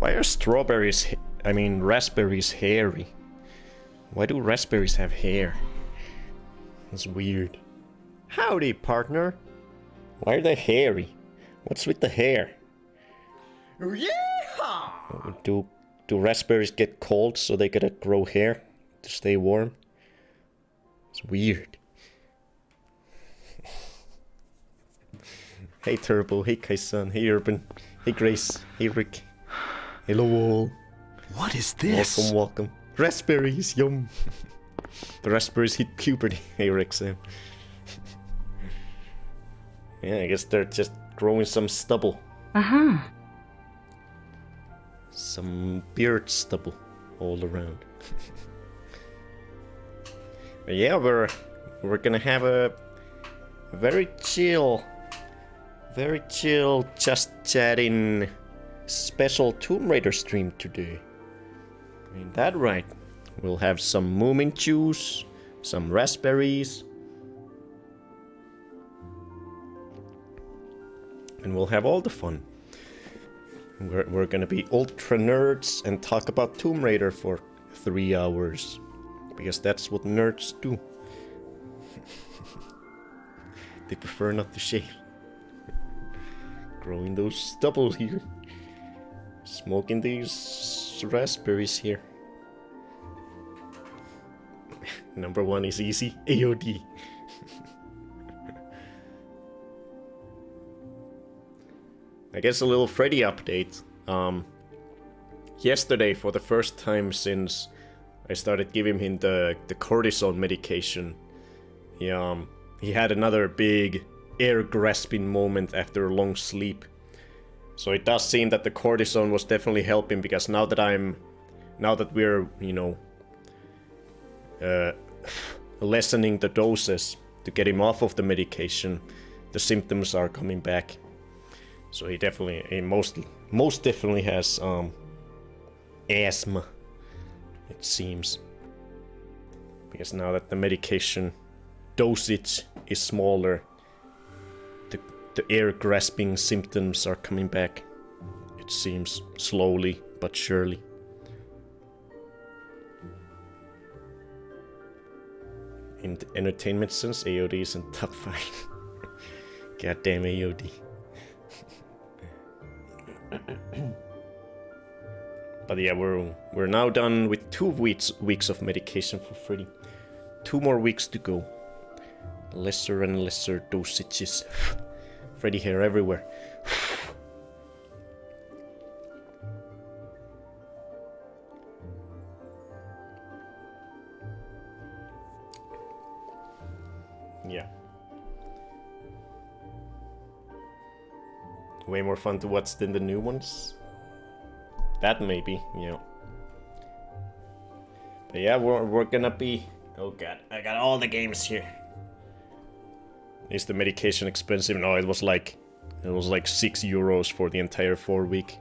Why are strawberries, raspberries hairy? Why do raspberries have hair? That's weird. Howdy, partner. Why are they hairy? What's with the hair? Yeehaw! Do raspberries get cold so they gotta grow hair to stay warm? It's weird. Hey Turbo, hey Kaisan, hey Urban, hey Grace, hey Rick. Hello all. What is this? Welcome, welcome. Raspberries, yum. The raspberries hit puberty. Hey Rick Sam. Yeah, I guess they're just growing some stubble. Uh-huh. Some beard stubble all around. But yeah, we're gonna have a very chill, just chatting special Tomb Raider stream today. Ain't that right? We'll have some Moomin juice, some raspberries, and we'll have all the fun. We're gonna be ultra nerds and talk about Tomb Raider for 3 hours. Because that's what nerds do. They prefer not to shave. Growing those stubbles here. Smoking these raspberries here. Number 1 is easy. AOD. I guess a little Freddy update. Yesterday, for the first time since I started giving him the cortisone medication, he had another big air grasping moment after a long sleep. So it does seem that the cortisone was definitely helping, because now that we're lessening the doses to get him off of the medication, the symptoms are coming back. So he most definitely has asthma, it seems. Because now that the medication dosage is smaller, the air grasping symptoms are coming back. It seems slowly but surely. In the entertainment sense, AOD is in top 5. Goddamn AOD. But yeah, we're now done with 2 weeks of medication for Freddy. 2 more weeks to go. Lesser and lesser dosages. Freddy hair everywhere. Yeah. Way more fun to watch than the new ones. That maybe, yeah. But yeah, we're gonna be... Oh god, I got all the games here. Is the medication expensive? No, it was like €6 for the entire 4-week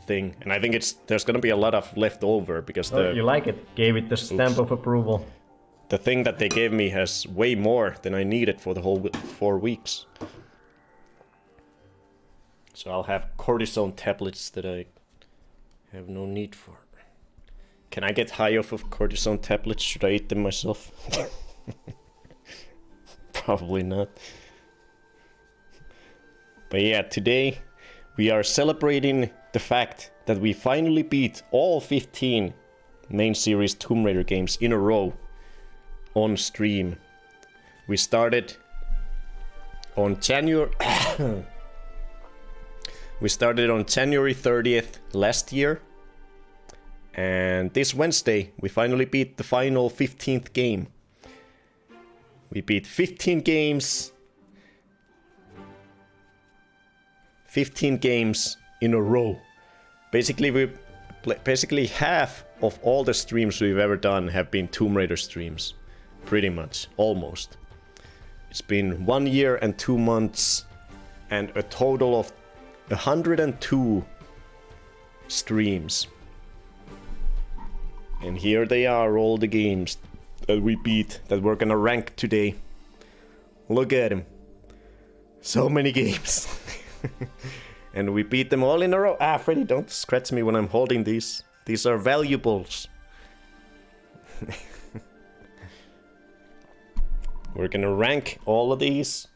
thing. And I think there's gonna be a lot of left over, because you like it? Gave it the stamp of approval. The thing that they gave me has way more than I needed for the whole 4 weeks. So I'll have cortisone tablets that I have no need for. Can I get high off of cortisone tablets? Should I eat them myself? Probably not. But yeah, today we are celebrating the fact that we finally beat all 15 main series Tomb Raider games in a row on stream. We started on January... We started on January 30th last year, and this Wednesday we finally beat the final 15th game. We beat 15 games. 15 games in a row. Basically half of all the streams we've ever done have been Tomb Raider streams. Pretty much, almost. It's been 1 year and 2 months and a total of 102 streams. And here they are, all the games that we beat, that we're gonna rank today. Look at him. So many games. And we beat them all in a row. Ah, Freddy, don't scratch me when I'm holding these. These are valuables. We're gonna rank all of these.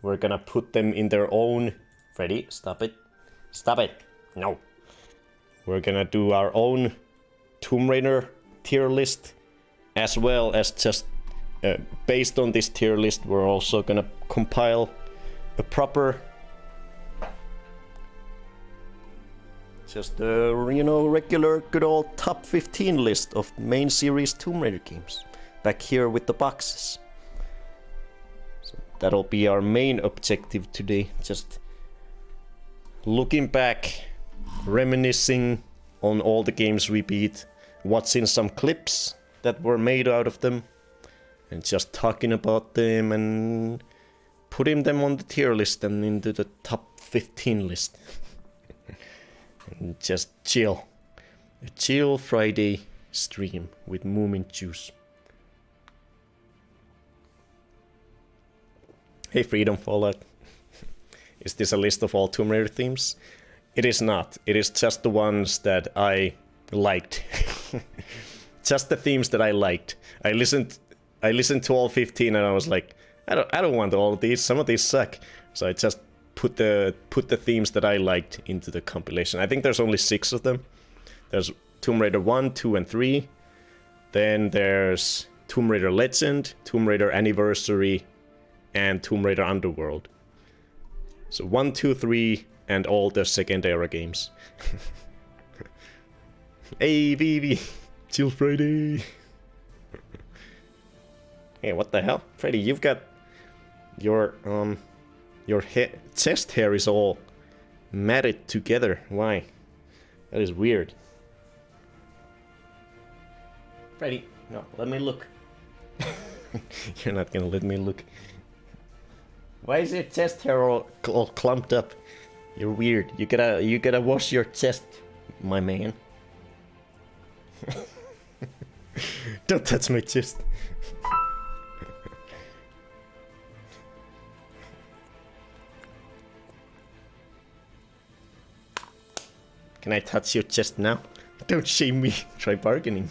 We're gonna put them in their own... Freddy, stop it. Stop it. No. We're gonna do our own Tomb Raider tier list. As well as just... based on this tier list, we're also gonna compile a proper... Just a, regular good old top 15 list of main series Tomb Raider games. Back here with the boxes. So that'll be our main objective today. Just looking back, reminiscing on all the games we beat, watching some clips that were made out of them, and just talking about them and putting them on the tier list and into the top 15 list. And just chill. A chill Friday stream with Moomin Juice. Hey Freedom Fallout. Is this a list of all Tomb Raider themes? It is not. It is just the ones that I liked. Just the themes that I liked. I listened to all 15 and I was like, I don't want all of these. Some of these suck. So I just put the themes that I liked into the compilation. I think there's only 6 of them. There's Tomb Raider 1, 2, and 3. Then there's Tomb Raider Legend, Tomb Raider Anniversary, and Tomb Raider Underworld. So 1, 2, 3, and all the second era games. Hey, Vivi! Chill Friday! Hey, what the hell? Freddy, you've got your chest hair is all matted together. Why? That is weird. Freddy, no, let me look. You're not gonna let me look. Why is your chest hair all clumped up? You're weird. You gotta wash your chest, my man. Don't touch my chest. Can I touch your chest now? Don't shame me. Try bargaining.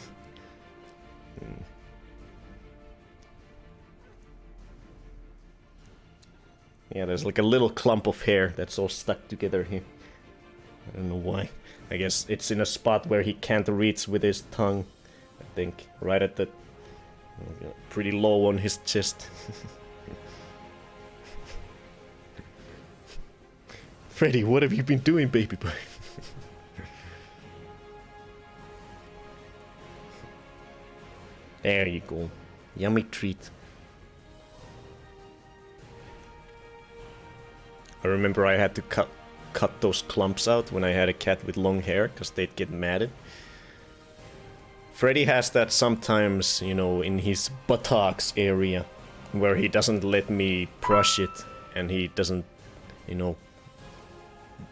Yeah, there's like a little clump of hair that's all stuck together here. I don't know why. I guess it's in a spot where he can't reach with his tongue. I think right at the... pretty low on his chest. Freddy, what have you been doing, baby boy? There you go. Yummy treat. I remember I had to cut those clumps out when I had a cat with long hair, because they'd get matted. Freddy has that sometimes, in his buttocks area, where he doesn't let me brush it, and he doesn't,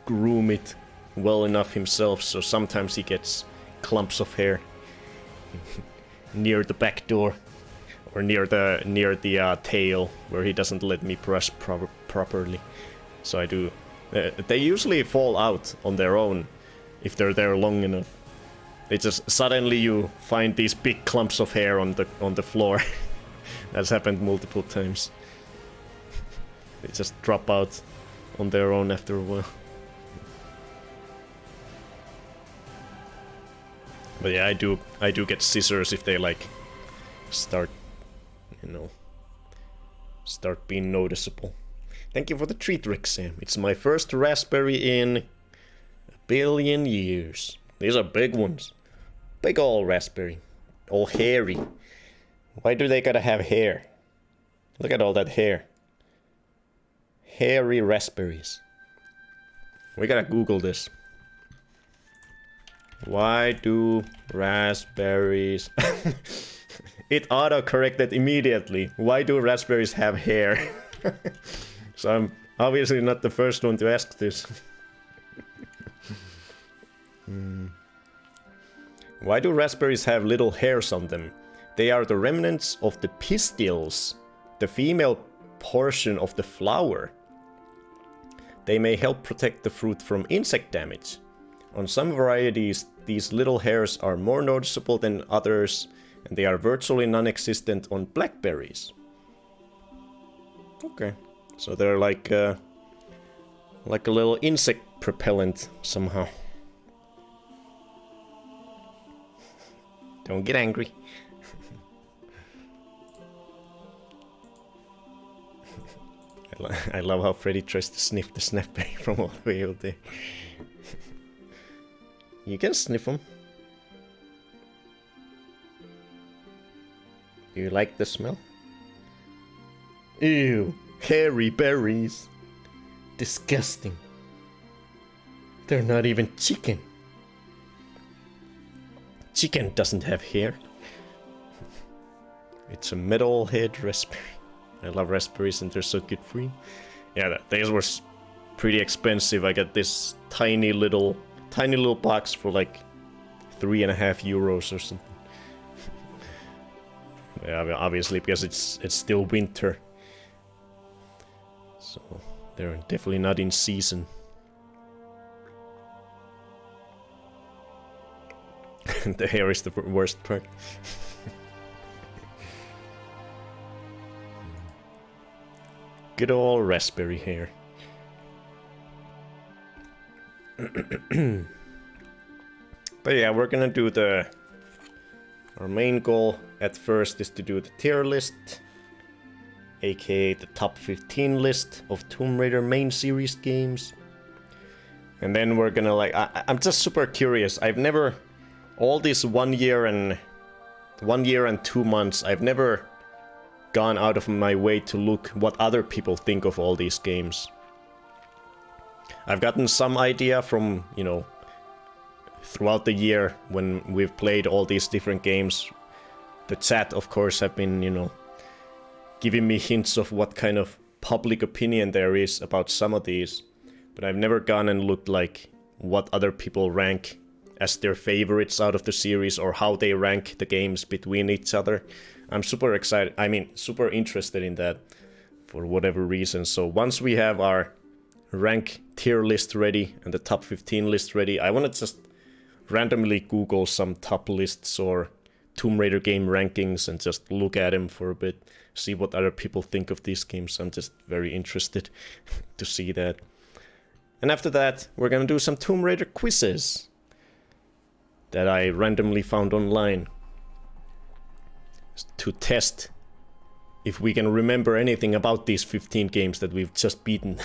groom it well enough himself, so sometimes he gets clumps of hair. Near the back door, or near the tail, where he doesn't let me brush properly. So I do. They usually fall out on their own if they're there long enough. They just suddenly you find these big clumps of hair on the floor. That's happened multiple times. They just drop out on their own after a while. But yeah, I do get scissors if they start start being noticeable. Thank you for the treat, Rick Sam. It's my first raspberry in a billion years. These are big ones. Big ol' raspberry. All hairy. Why do they gotta have hair? Look at all that hair. Hairy raspberries. We gotta Google this. Why do raspberries... It auto-corrected immediately. Why do raspberries have hair? So I'm obviously not the first one to ask this. Why do raspberries have little hairs on them? They are the remnants of the pistils, the female portion of the flower. They may help protect the fruit from insect damage. On some varieties, these little hairs are more noticeable than others, and they are virtually non-existent on blackberries. Okay, so they're like a little insect propellant somehow. Don't get angry. I love how Freddy tries to sniff the snapberry from all the way out there. You can sniff them. Do you like the smell? Ew, hairy berries. Disgusting. They're not even chicken. Chicken doesn't have hair. It's a metal head raspberry. I love raspberries and they're so good for you. Yeah, these were pretty expensive. I got this tiny little box for like €3.50 or something. Yeah, obviously because it's still winter. So they're definitely not in season. The hair is the worst part. Good old raspberry hair. But yeah, we're gonna do our main goal at first is to do the tier list, aka the top 15 list of Tomb Raider main series games. And then we're gonna I'm just super curious. I've never, all this 1 year and 2 months, I've never gone out of my way to look what other people think of all these games. I've gotten some idea from, you know, throughout the year when we've played all these different games. The chat, of course, have been, you know, giving me hints of what kind of public opinion there is about some of these. But I've never gone and looked like what other people rank as their favorites out of the series or how they rank the games between each other. I'm super excited, super interested in that for whatever reason. So once we have our rank tier list ready and the top 15 list ready, I want to just randomly Google some top lists or Tomb Raider game rankings and just look at them for a bit, see what other people think of these games. I'm just very interested to see that. And after that, we're gonna do some Tomb Raider quizzes that I randomly found online to test if we can remember anything about these 15 games that we've just beaten.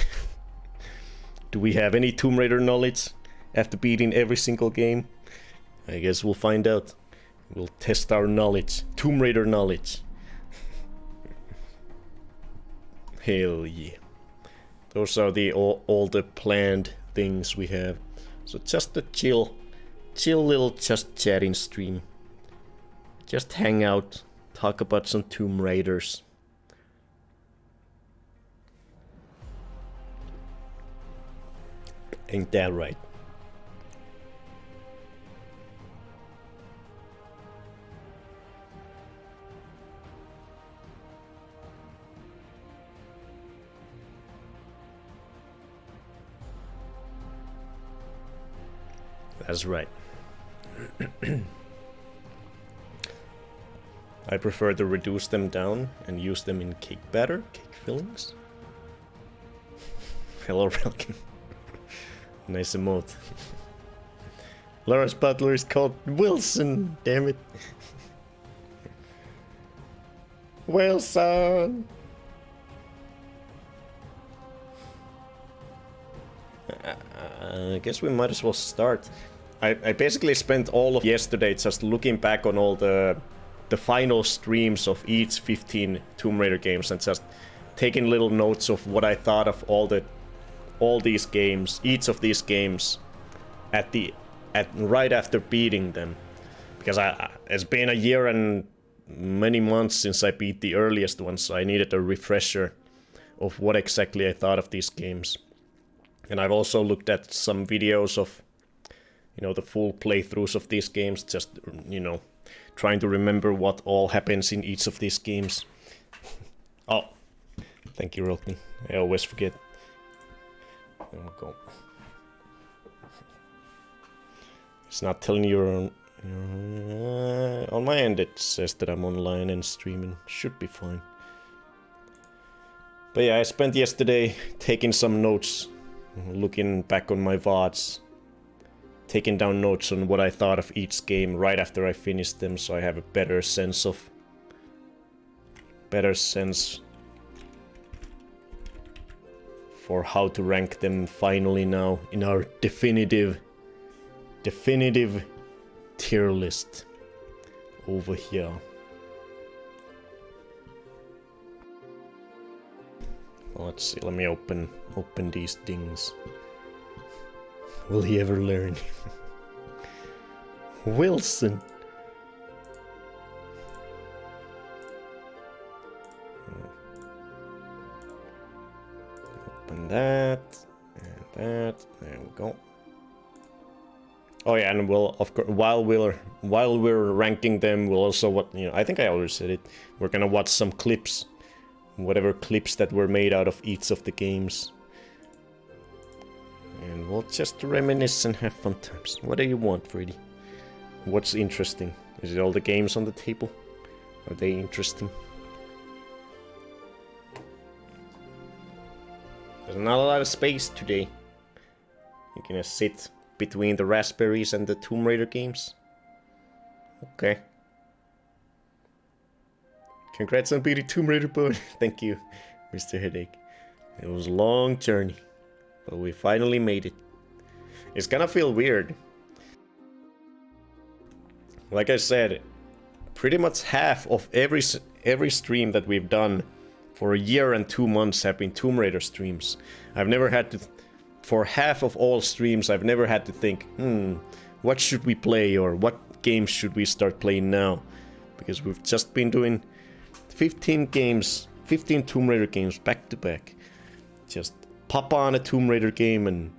Do we have any Tomb Raider knowledge after beating every single game? I guess we'll find out. We'll test our knowledge. Tomb Raider knowledge. Hell yeah. Those are all the planned things we have. So just a chill little just chatting stream. Just hang out, talk about some Tomb Raiders. Ain't that right? That's right. I prefer to reduce them down and use them in cake batter, cake fillings. Hello, Relkin. Nice emote. Lara's butler is called Wilson, damn it. Wilson! I guess we might as well start. I basically spent all of yesterday just looking back on all the final streams of each 15 Tomb Raider games and just taking little notes of what I thought of all these games, each of these games, right after beating them, because it's been a year and many months since I beat the earliest ones, so I needed a refresher of what exactly I thought of these games. And I've also looked at some videos of, you know, the full playthroughs of these games, just, you know, trying to remember what all happens in each of these games. Oh, thank you, Rolkin. I always forget. There we go. It's not telling you on my end. It says that I'm online and streaming. Should be fine. But yeah, I spent yesterday taking some notes, looking back on my VODs, taking down notes on what I thought of each game right after I finished them, so I have a better sense for how to rank them finally now in our definitive tier list over here. Well, let's see, let me open these things. Will he ever learn? Wilson. Open that and that. There we go. Oh yeah, and we'll of course while we're ranking them, we'll also I think I already said it. We're gonna watch some clips, whatever clips that were made out of each of the games. And we'll just reminisce and have fun times. What do you want, Freddy? What's interesting? Is it all the games on the table? Are they interesting? There's not a lot of space today. You're gonna sit between the raspberries and the Tomb Raider games? Okay. Congrats on beating Tomb Raider, bud. Thank you, Mr. Headache. It was a long journey, but we finally made it. It's gonna feel weird. Like I said, pretty much half of every stream that we've done for a year and 2 months have been Tomb Raider streams. I've never had to... For half of all streams, I've never had to think, what should we play, or what games should we start playing now? Because we've just been doing 15 Tomb Raider games back to back. Just pop on a Tomb Raider game and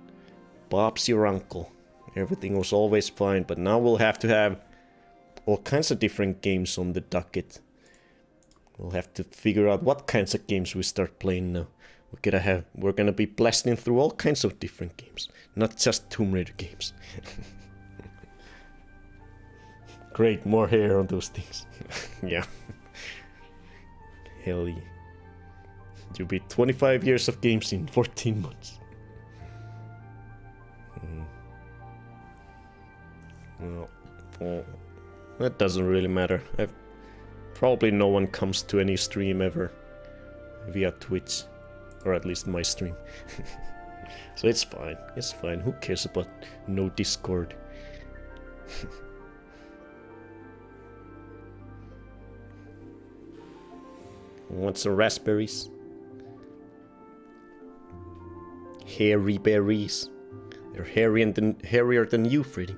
Bob's your uncle. Everything was always fine, but now we'll have to have all kinds of different games on the docket. We'll have to figure out what kinds of games we start playing now. We're gonna be blasting through all kinds of different games, not just Tomb Raider games. Great, more hair on those things. Yeah. Hell yeah. You beat 25 years of games in 14 months. Well, that doesn't really matter. Probably no one comes to any stream ever via Twitch. Or at least my stream. So it's fine. It's fine. Who cares about no Discord? Want some raspberries? Hairy berries. They're hairier than you, Freddy.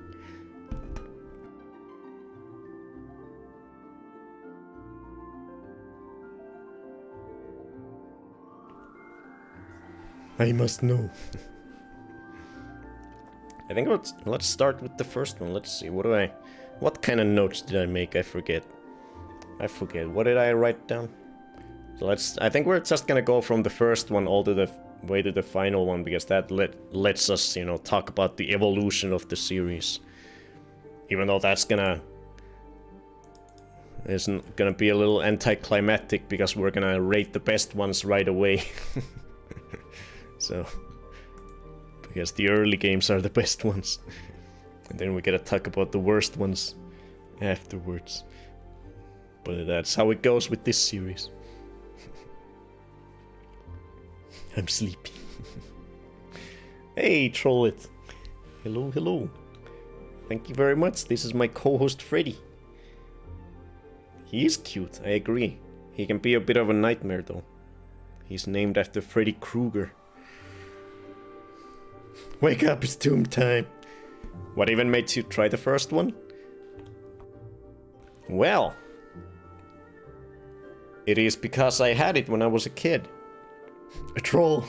I must know. I think let's start with the first one. Let's see. What kind of notes did I make? I forget. What did I write down? So I think we're just gonna go from the first one all to the way to the final one, because that lets us, talk about the evolution of the series. Even though that's isn't gonna be a little anticlimactic, because we're gonna rate the best ones right away. So, because the early games are the best ones. And then we gotta talk about the worst ones afterwards. But that's how it goes with this series. I'm sleepy. Hey, Troll It. Hello, hello. Thank you very much. This is my co-host Freddy. He is cute, I agree. He can be a bit of a nightmare though. He's named after Freddy Krueger. Wake up, it's tomb time. What even made you try the first one? Well, it is because I had it when I was a kid. A troll.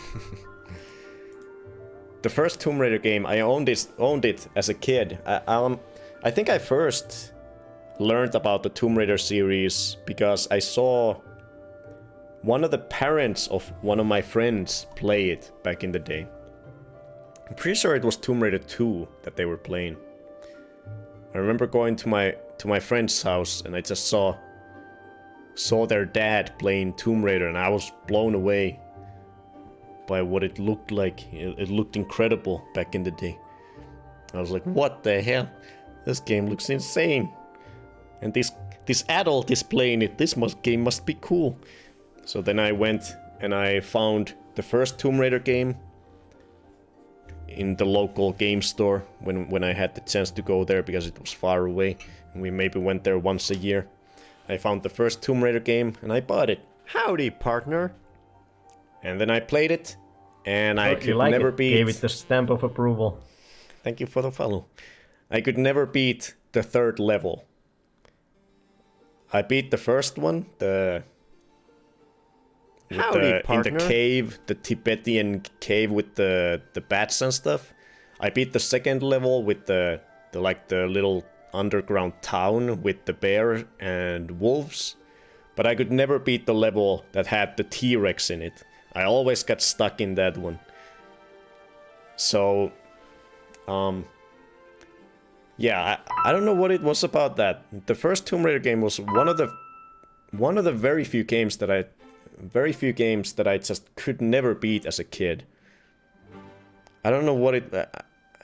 The first Tomb Raider game, I owned it as a kid. I think I first learned about the Tomb Raider series because I saw one of the parents of one of my friends play it back in the day. I'm pretty sure it was Tomb Raider 2 that they were playing. I remember going to my friend's house and I just saw their dad playing Tomb Raider and I was blown away by what it looked like. It looked incredible back in the day. I was like, what the hell? This game looks insane. And this adult is playing it. This game must be cool. So then I went and I found the first Tomb Raider game in the local game store when I had the chance to go there because it was far away. And we maybe went there once a year. I found the first Tomb Raider game and I bought it. Howdy, partner. And then I played it and I could never beat... Gave it the stamp of approval. Thank you for the follow. I could never beat the third level. I beat the first one, Howdy, partner. in the cave, the Tibetan cave with the bats and stuff. I beat the second level with the little underground town with the bear and wolves. But I could never beat the level that had the T-Rex in it. I always got stuck in that one. So, yeah, I don't know what it was about that. The first Tomb Raider game was one of the very few games that I just could never beat as a kid. I don't know what it.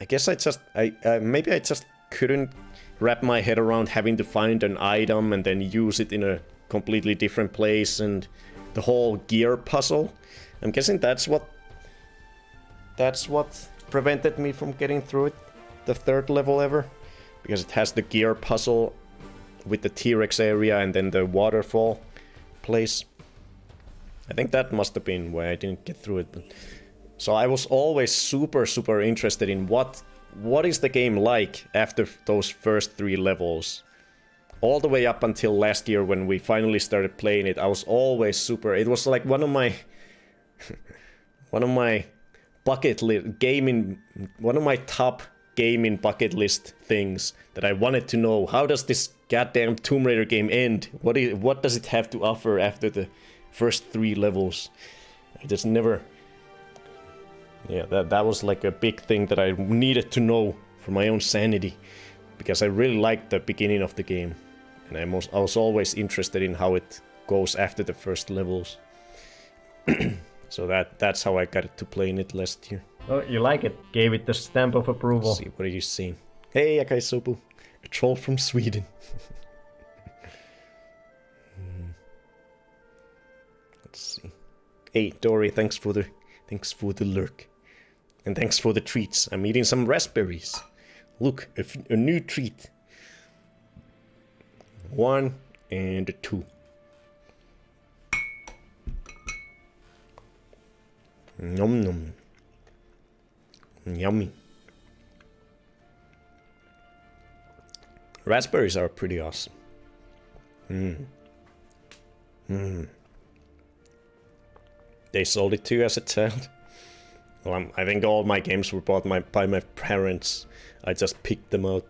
I guess maybe I just couldn't wrap my head around having to find an item and then use it in a completely different place and the whole gear puzzle. I'm guessing that's what prevented me from getting through it, the third level ever, because it has the gear puzzle with the T-Rex area and then the waterfall place. I think that must have been why I didn't get through it. But... So I was always super interested in what is the game like after those first 3 levels. All the way up until last year when we finally started playing it, I was always super... It was like one of my bucket list gaming, one of my top gaming bucket list things that I wanted to know. How does this goddamn Tomb Raider game end? What does it have to offer after the first 3 levels? I just never... Yeah, that was like a big thing that I needed to know for my own sanity. Because I really liked the beginning of the game. And I was always interested in how it goes after the first levels. So that's how I got it to playing it last year. Oh, you like it. Gave it the stamp of approval. Let's see, what are you seeing? Hey, Akai Sopu. A troll from Sweden. Let's see. Hey, Dory, thanks for the lurk. And thanks for the treats. I'm eating some raspberries. Look, a new treat. 1 and 2. Nom nom. Yummy. Raspberries are pretty awesome. They sold it to you as a child? Well, I think all my games were bought by my parents. I just picked them out.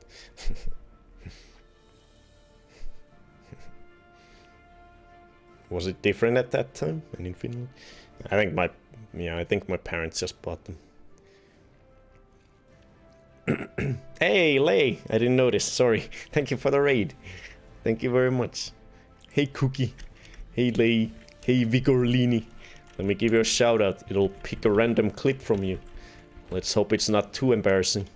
Was it different at that time and in Finland? I think my parents just bought them. Hey, Lay! I didn't notice, sorry. Thank you for the raid. Thank you very much. Hey, Cookie. Hey, Lay. Hey, Vigorlini. Let me give you a shout out. It'll pick a random clip from you. Let's hope it's not too embarrassing.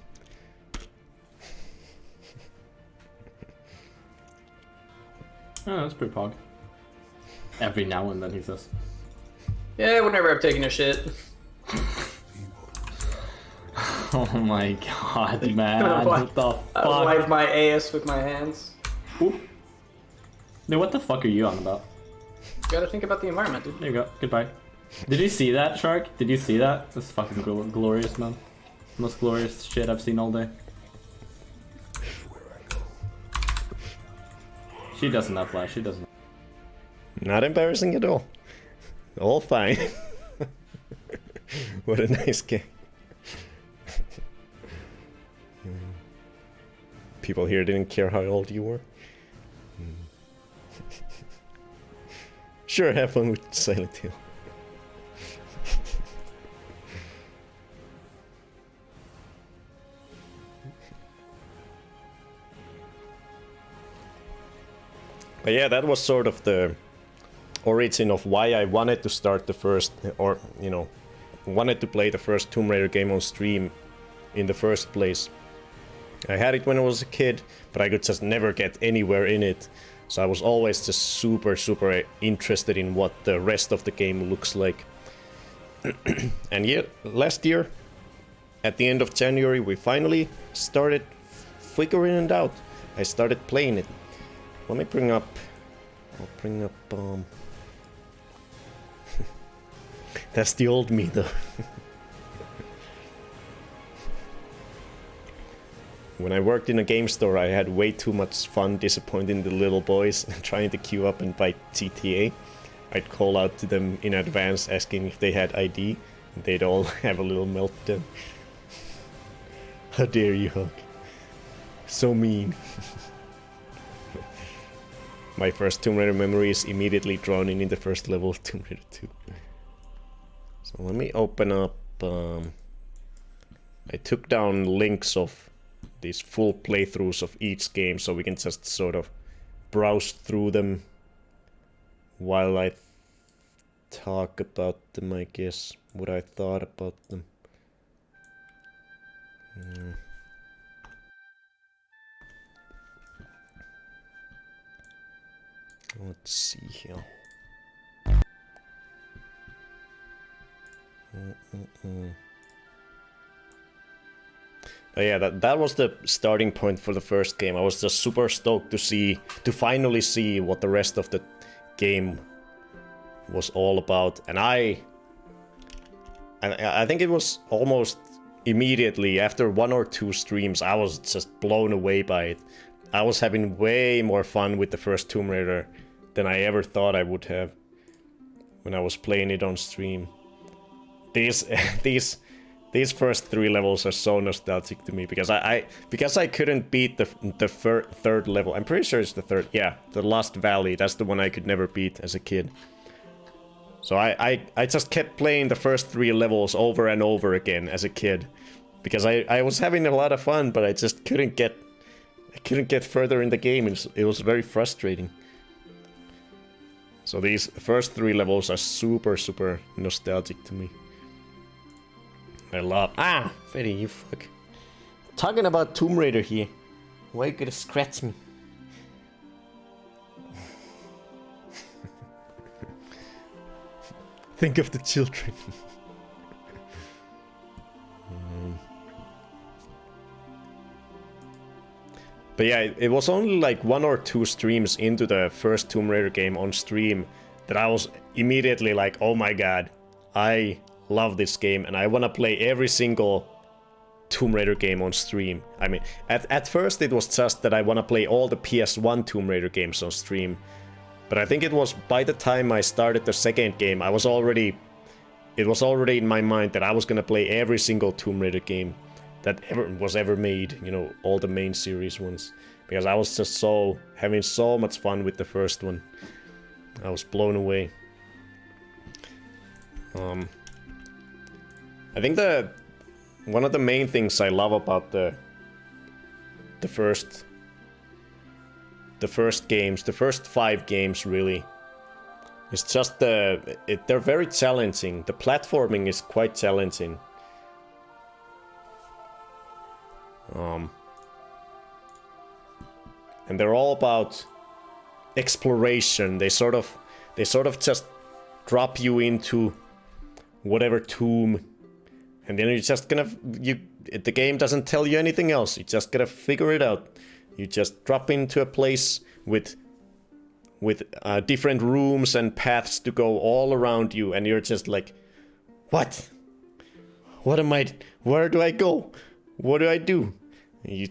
Oh, that's pretty pog. Every now and then he says. Yeah, whenever I've taken a shit. Oh my god, man. What the fuck? I wipe my ass with my hands. Oop. Dude, what the fuck are you on about? Gotta think about the environment, dude. There you go. Goodbye. Did you see that, Shark? Did you see that? That's fucking glorious, man. Most glorious shit I've seen all day. She doesn't have flash. She doesn't. Not embarrassing at all. All fine. What a nice game. People here didn't care how old you were. Sure, have fun with Silent Hill. But yeah, that was sort of the origin of why I wanted to start the first, or you know, wanted to play the first Tomb Raider game on stream in the first place. I had it when I was a kid, but I could just never get anywhere in it. So I was always just super interested in what the rest of the game looks like. And yeah, last year, at the end of January, we finally started figuring it out. I started playing it. Let me bring up... I'll bring up... That's the old me, though. When I worked in a game store, I had way too much fun disappointing the little boys and trying to queue up and buy GTA. I'd call out to them in advance asking if they had ID, and they'd all have a little meltdown. How dare you, Hawk? So mean. My first Tomb Raider memory is immediately drawn in the first level of Tomb Raider 2. So let me open up... I took down links of these full playthroughs of each game so we can just sort of browse through them while I talk about them, I guess, what I thought about them. Let's see here. Oh yeah, that was the starting point for the first game. I was just super stoked to finally see what the rest of the game was all about. And I think it was almost immediately after 1 or 2 streams, I was just blown away by it. I was having way more fun with the first Tomb Raider than I ever thought I would have when I was playing it on stream. These first 3 levels are so nostalgic to me because I couldn't beat the third level. I'm pretty sure it's the third. Yeah, the Lost Valley. That's the one I could never beat as a kid. So I just kept playing the first 3 levels over and over again as a kid because I was having a lot of fun, but I just couldn't get further in the game. It was very frustrating. So these first 3 levels are super nostalgic to me. I love... Ah! Freddy, you fuck. Talking about Tomb Raider here. Why you gonna scratch me? Think of the children. But yeah, it was only like 1 or 2 streams into the first Tomb Raider game on stream that I was immediately like, oh my god, I love this game and I want to play every single Tomb Raider game on stream. I mean, at first it was just that I want to play all the PS1 Tomb Raider games on stream. But I think it was by the time I started the second game, it was already in my mind that I was going to play every single Tomb Raider game that was ever made, you know, all the main series ones. Because I was just having so much fun with the first one. I was blown away. I think one of the main things I love about the first games, the first 5 games really, is just they're very challenging. The platforming is quite challenging. And they're all about exploration. They sort of just drop you into whatever tomb, and then you're just gonna the game doesn't tell you anything else. You just gotta figure it out. You just drop into a place with different rooms and paths to go all around you, and you're just like, what? What am I? Where do I go? What do I do? You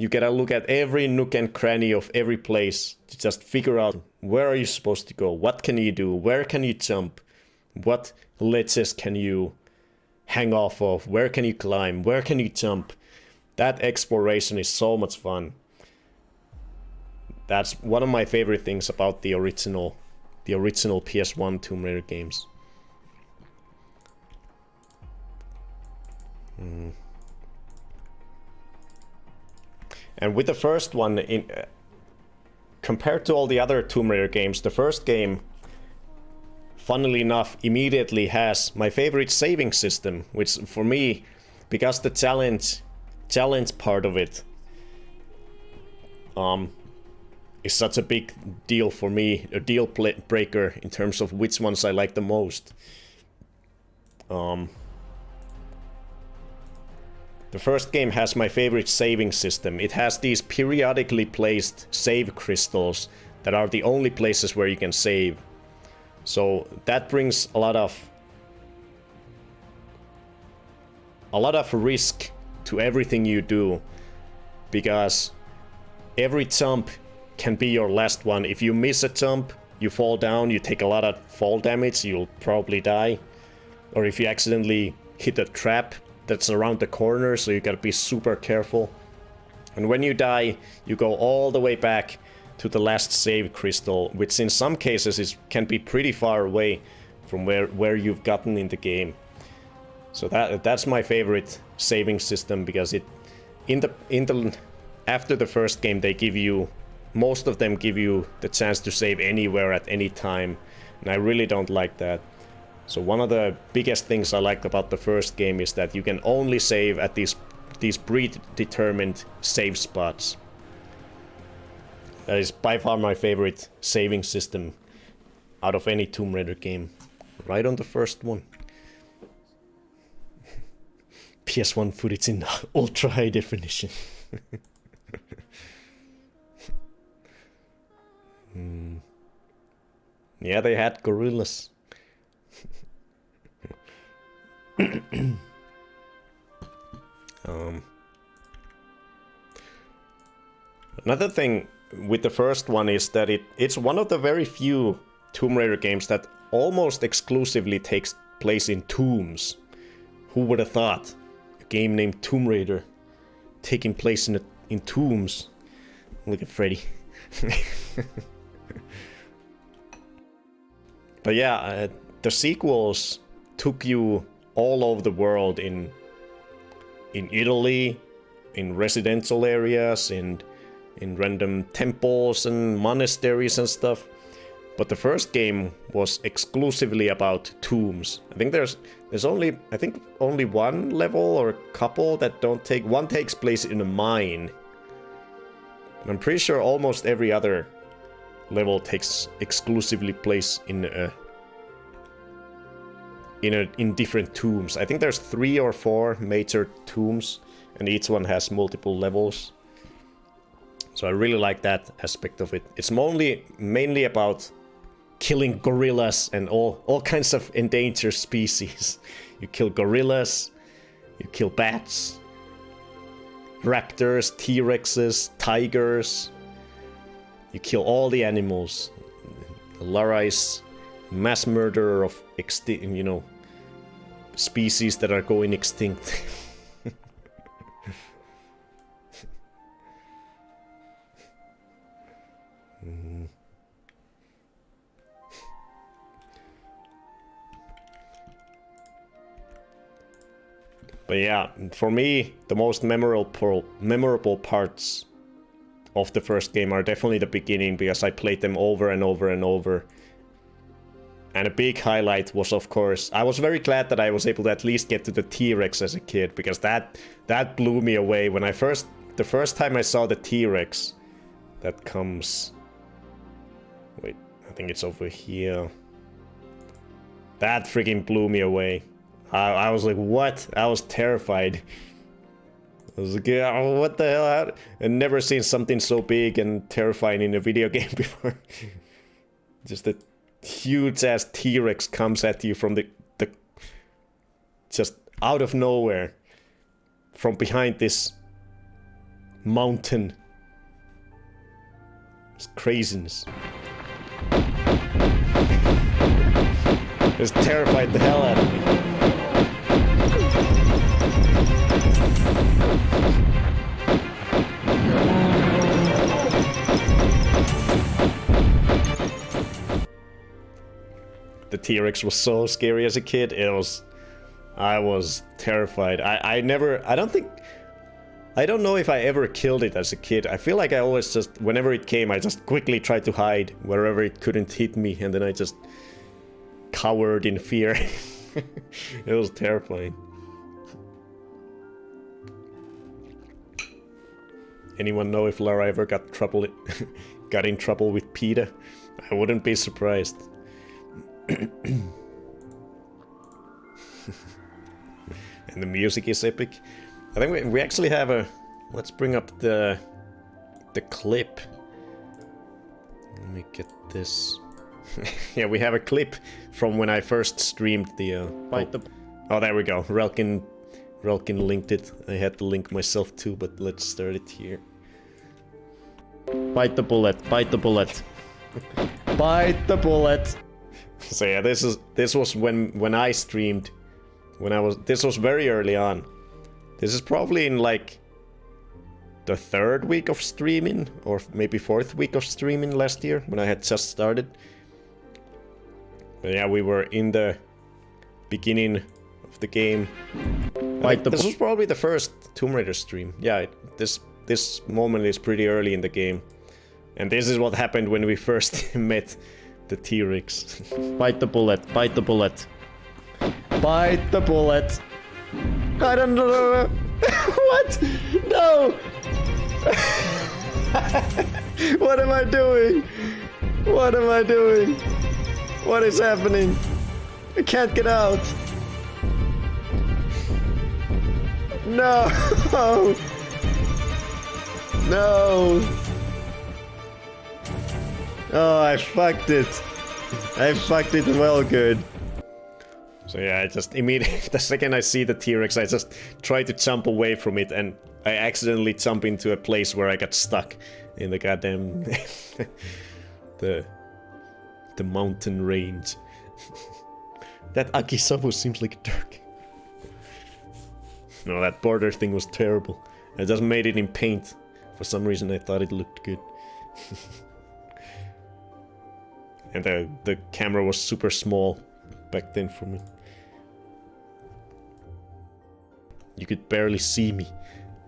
gotta look at every nook and cranny of every place to just figure out where are you supposed to go, what can you do, where can you jump, what ledges can you hang off of, where can you climb, where can you jump. That exploration is so much fun. That's one of my favorite things about the original PS1 Tomb Raider games. And with the first one, compared to all the other Tomb Raider games, the first game, funnily enough, immediately has my favorite saving system, which for me, because the challenge part of it is such a big deal for me, a deal breaker in terms of which ones I like the most. The first game has my favorite saving system. It has these periodically placed save crystals that are the only places where you can save. So that brings a lot of risk to everything you do, because every jump can be your last one. If you miss a jump, you fall down, you take a lot of fall damage, you'll probably die. Or if you accidentally hit a trap that's around the corner, so you gotta be super careful. And when you die, you go all the way back to the last save crystal, which in some cases can be pretty far away from where you've gotten in the game. So that's my favorite saving system, because after the first game they give you, most of them give you the chance to save anywhere at any time, and I really don't like that. So one of the biggest things I like about the first game is that you can only save at these predetermined save spots. That is by far my favorite saving system out of any Tomb Raider game. Right on the first one. PS1 footage in ultra high definition. Yeah, they had gorillas. Another thing with the first one is that it's one of the very few Tomb Raider games that almost exclusively takes place in tombs. Who would have thought? A game named Tomb Raider taking place in tombs. Look at Freddy. But yeah, the sequels took you all over the world, in Italy, in residential areas, in random temples and monasteries and stuff. But the first game was exclusively about tombs. I think there's only one level or a couple that don't take. One takes place in a mine. And I'm pretty sure almost every other level takes exclusively place in different tombs. I think there's 3 or 4 major tombs, and each one has multiple levels. So I really like that aspect of it. It's mainly about killing gorillas and all kinds of endangered species. You kill gorillas, you kill bats, raptors, T-Rexes, tigers. You kill all the animals. Lara is mass murderer of species that are going extinct. But yeah, for me, the most memorable parts of the first game are definitely the beginning, because I played them over and over and over. And a big highlight was, of course, I was very glad that I was able to at least get to the T-Rex as a kid, because that blew me away. When the first time I saw the T-Rex, that comes... Wait, I think it's over here. That freaking blew me away. I was like, what? I was terrified. I was like, oh, what the hell? I've never seen something so big and terrifying in a video game before. Just a huge-ass T-Rex comes at you from the just out of nowhere. From behind this mountain. It's craziness. It terrified the hell out of me. The T-Rex was so scary as a kid. I was terrified. I don't think I don't know if I ever killed it as a kid. I feel like I always just, whenever it came, I just quickly tried to hide wherever it couldn't hit me, and then I just cowered in fear. It was terrifying. Anyone know if Lara ever got in trouble with PETA? I wouldn't be surprised. And the music is epic. I think we actually have a... Let's bring up the clip. Let me get this. Yeah, we have a clip from when I first streamed the... Oh, there we go. Relkin linked it. I had to link myself too, but let's start it here. Bite the bullet, bite the bullet. Bite the bullet. So yeah, this was when I streamed. This was very early on. This is probably in like the third week of streaming, or maybe fourth week of streaming last year, when I had just started. But yeah, we were in the beginning of the game. This was probably the first Tomb Raider stream. Yeah, this moment is pretty early in the game. And this is what happened when we first met the T-Rex. Bite the bullet, bite the bullet. Bite the bullet. I don't know. What? No! What am I doing? What am I doing? What is happening? I can't get out. No! No! Oh, I fucked it. I fucked it well good. So yeah, I just immediately, the second I see the T-Rex, I just try to jump away from it, and I accidentally jump into a place where I got stuck in the goddamn the mountain range. That Akisabu seems like a dark. No, that border thing was terrible. I just made it in paint. For some reason I thought it looked good. And the camera was super small back then for me. You could barely see me.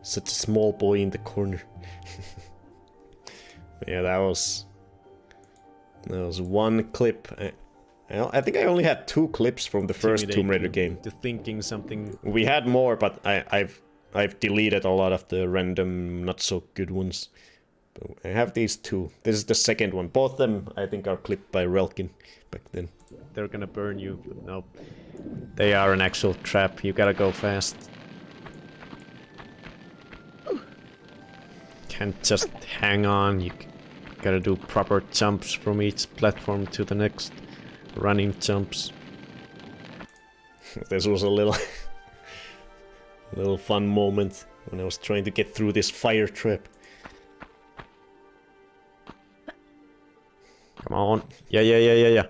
Such a small boy in the corner. Yeah, that was one clip. I think I only had 2 clips from the first Tomb Raider game. To thinking something. We had more, but I've deleted a lot of the random not so good ones. But I have these 2. This is the second one. Both of them I think are clipped by Relkin back then. They're gonna burn you. No. They are an actual trap. You gotta go fast. Can't just hang on. You gotta do proper jumps from each platform to the next. Running jumps. This was a little fun moment when I was trying to get through this fire trap. Come on. Yeah.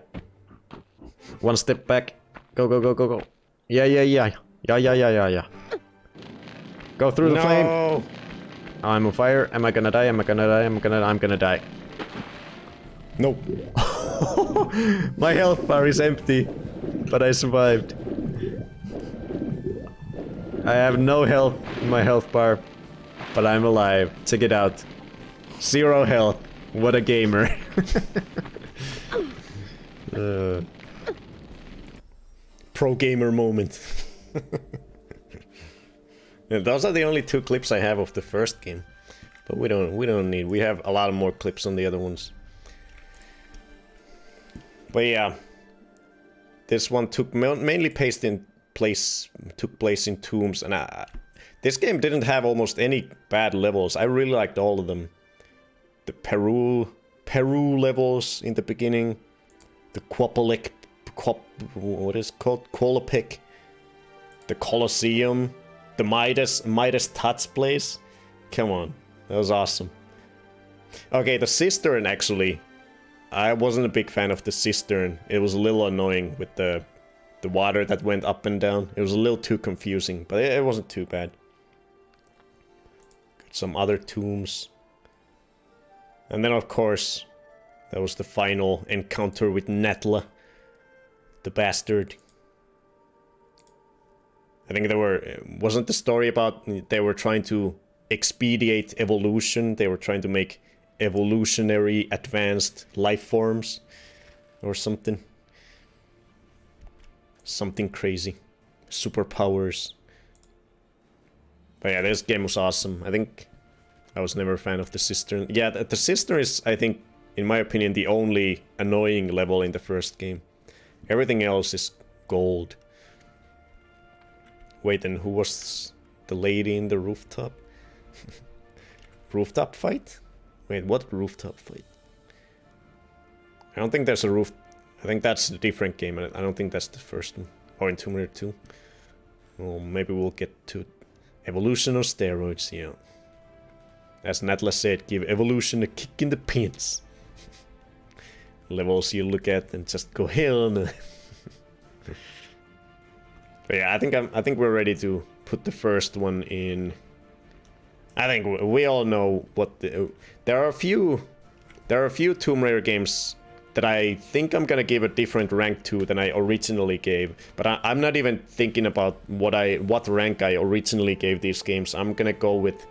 One step back. Go. Yeah. Go through the flame. I'm on fire. Am I gonna die? I'm gonna die. Nope. My health bar is empty, but I survived. I have no health in my health bar, but I'm alive. Check it out. 0 health. What a gamer. Pro gamer moment. Yeah, those are the only 2 clips I have of the first game, but we don't need. We have a lot more clips on the other ones. But yeah, this one took mainly took place in tombs, and this game didn't have almost any bad levels. I really liked all of them. The Peru levels in the beginning, the what is it called? Qualopec, the Colosseum, the Midas Tuts place. Come on, that was awesome. Okay, the cistern actually. I wasn't a big fan of the cistern. It was a little annoying with the water that went up and down. It was a little too confusing, but it wasn't too bad. Got some other tombs. And then of course, that was the final encounter with Natla, the bastard. I think wasn't the story about they were trying to expedite evolution. They were trying to make evolutionary advanced life forms or something. Something crazy. Superpowers. But yeah, this game was awesome. I think I was never a fan of the cistern. Yeah, the cistern is, I think, in my opinion, the only annoying level in the first game. Everything else is gold. Wait, and who was the lady in the rooftop? Rooftop fight? Wait, what rooftop fight? I don't think there's a roof... I think that's a different game. I don't think that's the first one. Or in Tomb Raider 2. Well, maybe we'll get to evolution on steroids, yeah. As Natla said, give evolution a kick in the pants. Levels you look at and just go, hell no. But yeah, I think we're ready to put the first one in. I think we all know what the... There are a few Tomb Raider games that I think I'm gonna give a different rank to than I originally gave. But I'm not even thinking about what rank I originally gave these games. I'm gonna go with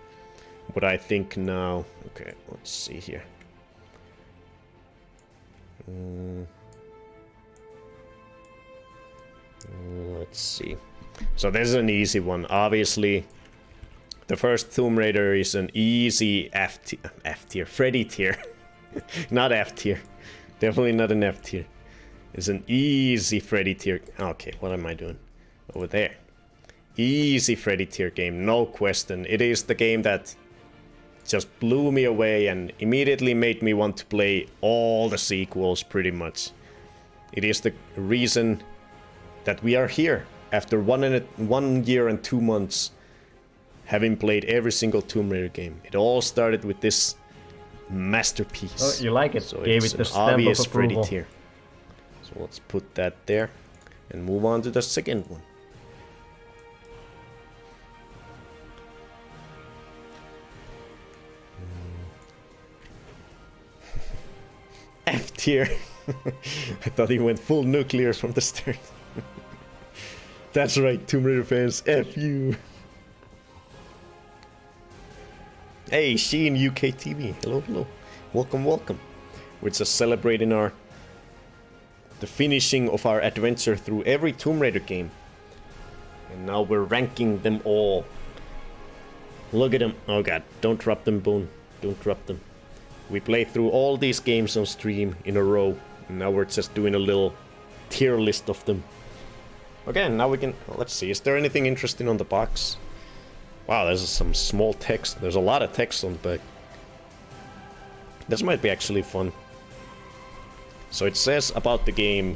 what I think now. Okay, let's see here. Let's see. So this is an easy one. Obviously, the first Tomb Raider is an easy F tier, Freddy tier. Not F tier. Definitely not an F tier. It's an easy Freddy tier. Okay, what am I doing? Over there. Easy Freddy tier game, no question. It is the game that just blew me away and immediately made me want to play all the sequels, pretty much. It is the reason that we are here after 1 year and 2 months having played every single Tomb Raider game. It all started with this masterpiece. Oh, you like it? So Gave it's it the an stamp obvious of approval. Freddy tier. So let's put that there and move on to the second one. F tier. I thought he went full nuclear from the start. That's right, Tomb Raider fans. F you. Hey, Sheen UK TV. Hello, hello. Welcome, welcome. We're just celebrating the finishing of our adventure through every Tomb Raider game. And now we're ranking them all. Look at them. Oh god, don't drop them, Bone. Don't drop them. We played through all these games on stream in a row. And now we're just doing a little tier list of them. Okay, now we can... Let's see, is there anything interesting on the box? Wow, there's some small text. There's a lot of text on the back. This might be actually fun. So it says about the game...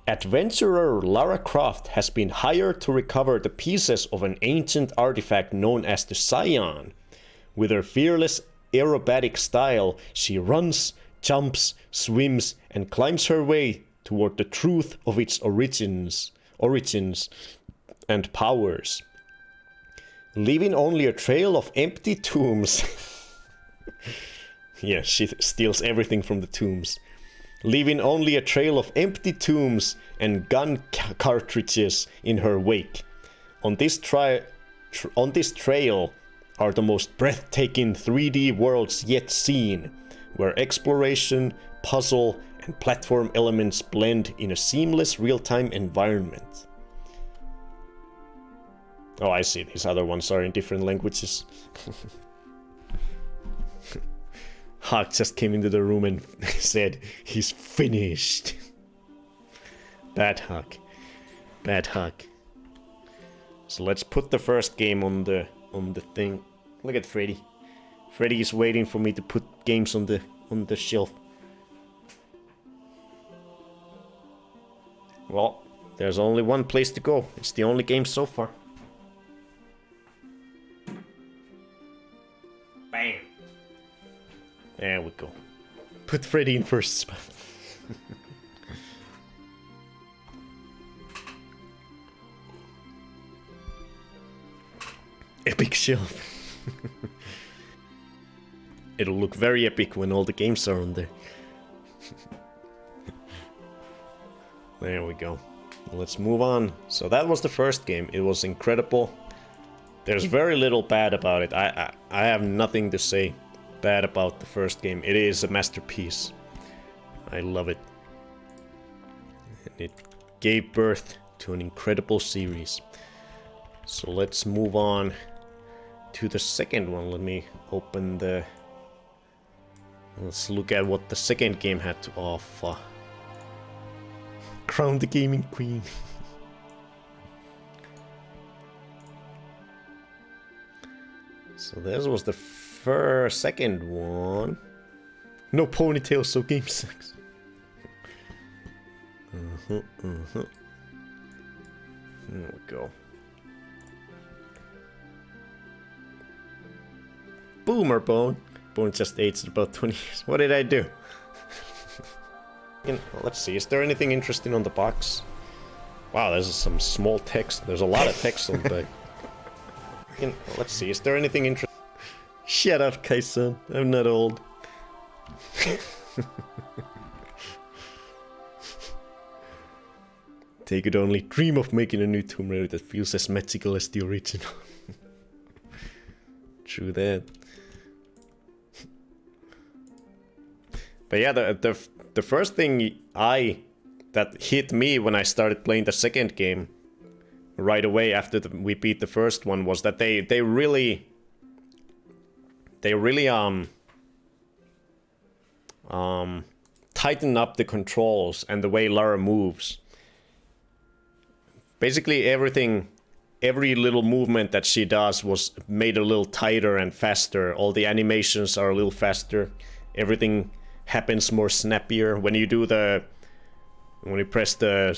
Adventurer Lara Croft has been hired to recover the pieces of an ancient artifact known as the Scion. With her fearless aerobatic style, she runs, jumps, swims, and climbs her way toward the truth of its origins and powers. Leaving only a trail of empty tombs. Yeah, she steals everything from the tombs. Leaving only a trail of empty tombs and gun cartridges in her wake. On this trail are the most breathtaking 3D worlds yet seen, where exploration, puzzle, and platform elements blend in a seamless real-time environment. Oh, I see. These other ones are in different languages. Hawk just came into the room and said, he's finished. Bad Hawk. Bad Hawk. So let's put the first game on the thing. Look at Freddy. Freddy is waiting for me to put games on the shelf. Well, there's only one place to go. It's the only game so far. Bam. There we go. Put Freddy in first spot. Epic shelf. It'll look very epic when all the games are on there. There we go. Let's move on. So that was the first game. It was incredible. There's very little bad about it. I have nothing to say bad about the first game. It is a masterpiece. I love it. And it gave birth to an incredible series. So let's move on to the second one. Let me open the... Let's look at what the second game had to offer. Crown the Gaming Queen. So this was the second one. No ponytail, so game sucks. There we go. Boomer Bone. Bone just aged about 20 years. What did I do? Let's see, is there anything interesting on the box? Wow, there's some small text. There's a lot of text on the back. Let's see, is there anything interesting? Shut up, Kaisan. I'm not old. They could only dream of making a new Tomb Raider that feels as magical as the original. True that. But yeah, the first thing that hit me when I started playing the second game right away after we beat the first one was that they really tighten up the controls and the way Lara moves. Basically every little movement that she does was made a little tighter and faster. All the animations are a little faster. Everything happens more snappier. When you press the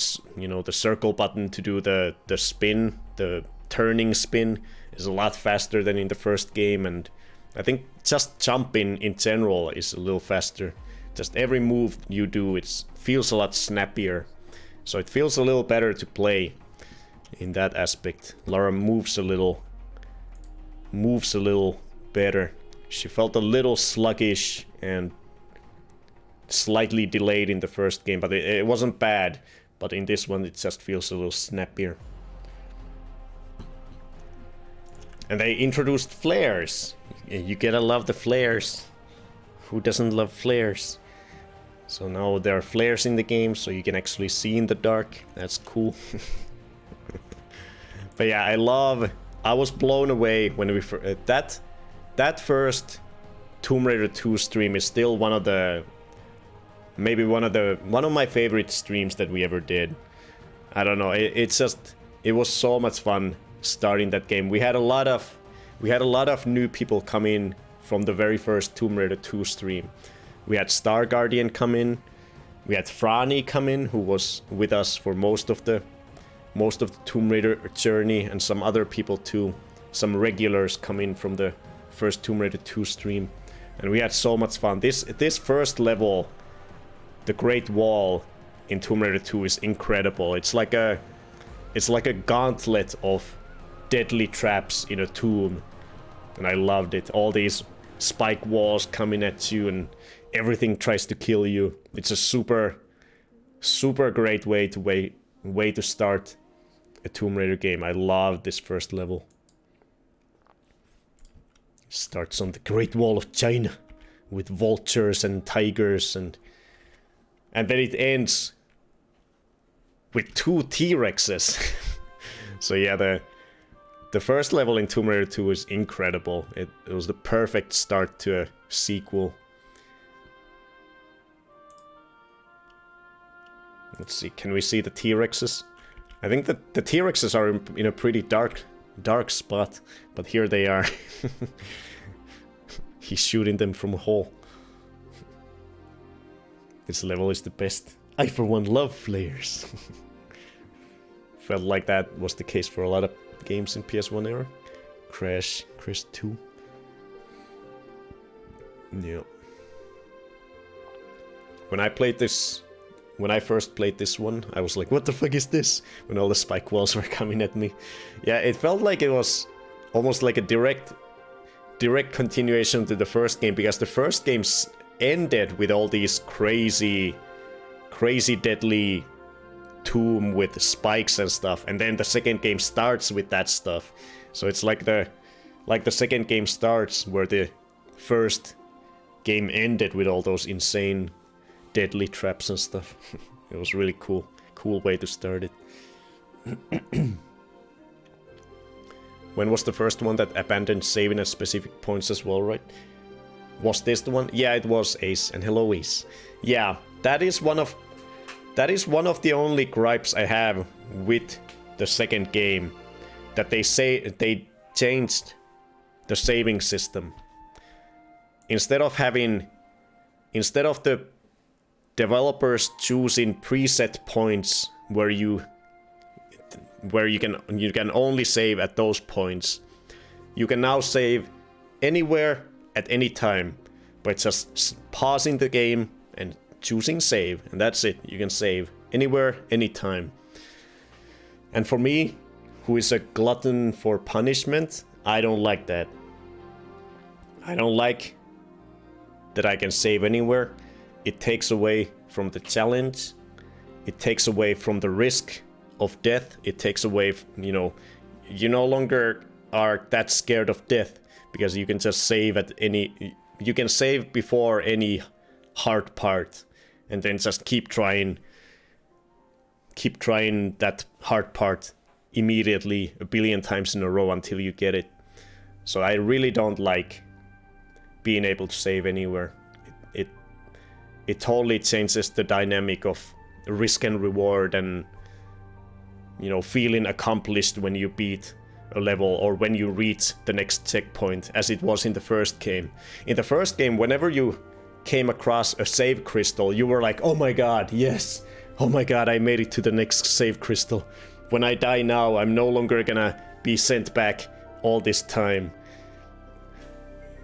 circle button to do the spin, the turning spin is a lot faster than in the first game, and I think just jumping in general is a little faster. Just every move you do, it feels a lot snappier. So it feels a little better to play in that aspect. Lara moves a little better. She felt a little sluggish and slightly delayed in the first game, but it wasn't bad. But in this one, it just feels a little snappier. And they introduced flares. You gotta love the flares. Who doesn't love flares? So now there are flares in the game, so you can actually see in the dark. That's cool. But yeah, I was blown away when we that first Tomb Raider 2 stream is still one of my favorite streams that we ever did. I don't know, it was so much fun starting that game. We had a lot of new people come in from the very first Tomb Raider 2 stream. We had Star Guardian come in. We had Franny come in, who was with us for most of the Tomb Raider journey, and some other people too. Some regulars come in from the first Tomb Raider 2 stream. And we had so much fun. This first level, the Great Wall in Tomb Raider 2 is incredible. It's like a gauntlet of deadly traps in a tomb. And I loved it. All these spike walls coming at you and everything tries to kill you. It's a super great way to start a Tomb Raider game. I loved this first level. Starts on the Great Wall of China with vultures and tigers, and then it ends with 2 T-Rexes. So yeah, the first level in Tomb Raider 2 is incredible. It was the perfect start to a sequel. Let's see, can we see the T-Rexes? I think that the T-Rexes are in a pretty dark spot, but here they are. He's shooting them from a hole. This level is the best. I for one love flares. Felt like that was the case for a lot of games in PS1 era. Crash 2. Yeah. When I first played this one, I was like, what the fuck is this? When all the spike walls were coming at me. Yeah, it felt like it was almost like a direct continuation to the first game, because the first game ended with all these crazy deadly tomb with spikes and stuff, and then the second game starts with that stuff. So it's like the second game starts where the first game ended with all those insane deadly traps and stuff. It was really cool way to start it. When was the first one that abandoned saving at specific points as well, right? Was this the one? Yeah, it was, Ace. And hello, Ace. Yeah, that is one of the only gripes I have with the second game, that they changed the saving system. Instead of the developers choosing preset points where you can only save at those points, you can now save anywhere at any time by just pausing the game and choosing save, and that's it. You can save anywhere, anytime. And for me, who is a glutton for punishment, I don't like that. I don't like that I can save anywhere. It takes away from the challenge. It takes away from the risk of death. It takes away, you no longer are that scared of death because you can just save at any. You can save before any hard part, and then just keep trying that hard part immediately a billion times in a row until you get it. So I really don't like being able to save anywhere. It totally changes the dynamic of risk and reward, and feeling accomplished when you beat a level or when you reach the next checkpoint, as it was in the first game. In the first game, whenever you came across a save crystal, you were like, oh my god, yes, oh my god, I made it to the next save crystal. When I die now, I'm no longer gonna be sent back all this time.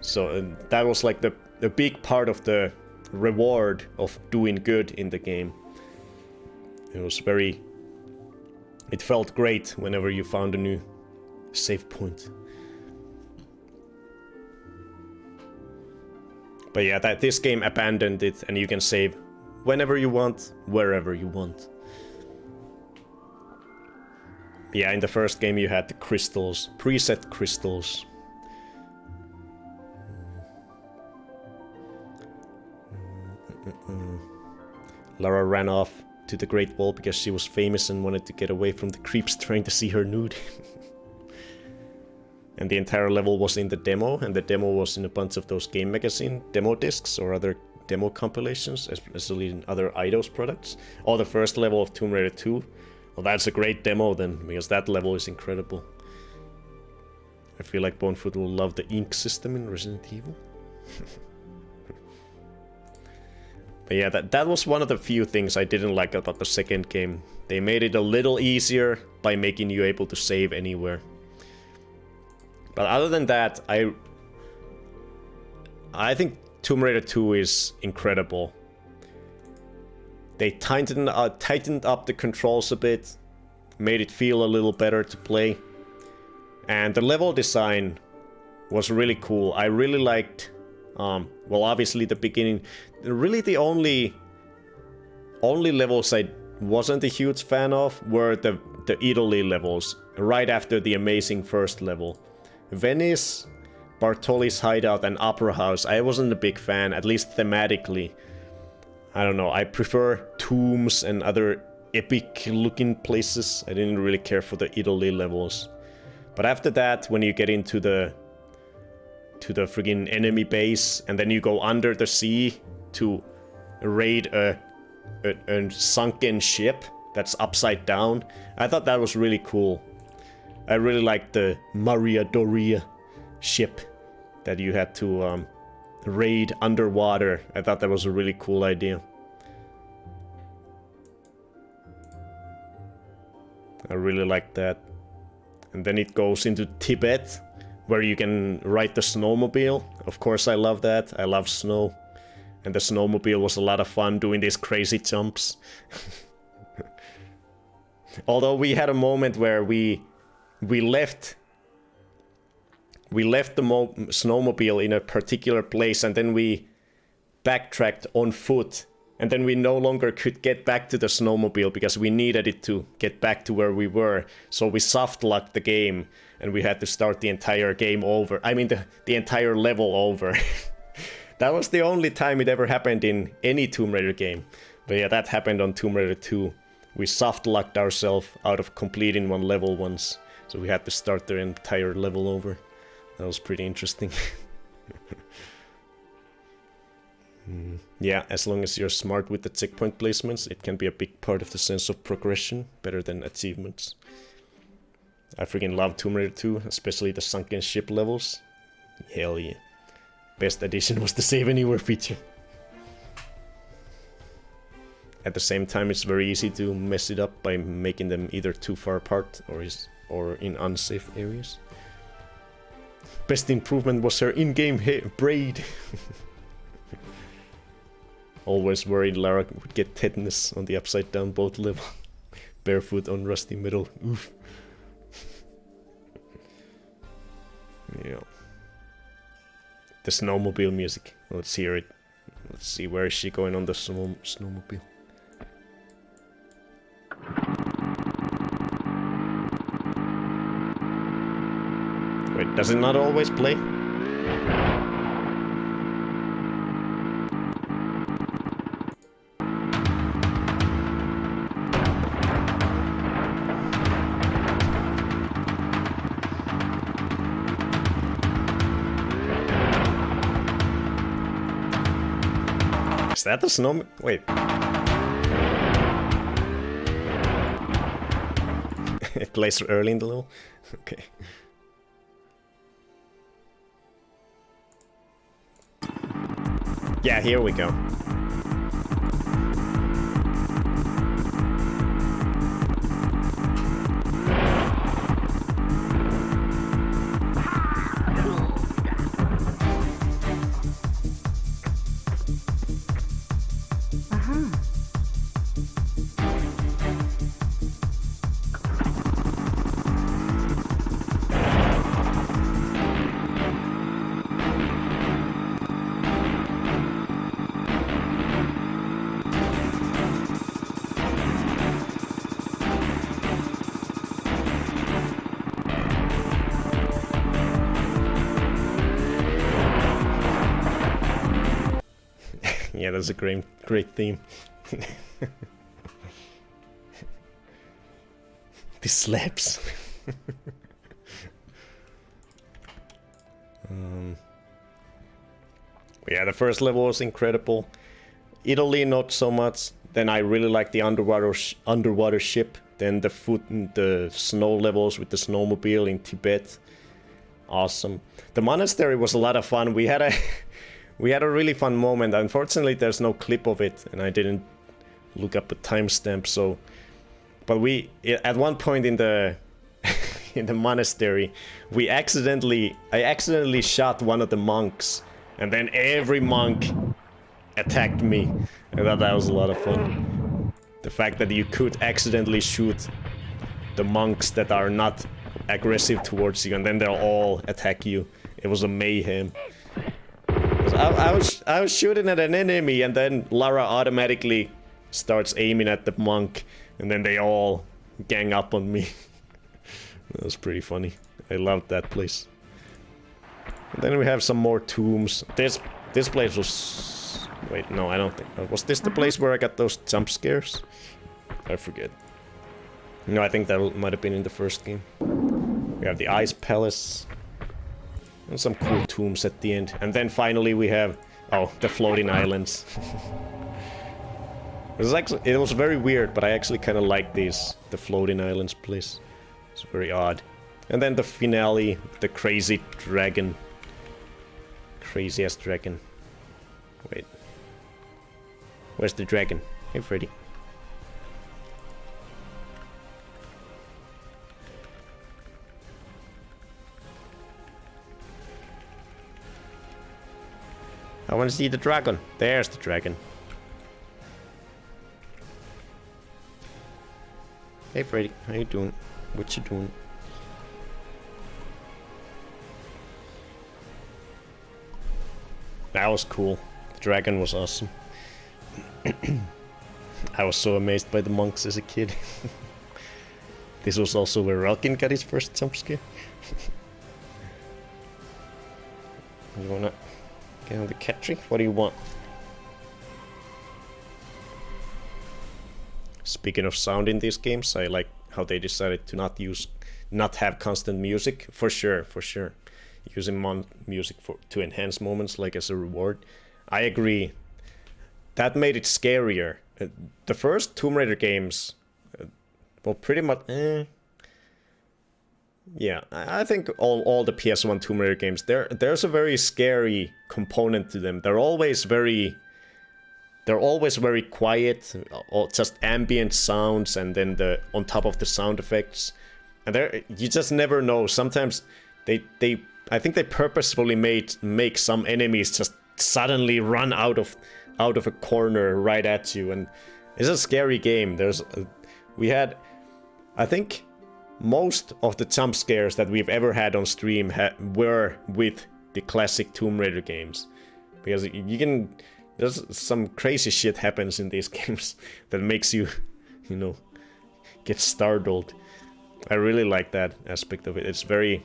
So that was like the big part of the reward of doing good in the game. It felt great whenever you found a new save point. But yeah, this game abandoned it, and you can save whenever you want, wherever you want. Yeah, in the first game you had the crystals, preset crystals. Lara ran off to the Great Wall because she was famous and wanted to get away from the creeps trying to see her nude. And the entire level was in the demo, and the demo was in a bunch of those Game Magazine demo discs or other demo compilations, especially in other Eidos products. Or the first level of Tomb Raider 2. Well, that's a great demo then, because that level is incredible. I feel like Bonefoot will love the ink system in Resident Evil. But yeah, that was one of the few things I didn't like about the second game. They made it a little easier by making you able to save anywhere. But other than that, I think Tomb Raider 2 is incredible. They tightened up the controls a bit, made it feel a little better to play. And the level design was really cool. I really liked, well, obviously the beginning. Really the only levels I wasn't a huge fan of were the Italy levels, right after the amazing first level. Venice, Bartoli's hideout, and Opera House, I wasn't a big fan, at least thematically. I don't know, I prefer tombs and other epic looking places. I didn't really care for the Italy levels. But after that, when you get into the friggin' enemy base, and then you go under the sea to raid a sunken ship that's upside down, I thought that was really cool. I really liked the Maria Doria ship that you had to raid underwater. I thought that was a really cool idea. I really liked that. And then it goes into Tibet, where you can ride the snowmobile. Of course I love that. I love snow. And the snowmobile was a lot of fun doing these crazy jumps. Although we had a moment where we left the snowmobile in a particular place, and then we backtracked on foot And then we no longer could get back to the snowmobile because we needed it to get back to where we were. So we soft-locked the game and we had to start the entire game over. I mean, the entire level over. That was the only time it ever happened in any Tomb Raider game. But yeah, that happened on Tomb Raider 2. We soft-locked ourselves out of completing one level once. So we had to start the entire level over. That was pretty interesting. Yeah, as long as you're smart with the checkpoint placements, it can be a big part of the sense of progression, better than achievements. I freaking love Tomb Raider 2, especially the sunken ship levels. Hell yeah. Best addition was the save anywhere feature. At the same time, it's very easy to mess it up by making them either too far apart or in unsafe areas. Best improvement was her in-game braid. Always worried Lara would get tetanus on the upside down boat level. Barefoot on rusty metal. Oof. Yeah. The snowmobile music. Let's hear it. Let's see, where is she going on the snowmobile? Wait, does it not always play? Is that the snowman? Wait. It plays early in the level? Okay. Yeah, here we go. Yeah, that's a great theme. This slaps. Yeah, the first level was incredible. Italy, not so much. Then I really like the underwater ship. Then the snow levels with the snowmobile in Tibet. Awesome. The monastery was a lot of fun. We had a really fun moment. Unfortunately, there's no clip of it, and I didn't look up a timestamp. So, but at one point in the in the monastery, I accidentally shot one of the monks, and then every monk attacked me. I thought that was a lot of fun. The fact that you could accidentally shoot the monks that are not aggressive towards you, and then they'll all attack you. It was a mayhem. I was shooting at an enemy, and then Lara automatically starts aiming at the monk, and then they all gang up on me. That was pretty funny. I loved that place. And then we have some more tombs. This place was... Wait, no, I don't think... Was this the place where I got those jump scares? I forget. No, I think that might have been in the first game. We have the Ice Palace. And some cool tombs at the end. And then finally we have... Oh, the floating islands. It was very weird, but I actually kind of like the floating islands place. It's very odd. And then the finale, the crazy dragon. Crazy ass dragon. Wait. Where's the dragon? Hey, Freddy. I want to see the dragon. There's the dragon. Hey Freddy, how you doing? What you doing? That was cool. The dragon was awesome. I was so amazed by the monks as a kid. This was also where Ralkin got his first jump scare. You wanna get on the cat tree? What do you want? Speaking of sound in these games, I like how they decided to not have constant music. For sure. Using music to enhance moments, like as a reward. I agree. That made it scarier. The first Tomb Raider games, well, pretty much. Yeah, I think all the PS1 Tomb Raider games, there's a very scary component to them. They're always very quiet, just ambient sounds, and then on top of the sound effects, and you just never know. Sometimes I think they purposefully make some enemies just suddenly run out of a corner right at you, and it's a scary game. I think most of the jump scares that we've ever had on stream were with the classic Tomb Raider games, because there's some crazy shit happens in these games that makes you, get startled. I really like that aspect of it. It's very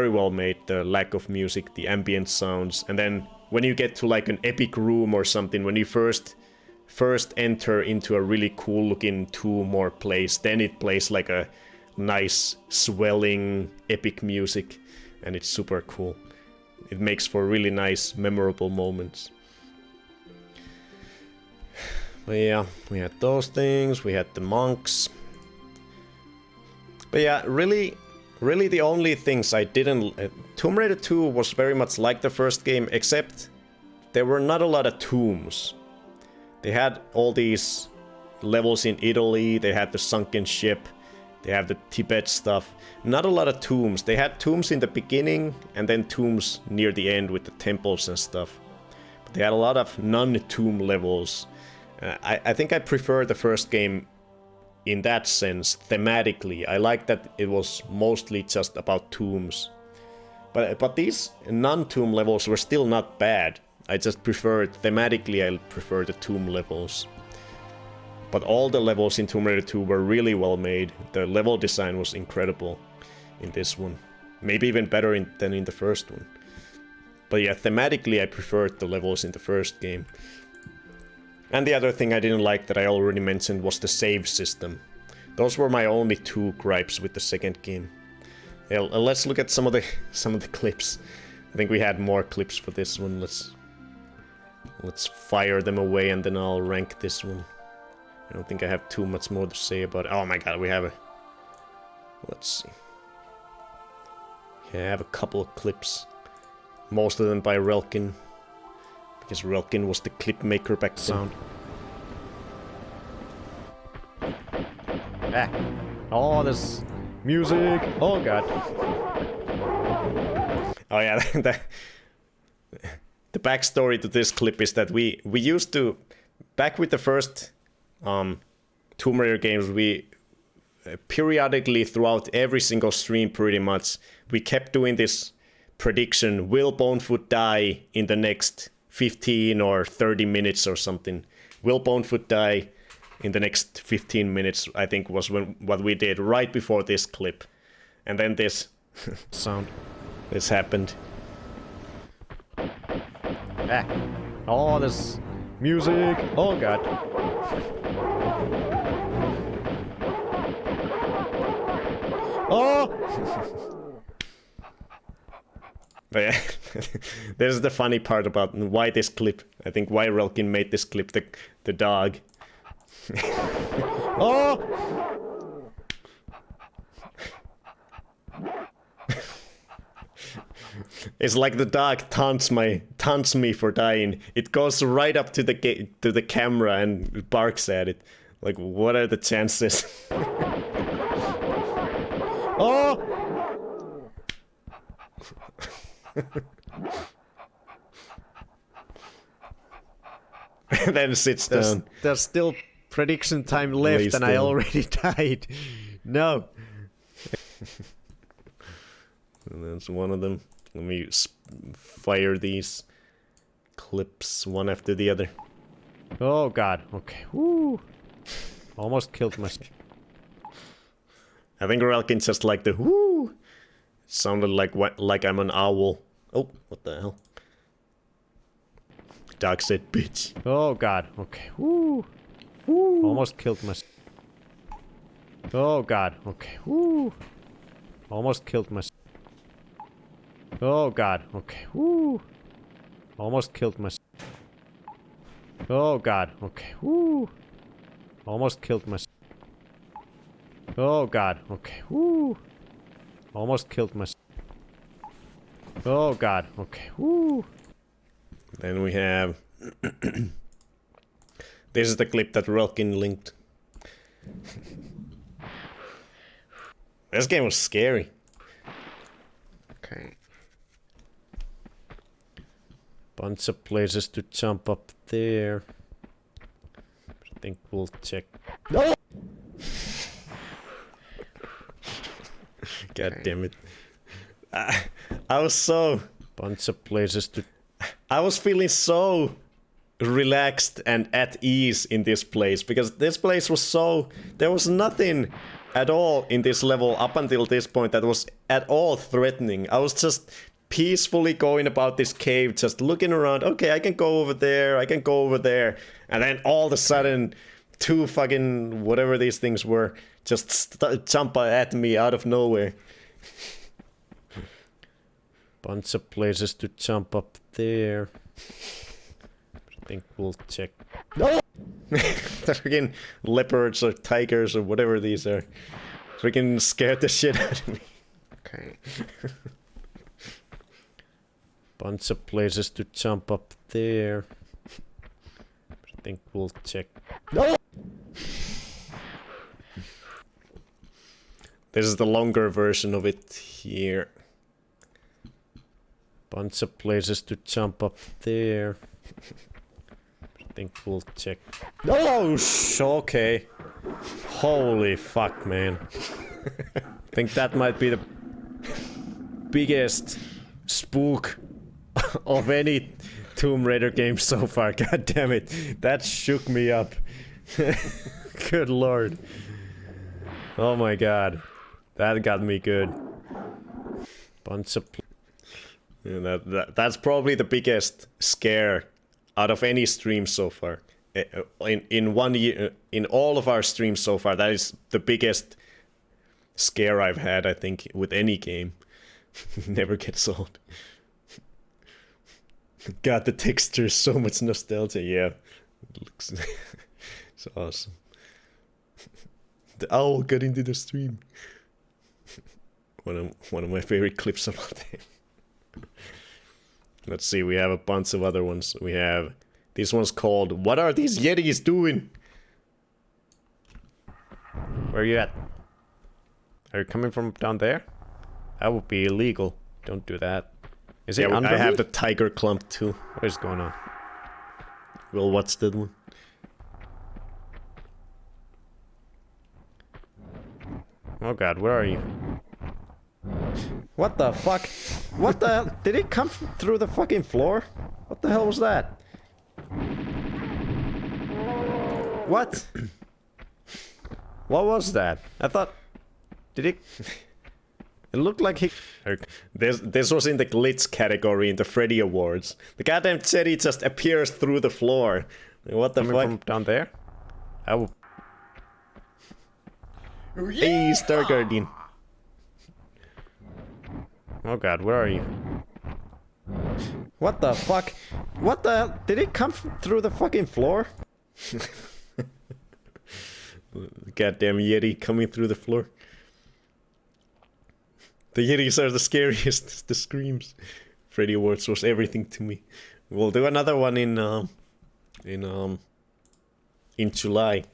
well made. The lack of music, the ambient sounds, and then when you get to like an epic room or something, when you first enter into a really cool looking tomb or place, then it plays like a nice swelling epic music, and it's super cool. It makes for really nice memorable moments. But yeah, we had those things, we had the monks. But yeah, really the only things I didn't... Tomb Raider 2 was very much like the first game, except there were not a lot of tombs. They had all these levels in Italy, they had the sunken ship, they have the Tibet stuff. Not a lot of tombs. They had tombs in the beginning, and then tombs near the end with the temples and stuff. But they had a lot of non-tomb levels. I think I prefer the first game in that sense, thematically. I like that it was mostly just about tombs. But these non-tomb levels were still not bad. I just preferred, thematically, I prefer the tomb levels. But all the levels in Tomb Raider 2 were really well made. The level design was incredible in this one. Maybe even better than in the first one. But yeah, thematically I preferred the levels in the first game. And the other thing I didn't like that I already mentioned was the save system. Those were my only two gripes with the second game. Yeah, let's look at some of the clips. I think we had more clips for this one. Let's fire them away, and then I'll rank this one. I don't think I have too much more to say about it. Oh my god, we have let's see. Yeah, I have a couple of clips. Most of them by Relkin. Because Relkin was the clip maker back then. Sound. Ah. Oh, this music. Oh god. Oh yeah, the backstory to this clip is that we used to, back with the first Tomb Raider games, we periodically throughout every single stream pretty much, we kept doing this prediction, will Bonefoot die in the next 15 or 30 minutes or something? Will Bonefoot die in the next 15 minutes, I think was what we did right before this clip. And then this sound. This happened. Ah. Oh, this music. Oh god. Oh! But yeah, this is the funny part about why this clip. I think why Relkin made this clip, the dog. Oh! It's like the dog taunts me for dying. It goes right up to the camera and barks at it. Like, what are the chances? Oh! And then sits down. There's still prediction time left, Lays and I down. already died. No. And that's one of them. Let me fire these. clips one after the other. Oh god, okay. Woo! Almost killed myself. I think Relkin just like the whoo. Sounded like I'm an owl. Oh, what the hell? Dog said bitch. Oh god, okay. Woo! Woo! Almost killed myself. Oh god, okay. Woo! Almost killed myself. Oh god, okay. Woo! Almost killed myself. Oh god, okay. Woo! Almost killed myself. Oh god, okay. Woo! Almost killed myself. Oh god, okay. Woo! Then we have... This is the clip that Relkin linked. This game was scary. Okay. Bunch of places to jump up there. I think we'll check. No! God damn it. I was so... Bunch of places to... I was feeling so relaxed and at ease in this place, because this place was so... There was nothing at all in this level up until this point that was at all threatening. I was just peacefully going about this cave, just looking around. Okay, I can go over there, I can go over there. And then all of a sudden, two fucking whatever these things were just jump at me out of nowhere. Bunch of places to jump up there. I think we'll check. No! The freaking leopards or tigers or whatever these are. Freaking scared the shit out of me. Okay. Bunch of places to jump up there. I think we'll check. No! This is the longer version of it here. Bunch of places to jump up there. I think we'll check. Oh, okay. Holy fuck, man. I think that might be the biggest spook of any Tomb Raider game so far. God damn it. That shook me up. Good lord. Oh my god. That got me good. Bunch of... Yeah, that's probably the biggest scare out of any stream so far. In 1 year, in all of our streams so far, that is the biggest scare I've had, I think, with any game. Never gets old. God, the texture is so much nostalgia. Yeah, it looks it's awesome. The owl got into the stream. One of my favorite clips of all time. Let's see, we have a bunch of other ones. We have this one's called "What Are These Yetis Doing?" Where are you at? Are you coming from down there? That would be illegal. Don't do that. Is it Yeah, under I have me? the tiger clump too. What is going on? We'll watch that one. Oh god, where are you? What the fuck? What the hell? Did it come through the fucking floor? What the hell was that? What? What was that? I thought... Did it... It looked like he... This was in the glitch category in the Freddy Awards. The goddamn Jetty just appears through the floor. What the coming fuck? from down there? I will... Hey, Star Guardian. Oh god, where are you? What the fuck? What the hell? Did it come through the fucking floor? Goddamn Yeti coming through the floor. The Yetis are the scariest. The screams. Freddy Awards was everything to me. We'll do another one in July.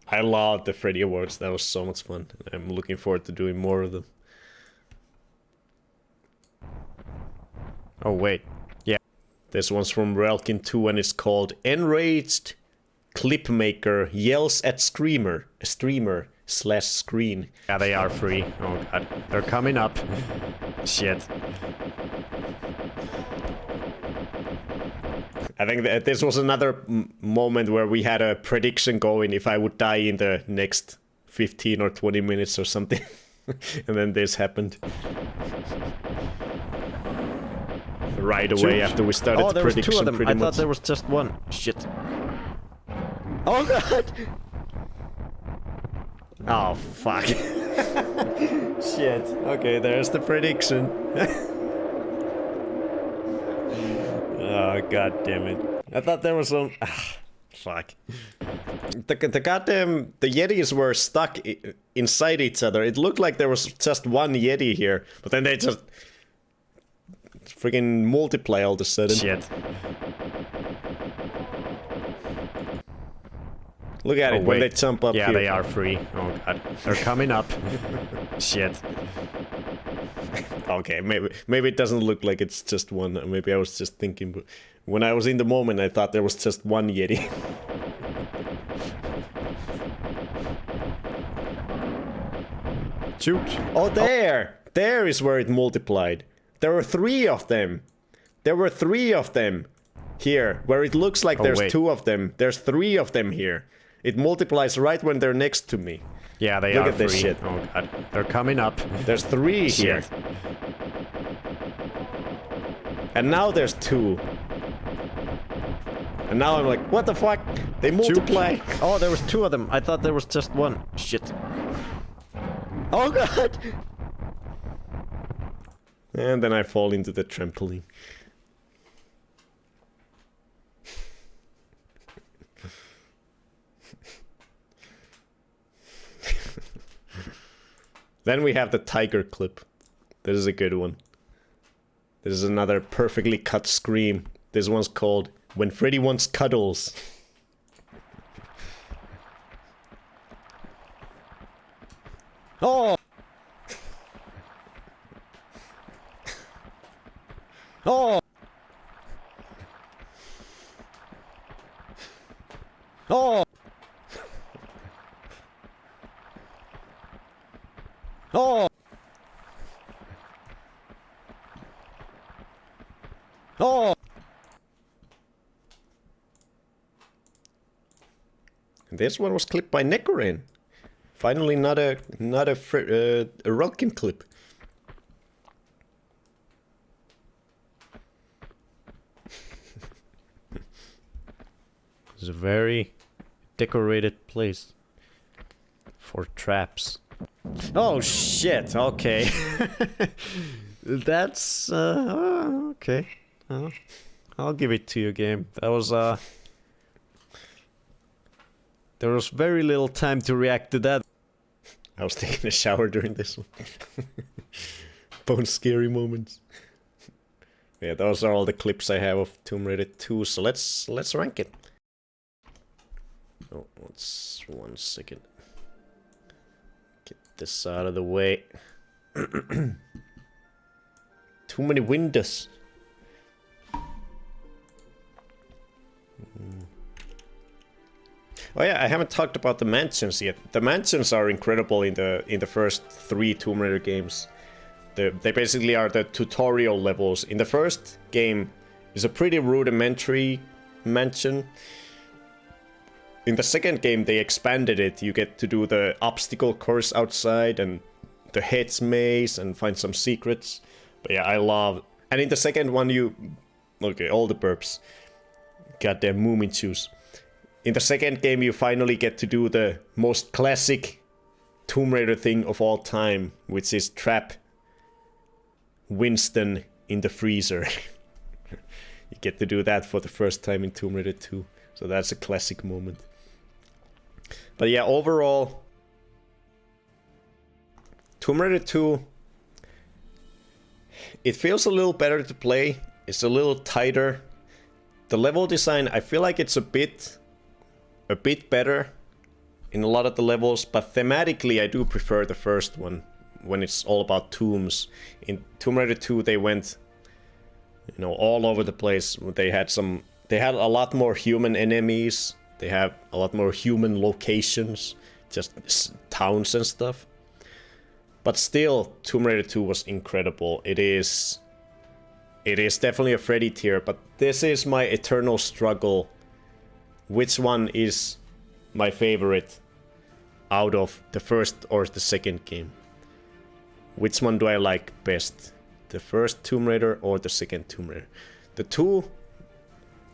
I loved the Freddy Awards. That was so much fun. I'm looking forward to doing more of them. Oh wait. Yeah. This one's from Relkin 2 and it's called Enraged Clipmaker Yells at Streamer / Screen. Yeah, they are free. Oh god. They're coming up. Shit. I think that this was another moment where we had a prediction going if I would die in the next 15 or 20 minutes or something. And then this happened. Right away after we started the prediction, two of them. pretty I much. thought there was just one. Shit. Oh god! Oh fuck. Shit. Okay, there's the prediction. Oh god damn it. I thought there was some... fuck. The goddamn... The Yetis were stuck inside each other. It looked like there was just one Yeti here. But then they just... freaking multiply all of a sudden. Shit. Look at it when they jump up yeah, here. they are free. Oh god. They're coming up. Shit. Okay, maybe it doesn't look like it's just one. Maybe I was just thinking, but when I was in the moment, I thought there was just one Yeti. Shoot. Oh, there! There is where it multiplied. There were 3 of them. There were 3 of them here, where it looks like there's wait. 2 of them. There's 3 of them here. It multiplies right when they're next to me. Yeah, they Look are at this free. shit. Oh god. They're coming up. There's 3 here. Shit. And now there's 2. And now I'm like, what the fuck? They multiply. Oh, there was 2 of them. I thought there was just one. Shit. Oh god! And then I fall into the trampoline. Then we have the tiger clip. This is a good one. This is another perfectly cut scream. This one's called When Freddy Wants Cuddles. Oh! Oh! Oh! Oh! Oh! And this one was clipped by Nekorin. Finally, not a Rulkin clip. It's a very decorated place for traps. Oh shit, okay. That's okay. I'll give it to you, game. That was there was very little time to react to that. I was taking a shower during this one. Bone scary moments. Yeah, those are all the clips I have of Tomb Raider 2, so let's rank it. Oh, what's 1 second. Get this out of the way. Too many windows. Oh yeah, I haven't talked about the mansions yet. The mansions are incredible in the first 3 Tomb Raider games. They basically are the tutorial levels. In the first game, it's a pretty rudimentary mansion. In the second game, they expanded it. You get to do the obstacle course outside and the heads maze and find some secrets. But yeah, I love... And in the second one, you... Okay, all the burps. Goddamn Moomin shoes. In the second game, you finally get to do the most classic Tomb Raider thing of all time, which is trap Winston in the freezer. You get to do that for the first time in Tomb Raider 2. So that's a classic moment. But yeah, overall, Tomb Raider 2, it feels a little better to play. It's a little tighter. The level design, I feel like it's a bit better in a lot of the levels, but thematically I do prefer the first one when it's all about tombs. In Tomb Raider 2 they went, you know, all over the place. They had a lot more human enemies. They have a lot more human locations, just towns and stuff. But still, Tomb Raider 2 was incredible. It is It is definitely a Freddy tier, but this is my eternal struggle. Which one is my favorite out of the first or the second game? Which one do I like best? The first Tomb Raider or the second Tomb Raider? The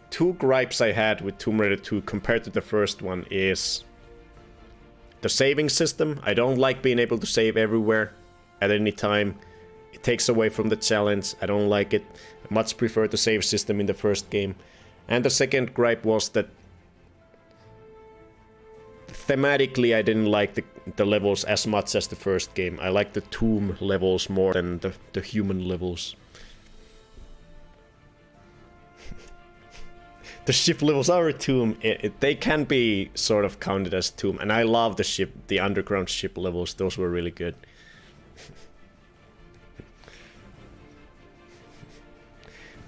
two gripes I had with Tomb Raider 2 compared to the first one is the saving system. I don't like being able to save everywhere at any time. It takes away from the challenge. I don't like it. I much prefer the save system in the first game. And the second gripe was that thematically I didn't like the levels as much as the first game. I like the tomb levels more than the human levels. The ship levels are a tomb. They can be sort of counted as tomb. And I love the underground ship levels. Those were really good.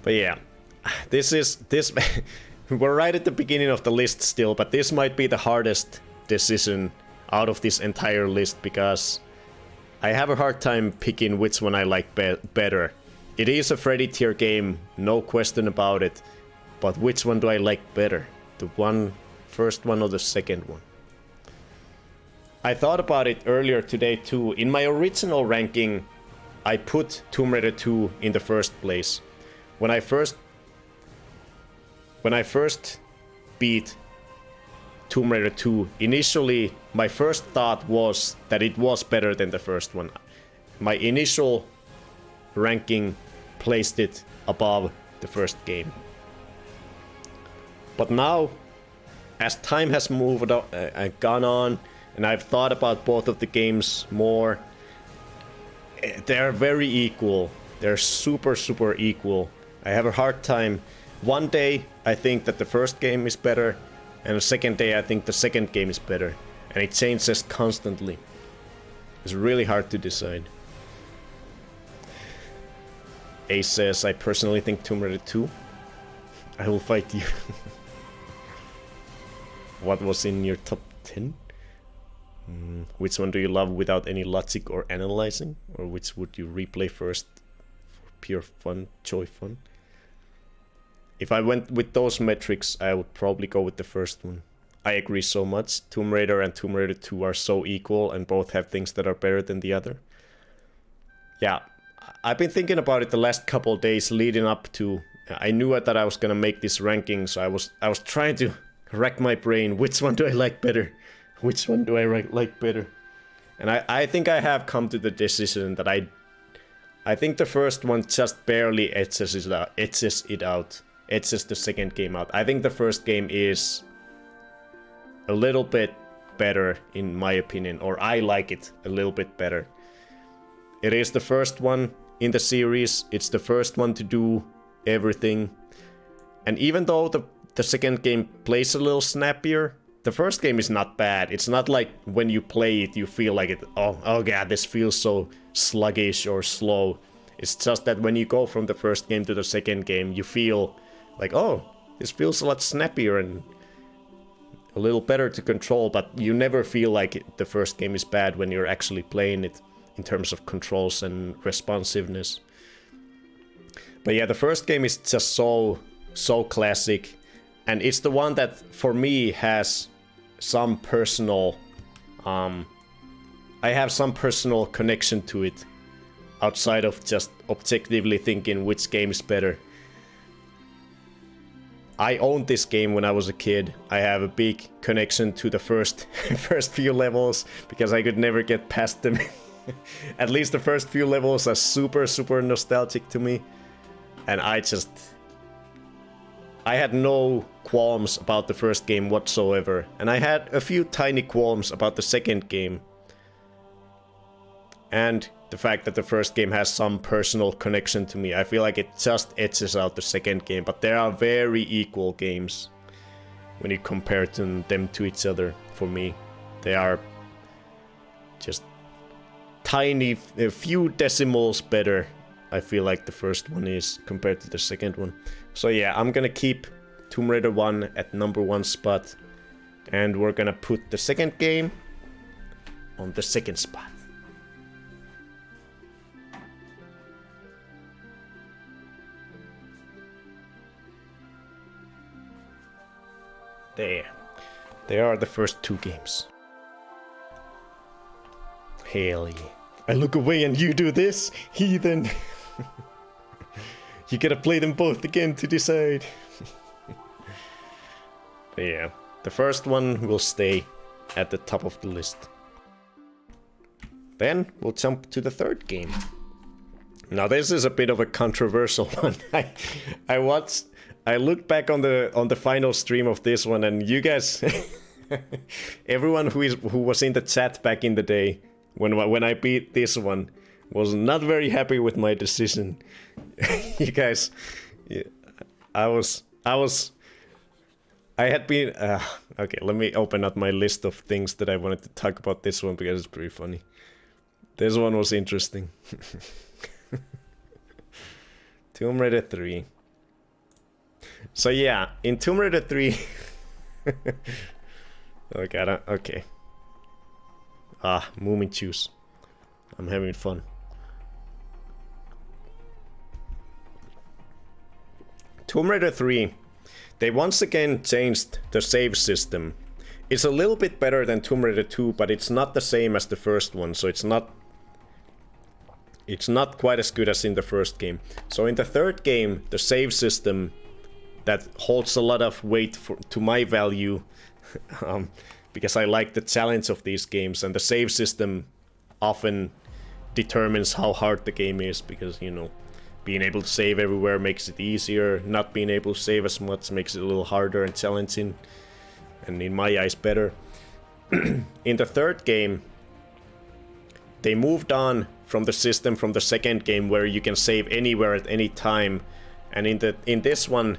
But yeah, we're right at the beginning of the list still, but this might be the hardest decision out of this entire list because I have a hard time picking which one I like better. It is a Freddy tier game, no question about it, but which one do I like better? The first one or the second one? I thought about it earlier today too. In my original ranking, I put Tomb Raider 2 in the first place. When I first beat Tomb Raider 2, initially my first thought was that it was better than the first one. My initial ranking placed it above the first game. But now, as time has moved gone on, and I've thought about both of the games more, they're very equal. They're super, super equal. I have a hard time. One day, I think that the first game is better, and the second day, I think the second game is better. And it changes constantly. It's really hard to decide. Ace says, I personally think Tomb Raider 2. I will fight you. What was in your top 10? Which one do you love without any logic or analyzing? Or which would you replay first for pure fun, joy fun? If I went with those metrics, I would probably go with the first one. I agree so much. Tomb Raider and Tomb Raider 2 are so equal and both have things that are better than the other. Yeah, I've been thinking about it the last couple days leading up to... I knew that I was gonna make this ranking, so I was trying to rack my brain. Which one do I like better? Which one do I like better? And I think I have come to the decision that I think the first one just barely edges it out. Edges the second game out. I think the first game is a little bit better in my opinion, or I like it a little bit better. It is the first one in the series. It's the first one to do everything. And even though the second game plays a little snappier, the first game is not bad. It's not like when you play it, you feel like it, oh god, this feels so sluggish or slow. It's just that when you go from the first game to the second game, you feel like, oh, this feels a lot snappier and a little better to control, but you never feel like the first game is bad when you're actually playing it in terms of controls and responsiveness. But yeah, the first game is just so classic, and it's the one that for me has some personal I have some personal connection to it outside of just objectively thinking which game is better. I owned this game when I was a kid. I have a big connection to the first few levels because I could never get past them. At least the first few levels are super nostalgic to me. And I had no qualms about the first game whatsoever. And I had a few tiny qualms about the second game. And the fact that the first game has some personal connection to me. I feel like it just edges out the second game. But they are very equal games when you compare them to each other, for me. They are just tiny, a few decimals better, I feel like the first one is compared to the second one. So yeah, I'm gonna keep Tomb Raider 1 at number 1 spot. And we're gonna put the second game on the second spot. There. There are the first 2 games. Hell yeah. I look away and you do this, heathen. You gotta play them both again to decide. Yeah, the first one will stay at the top of the list. Then we'll jump to the third game. Now this is a bit of a controversial one. I looked back on the final stream of this one, and you guys, everyone who was in the chat back in the day when I beat this one was not very happy with my decision. You guys, I had been okay. Let me open up my list of things that I wanted to talk about this one because it's pretty funny. This one was interesting. Tomb Raider 3. So yeah, in Tomb Raider 3... Oh god, okay. Moomin Juice. I'm having fun. Tomb Raider 3. They once again changed the save system. It's a little bit better than Tomb Raider 2, but it's not the same as the first one, so it's not quite as good as in the first game. So in the third game, the save system that holds a lot of weight to my value, because I like the challenge of these games, and the save system often determines how hard the game is, because, you know, being able to save everywhere makes it easier, not being able to save as much makes it a little harder and challenging, and in my eyes better. In the third game, they moved on from the system from the second game where you can save anywhere at any time, and in this one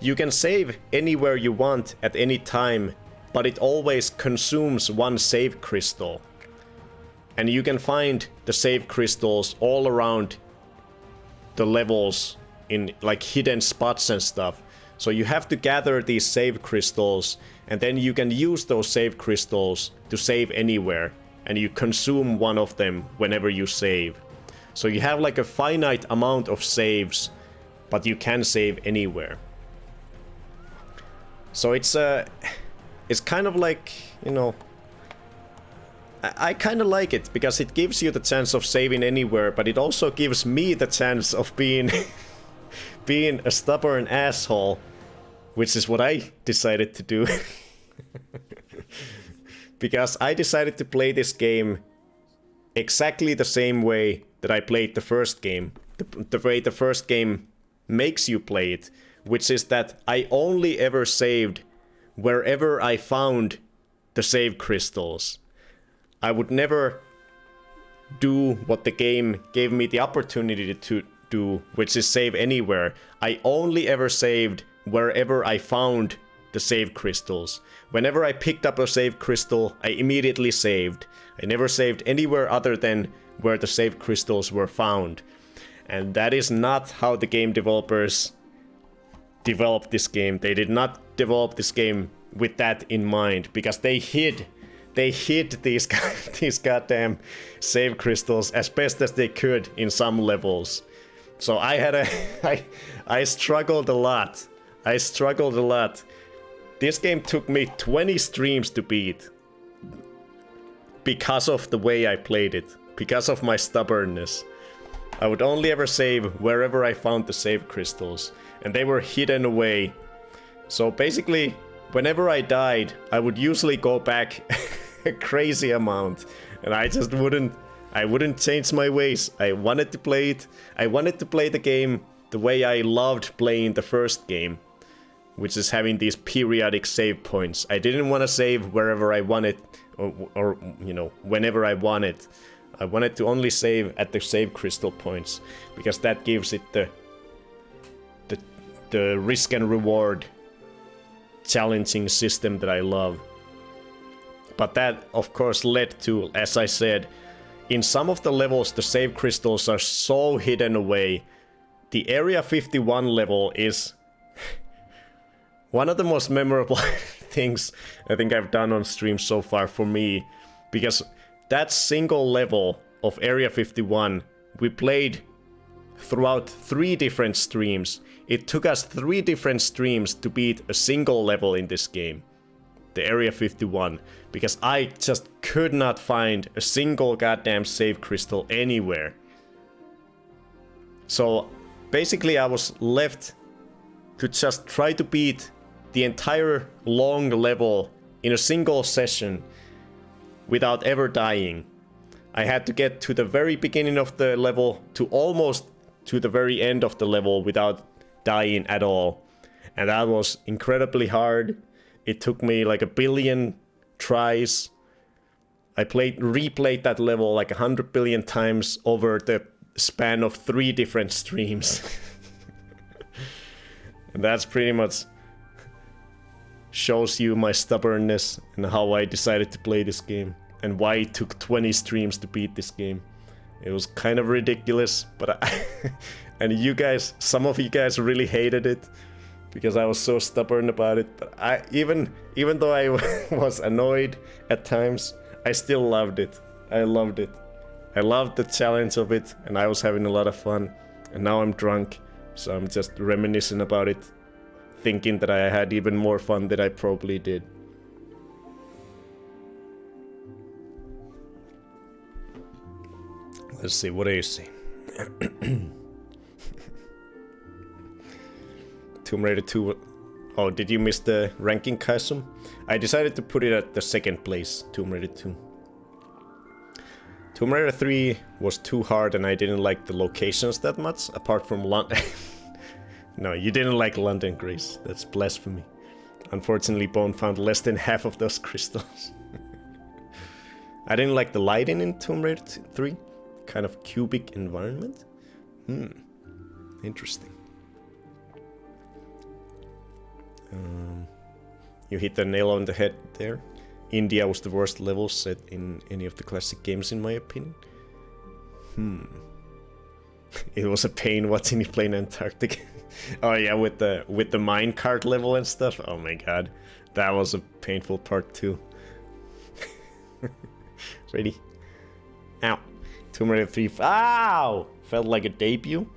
you can save anywhere you want at any time, but it always consumes one save crystal, and you can find the save crystals all around the levels in like hidden spots and stuff. So you have to gather these save crystals, and then you can use those save crystals to save anywhere, and you consume one of them whenever you save. So you have like a finite amount of saves, but you can save anywhere. So it's kind of like, you know, I kind of like it because it gives you the chance of saving anywhere, but it also gives me the chance of being being a stubborn asshole, which is what I decided to do. Because I decided to play this game exactly the same way that I played the first game. The way the first game makes you play it, which is that I only ever saved wherever I found the save crystals. I would never do what the game gave me the opportunity to do, which is save anywhere. I only ever saved wherever I found the save crystals. Whenever I picked up a save crystal, I immediately saved. I never saved anywhere other than where the save crystals were found. And that is not how the game developers developed this game. They did not develop this game with that in mind, because they hid these these goddamn save crystals as best as they could in some levels. So I struggled a lot. This game took me 20 streams to beat because of the way I played it, because of my stubbornness. I would only ever save wherever I found the save crystals, and they were hidden away. So basically, whenever I died, I would usually go back a crazy amount, and I wouldn't change my ways. I wanted to play it. I wanted to play the game the way I loved playing the first game, which is having these periodic save points. I didn't want to save wherever I wanted, or you know, whenever I wanted. I wanted to only save at the save crystal points, because that gives it the risk and reward challenging system that I love. But that, of course, led to, as I said, in some of the levels the save crystals are so hidden away. The Area 51 level is one of the most memorable things I think I've done on stream so far for me, because that single level of Area 51, we played throughout 3 different streams. It took us 3 different streams to beat a single level in this game. The Area 51. Because I just could not find a single goddamn save crystal anywhere. So basically I was left to just try to beat the entire long level in a single session without ever dying. I had to get to the very beginning of the level to almost to the very end of the level without dying at all. And that was incredibly hard. It took me like 1 billion tries. I replayed that level like 100 billion times over the span of 3 different streams. And that's pretty much shows you my stubbornness and how I decided to play this game. And why it took 20 streams to beat this game. It was kind of ridiculous, but and you guys, some of you guys really hated it because I was so stubborn about it. But even though I was annoyed at times, I still loved it. I loved it. I loved the challenge of it, and I was having a lot of fun. And now I'm drunk, so I'm just reminiscing about it, thinking that I had even more fun than I probably did. Let's see, what do you see? Tomb Raider 2. Oh, did you miss the ranking, Kaisum? I decided to put it at the 2nd place, Tomb Raider 2. Tomb Raider 3 was too hard and I didn't like the locations that much, apart from London. No, you didn't like London, Grace. That's blasphemy. Unfortunately, Bone found less than half of those crystals. I didn't like the lighting in Tomb Raider 3. Kind of cubic environment? Interesting. You hit the nail on the head there. India was the worst level set in any of the classic games, in my opinion. It was a pain watching you play in Antarctica. Oh yeah, with the minecart level and stuff. Oh my god, that was a painful part too. Ready? Ow. Tomb Raider 3. Ow! Felt like a debut.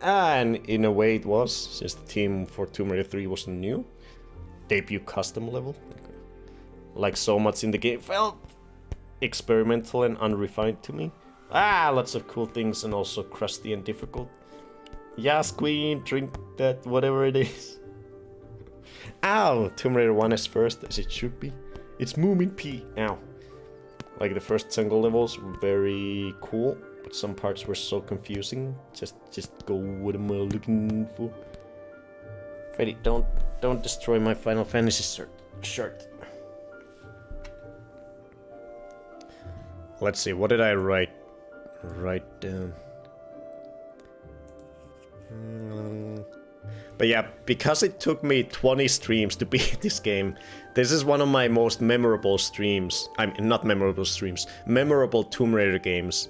And in a way it was, since the team for Tomb Raider 3 wasn't new. Debut custom level. Like so much in the game. Felt experimental and unrefined to me. Lots of cool things and also crusty and difficult. Yes, Queen, drink that, whatever it is. Ow! Tomb Raider 1 is first, as it should be. It's Moomin P. Ow. Like the first jungle levels were very cool, but some parts were so confusing. Just go what am I looking for? Freddy, don't destroy my Final Fantasy shirt. Let's see, what did I write down? But yeah, because it took me 20 streams to beat this game, this is one of my most memorable streams. Not memorable streams, memorable Tomb Raider games.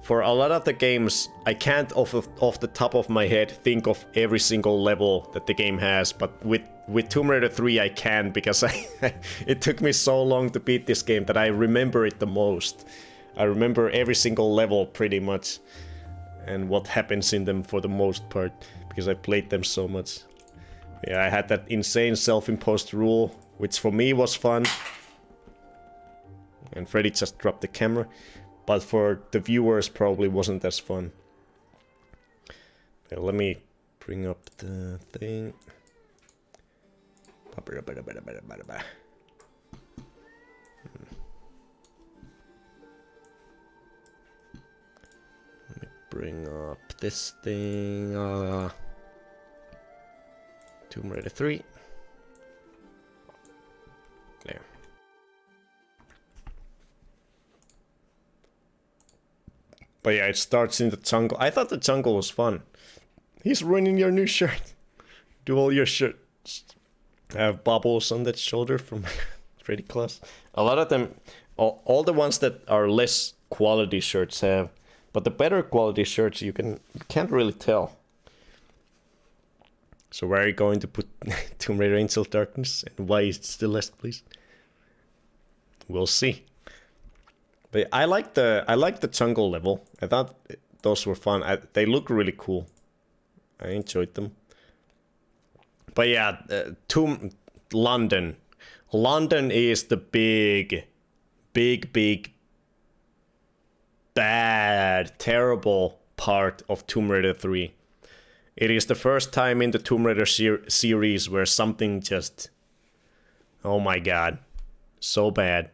For a lot of the games, I can't off the top of my head think of every single level that the game has, but with Tomb Raider 3 I can, because it took me so long to beat this game that I remember it the most. I remember every single level pretty much, and what happens in them for the most part, because I played them so much. Yeah, I had that insane self-imposed rule, which for me was fun. And Freddy just dropped the camera. But for the viewers probably wasn't as fun. Okay, let me bring up the thing. Let me bring up this thing. Tomb Raider 3. There. But yeah, it starts in the jungle. I thought the jungle was fun. He's ruining your new shirt. Do all your shirts have bubbles on that shoulder from Freddy Claus? A lot of them, all the ones that are less quality shirts have. But the better quality shirts, you can't really tell. So where are you going to put Tomb Raider Angel Darkness? And why is it still last, please? We'll see. But I like the jungle level. I thought those were fun. They look really cool. I enjoyed them. But yeah, London. London is the big, bad, terrible part of Tomb Raider 3. It is the first time in the Tomb Raider series where something just... Oh my god. So bad.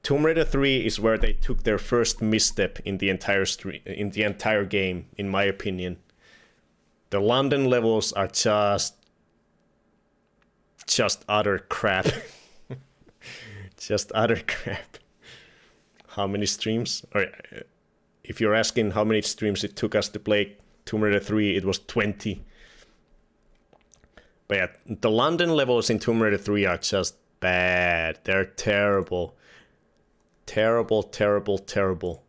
Tomb Raider 3 is where they took their first misstep in the entire game, in my opinion. The London levels are just utter crap. Just utter crap. How many streams? Or if you're asking how many streams it took us to play Tomb Raider 3, it was 20. But yeah, the London levels in Tomb Raider 3 are just bad. They're terrible. Terrible, terrible, terrible.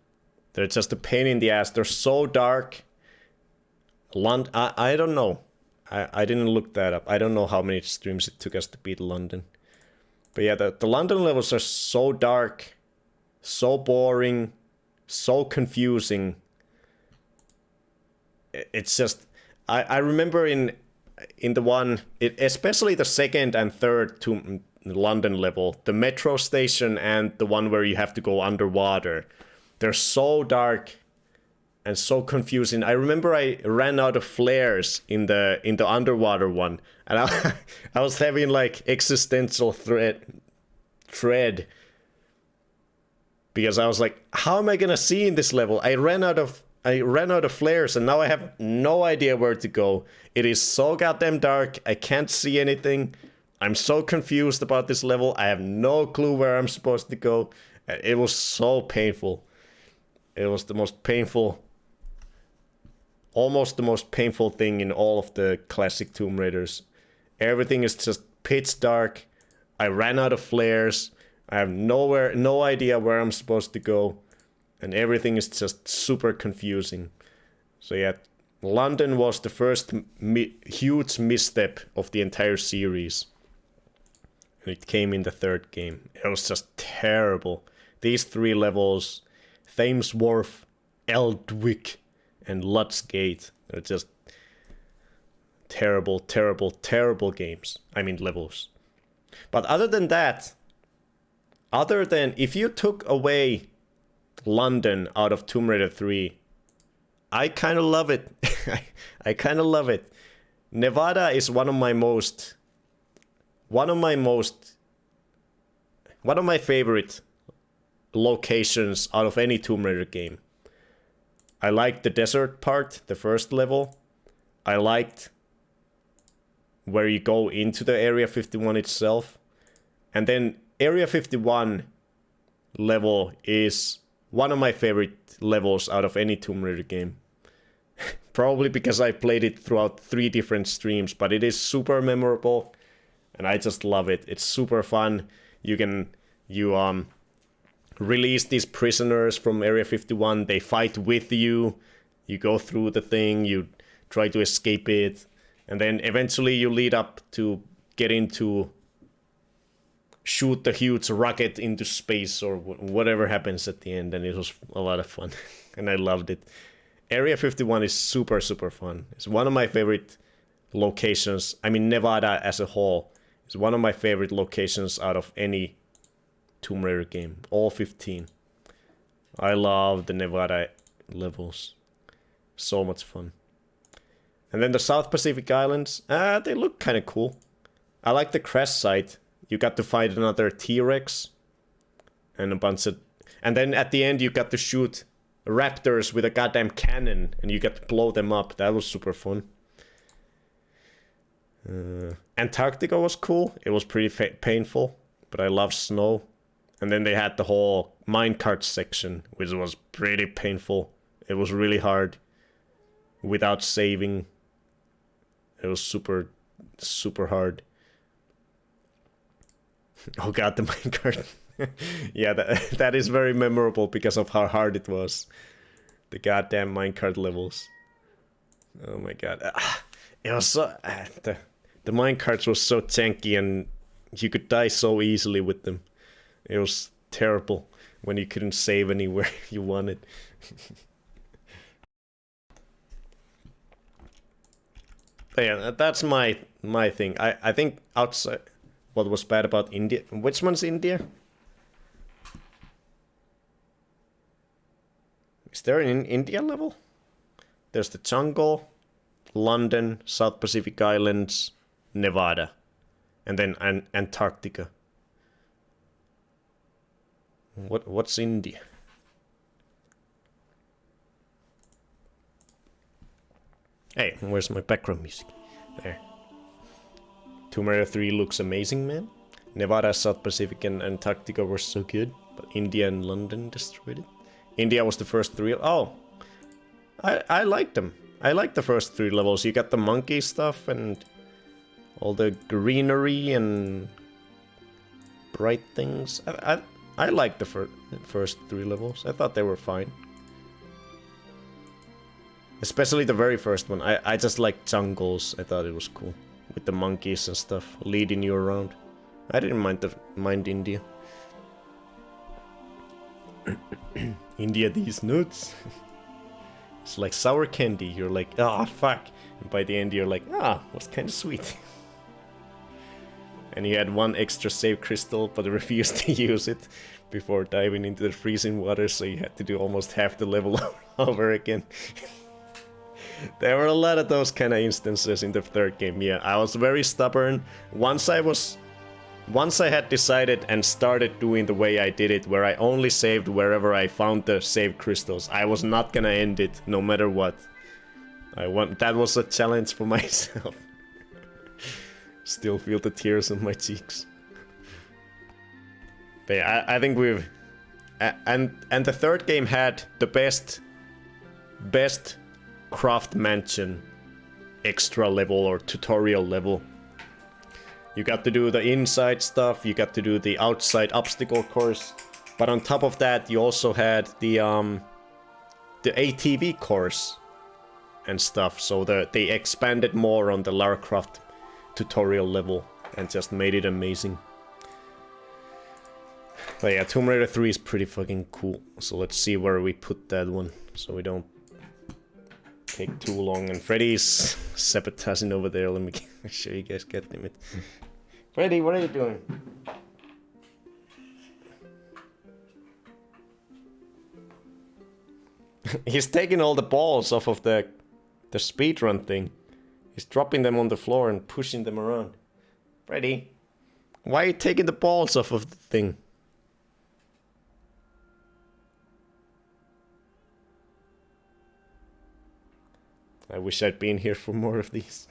They're just a pain in the ass. They're so dark. I don't know. I didn't look that up. I don't know how many streams it took us to beat London. But yeah, the London levels are so dark, so boring, so confusing. It's just... I remember in the one... especially the second and third London level, the metro station and the one where you have to go underwater, they're so dark and so confusing. I remember I ran out of flares in the underwater one, and I was having like existential dread because I was like, how am I gonna see in this level? I ran out of flares, and now I have no idea where to go. It is so goddamn dark. I can't see anything. I'm so confused about this level. I have no clue where I'm supposed to go. It was so painful. It was the most painful... Almost the most painful thing in all of the classic Tomb Raiders. Everything is just pitch dark. I ran out of flares. I have no idea where I'm supposed to go. And everything is just super confusing. So yeah, London was the first huge misstep of the entire series. And it came in the third game. It was just terrible. These three levels, Thames Wharf, Eldwick, and Lutz Gate, they're just terrible, terrible, terrible games. I mean levels. But other than that, if you took away London out of Tomb Raider 3, I kind of love it. I kind of love it. Nevada is one of my favorite locations out of any Tomb Raider game. I liked the desert part, the first level. I liked where you go into the Area 51 itself. And then Area 51 level is one of my favorite levels out of any Tomb Raider game. Probably because I played it throughout 3 different streams, but it is super memorable. And I just love it. It's super fun. You release these prisoners from Area 51. They fight with you. You go through the thing. You try to escape it. And then eventually you lead up to get into... shoot the huge rocket into space or whatever happens at the end. And it was a lot of fun. And I loved it. Area 51 is super, super fun. It's one of my favorite locations. I mean, Nevada as a whole is one of my favorite locations out of any Tomb Raider game. All 15. I love the Nevada levels. So much fun. And then the South Pacific Islands, they look kind of cool. I like the crash site. You got to fight another T-Rex. And a bunch of... And then at the end you got to shoot raptors with a goddamn cannon. And you got to blow them up. That was super fun. Antarctica was cool. It was pretty painful. But I love snow. And then they had the whole minecart section, which was pretty painful. It was really hard. Without saving. It was super, super hard. Oh god, the minecart. Yeah, that is very memorable because of how hard it was. The goddamn minecart levels. Oh my god. It was so... the minecarts were so janky and you could die so easily with them. It was terrible when you couldn't save anywhere you wanted. Yeah, that's my thing. I think outside, what was bad about India? Which one's India? Is there an India level? There's the jungle, London, South Pacific Islands, Nevada, and then Antarctica. What's India? Hey, where's my background music? There. Tomb Raider 3 looks amazing, man. Nevada, South Pacific, and Antarctica were so good, but India and London destroyed it. India was the first three. Oh, I liked them. I liked the first three levels. You got the monkey stuff and all the greenery and bright things. I liked the first three levels. I thought they were fine. Especially the very first one. I just liked jungles. I thought it was cool. With the monkeys and stuff leading you around. I didn't mind India. India, these nuts. It's like sour candy. You're like, ah, fuck. And by the end, you're like, ah, what's kind of sweet. And you had one extra save crystal, but refused to use it before diving into the freezing water, so you had to do almost half the level over again. There were a lot of those kind of instances in the third game. Yeah, I was very stubborn. Once I had decided and started doing the way I did it, where I only saved wherever I found the save crystals, I was not gonna end it, no matter what. That was a challenge for myself. Still feel the tears on my cheeks. But yeah, I think we've... And the third game had the best craft mansion extra level or tutorial level. You got to do the inside stuff, you got to do the outside obstacle course, but on top of that you also had the ATV course and stuff, so they expanded more on the Lara Croft tutorial level and just made it amazing. But yeah, Tomb Raider 3 is pretty fucking cool, so let's see where we put that one, so we don't take too long. And Freddy's sabotaging over there. Let me show you guys, goddammit. Freddy, what are you doing? He's taking all the balls off of the speedrun thing. He's dropping them on the floor and pushing them around. Freddy, why are you taking the balls off of the thing? I wish I'd been here for more of these.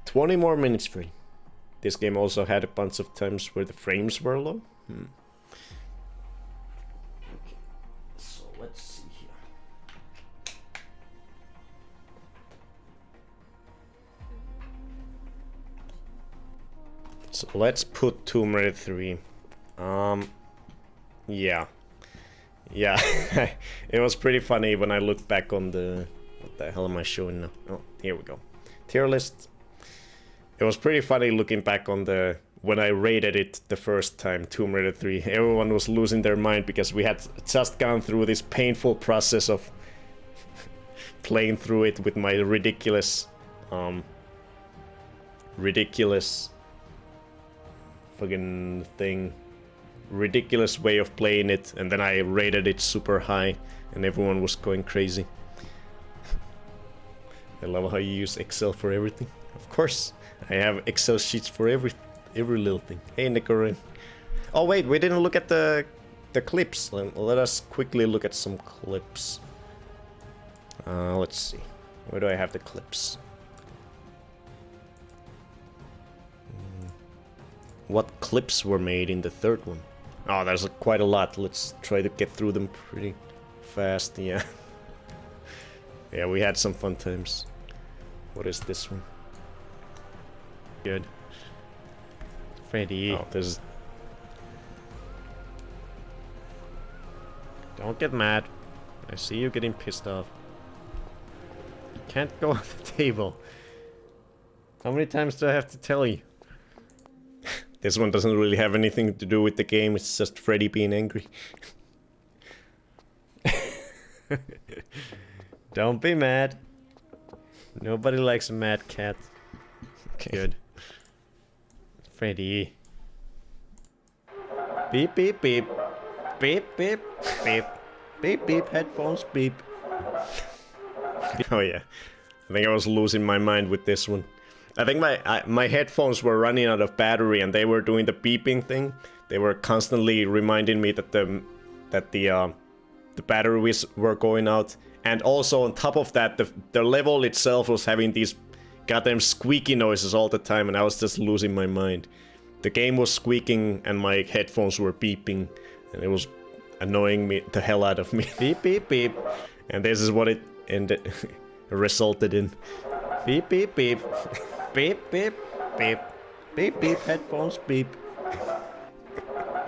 20 more minutes free. This game also had a bunch of times where the frames were low. Okay, so let's see here. So let's put Tomb Raider 3. Yeah. Yeah, it was pretty funny when I look back on the... What the hell am I showing now? Oh, here we go. Tier list. It was pretty funny looking back on the... When I rated it the first time, Tomb Raider 3. Everyone was losing their mind because we had just gone through this painful process of playing through it with my ridiculous... ridiculous... fucking thing. Ridiculous way of playing it, and then I rated it super high and everyone was going crazy. I love how you use Excel for everything. Of course, I have Excel sheets for every little thing. Hey, Nicorin. Oh wait, we didn't look at the clips. Let us quickly look at some clips. Let's see. Where do I have the clips? What clips were made in the third one? Oh, there's quite a lot. Let's try to get through them pretty fast, yeah. Yeah, we had some fun times. What is this one? Good. Freddy. Oh, there's... Don't get mad. I see you getting pissed off. You can't go on the table. How many times do I have to tell you? This one doesn't really have anything to do with the game, it's just Freddy being angry. Don't be mad. Nobody likes a mad cat. Okay. Good. Freddy. Beep beep beep. Beep beep beep. Beep beep headphones beep. Oh yeah. I think I was losing my mind with this one. I think my headphones were running out of battery and they were doing the beeping thing. They were constantly reminding me that the batteries were going out. And also on top of that, the level itself was having these goddamn squeaky noises all the time, and I was just losing my mind. The game was squeaking and my headphones were beeping, and it was annoying me the hell out of me. Beep beep beep. And this is what it ended resulted in. Beep beep beep. Beep beep beep. Beep beep headphones beep.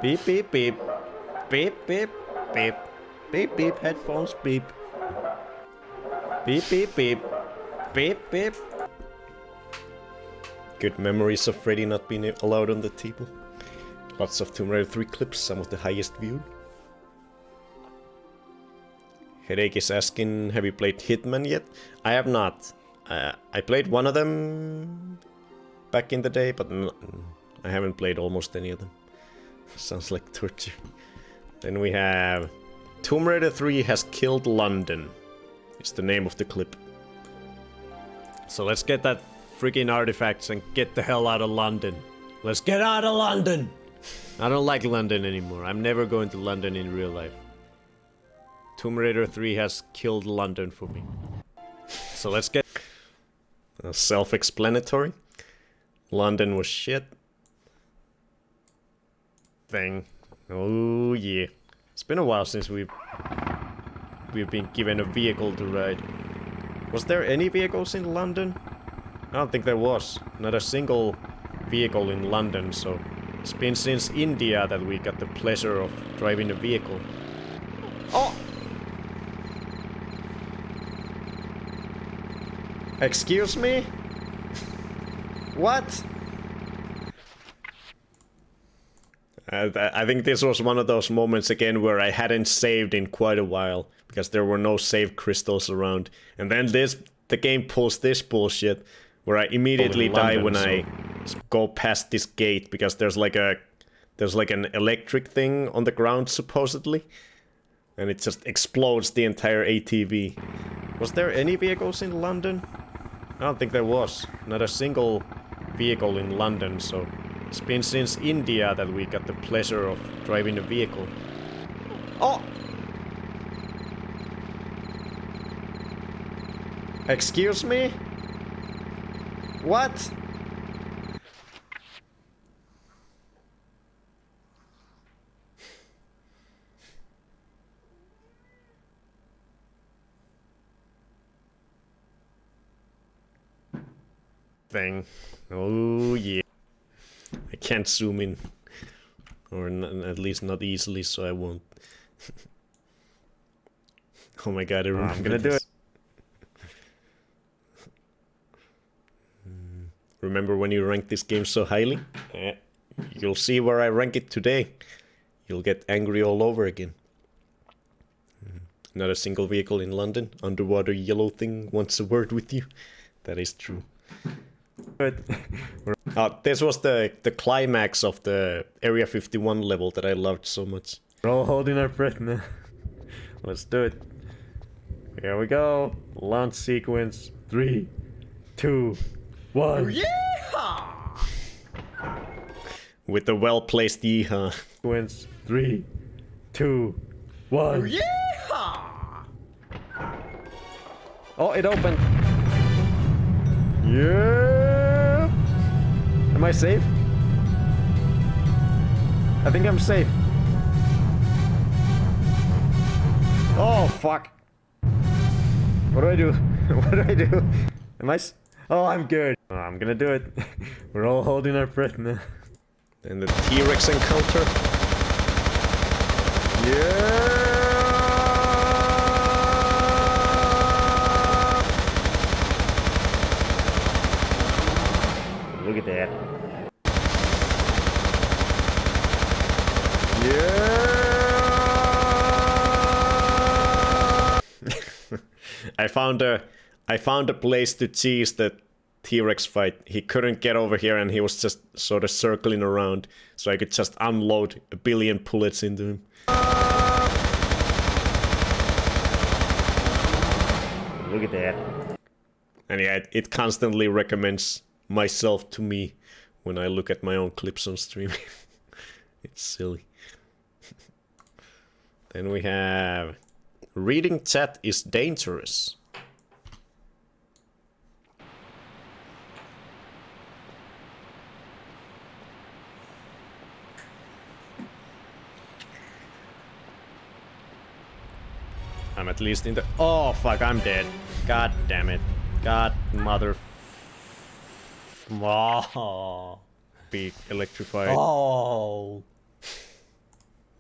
Beep beep beep. Beep beep beep. Beep beep headphones beep. Beep beep beep. Beep beep. Good memories of Freddy not being allowed on the table. Lots of Tomb Raider 3 clips, some of the highest viewed. Headache is asking, have you played Hitman yet? I have not. I played one of them back in the day, but I haven't played almost any of them. Sounds like torture. Then we have Tomb Raider 3 has killed London. It's the name of the clip. So let's get that freaking artifacts and get the hell out of London. Let's get out of London! I don't like London anymore. I'm never going to London in real life. Tomb Raider 3 has killed London for me. So let's get... Self-explanatory. London was shit. Thing. Oh yeah. It's been a while since we've been given a vehicle to ride. Was there any vehicles in London? I don't think there was. Not a single vehicle in London, so it's been since India that we got the pleasure of driving a vehicle. Oh! Excuse me? What? I think this was one of those moments again where I hadn't saved in quite a while because there were no save crystals around. And then the game pulls this bullshit where I immediately die when I go past this gate because there's like an electric thing on the ground supposedly. And it just explodes the entire ATV. Was there any vehicles in London? I don't think there was. Not a single vehicle in London, so it's been since India that we got the pleasure of driving a vehicle. Oh! Excuse me? What? Thing. Oh yeah. I can't zoom in. Or at least not easily, so I won't. Oh my god, I'm gonna do it. Remember when you ranked this game so highly? You'll see where I rank it today. You'll get angry all over again. Not a single vehicle in London. Underwater yellow thing wants a word with you. That is true. This was the climax of the Area 51 level that I loved so much. We're all holding our breath now. Let's do it. Here we go. Launch sequence. 3, 2, 1. With the well-placed yeehaw. Sequence. 3, 2, 1. Oh, it opened. Yeah. Am I safe? I think I'm safe. Oh, fuck. What do I do? What do I do? Am I Oh, I'm good. Oh, I'm gonna do it. We're all holding our breath now. And the T-Rex encounter. Yeah! Look at that. Yeah! I found a place to cheese the T-Rex fight. He couldn't get over here and he was just sort of circling around, so I could just unload a billion bullets into him. Look at that. And yeah, it constantly recommends myself to me when I look at my own clips on stream. It's silly. Then we have... Reading chat is dangerous. I'm at least in the... Oh, fuck, I'm dead. God damn it. God, mother... Oh. Be electrified. Oh.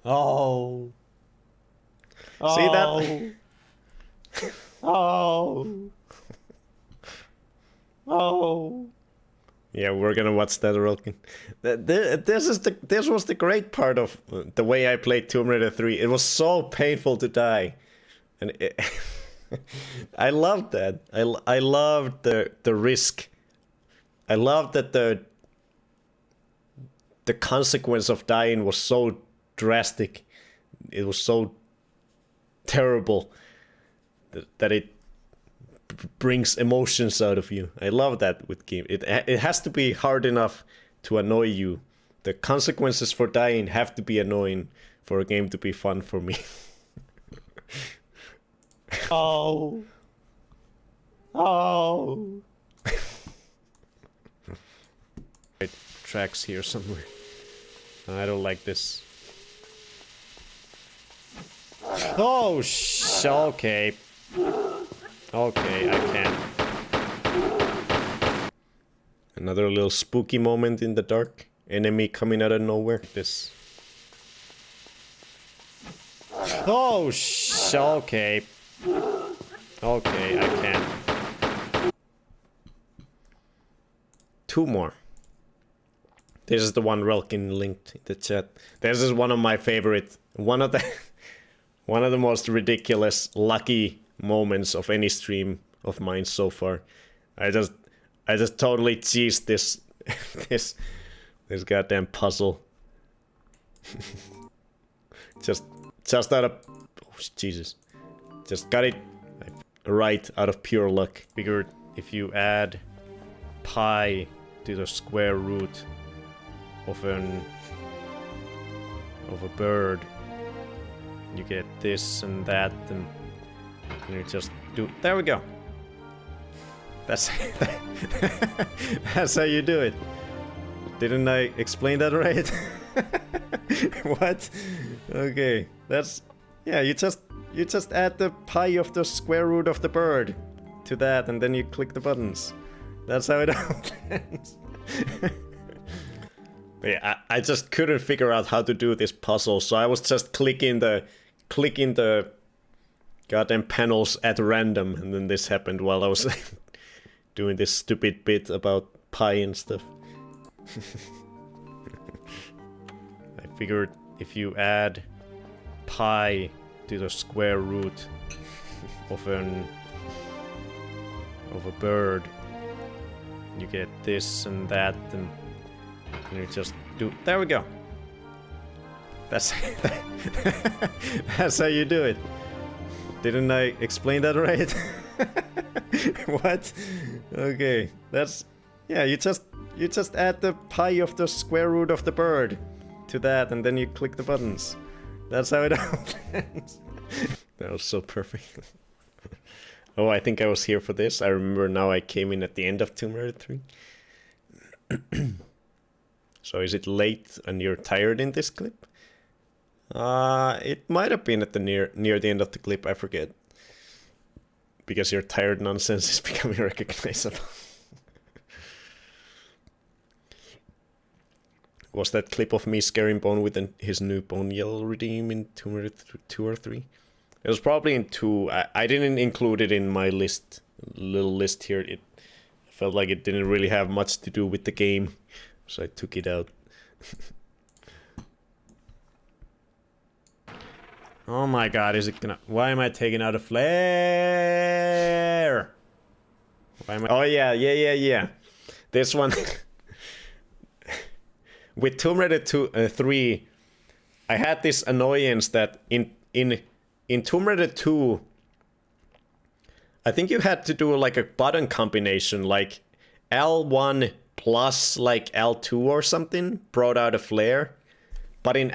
Oh. See that? Oh. Oh. Yeah, we're gonna watch that, Rolkin. This was the great part of the way I played Tomb Raider 3. It was so painful to die. And I loved that. I loved the risk. I loved that the consequence of dying was so drastic. It was so terrible that it brings emotions out of you. I love that with game. It has to be hard enough to annoy you. The consequences for dying have to be annoying for a game to be fun for me. Oh. Oh. Tracks here somewhere. I don't like this. Oh, okay. Okay, I can't. Another little spooky moment in the dark. Enemy coming out of nowhere. This. Oh, okay. Okay, I can't. Two more. This is the one Relkin linked in the chat. This is one of my favorite. One of the most ridiculous, lucky moments of any stream of mine so far. I just totally cheesed this this goddamn puzzle. just out of Jesus. Just got it right out of pure luck. Figured if you add pi to the square root of a bird, you get this and that, and you just do. There we go. That's that's how you do it. Didn't I explain that right? What? Okay, that's yeah. You just add the pi of the square root of the bird to that, and then you click the buttons. That's how it happens. Yeah, I just couldn't figure out how to do this puzzle, so I was just clicking the goddamn panels at random, and then this happened while I was doing this stupid bit about pi and stuff. I figured if you add pi to the square root of a bird, you get this and that, and you just do. There we go. That's that's how you do it. Didn't I explain that right? What? Okay, that's yeah. You just add the pi of the square root of the bird to that, and then you click the buttons. That's how it happens. That was so perfect. Oh, I think I was here for this. I remember now. I came in at the end of Tomb Raider 3. So is it late and you're tired in this clip? It might have been at the near the end of the clip, I forget. Because your tired nonsense is becoming recognizable. Was that clip of me scaring Bone with his new Bone Yell redeem in Tomb Raider 2 or 3? It was probably in 2. I didn't include it in my list, little list here. It felt like it didn't really have much to do with the game, so I took it out. Oh my god, is it gonna... Why am I taking out a flare? Why am I... Oh yeah. This one... With Tomb Raider 3, I had this annoyance that in Tomb Raider 2, I think you had to do like a button combination, like L1 plus like L2 or something, brought out a flare. But in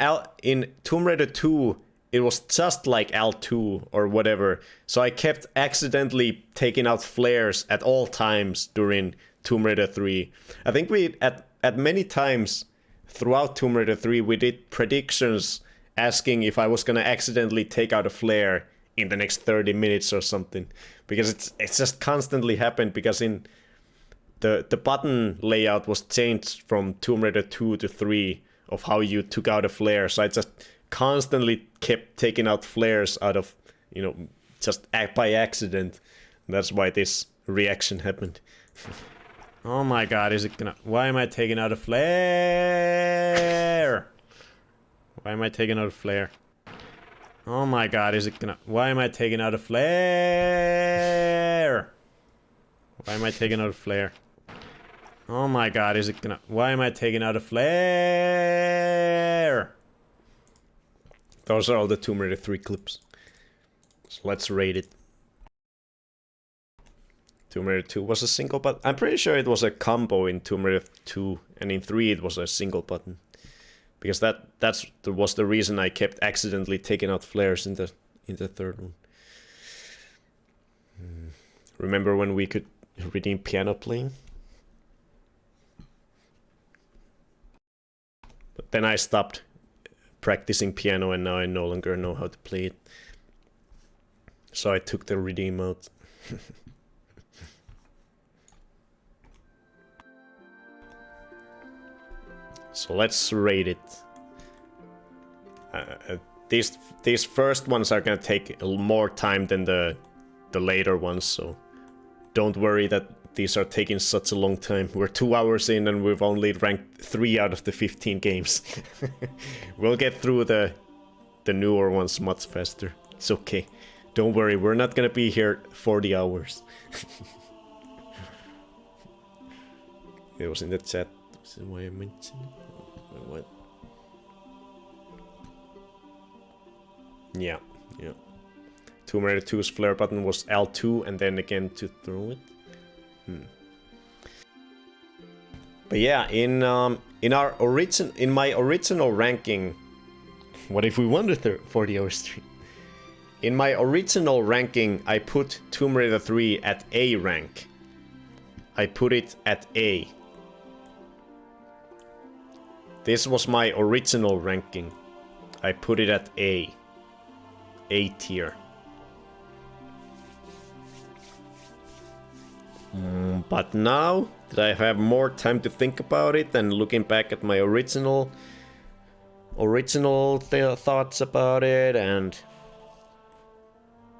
Tomb Raider 2, it was just like L2 or whatever. So I kept accidentally taking out flares at all times during Tomb Raider 3. I think we, at many times throughout Tomb Raider 3, we did predictions asking if I was gonna accidentally take out a flare in the next 30 minutes or something. Because it's just constantly happened, because in the button layout was changed from Tomb Raider 2 to 3 of how you took out a flare. So I just constantly kept taking out flares out of, you know, just by accident. That's why this reaction happened. Oh my god, is it gonna... Why am I taking out a flare? Why am I taking out a flare? Oh my god, is it gonna... Why am I taking out a flare? Why am I taking out a flare? Oh my god, is it gonna... Why am I taking out a flare? Those are all the Tomb Raider 3 clips. So let's rate it. Tomb Raider 2 was a single button. I'm pretty sure it was a combo in Tomb Raider 2, and in 3 it was a single button. Because that was the reason I kept accidentally taking out flares in the third one. Remember when we could redeem piano playing? But then I stopped practicing piano, and now I no longer know how to play it. So I took the redeem out. So let's rate it. These first ones are gonna take more time than the later ones, so don't worry that these are taking such a long time. We're 2 hours in and we've only ranked 3 out of the 15 games. We'll get through the newer ones much faster. It's okay. Don't worry, we're not gonna be here 40 hours. It was in the chat. This is why I mentioned it. What? Yeah. Tomb Raider 2's flare button was L2 and then again to throw it. But yeah, in my original ranking, what if we won the 40 hour stream? In my original ranking, I put Tomb Raider 3 at A rank. I put it at A. This was my original ranking. I put it at A. A tier. But now that I have more time to think about it and looking back at my original thoughts about it and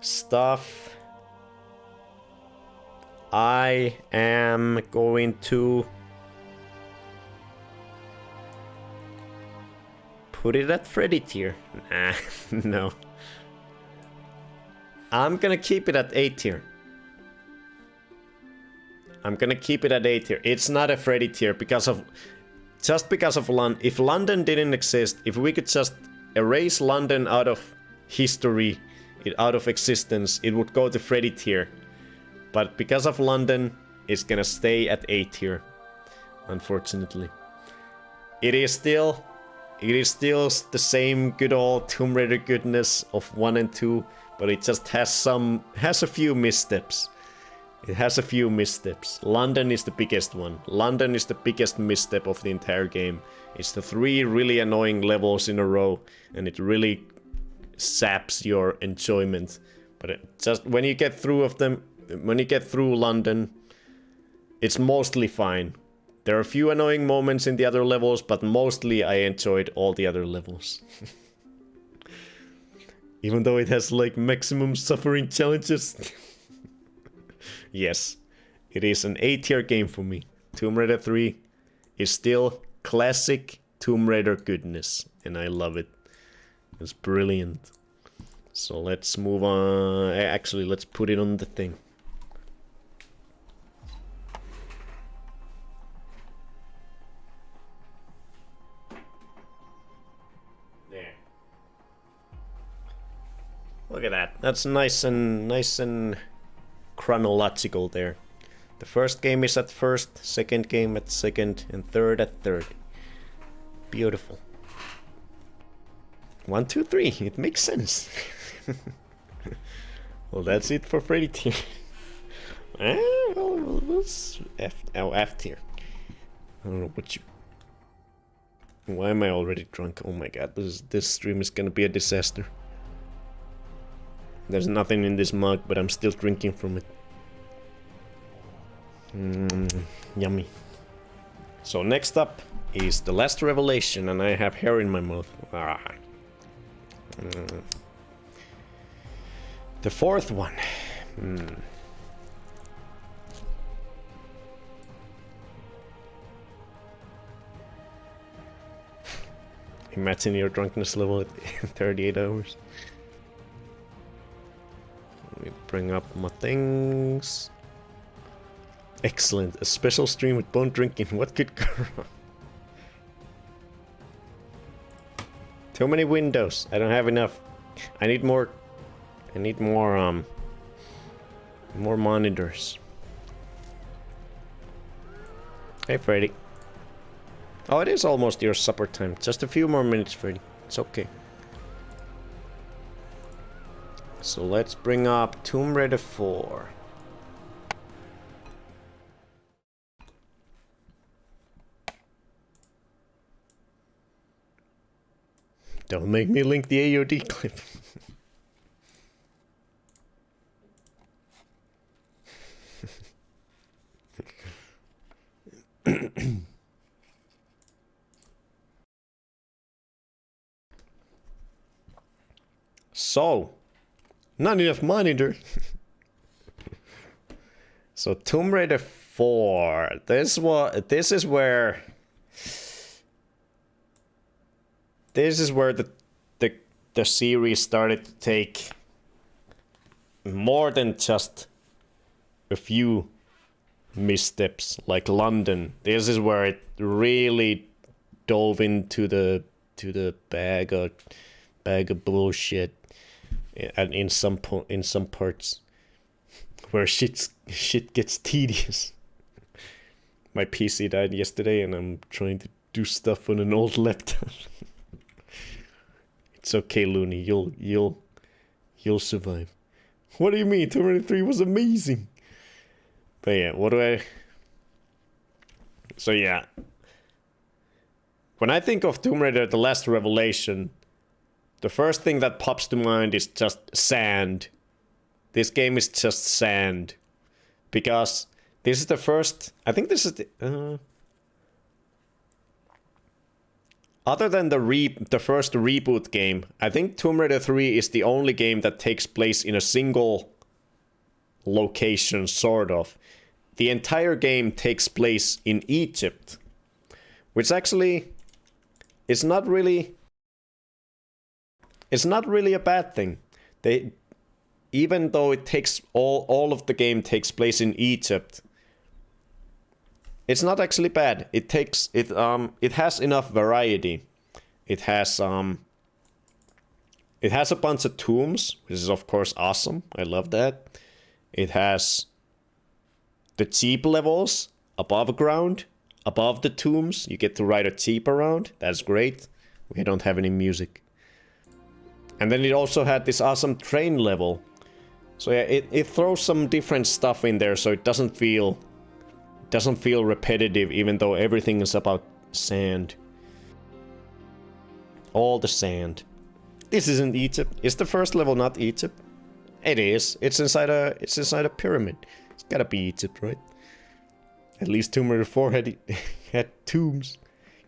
stuff, I am going to put it at Freddy tier. Nah, no. I'm gonna keep it at A tier. I'm gonna keep it at A tier. It's not a Freddy tier because of London. If London didn't exist, if we could just erase London out of history, out of existence, it would go to Freddy tier. But because of London, it's gonna stay at A tier. Unfortunately, it is still the same good old Tomb Raider goodness of 1 and 2, but it just has a few missteps. It has a few missteps. London is the biggest one. London is the biggest misstep of the entire game. It's the 3 really annoying levels in a row, and it really saps your enjoyment. But just when you get through London, it's mostly fine. There are a few annoying moments in the other levels, but mostly I enjoyed all the other levels. Even though it has like maximum suffering challenges. Yes, it is an A tier game for me. Tomb Raider 3 is still classic Tomb Raider goodness, and I love it. It's brilliant. So let's move on. Actually, let's put it on the thing. There. Look at that. That's nice and chronological there. The first game is at first, second game at second, and third at third. Beautiful. 1, 2, 3. It makes sense. Well, that's it for Freddy tier. Well, F tier. I don't know what you. Why am I already drunk? Oh my god, this stream is gonna be a disaster. There's nothing in this mug, but I'm still drinking from it. Yummy. So next up is the last revelation, and I have hair in my mouth. The fourth one. Imagine your drunkenness level at 38 hours. Let me bring up my things. Excellent. A special stream with bone drinking. What could go wrong? Too many windows. I don't have enough. I need more. I need more monitors. Hey, Freddy. Oh, it is almost your supper time. Just a few more minutes, Freddy. It's okay. So let's bring up Tomb Raider 4. Don't make me link the AOD clip. So, not enough monitor. So Tomb Raider 4. This is where the series started to take more than just a few missteps like London. This is where it really dove into the bag of bullshit, and in some parts where shit gets tedious. My PC died yesterday and I'm trying to do stuff on an old laptop. It's okay, Looney. You'll survive. What do you mean? Tomb Raider 3 was amazing. But yeah, what do I... So yeah. When I think of Tomb Raider The Last Revelation, the first thing that pops to mind is just sand. This game is just sand. Because this is the first... I think this is the... Other than the first reboot game, I think Tomb Raider 3 is the only game that takes place in a single location, sort of. The entire game takes place in Egypt, which actually is not really a bad thing. Even though it takes all of the game takes place in Egypt, it's not actually bad. It has enough variety. It has a bunch of tombs, which is of course awesome. I love that. It has the jeep levels above ground, above the tombs. You get to ride a jeep around. That's great. We don't have any music. And then it also had this awesome train level. So yeah, it throws some different stuff in there, so it doesn't feel repetitive, even though everything is about sand. All the sand. This isn't Egypt. Is the first level not Egypt? It is. It's inside a pyramid. It's gotta be Egypt, right? At least Tomb Raider 4 had tombs.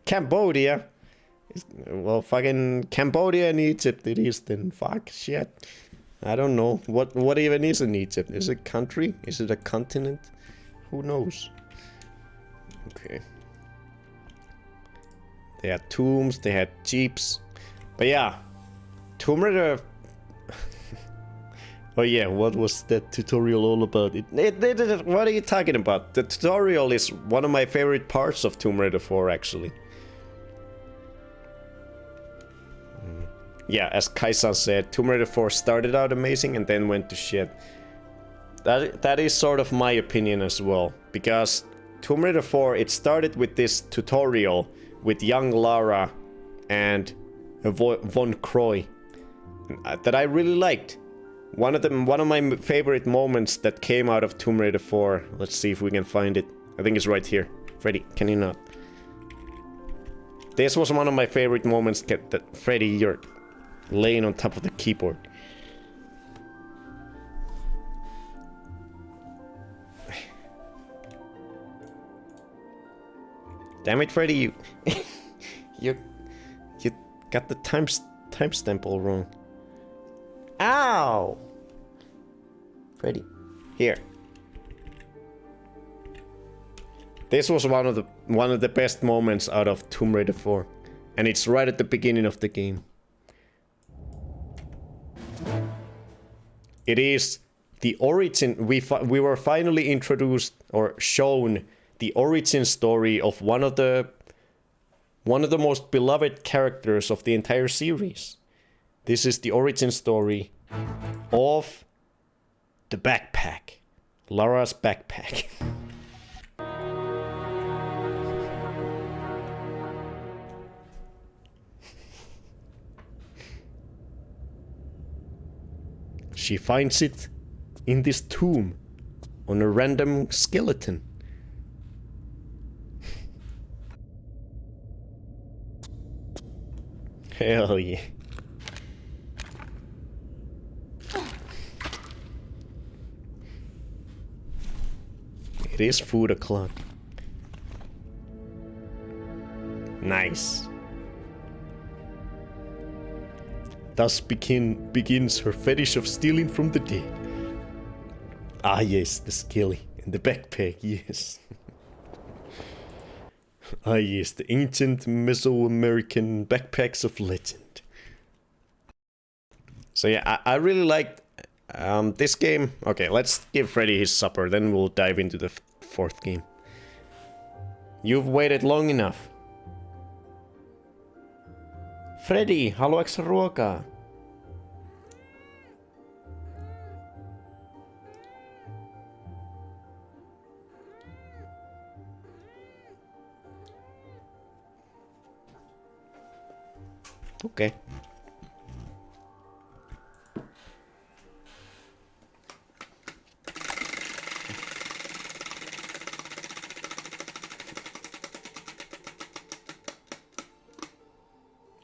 Cambodia. Well, fucking Cambodia and Egypt it is then. Fuck, shit. I don't know. What even is in Egypt? Is it a country? Is it a continent? Who knows? Okay. They had tombs, they had jeeps. But yeah, Tomb Raider... Oh yeah, what was that tutorial all about? What are you talking about? The tutorial is one of my favorite parts of Tomb Raider 4, actually. Yeah, as Kaisan said, Tomb Raider 4 started out amazing and then went to shit. That is sort of my opinion as well, because Tomb Raider 4, it started with this tutorial with young Lara and Von Croy that I really liked. One of my favorite moments that came out of Tomb Raider 4. Let's see if we can find it. I think it's right here. Freddy, can you not? This was one of my favorite moments that Freddy, you're laying on top of the keyboard. Damn it, Freddy, you you got the timestamp all wrong. Ow! Freddy, here. This was one of the best moments out of Tomb Raider 4, and it's right at the beginning of the game. It is the origin. We were finally introduced or shown the origin story of one of the most beloved characters of the entire series. This is the origin story of the backpack. Lara's backpack. She finds it in this tomb on a random skeleton. Hell yeah. It is food o'clock. Nice. Thus begins her fetish of stealing from the dead. Ah yes, the skelly and the backpack, yes. Ah yes, the ancient Mesoamerican backpacks of legend. So yeah, I really liked this game. Okay, let's give Freddy his supper, then we'll dive into the fourth game. You've waited long enough. Freddy, haluatko ruokaa? Okay.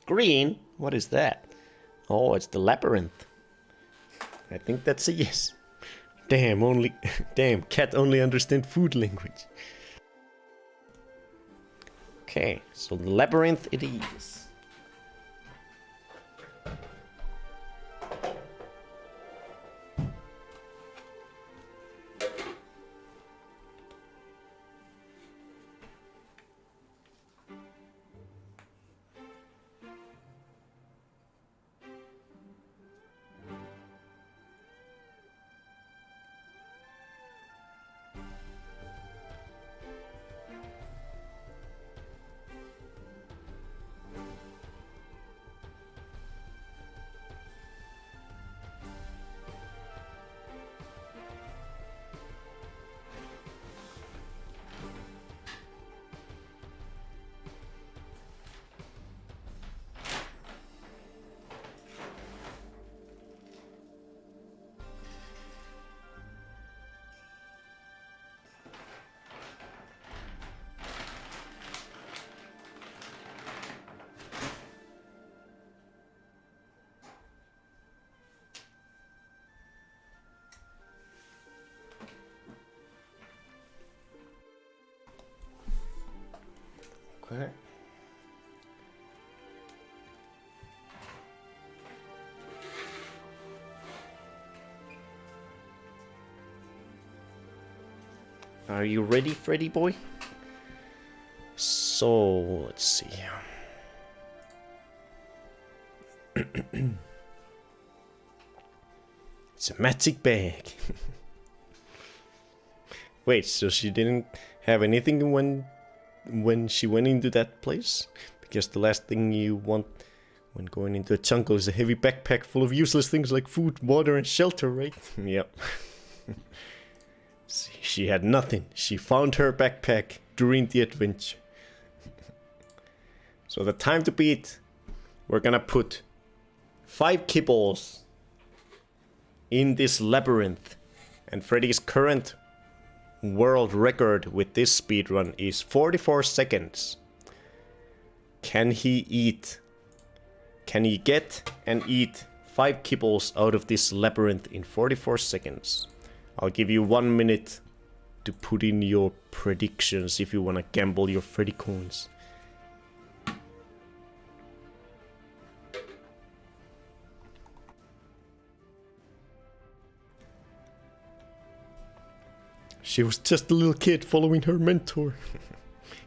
Green? What is that? Oh, it's the labyrinth. I think that's a yes. Damn, cat only understand food language. Okay, so the labyrinth it is. Okay. Are you ready, Freddy boy? So, let's see. It's a magic bag. Wait, so she didn't have anything when she went into that place? Because the last thing you want when going into a jungle is a heavy backpack full of useless things like food, water, and shelter, right? Yep. She had nothing. She found her backpack during the adventure. So the time to beat, we're gonna put 5 kibbles in this labyrinth. And Freddy's current world record with this speedrun is 44 seconds. Can he get and eat 5 kibbles out of this labyrinth in 44 seconds? I'll give you 1 minute to put in your predictions if you want to gamble your Freddy coins. She was just a little kid following her mentor.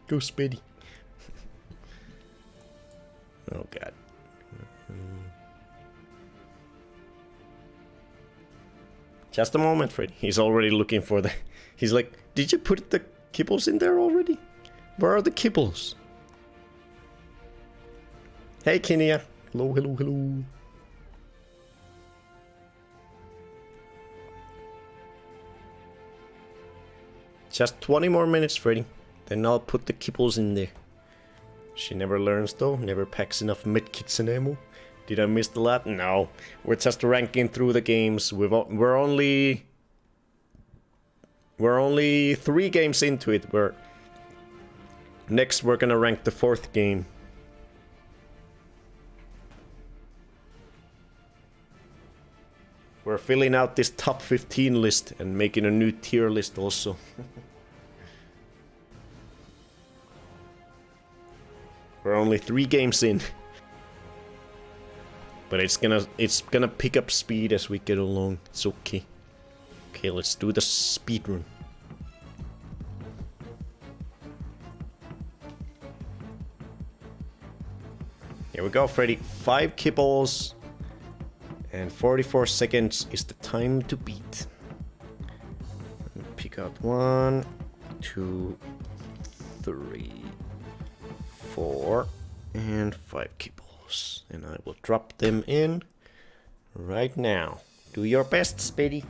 Go Spidey. Oh god. Just a moment, Freddy. He's already looking for the... He's like, did you put the kibbles in there already? Where are the kibbles? Hey, Kinia. Hello, hello, hello. Just 20 more minutes, Freddy. Then I'll put the kibbles in there. She never learns though, never packs enough medkits and ammo. Did I miss a lot? No. We're just ranking through the games. We're only 3 games into it. Next we're gonna rank the 4th game. We're filling out this top 15 list and making a new tier list also. We're only 3 games in. But it's gonna pick up speed as we get along. It's okay. Okay, let's do the speed run. Here we go, Freddy. 5 kibbles. And 44 seconds is the time to beat. Pick out 1, 2, 3, 4, and 5 kibbles. And I will drop them in right now. Do your best, Spidey.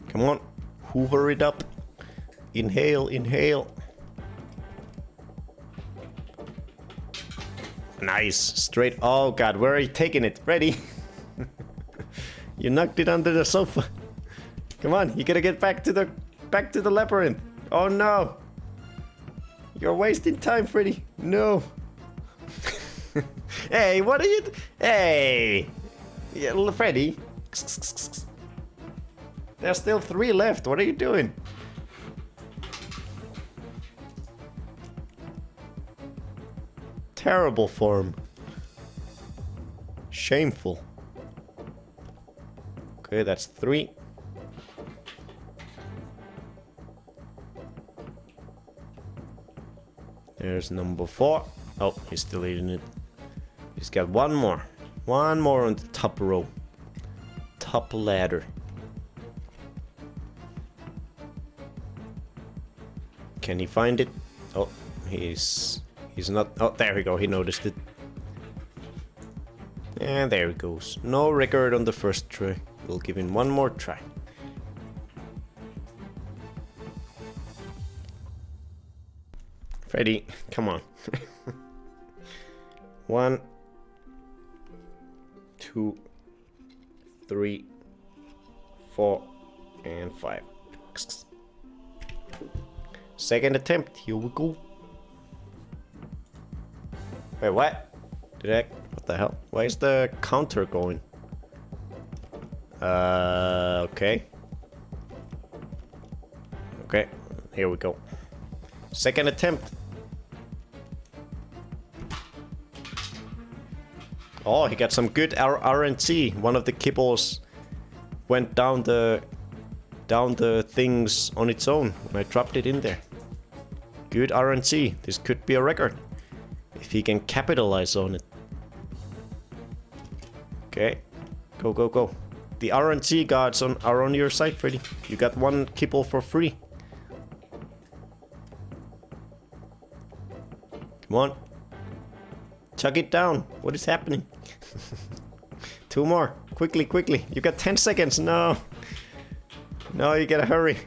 Come on. Hoover it up. Inhale, inhale. Nice. Straight. Oh god, where are you taking it? Ready? You knocked it under the sofa. Come on, you gotta get back to the labyrinth. Oh no. You're wasting time, Freddy. No. Hey, what are you... Hey! Yeah, little Freddy. There's still 3 left. What are you doing? Terrible form. Shameful. Okay, that's 3. There's number 4. Oh, he's still eating it. He's got 1 more. 1 more on the top row. Top ladder. Can he find it? Oh, he's not... Oh, there we go. He noticed it. And there he goes. No record on the first try. We'll give him 1 more try. Freddy, come on. 1, 2, 3, 4, and 5. Second attempt, here we go. Wait, what? What the hell? Why is the counter going? Okay. Okay, here we go. Second attempt. Oh, he got some good RNG. One of the kibbles went down the things on its own when I dropped it in there. Good RNG. This could be a record. If he can capitalize on it. Okay. Go, go, go. The RNG gods are on your side, Freddy. You got one kibble for free. Come on. Chug it down. What is happening? 2 more. Quickly, quickly. You got 10 seconds. No. No, you gotta hurry.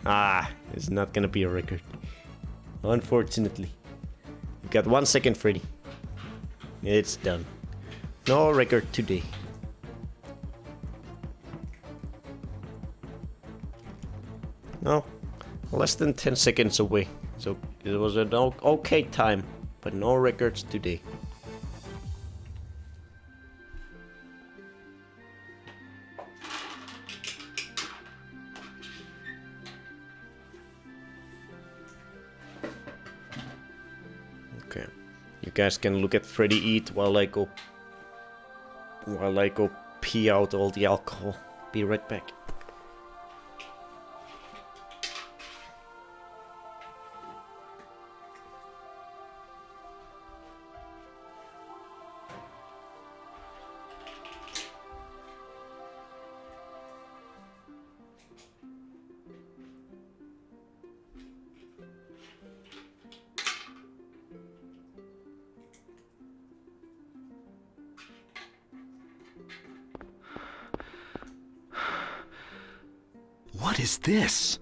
Ah, it's not gonna be a record. Unfortunately. You got 1 second, Freddy. It's done. No record today. No. Less than 10 seconds away. So it was an okay time, but no records today. Okay. You guys can look at Freddy eat while I go pee out all the alcohol. Be right back. What is this?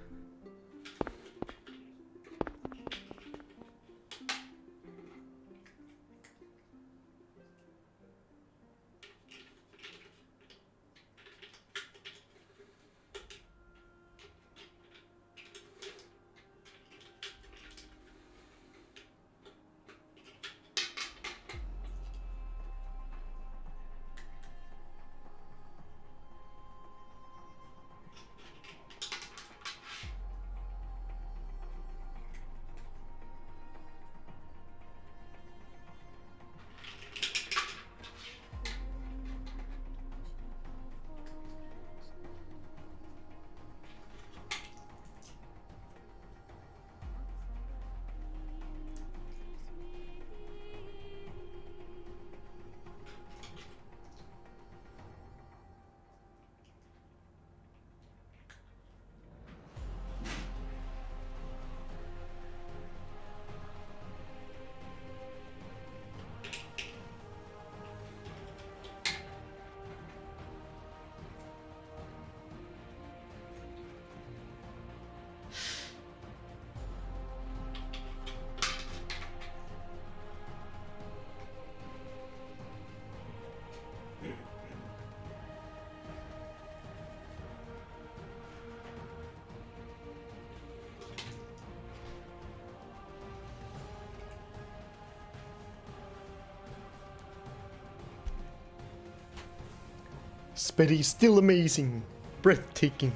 Speddy's still amazing. Breathtaking.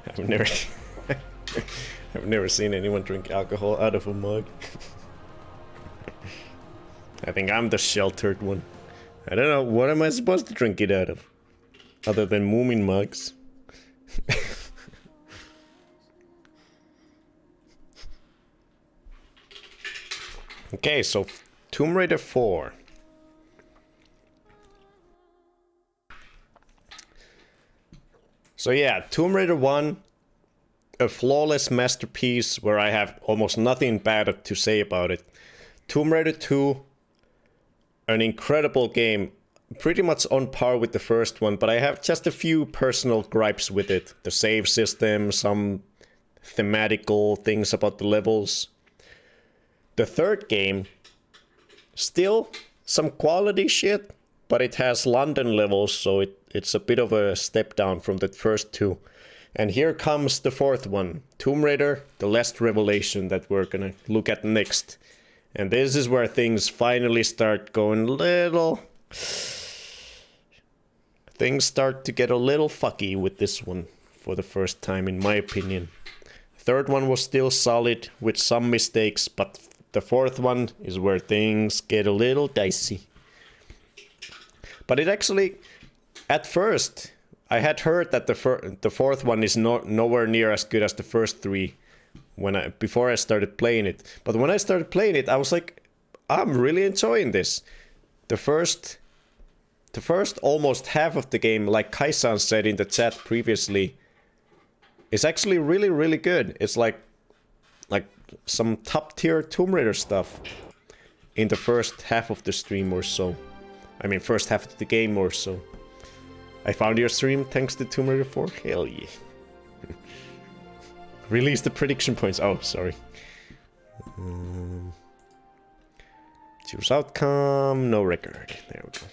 I've never I've never seen anyone drink alcohol out of a mug. I think I'm the sheltered one. I don't know, what am I supposed to drink it out of? Other than Moomin mugs. Okay, so Tomb Raider 4. So yeah, Tomb Raider 1, a flawless masterpiece where I have almost nothing bad to say about it. Tomb Raider 2, an incredible game, pretty much on par with the first one, but I have just a few personal gripes with it. The save system, some thematical things about the levels. The third game, still some quality shit, but it has London levels, so it's a bit of a step down from the first two. And here comes the fourth one, Tomb Raider, The Last Revelation, that we're gonna look at next. And this is where things finally start going Things start to get a little fucky with this one, for the first time in my opinion. Third one was still solid with some mistakes, but the fourth one is where things get a little dicey. But it actually, at first, I had heard that the fourth one is nowhere near as good as the first three before I started playing it. But when I started playing it, I was like, I'm really enjoying this. The first almost half of the game, like Kaisan said in the chat previously, is actually really, really good. It's like some top tier Tomb Raider stuff in the first half of the stream or so. I mean, first half of the game or so. I found your stream thanks to Tomb Raider 4. Hell yeah. Release the prediction points. Oh, sorry. Choose outcome. No record. There we go.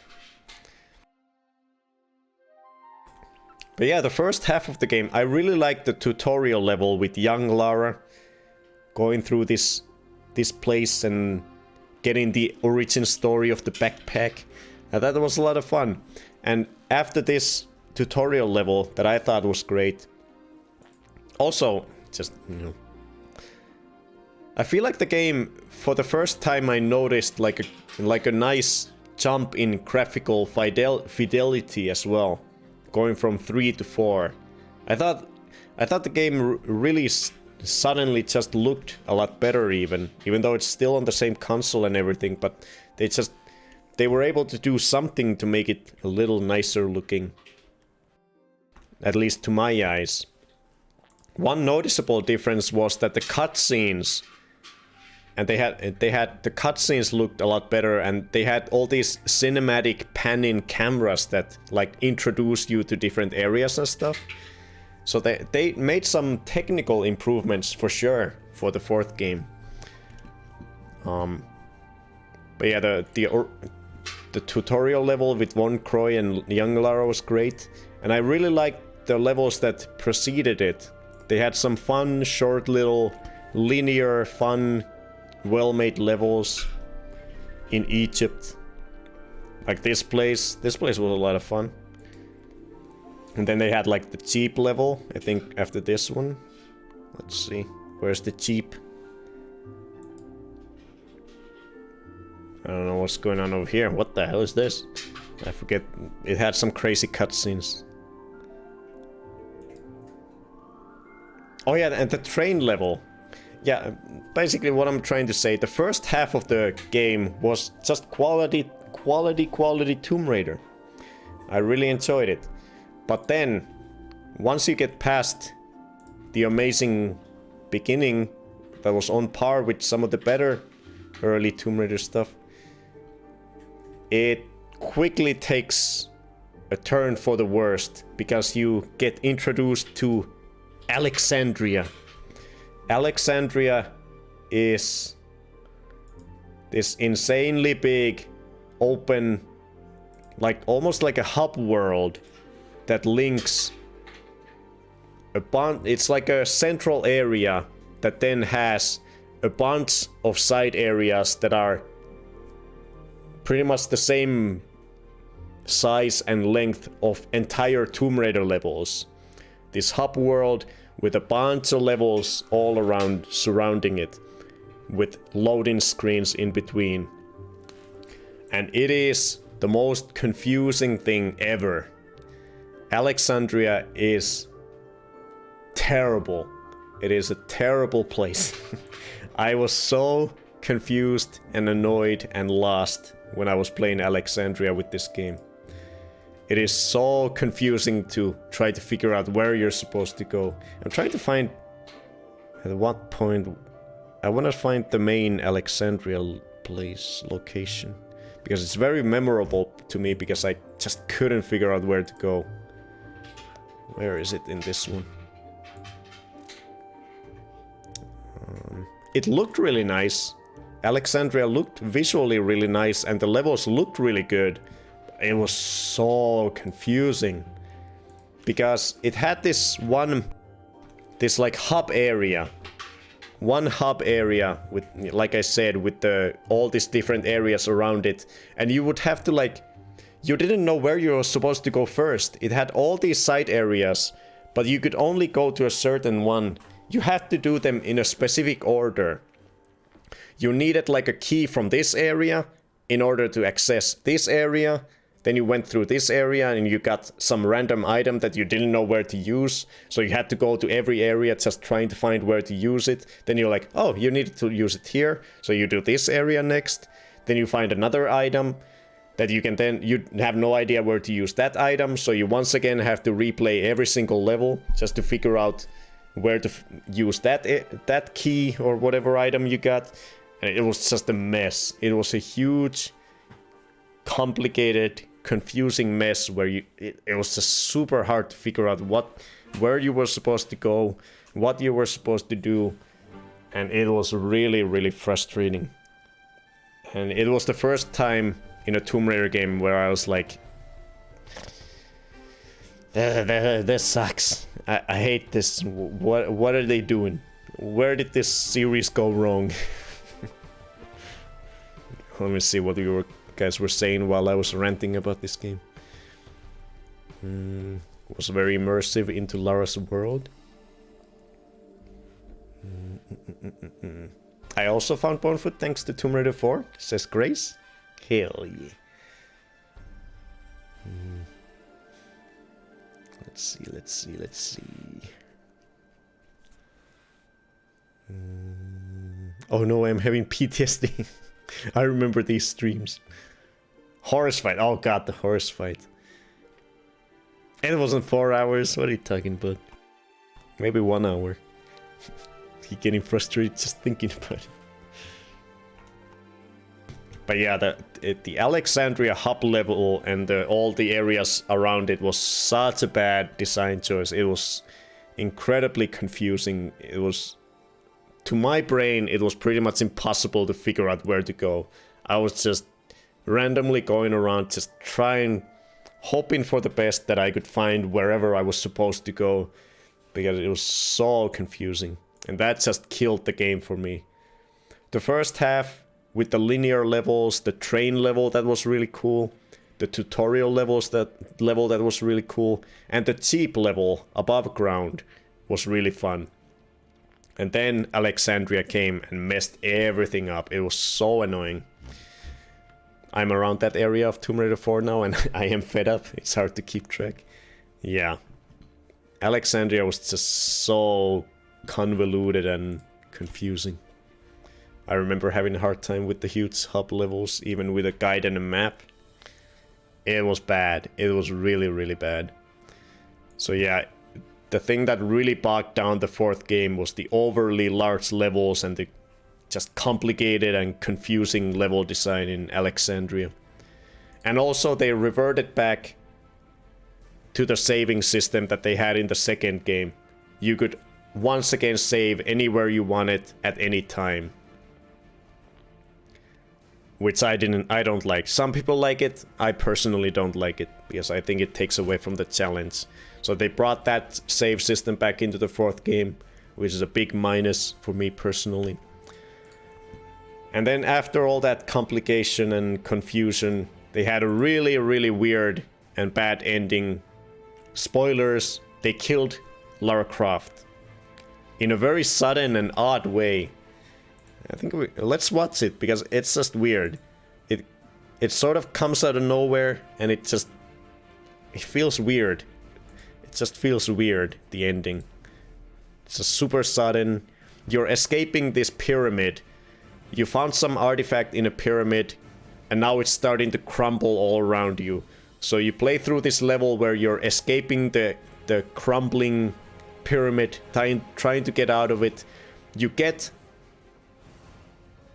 But yeah, the first half of the game, I really liked the tutorial level with young Lara going through this place and getting the origin story of the backpack. That was a lot of fun. And after this tutorial level that I thought was great, also, just, you know, I feel like the game, for the first time I noticed like a nice jump in graphical fidelity as well. Going from 3 to 4. I thought the game really suddenly just looked a lot better even though it's still on the same console and everything, but they were able to do something to make it a little nicer looking. At least to my eyes. One noticeable difference was that the cutscenes, and the cutscenes looked a lot better, and they had all these cinematic pan-in cameras that like introduce you to different areas and stuff. So they made some technical improvements for sure for the fourth game. But yeah, the tutorial level with Von Croy and young Lara was great, and I really liked the levels that preceded it. They had some fun, short little, linear, fun, well-made levels in Egypt. Like this place was a lot of fun. And then they had like the Jeep level, I think after this one. Let's see, where's the Jeep? I don't know what's going on over here. What the hell is this? I forget, it had some crazy cutscenes. Oh yeah, and the train level. Yeah, basically what I'm trying to say, the first half of the game was just quality Tomb Raider. I really enjoyed it. But then, once you get past the amazing beginning that was on par with some of the better early Tomb Raider stuff, it quickly takes a turn for the worst, because you get introduced to Alexandria. Alexandria is this insanely big, open, like almost like a hub world that links it's like a central area that then has a bunch of side areas that are pretty much the same size and length of entire Tomb Raider levels. This hub world with a bunch of levels all around surrounding it, with loading screens in between. And it is the most confusing thing ever. Alexandria is terrible. It is a terrible place. I was so confused and annoyed and lost when I was playing Alexandria with this game. It is so confusing to try to figure out where you're supposed to go. I'm trying to find at what point I want to find the main Alexandria place location, because it's very memorable to me, because I just couldn't figure out where to go. Where is it in this one? It looked really nice. Alexandria looked visually really nice, and the levels looked really good. It was so confusing, because it had this like hub area. One hub area with, like I said, with all these different areas around it. And you would have to like, you didn't know where you were supposed to go first. It had all these side areas, but you could only go to a certain one you had to do them in a specific order. You needed like a key from this area in order to access this area. Then you went through this area and you got some random item that you didn't know where to use. So you had to go to every area just trying to find where to use it. Then you're like, oh, you needed to use it here. So you do this area next. Then you find another item that you can then, you have no idea where to use that item. So you once again have to replay every single level just to figure out where to use that key or whatever item you got. And it was just a mess. It was a huge, complicated, confusing mess where it was just super hard to figure out where you were supposed to go, what you were supposed to do, and it was really, really frustrating. And it was the first time in a Tomb Raider game where I was like, this sucks. I hate this. What are they doing? Where did this series go wrong? Let me see what you guys were saying while I was ranting about this game. Was very immersive into Lara's world. I also found Bonefoot thanks to Tomb Raider 4, says Grace. Hell yeah. Let's see. Oh no, I'm having PTSD. I remember these streams. Horse fight. Oh god, the horse fight. It wasn't 4 hours. What are you talking about? Maybe 1 hour. He getting frustrated just thinking about it. But yeah, the Alexandria hub level and all the areas around it was such a bad design choice. It was incredibly confusing. It was, to my brain, it was pretty much impossible to figure out where to go. I was just randomly going around, just hoping for the best that I could find wherever I was supposed to go, because it was so confusing. And that just killed the game for me. The first half, with the linear levels, the train level, that was really cool. The tutorial level that was really cool. And the jeep level above ground was really fun. And then Alexandria came and messed everything up. It was so annoying. I'm around that area of Tomb Raider 4 now and I am fed up. It's hard to keep track. Yeah. Alexandria was just so convoluted and confusing. I remember having a hard time with the huge hub levels, even with a guide and a map. It was bad. It was really, really bad. So yeah, the thing that really bogged down the fourth game was the overly large levels and the just complicated and confusing level design in Alexandria. And also they reverted back to the saving system that they had in the second game. You could once again save anywhere you wanted at any time. Which I don't like. Some people like it. I personally don't like it because I think it takes away from the challenge. So they brought that save system back into the fourth game, which is a big minus for me personally. And then after all that complication and confusion, they had a really, really weird and bad ending. Spoilers, they killed Lara Croft in a very sudden and odd way. I think let's watch it because it's just weird. It sort of comes out of nowhere and it feels weird. It just feels weird, the ending. It's just super sudden. You're escaping this pyramid. You found some artifact in a pyramid and now it's starting to crumble all around you. So you play through this level where you're escaping the crumbling pyramid, trying to get out of it. You get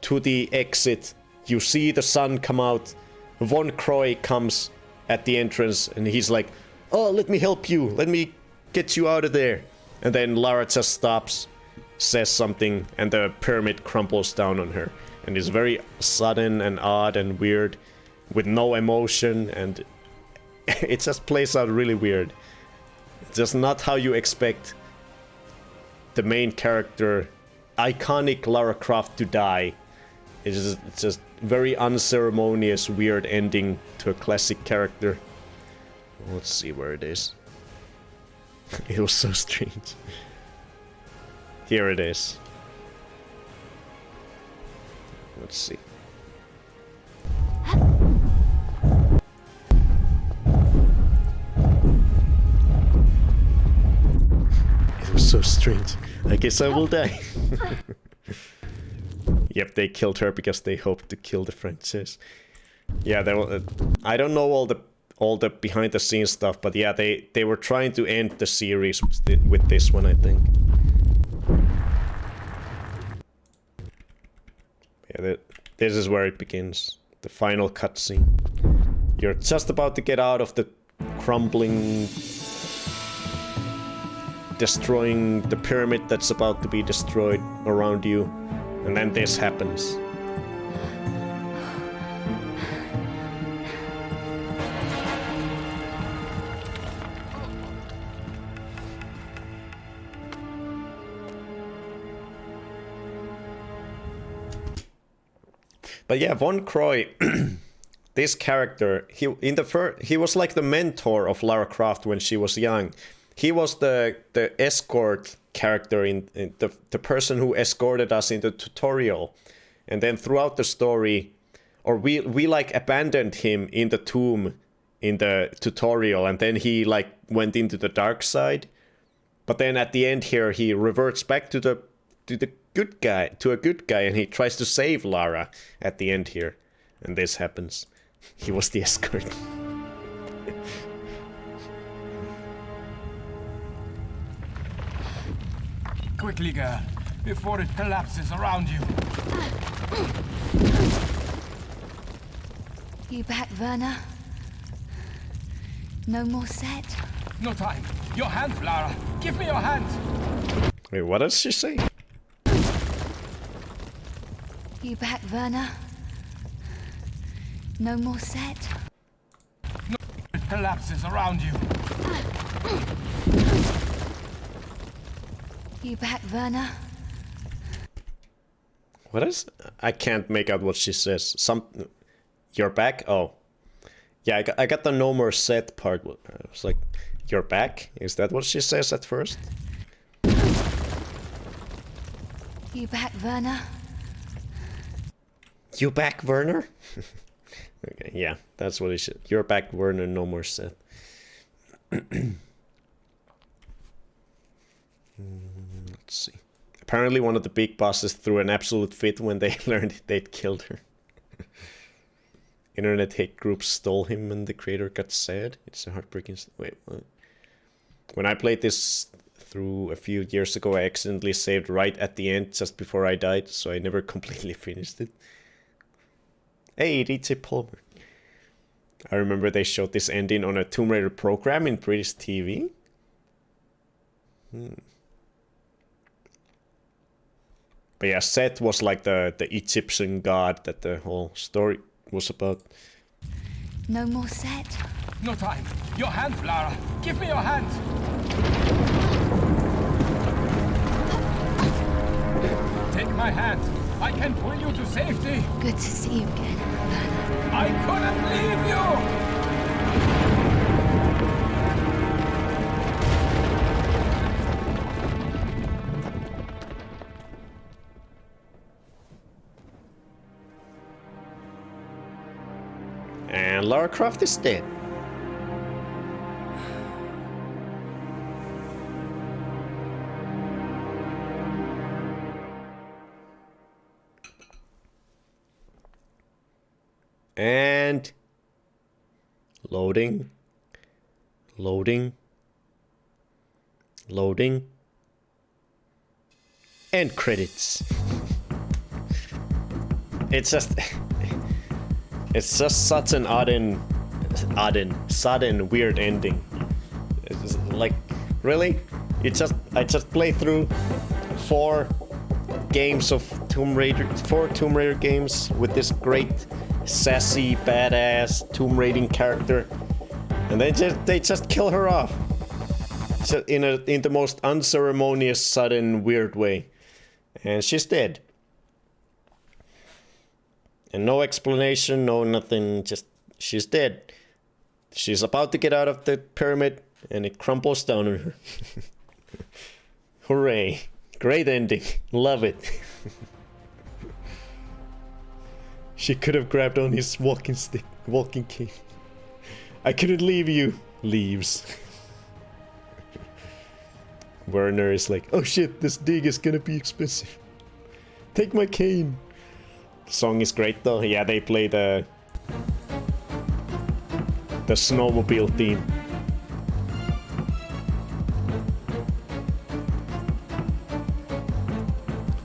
to the exit, you see the sun come out. Von Croy comes at the entrance and he's like, oh, let me help you, let me get you out of there. And then Lara just stops, says something, and the pyramid crumbles down on her. And it's very sudden and odd and weird, with no emotion, and it just plays out really weird. It's just not how you expect the main character, iconic Lara Croft, to die. It's just very unceremonious, weird ending to a classic character. Let's see where it is. It was so strange. Here it is. Let's see. It was so strange. I guess I will die. Yep, they killed her because they hoped to kill the princess. Yeah, I don't know all the behind the scenes stuff, but yeah, they were trying to end the series with this one, I think. Yeah, this is where it begins. The final cutscene. You're just about to get out of the crumbling, destroying the pyramid that's about to be destroyed around you, and then this happens. But yeah, Von Croy, this character, he was like the mentor of Lara Croft when she was young. He was the escort character in the person who escorted us in the tutorial, and then throughout the story, or we like abandoned him in the tomb in the tutorial, and then he like went into the dark side. But then at the end here, he reverts back to the good guy, and he tries to save Lara at the end here, and this happens. He was the escort. Quickly, girl, before it collapses around you. You back, Werner? No more set? No time. Your hand, Lara. Give me your hand. Wait, what does she say? You back, Werner? No more set? No, it collapses around you. You back, Werner? What is? I can't make out what she says. You're back? Oh. Yeah, I got the no more set part. I was like, you're back? Is that what she says at first? You back, Werner? You back, Werner? Okay, yeah, that's what he said. You're back, Werner, no more set. Let's see. Apparently one of the big bosses threw an absolute fit when they learned they'd killed her. Internet hate groups stole him and the creator got sad. It's a heartbreaking... Wait, what? When I played this through a few years ago, I accidentally saved right at the end just before I died, so I never completely finished it. Hey, DJ Palmer. I remember they showed this ending on a Tomb Raider program in British TV. But yeah, Seth was like the Egyptian god that the whole story was about. No more set? No time. Your hand, Lara. Give me your hand. Take my hand. I can pull you to safety. Good to see you again, Werner. I couldn't leave you. And Lara Croft is dead. And loading, loading, loading, and credits. It's just such an sudden weird ending. It's just like, really? I just played through four Tomb Raider games with this great sassy badass Tomb Raiding character, and they just kill her off. So in the most unceremonious, sudden, weird way, and she's dead. And no explanation, no nothing, just she's dead. She's about to get out of the pyramid and it crumbles down on her. Hooray. Great ending. Love it. She could have grabbed on his walking stick, walking cane. I couldn't leave you. Leaves. Werner is like, oh shit, this dig is gonna be expensive. Take my cane. The song is great though. Yeah, they play the snowmobile theme.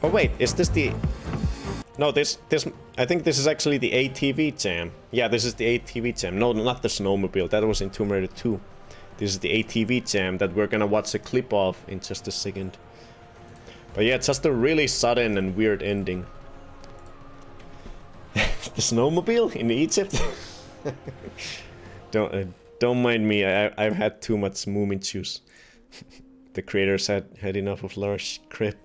Oh wait, is this the... No, this I think this is actually the ATV jam. Yeah, this is the ATV jam. No, not the snowmobile. That was in Tomb Raider 2. This is the ATV jam that we're gonna watch a clip of in just a second. But yeah, just a really sudden and weird ending. The snowmobile in Egypt? Don't mind me. I've had too much Moomin juice. The creators had enough of large crap.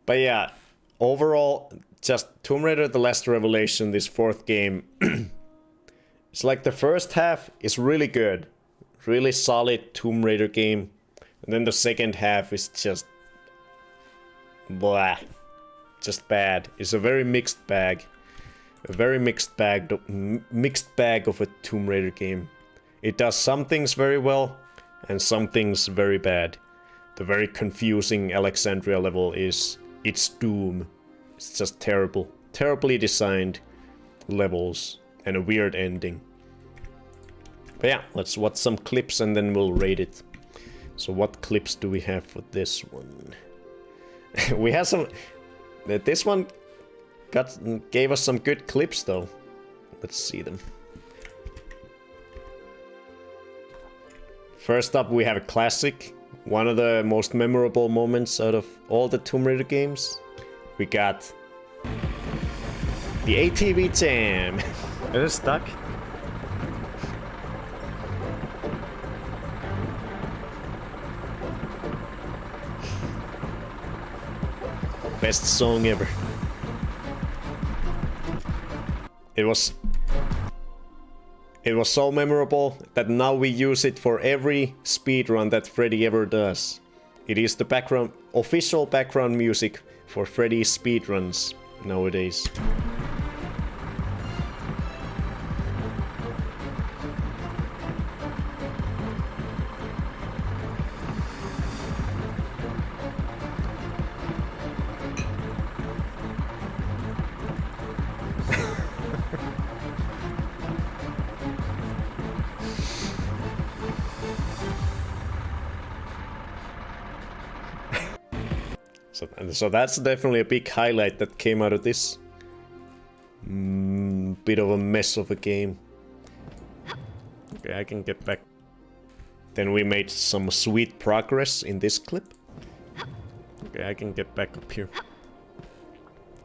But yeah, overall, just Tomb Raider: The Last Revelation, this fourth game. It's like the first half is really good, really solid Tomb Raider game, and then the second half is just blah, just bad. It's a very mixed bag, mixed bag of a Tomb Raider game. It does some things very well, and some things very bad. The very confusing Alexandria level is its doom. It's just terrible, terribly designed levels and a weird ending. But yeah, let's watch some clips and then we'll rate it. So what clips do we have for this one? We have some... This one gave us some good clips though. Let's see them. First up we have a classic. One of the most memorable moments out of all the Tomb Raider games. We got... the ATV jam. It is stuck. Best song ever. It was so memorable that now we use it for every speedrun that Freddy ever does. It is the official background music for Freddy's speedruns nowadays. So that's definitely a big highlight that came out of this bit of a mess of a game. Okay, I can get back. Then we made some sweet progress in this clip. Okay, I can get back up here.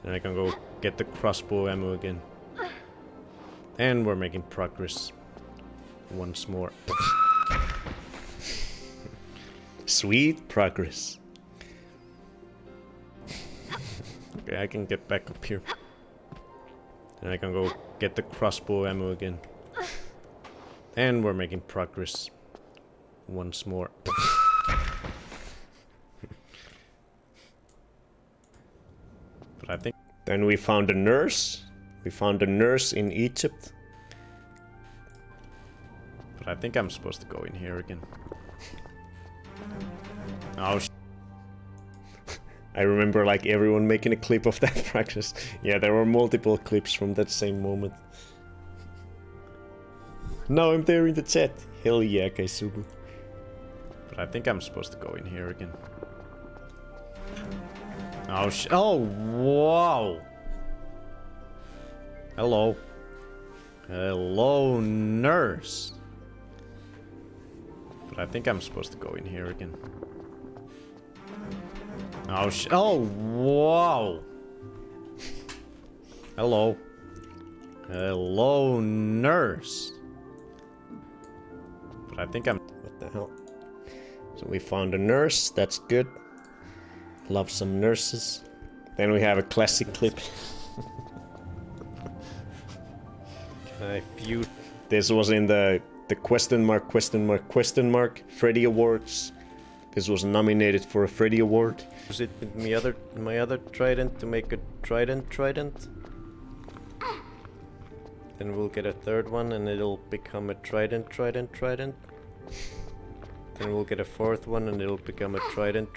And I can go get the crossbow ammo again. And we're making progress once more. Sweet progress. Okay, I can get back up here. And I can go get the crossbow ammo again. And we're making progress once more. But I think... Then we found a nurse. We found a nurse in Egypt. But I think I'm supposed to go in here again. Oh, I remember like everyone making a clip of that practice. Yeah, there were multiple clips from that same moment. Now I'm there in the chat. Hell yeah, Kaisubu. But I think I'm supposed to go in here again. Oh oh, wow. Hello. Hello, nurse. But I think I'm supposed to go in here again. Oh oh, wow. Hello. Hello, nurse. But I think I'm... What the hell? So we found a nurse, that's good. Love some nurses. Then we have a classic clip. Can I view... This was in the question mark Freddy Awards This was nominated for a Freddy Award. Use it with my other trident to make a trident. Then we'll get a third one and it'll become a trident. Then we'll get a fourth one and it'll become a trident.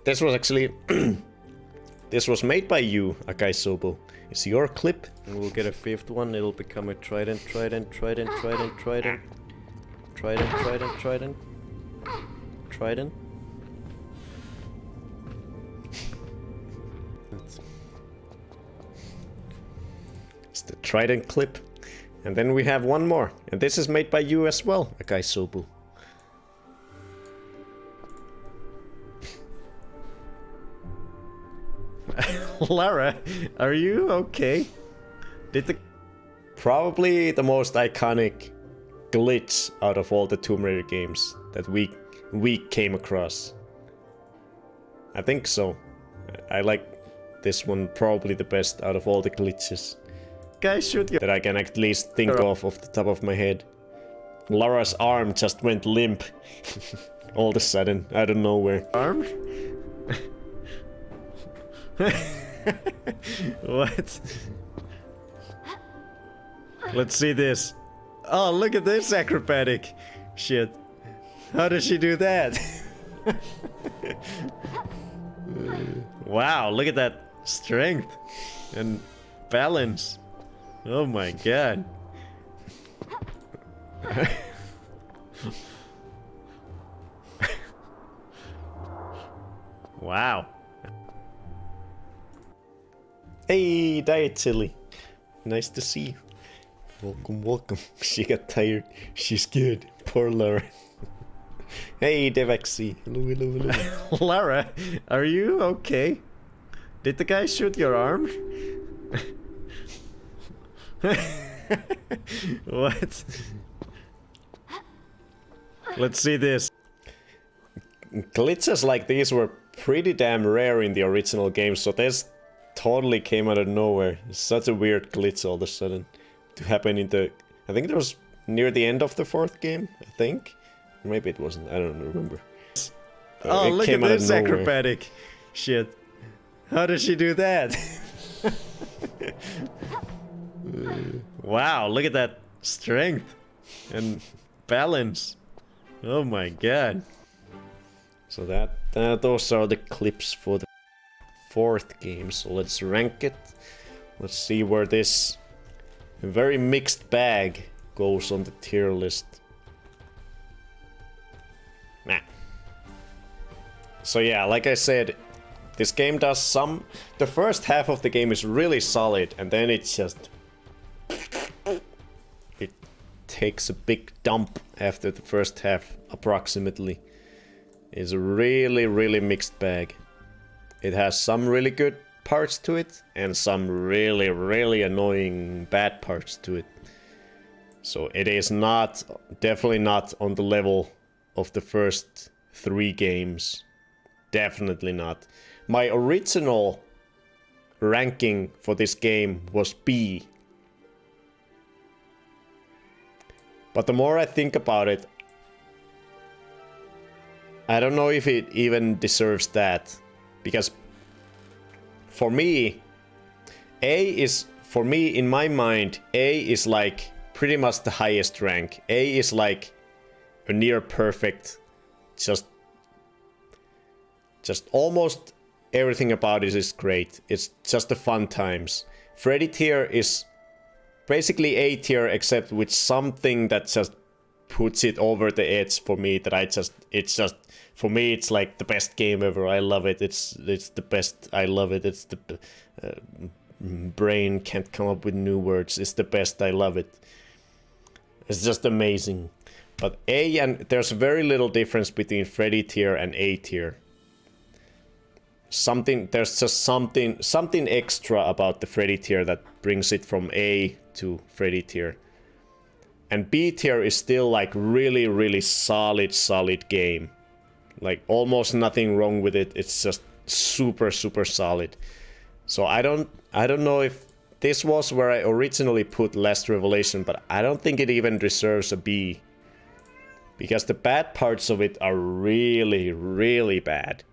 This was actually... this was made by you, Akai Sobo. It's your clip. And we'll get a fifth one, it'll become a trident. It's the trident clip. And then we have one more. And this is made by you as well, Akai Sobu. Lara, are you okay? Did the... Probably the most iconic glitch out of all the Tomb Raider games that we came across. I think so. I like this one probably the best out of all the glitches. Guys, shoot you. That I can at least think of off the top of my head. Lara's arm just went limp. All of a sudden, out of nowhere. Arm? What? Let's see this. Oh, look at this acrobatic shit. How does she do that? Wow, look at that strength and balance. Oh my god. Wow. Hey, Diet Tilly. Nice to see you. Welcome. She got tired. She's good. Poor Lara. Hey, Devaxi. Hello. Lara, are you okay? Did the guy shoot your arm? What? Let's see this. Glitches like these were pretty damn rare in the original game, so this totally came out of nowhere. It's such a weird glitch all of a sudden to happen in the... I think it was near the end of the fourth game, I think. Maybe it wasn't, I don't remember. Oh, look at this acrobatic shit. How does she do that? Wow, look at that strength and balance. Oh my god. So those are the clips for the fourth game. So let's rank it. Let's see where this very mixed bag goes on the tier list. Nah. So yeah, like I said, this game does some... The first half of the game is really solid, and then it just... It takes a big dump after the first half, approximately. It's a really, really mixed bag. It has some really good parts to it, and some really, really annoying bad parts to it. So it is not, definitely not on the level of the first 3 games. Definitely not. My original ranking for this game was B. But the more I think about it, I don't know if it even deserves that. Because for me, A is, for me, in my mind, A is like pretty much the highest rank. A is like a near perfect, just almost everything about it is great. It's just the fun times. Freddy tier is basically A tier, except with something that just puts it over the edge for me. That it's just for me, it's like the best game ever. I love it. It's the best. I love it. It's the brain can't come up with new words. It's the best. I love it. It's just amazing. But A, and there's very little difference between Freddy tier and A tier. There's just something extra about the Freddy tier that brings it from A to Freddy tier. And B tier is still like really, really solid game. Like almost nothing wrong with it. It's just super solid. So I don't know if this was where I originally put Last Revelation, but I don't think it even deserves a B. Because the bad parts of it are really, really bad.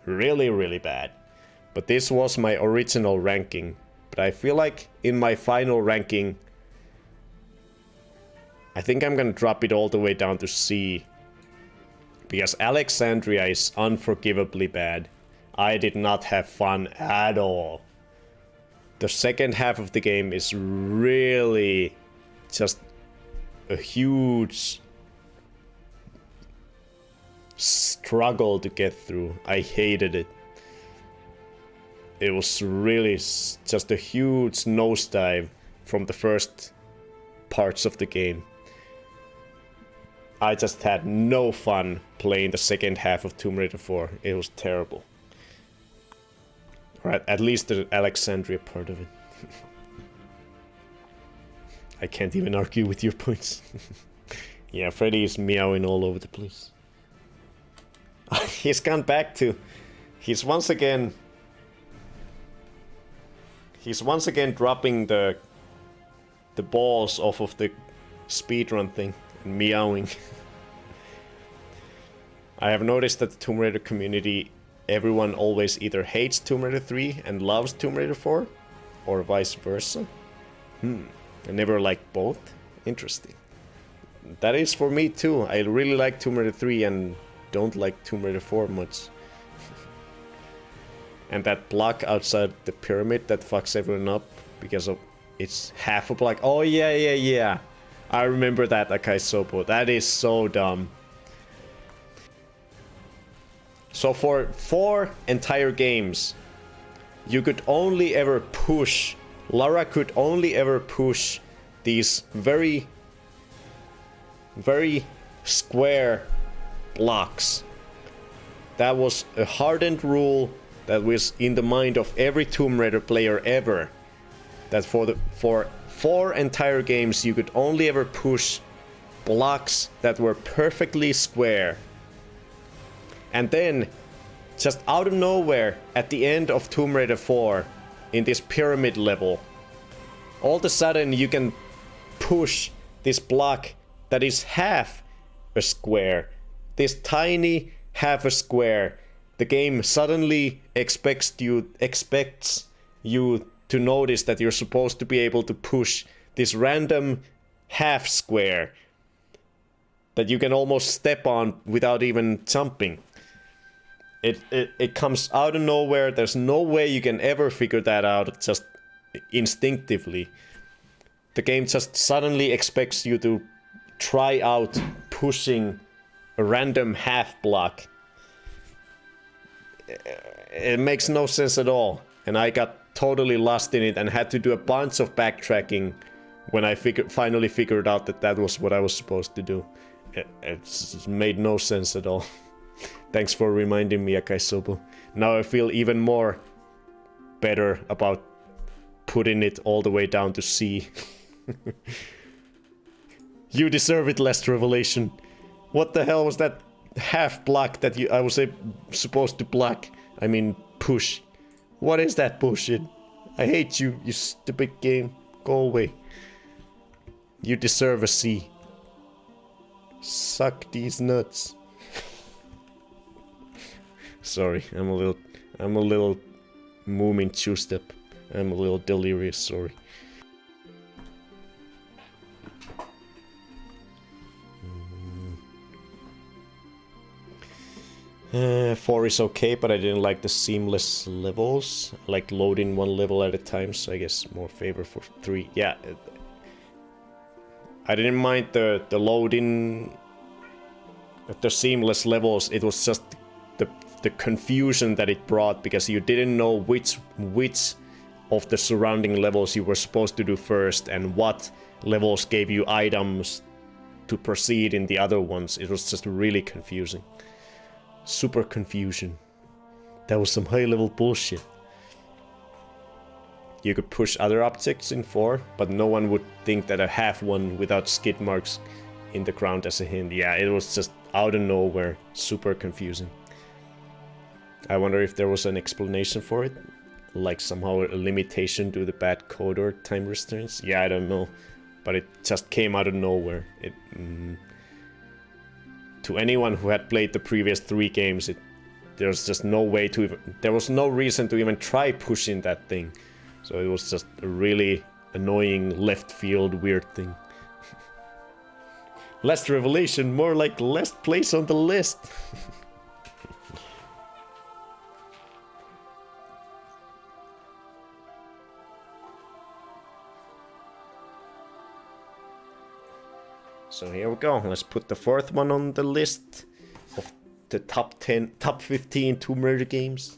Really, really bad. But this was my original ranking. But I feel like in my final ranking, I think I'm gonna drop it all the way down to C. Because Alexandria is unforgivably bad. I did not have fun at all. The second half of the game is really just a huge struggle to get through. I hated it. It was really just a huge nosedive from the first parts of the game. I just had no fun playing the second half of Tomb Raider 4. It was terrible. Right, at least the Alexandria part of it. I can't even argue with your points. Yeah, Freddy is meowing all over the place. He's gone back to... He's once again dropping the balls off of the speedrun thing and meowing. I have noticed that the Tomb Raider community, everyone always either hates Tomb Raider 3 and loves Tomb Raider 4, or vice versa. I never liked both. Interesting. That is for me too. I really like Tomb Raider 3 and don't like Tomb Raider 4 much. And that block outside the pyramid that fucks everyone up because of it's half a block. Oh yeah. I remember that, Akai Sopo. That is so dumb. So for 4 entire games, you could only ever push... Lara could only ever push these very square blocks. That was a hardened rule that was in the mind of every Tomb Raider player ever. That for 4 entire games, you could only ever push blocks that were perfectly square. And then, just out of nowhere, at the end of Tomb Raider 4, in this pyramid level, all of a sudden you can push this block that is half a square. This tiny half a square. The game suddenly expects you to notice that you're supposed to be able to push this random half square that you can almost step on without even jumping. It comes out of nowhere. There's no way you can ever figure that out just instinctively. The game just suddenly expects you to try out pushing a random half block. It makes no sense at all. And I got totally lost in it and had to do a bunch of backtracking when I finally figured out that that was what I was supposed to do. It made no sense at all. Thanks for reminding me, Akai Sobo. Now I feel even more better about putting it all the way down to C. You deserve it, Last Revelation. What the hell was that half block that I was supposed to block? I mean, push. What is that bullshit? I hate you, you stupid game. Go away. You deserve a C. Suck these nuts. Sorry, I'm a little Moomin two-step. I'm a little delirious, sorry. 4 is okay, but I didn't like the seamless levels. I like loading one level at a time, so I guess more favor for 3. Yeah, I didn't mind the loading, the seamless levels. It was just the confusion that it brought, because you didn't know which of the surrounding levels you were supposed to do first and what levels gave you items to proceed in the other ones. It was just really confusing. Super confusion. That was some high level bullshit. You could push other objects in 4, but no one would think that a half one without skid marks in the ground as a hint. Yeah, it was just out of nowhere. Super confusing. I wonder if there was an explanation for it. like somehow a limitation to the bad code or time restraints. Yeah, I don't know, but it just came out of nowhere. To anyone who had played the previous 3 games, there's just no way to even, there was no reason to even try pushing that thing. So it was just a really annoying left field weird thing. Last revelation, more like last place on the list. So here we go. Let's put the 4th one on the list of the top 15 Tomb Raider games.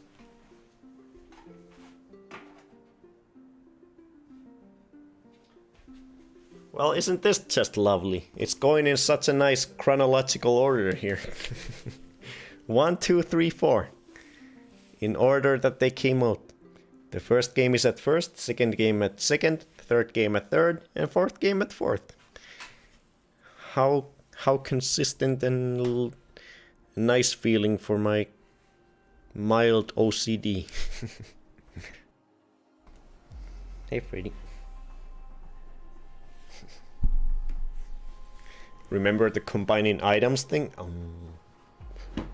Well, isn't this just lovely? It's going in such a nice chronological order here. 1, 2, 3, 4. In order that they came out. The first game is at first, second game at second, third game at third, and fourth game at fourth. How consistent and nice feeling for my mild OCD. Hey, Freddy. Remember the combining items thing?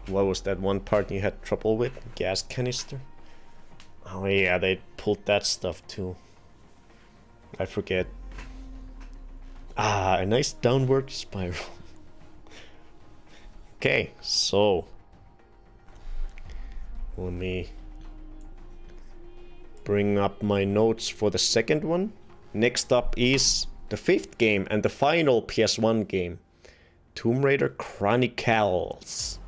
What was that one part you had trouble with? Gas canister? Oh yeah, they pulled that stuff too. I forget. Ah, a nice downward spiral. Okay, so let me bring up my notes for the second one. Next up is the 5th game and the final PS1 game, Tomb Raider Chronicles.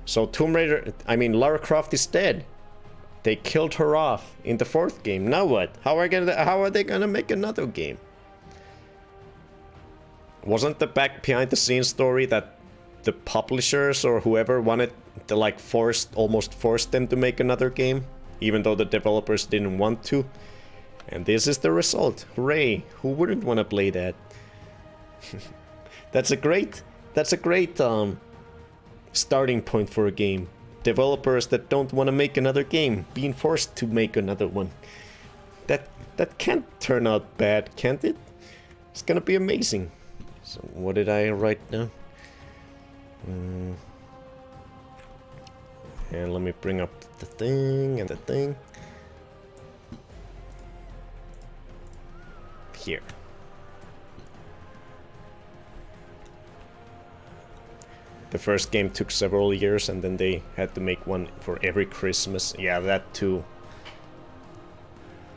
So Lara Croft is dead. They killed her off in the 4th game. Now what? How are they gonna make another game? Wasn't the back behind the scenes story that the publishers or whoever wanted to almost forced them to make another game, even though the developers didn't want to? And this is the result. Hooray! Who wouldn't want to play that? That's a great starting point for a game. Developers that don't want to make another game being forced to make another one. That can't turn out bad, can't it? It's gonna be amazing. So what did I write down? And let me bring up the thing and the thing. Here. The first game took several years and then they had to make one for every Christmas. Yeah, that too.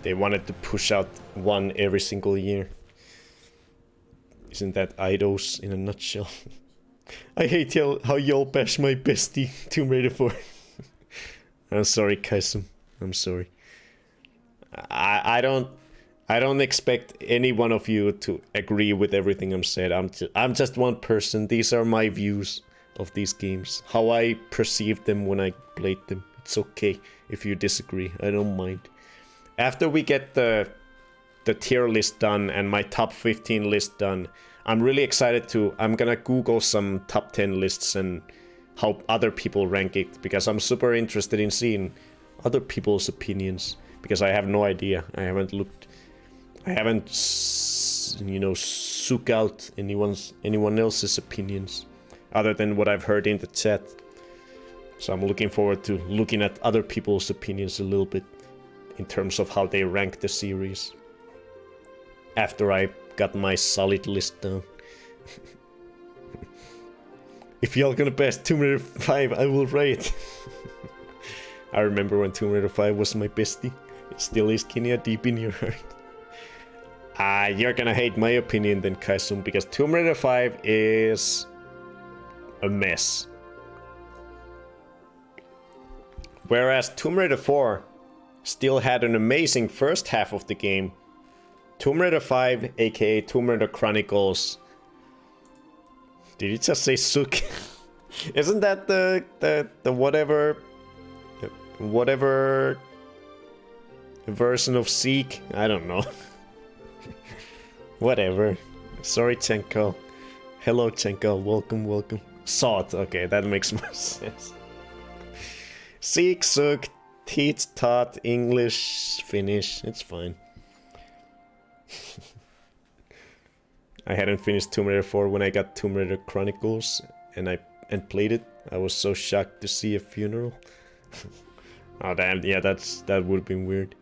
They wanted to push out one every single year. Isn't that Eidos in a nutshell? I hate how y'all bash my bestie, Tomb Raider 4. I'm sorry, Kaisum. I'm sorry. I don't expect any one of you to agree with everything I'm saying. I'm just one person. These are my views of these games. How I perceived them when I played them. It's okay if you disagree. I don't mind. After we get the tier list done and my top 15 list done, I'm really excited I'm gonna Google some top 10 lists and how other people rank it, because I'm super interested in seeing other people's opinions, because I have no idea. I haven't looked. I haven't, sook out anyone else's opinions other than what I've heard in the chat. So I'm looking forward to looking at other people's opinions a little bit in terms of how they rank the series after I got my solid list down. If y'all gonna best Tomb Raider 5, I will rate. I remember when Tomb Raider 5 was my bestie. It still is, Kenya, deep in your heart. You're gonna hate my opinion then, Kaisum, because Tomb Raider 5 is a mess. Whereas Tomb Raider 4 still had an amazing first half of the game, Tomb Raider 5, aka Tomb Raider Chronicles. Did you just say Sook? Isn't that the whatever version of Seek? I don't know. Whatever. Sorry, Chenko. Hello, Chenko. Welcome. Salt. Okay, that makes more sense. Seek, Sook, teach, taught, English, Finnish. It's fine. I hadn't finished Tomb Raider 4 when I got Tomb Raider Chronicles and played it. I was so shocked to see a funeral. Oh damn, yeah, that would have been weird.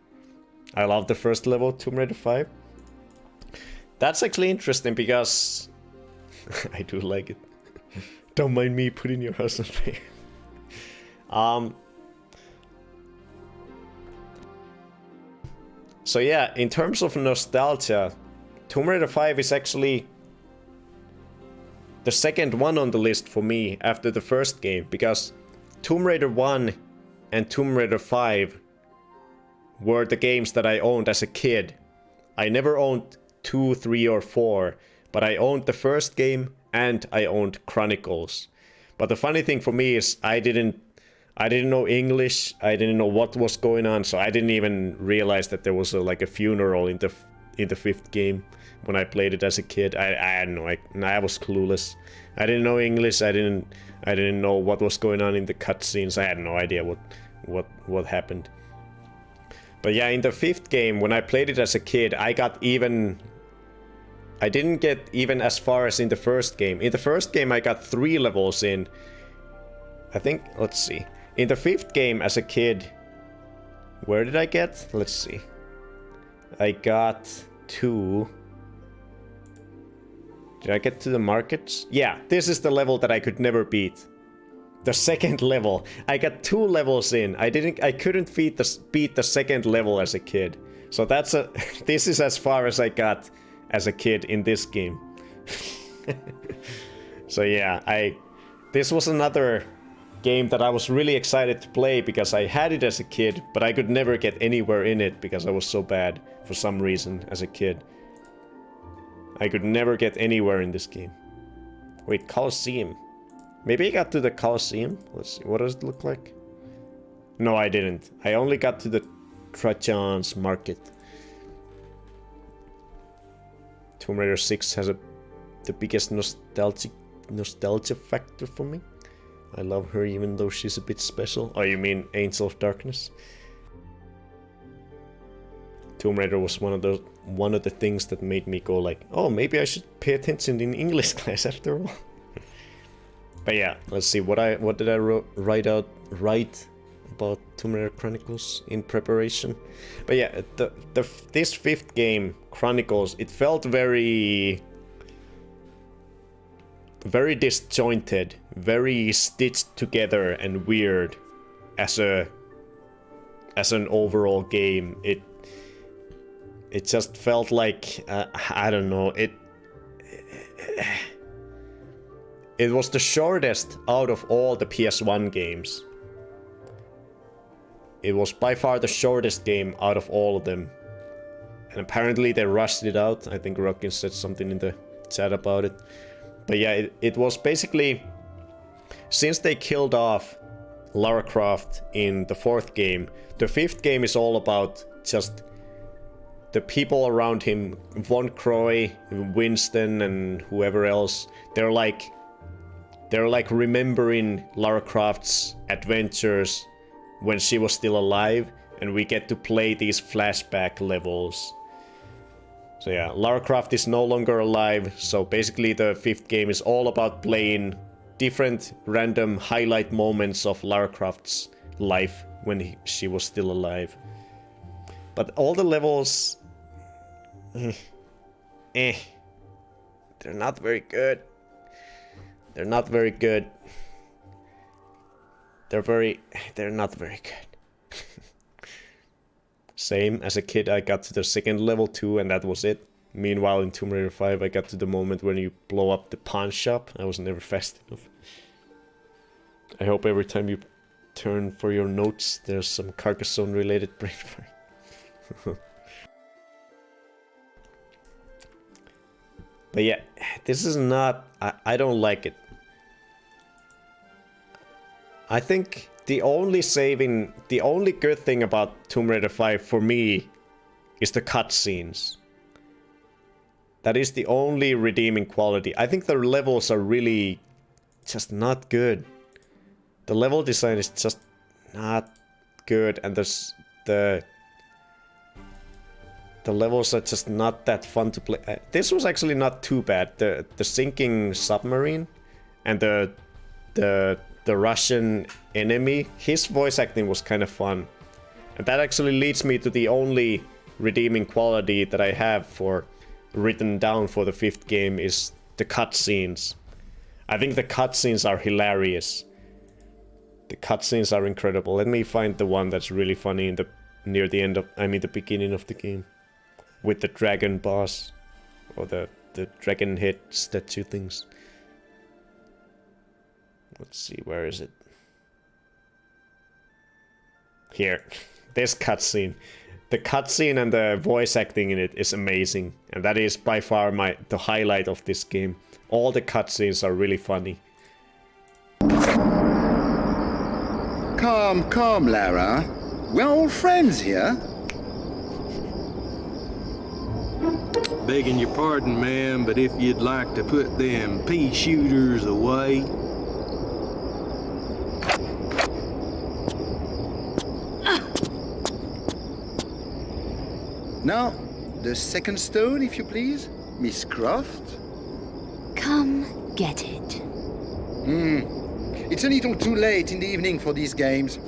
I love the first level, Tomb Raider 5. That's actually interesting because I do like it. Don't mind me putting your house on fire. So yeah, in terms of nostalgia, Tomb Raider 5 is actually the second one on the list for me after the first game, because Tomb Raider 1 and Tomb Raider 5 were the games that I owned as a kid. I never owned 2, 3, or 4, but I owned the first game and I owned Chronicles. But the funny thing for me is I didn't know English, I didn't know what was going on, so I didn't even realize that there was like a funeral in the fifth game when I played it as a kid. I had no, I was clueless. I didn't know English, I didn't know what was going on in the cutscenes. I had no idea what happened. But yeah, in the fifth game, when I played it as a kid, I didn't get even as far as in the first game. In the first game, I got 3 levels in. I think, let's see. In the fifth game as a kid, where did I get? Let's see. I got 2. Did I get to the markets? Yeah, this is the level that I could never beat. The second level. I got 2 levels in. I couldn't beat the second level as a kid. So this is as far as I got as a kid in this game. So yeah, this was another game that I was really excited to play because I had it as a kid, but I could never get anywhere in it because I was so bad for some reason as a kid. I could never get anywhere in this game. Wait, Colosseum. Maybe I got to the Colosseum? Let's see, what does it look like? No, I didn't. I only got to the Trajan's Market. Tomb Raider 6 has the biggest nostalgia factor for me. I love her even though she's a bit special. Oh, you mean Angel of Darkness? Tomb Raider was one of the things that made me go like, oh, maybe I should pay attention in English class after all. But yeah, let's see what did I write about Tomb Raider Chronicles in preparation. But yeah, this fifth game, Chronicles, it felt very disjointed, very stitched together and weird as an overall game. It just felt like I don't know, it was the shortest out of all the PS1 games. It was by far the shortest game out of all of them. And apparently they rushed it out. I think Rockin said something in the chat about it. But yeah, it was basically, since they killed off Lara Croft in the 4th game, the 5th game is all about just the people around him, Von Croy, Winston, and whoever else. They're like remembering Lara Croft's adventures when she was still alive, and we get to play these flashback levels. So yeah, Lara Croft is no longer alive, so basically the 5th game is all about playing different random highlight moments of Lara Croft's life when she was still alive. But all the levels, they're not very good. They're not very good. They're not very good. Same, as a kid I got to the second level too, and that was it. Meanwhile in Tomb Raider 5 I got to the moment when you blow up the pawn shop. I was never fast enough. I hope every time you turn for your notes there's some Carcassonne related brain fire. But yeah, this is not... I don't like it. I think the only good thing about Tomb Raider 5 for me is the cutscenes. That is the only redeeming quality. I think the levels are really just not good. The level design is just not good, and the levels are just not that fun to play. This was actually not too bad. The sinking submarine and the Russian enemy, his voice acting was kind of fun. And that actually leads me to the only redeeming quality that I have for written down for the 5th game is the cutscenes. I think the cutscenes are hilarious. The cutscenes are incredible. Let me find the one that's really funny near the end of, the beginning of the game. With the dragon boss. Or the dragon head statue things. Let's see, where is it? Here. This cutscene. The cutscene and the voice acting in it is amazing. And that is by far the highlight of this game. All the cutscenes are really funny. Calm, calm, Lara. We're all friends here. Begging your pardon, ma'am, but if you'd like to put them pea shooters away. Now, the second stone, if you please, Miss Croft. Come get it. It's a little too late in the evening for these games.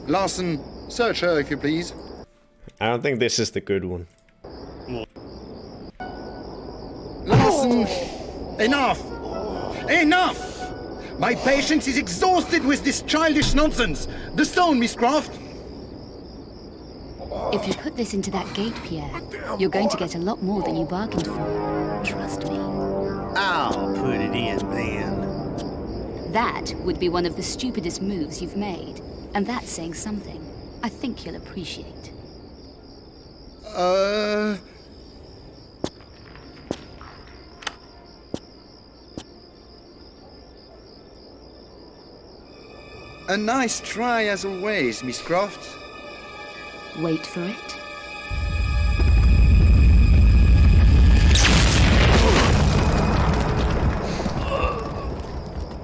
Larson, search her, if you please. I don't think this is the good one. Larson! Enough! Enough! My patience is exhausted with this childish nonsense. The stone, Miss Croft. If you put this into that gate, Pierre, you're going to get a lot more than you bargained for. Trust me. I'll put it in then. That would be one of the stupidest moves you've made. And that's saying something. I think you'll appreciate. A nice try as always, Miss Croft. Wait for it.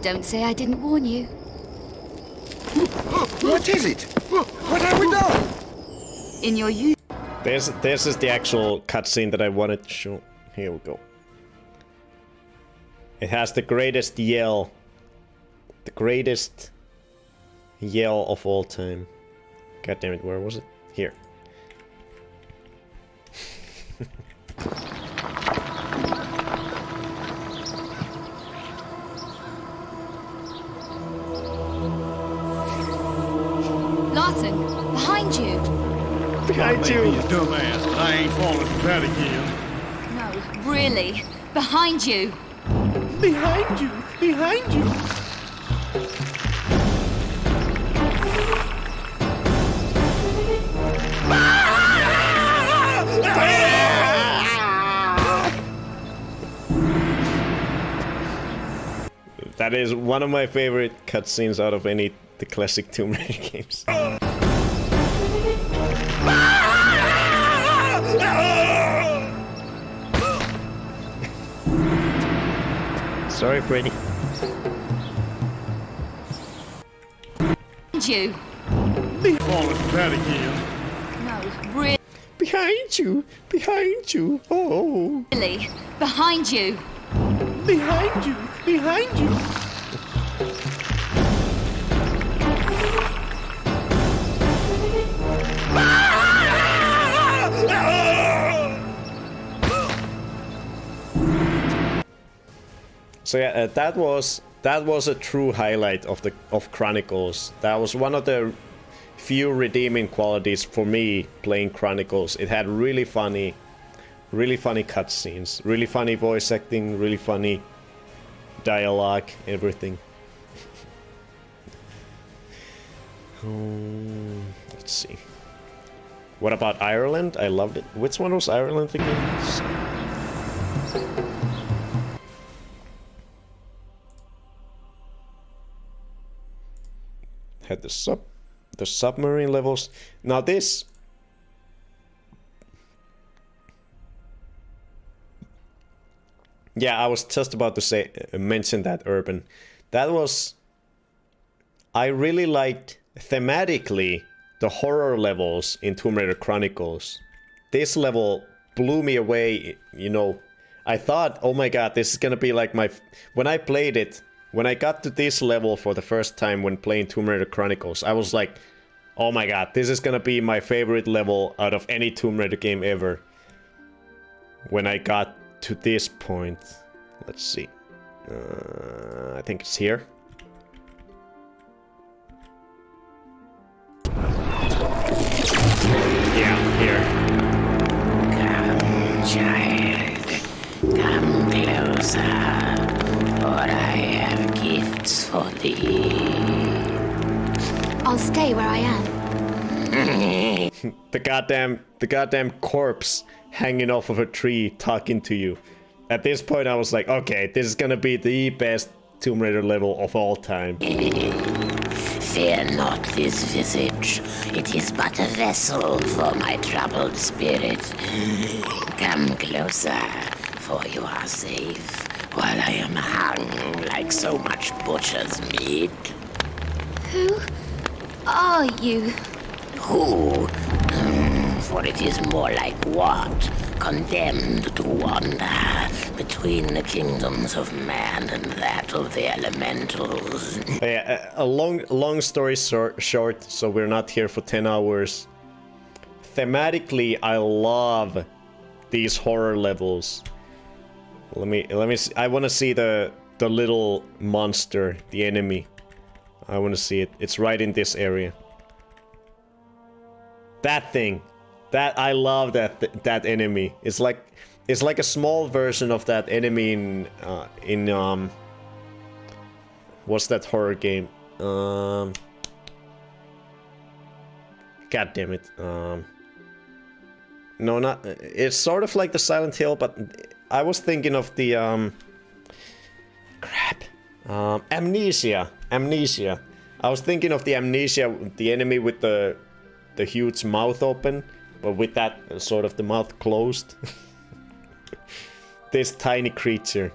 Don't say I didn't warn you. What is it? What have we done? In your youth. This is the actual cutscene that I wanted to show. Here we go. It has the greatest yell. The greatest yell of all time. God damn it, where was it? Here. Larson, behind you. Behind you! You dumbass, but I ain't falling for that again. No, really. Behind you. Behind you! Behind you! That is one of my favorite cutscenes out of the classic Tomb Raider games. Sorry, Freddy. Behind you. Falling for that again. No, really. Behind you! Behind you! Oh! Behind you. Behind you! Behind you! So yeah, that was a true highlight of Chronicles. That was one of the few redeeming qualities for me playing Chronicles. It had really funny cutscenes, really funny voice acting, really funny dialogue, everything. Let's see. What about Ireland? I loved it. Which one was Ireland again? Had the submarine levels. Now this. Yeah, I was just about to mention that, Urban. That was... I really liked... Thematically, the horror levels in Tomb Raider Chronicles, this level blew me away, you know. I thought, oh my god, this is gonna be like my... When I played it, when I got to this level for the first time when playing Tomb Raider Chronicles, I was like, oh my god, this is gonna be my favorite level out of any Tomb Raider game ever. When I got to this point, let's see. I think it's here. Yeah, here. Come, child. Come closer, for I have gifts for thee. I'll stay where I am. The goddamn corpse hanging off of a tree talking to you. At this point I was like, okay, this is gonna be the best Tomb Raider level of all time. Fear not this visage. It is but a vessel for my troubled spirit. Come closer, for you are safe, while I am hung like so much butcher's meat. Who are you? Who? For it is more like what? Condemned to wander between the kingdoms of man and that of the elementals. Yeah, a long story short, so we're not here for 10 hours. Thematically, I love these horror levels. Let me see. I want to see the little monster, the enemy. I want to see it. It's right in this area. That thing. That I love that enemy. It's like a small version of that enemy in what's that horror game? God damn it. No, not. It's sort of like the Silent Hill, but I was thinking of the crap. Amnesia. Amnesia. I was thinking of the Amnesia, the enemy with the huge mouth open, but with that sort of the mouth closed. This tiny creature.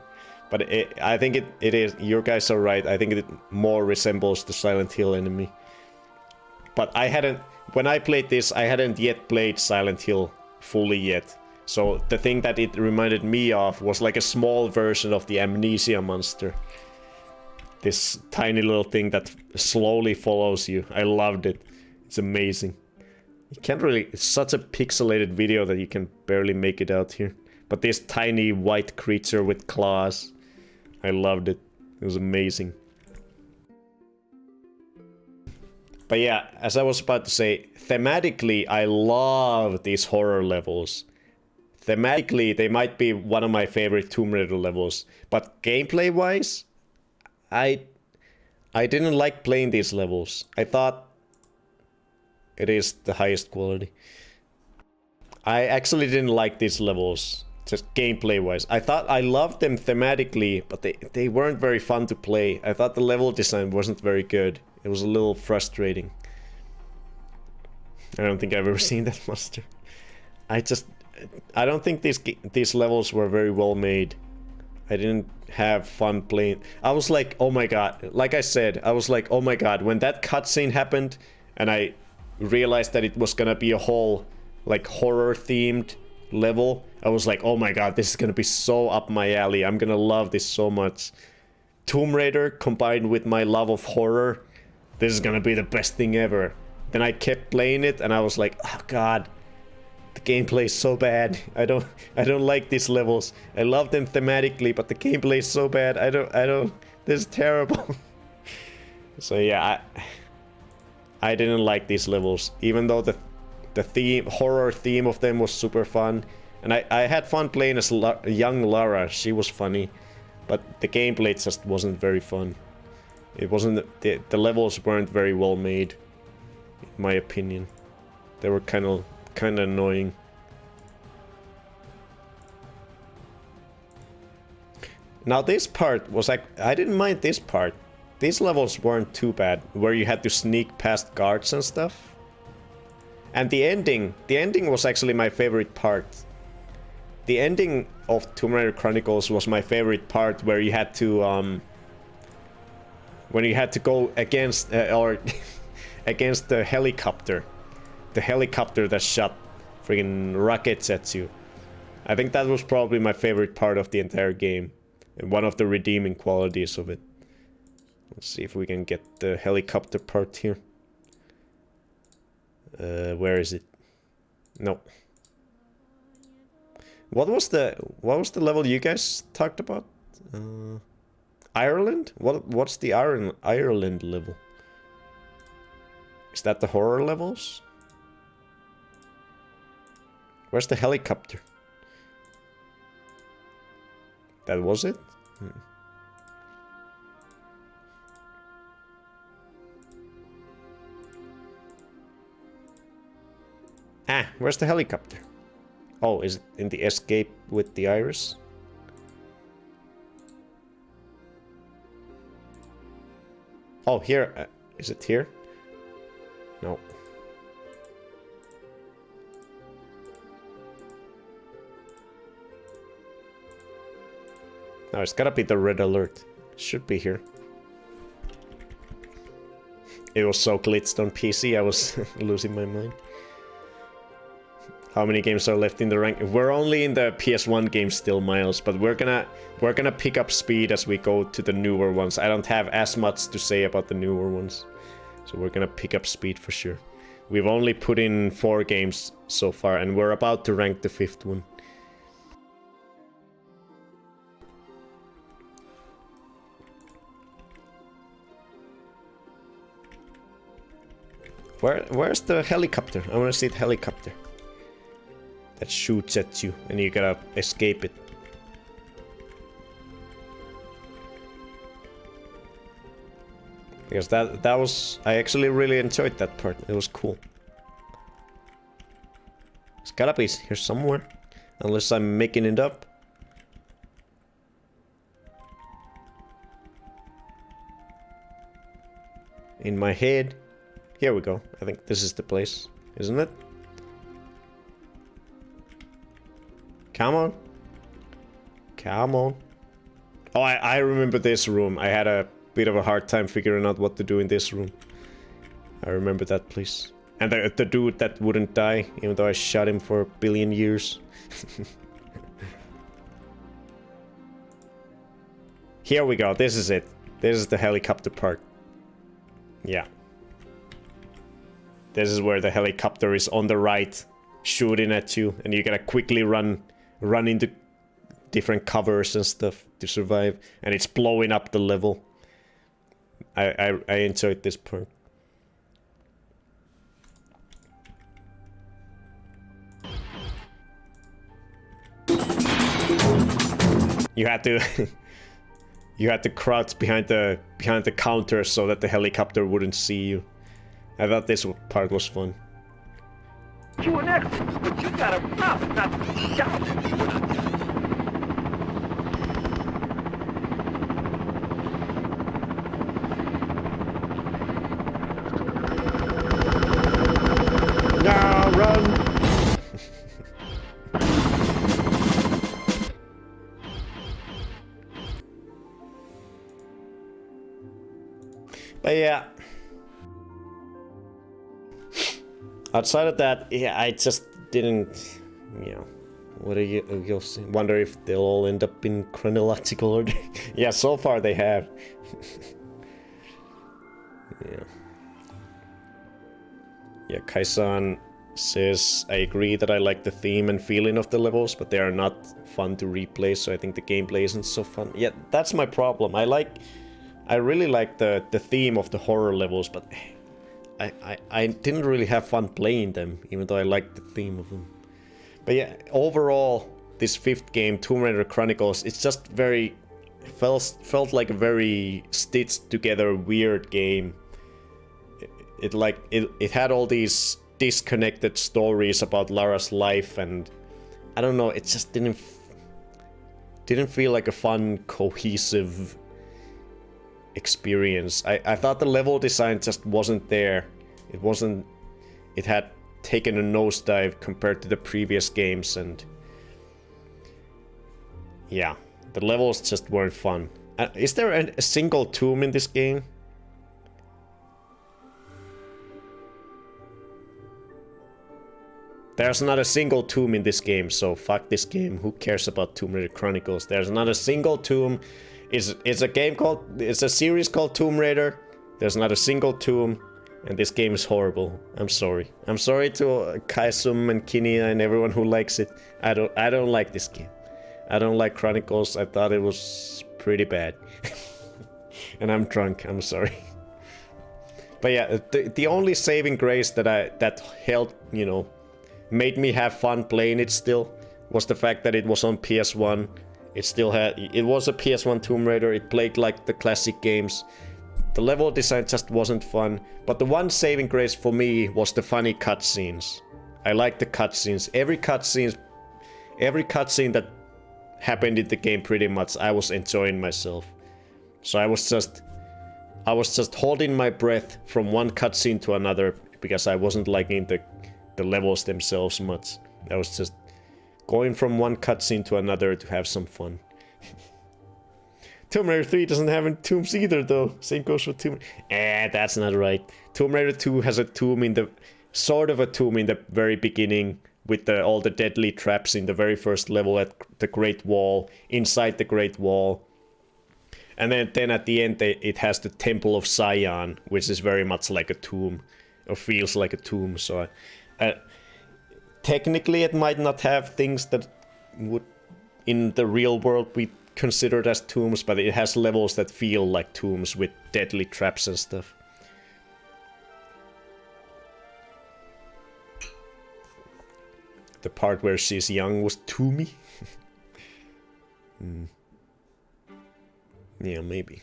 But I think it is, you guys are right, I think it more resembles the Silent Hill enemy. But I hadn't, when I played this, I hadn't yet played Silent Hill fully yet. So the thing that it reminded me of was like a small version of the Amnesia monster. This tiny little thing that slowly follows you. I loved it. It's amazing. You can't really... It's such a pixelated video that you can barely make it out here. But this tiny white creature with claws. I loved it. It was amazing. But yeah, as I was about to say, thematically, I love these horror levels. Thematically, they might be one of my favorite Tomb Raider levels. But gameplay-wise, I didn't like playing these levels. I thought it is the highest quality. I actually didn't like these levels, just gameplay-wise. I thought I loved them thematically, but they weren't very fun to play. I thought the level design wasn't very good. It was a little frustrating. I don't think I've ever seen that monster. I don't think these levels were very well made. I didn't have fun playing. I was like, oh my god. Like I said, I was like, oh my god. When that cutscene happened, and I realized that it was gonna be a whole, like, horror-themed level, I was like, oh my god, this is gonna be so up my alley. I'm gonna love this so much. Tomb Raider combined with my love of horror, this is gonna be the best thing ever. Then I kept playing it, and I was like, oh god. The gameplay is so bad. I don't like these levels. I love them thematically, but the gameplay is so bad. I don't. This is terrible. So yeah, I didn't like these levels, even though the horror theme of them was super fun, and I had fun playing as young Lara. She was funny, but the gameplay just wasn't very fun. It wasn't. The levels weren't very well made, in my opinion. They were kind of annoying. Now this part was like, I didn't mind this part. These levels weren't too bad, where you had to sneak past guards and stuff. And the ending was actually my favorite part. The ending of Tomb Raider Chronicles was my favorite part, where you had to when you had to go against or against the helicopter. the helicopter that shot friggin' rockets at you. I think that was probably my favorite part of the entire game. And one of the redeeming qualities of it. Let's see if we can get the helicopter part here. Where is it? No. What was the level you guys talked about? Ireland? What's the Ireland level? Is that the horror levels? Where's the helicopter? That was it? Ah, where's the helicopter? Oh, is it in the escape with the iris? Oh, here. Is it here? No. No, it's gotta be the red alert. Should be here. It was so glitched on PC, I was losing my mind. How many games are left in the rank? We're only in the PS1 games still, Miles, but we're gonna pick up speed as we go to the newer ones. I don't have as much to say about the newer ones, so we're gonna pick up speed for sure. We've only put in 4 games so far, and we're about to rank the 5th one. Where's the helicopter? I wanna see the helicopter. That shoots at you, and you gotta escape it. Because that was... I actually really enjoyed that part. It was cool. It's gotta be here somewhere. Unless I'm making it up. In my head. Here we go. I think this is the place. Isn't it? Come on. Come on. Oh, I remember this room. I had a bit of a hard time figuring out what to do in this room. I remember that place. And the dude that wouldn't die, even though I shot him for a billion years. Here we go. This is it. This is the helicopter part. Yeah. This is where the helicopter is on the right, shooting at you, and you gotta quickly run into different covers and stuff to survive, and it's blowing up the level. I enjoyed this part. You had to you had to crouch behind the counter so that the helicopter wouldn't see you. I thought this part was fun. You an expert, but you gotta promise not to shout. Now run! But yeah. Outside of that, yeah, I just didn't, you know, what are you'll see. Wonder if they'll all end up in chronological order. Yeah, so far they have. Yeah. Yeah, Kaisan says, I agree that I like the theme and feeling of the levels, but they are not fun to replay, so I think the gameplay isn't so fun. Yeah, that's my problem. I really like the theme of the horror levels, but I didn't really have fun playing them, even though I liked the theme of them. But yeah, overall, this 5th game, Tomb Raider Chronicles, it's just very... felt like a very stitched together weird game. It had all these disconnected stories about Lara's life, and I don't know, it just didn't feel like a fun, cohesive experience. I thought the level design just wasn't there. It had taken a nosedive compared to the previous games, and yeah, the levels just weren't fun. Is there a single tomb in this game? There's not a single tomb in this game, so fuck this game. Who cares about Tomb Raider Chronicles? There's not a single tomb. It's a series called Tomb Raider. There's not a single tomb, and this game is horrible. I'm sorry. I'm sorry to Kaisum and Kinia and everyone who likes it. I don't like this game. I don't like Chronicles. I thought it was pretty bad. And I'm drunk. I'm sorry. But yeah, the only saving grace that held, you know, made me have fun playing it still was the fact that it was on PS1. It was a PS1 Tomb Raider. It played like the classic games. The level design just wasn't fun. But the one saving grace for me was the funny cutscenes. I like the cutscenes. Every cutscene that happened in the game pretty much, I was enjoying myself. So I was just holding my breath from one cutscene to another because I wasn't liking the levels themselves much. I was just going from one cutscene to another to have some fun. Tomb Raider 3 doesn't have any tombs either, though. Same goes for Tomb Raider. That's not right. Tomb Raider 2 has a tomb in the... sort of a tomb in the very beginning with all the deadly traps in the very first level at the Great Wall, inside the Great Wall. And then at the end, it has the Temple of Zion, which is very much like a tomb, or feels like a tomb. So technically, it might not have things that would, in the real world, be considered as tombs, but it has levels that feel like tombs with deadly traps and stuff. The part where she's young was toomy. Yeah, maybe.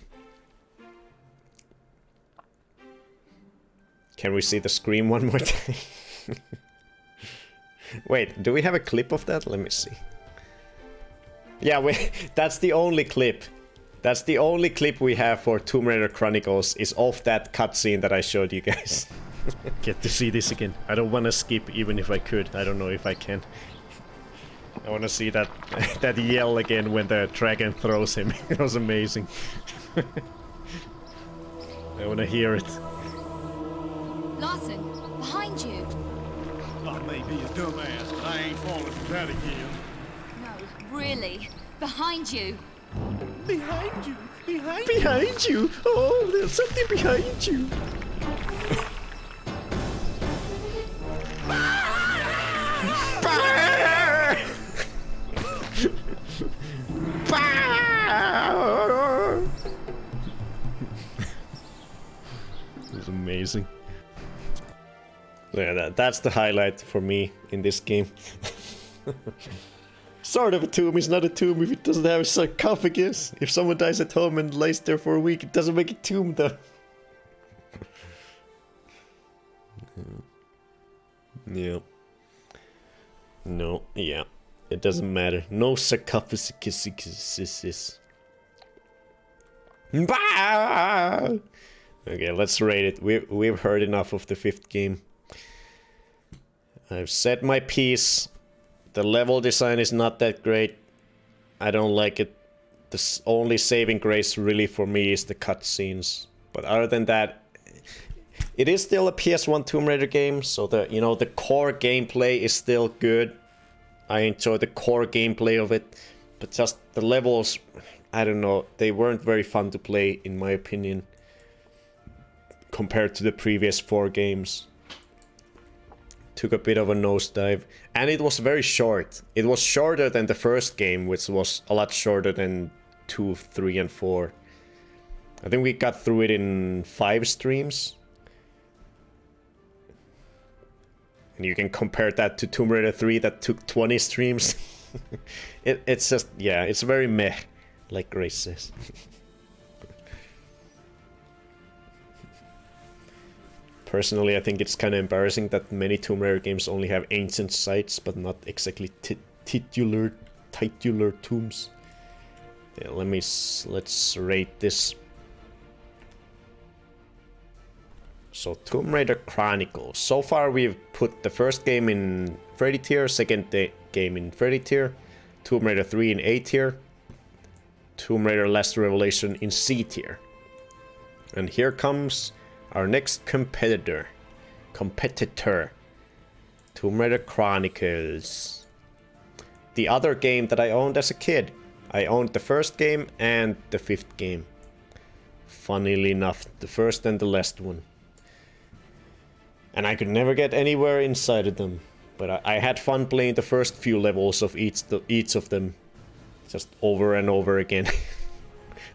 Can we see the scream one more time? Wait, do we have a clip of that? Let me see. Yeah, that's the only clip. That's the only clip we have for Tomb Raider Chronicles is of that cutscene that I showed you guys. Get to see this again. I don't want to skip even if I could. I don't know if I can. I want to see that yell again when the dragon throws him. It was amazing. I want to hear it. Larson, behind you. I may be a dumbass, but I ain't falling for that again. No, really. Behind you. Behind you! Behind you! Oh, there's something behind you! It was amazing. Yeah, that's the highlight for me in this game. Sort of a tomb is not a tomb if it doesn't have a sarcophagus. If someone dies at home and lays there for a week, it doesn't make a tomb though. Yeah. No, yeah. It doesn't matter. No sarcophagus. Okay, let's rate it. We've heard enough of the 5th game. I've said my piece. The level design is not that great. I don't like it. The only saving grace really for me is the cutscenes. But other than that, it is still a PS1 Tomb Raider game, so the core gameplay is still good. I enjoy the core gameplay of it, but just the levels, I don't know, they weren't very fun to play in my opinion compared to the previous 4 games. Took a bit of a nosedive, and it was very short. It was shorter than the first game, which was a lot shorter than 2, 3, and 4. I think we got through it in 5 streams. And you can compare that to Tomb Raider 3 that took 20 streams. It's just, yeah, it's very meh, like Grace says. Personally, I think it's kind of embarrassing that many Tomb Raider games only have ancient sites, but not exactly titular tombs. Yeah, let's rate this. So, Tomb Raider Chronicles. So far, we've put the first game in 30 tier, second game in 30 tier, Tomb Raider 3 in A tier, Tomb Raider Last Revelation in C tier. And here comes our next competitor. Tomb Tomb Raider Chronicles. The other game that I owned as a kid. I owned the first game and the 5th game. Funnily enough, the first and the last one. And I could never get anywhere inside of them. But I had fun playing the first few levels of each of them. Just over and over again.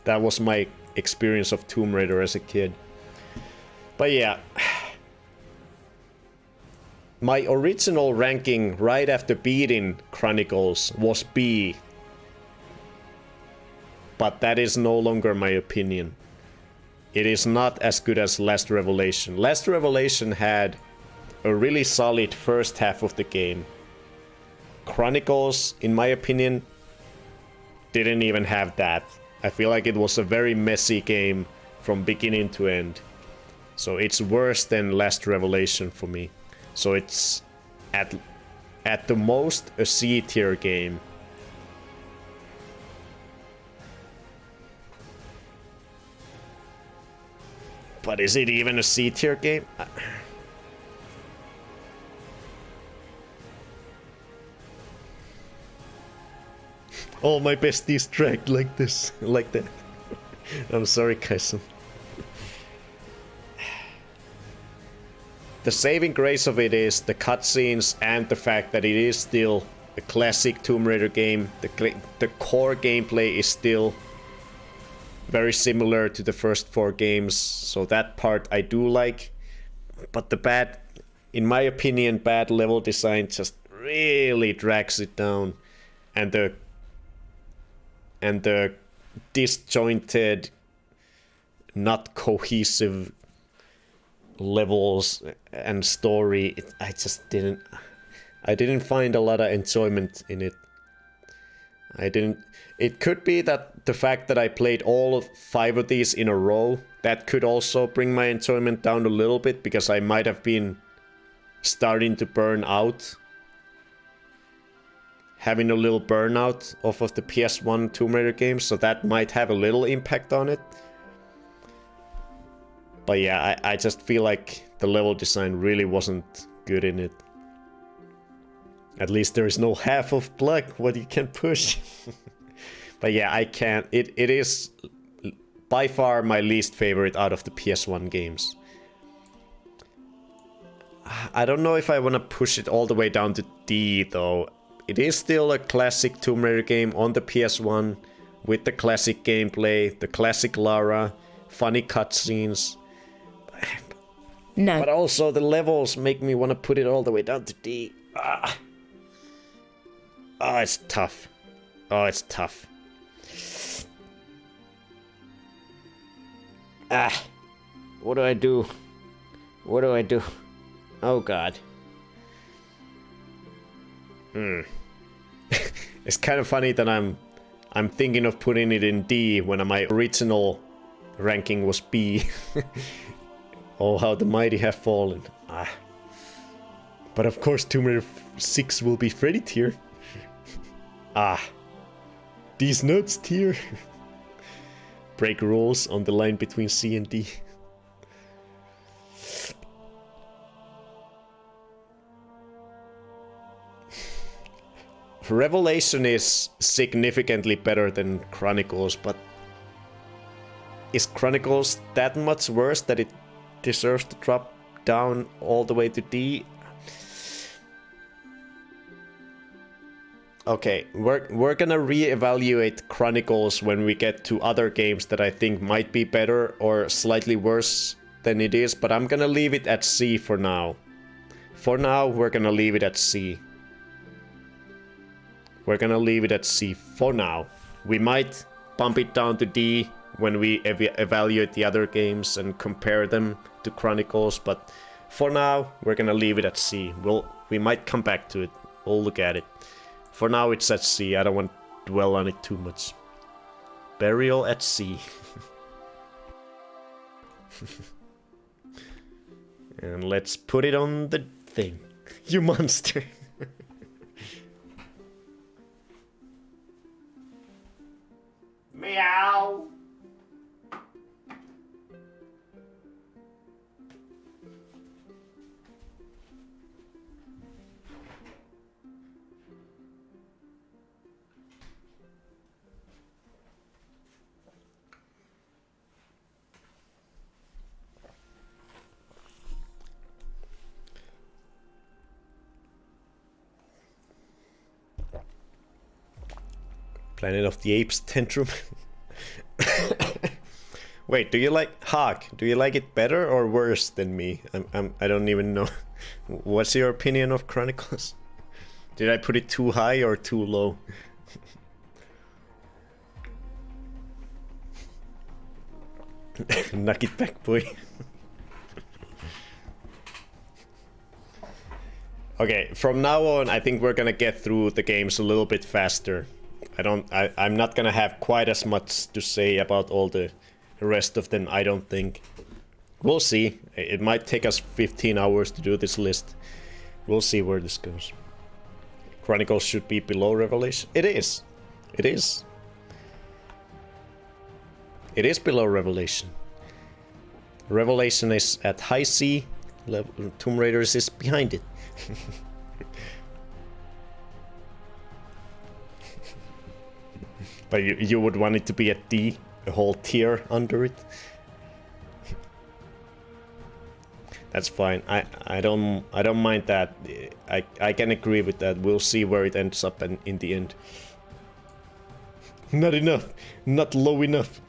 That was my experience of Tomb Raider as a kid. But yeah. My original ranking right after beating Chronicles was B. But that is no longer my opinion. It is not as good as Last Revelation. Last Revelation had a really solid first half of the game. Chronicles, in my opinion, didn't even have that. I feel like it was a very messy game from beginning to end. So it's worse than Last Revelation for me. So it's at the most a C tier game. But is it even a C tier game? All my besties dragged like this, like that. I'm sorry, Kaisen. The saving grace of it is the cutscenes and the fact that it is still a classic Tomb Raider game. The core gameplay is still very similar to the first 4 games, so that part I do like. But the bad, in my opinion, bad level design just really drags it down. And the disjointed, not cohesive levels and story, I didn't find a lot of enjoyment in it. It could be that the fact that I played all 5 of these in a row, that could also bring my enjoyment down a little bit, because I might have been starting to burn out. Having a little burnout off of the PS1 Tomb Raider games, so that might have a little impact on it. But yeah, I just feel like the level design really wasn't good in it. At least there is no half of blood what you can push. But yeah, I can't. It is by far my least favorite out of the PS1 games. I don't know if I want to push it all the way down to D though. It is still a classic Tomb Raider game on the PS1 with the classic gameplay, the classic Lara, funny cutscenes. No. But also the levels make me want to put it all the way down to D. Ah, it's tough. Oh, it's tough. What do I do? What do I do? Oh god. It's kind of funny that I'm thinking of putting it in D when my original ranking was B. Oh, how the mighty have fallen. But of course Tomb Raider 6 will be Freddy tier. These nuts tier. Break rules on the line between C and D. Revelation is significantly better than Chronicles, but is Chronicles that much worse that it deserves to drop down all the way to D? Okay, we're gonna reevaluate Chronicles when we get to other games that I think might be better or slightly worse than it is, but I'm gonna leave it at C for now. For now, we're gonna leave it at C. We're gonna leave it at C for now. We might bump it down to D when we evaluate the other games and compare them to Chronicles, but for now, we're gonna leave it at C. We might come back to it. We'll look at it. For now, it's at C. I don't want to dwell on it too much. Burial at C. And let's put it on the thing. You monster. Meow. Planet of the Apes tantrum. Wait, do you like Hawk? Do you like it better or worse than me? I don't even know. What's your opinion of Chronicles? Did I put it too high or too low? Knock it back, boy. Okay, from now on, I think we're gonna get through the games a little bit faster. I'm not gonna have quite as much to say about all the rest of them, I don't think. We'll see. It might take us 15 hours to do this list. We'll see where this goes. Chronicles should be below Revelation. It is. It is. It is below Revelation. Revelation is at high C. Tomb Raiders is behind it. But you would want it to be at D, a whole tier under it. That's fine. I don't mind that. I can agree with that. We'll see where it ends up in the end. Not enough. Not low enough.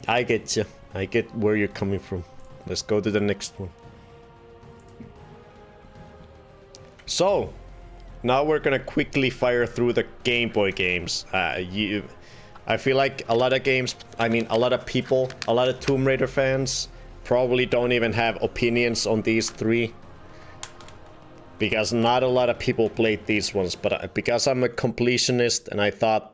I get you. I get where you're coming from. Let's go to the next one. So, now we're gonna quickly fire through the Game Boy games. I feel like a lot of games, I mean a lot of people, a lot of Tomb Raider fans probably don't even have opinions on these three. Because not a lot of people played these ones, but because I'm a completionist and I thought,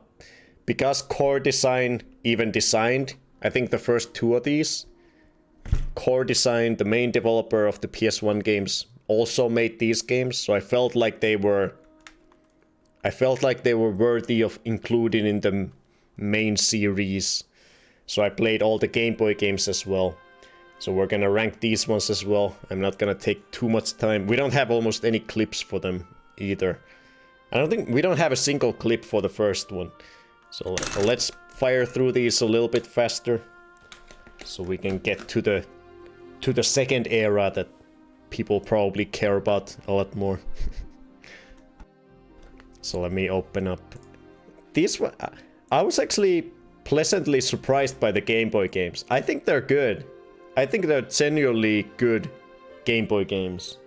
because Core Design even designed, I think the first two of these, Core Design, the main developer of the PS1 games, also made these games, so I felt like they were worthy of including in the main series. So I played all the Game Boy games as well. So we're gonna rank these ones as well. I'm not gonna take too much time. We don't have almost any clips for them either. We don't have a single clip for the first one. So let's fire through these a little bit faster, so we can get to the second era that people probably care about a lot more. So let me open up these one. I was actually pleasantly surprised by the Game Boy games. I think they're good. I think they're genuinely good Game Boy games.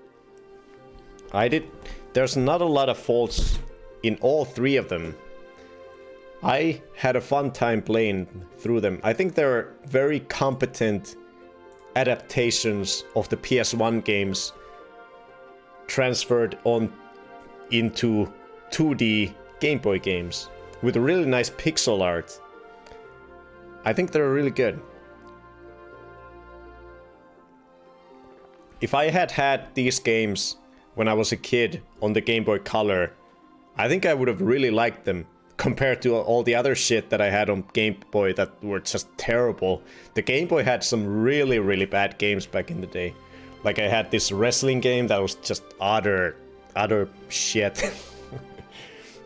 There's not a lot of faults in all three of them. I had a fun time playing through them. I think they're very competent adaptations of the PS1 games transferred on into 2D Game Boy games with really nice pixel art. I think they're really good. If I had these games when I was a kid on the Game Boy Color, I think I would have really liked them compared to all the other shit that I had on Game Boy that were just terrible. The Game Boy had some really, really bad games back in the day. Like I had this wrestling game that was just utter shit.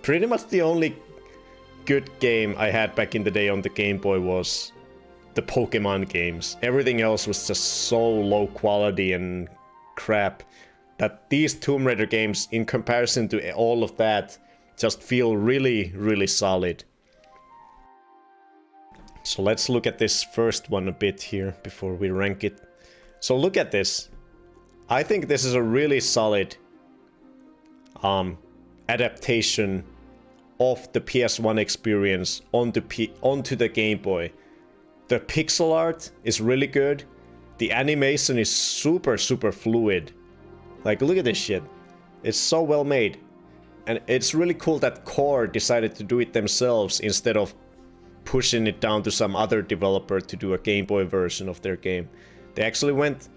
Pretty much the only good game I had back in the day on the Game Boy was the Pokemon games. Everything else was just so low quality and crap that these Tomb Raider games, in comparison to all of that, just feel really, really solid. So let's look at this first one a bit here before we rank it. So look at this. I think this is a really solid adaptation of the PS1 experience onto the Game Boy. The pixel art is really good. The animation is super, super fluid. Like, look at this shit. It's so well made. And it's really cool that Core decided to do it themselves instead of pushing it down to some other developer to do a Game Boy version of their game. They actually went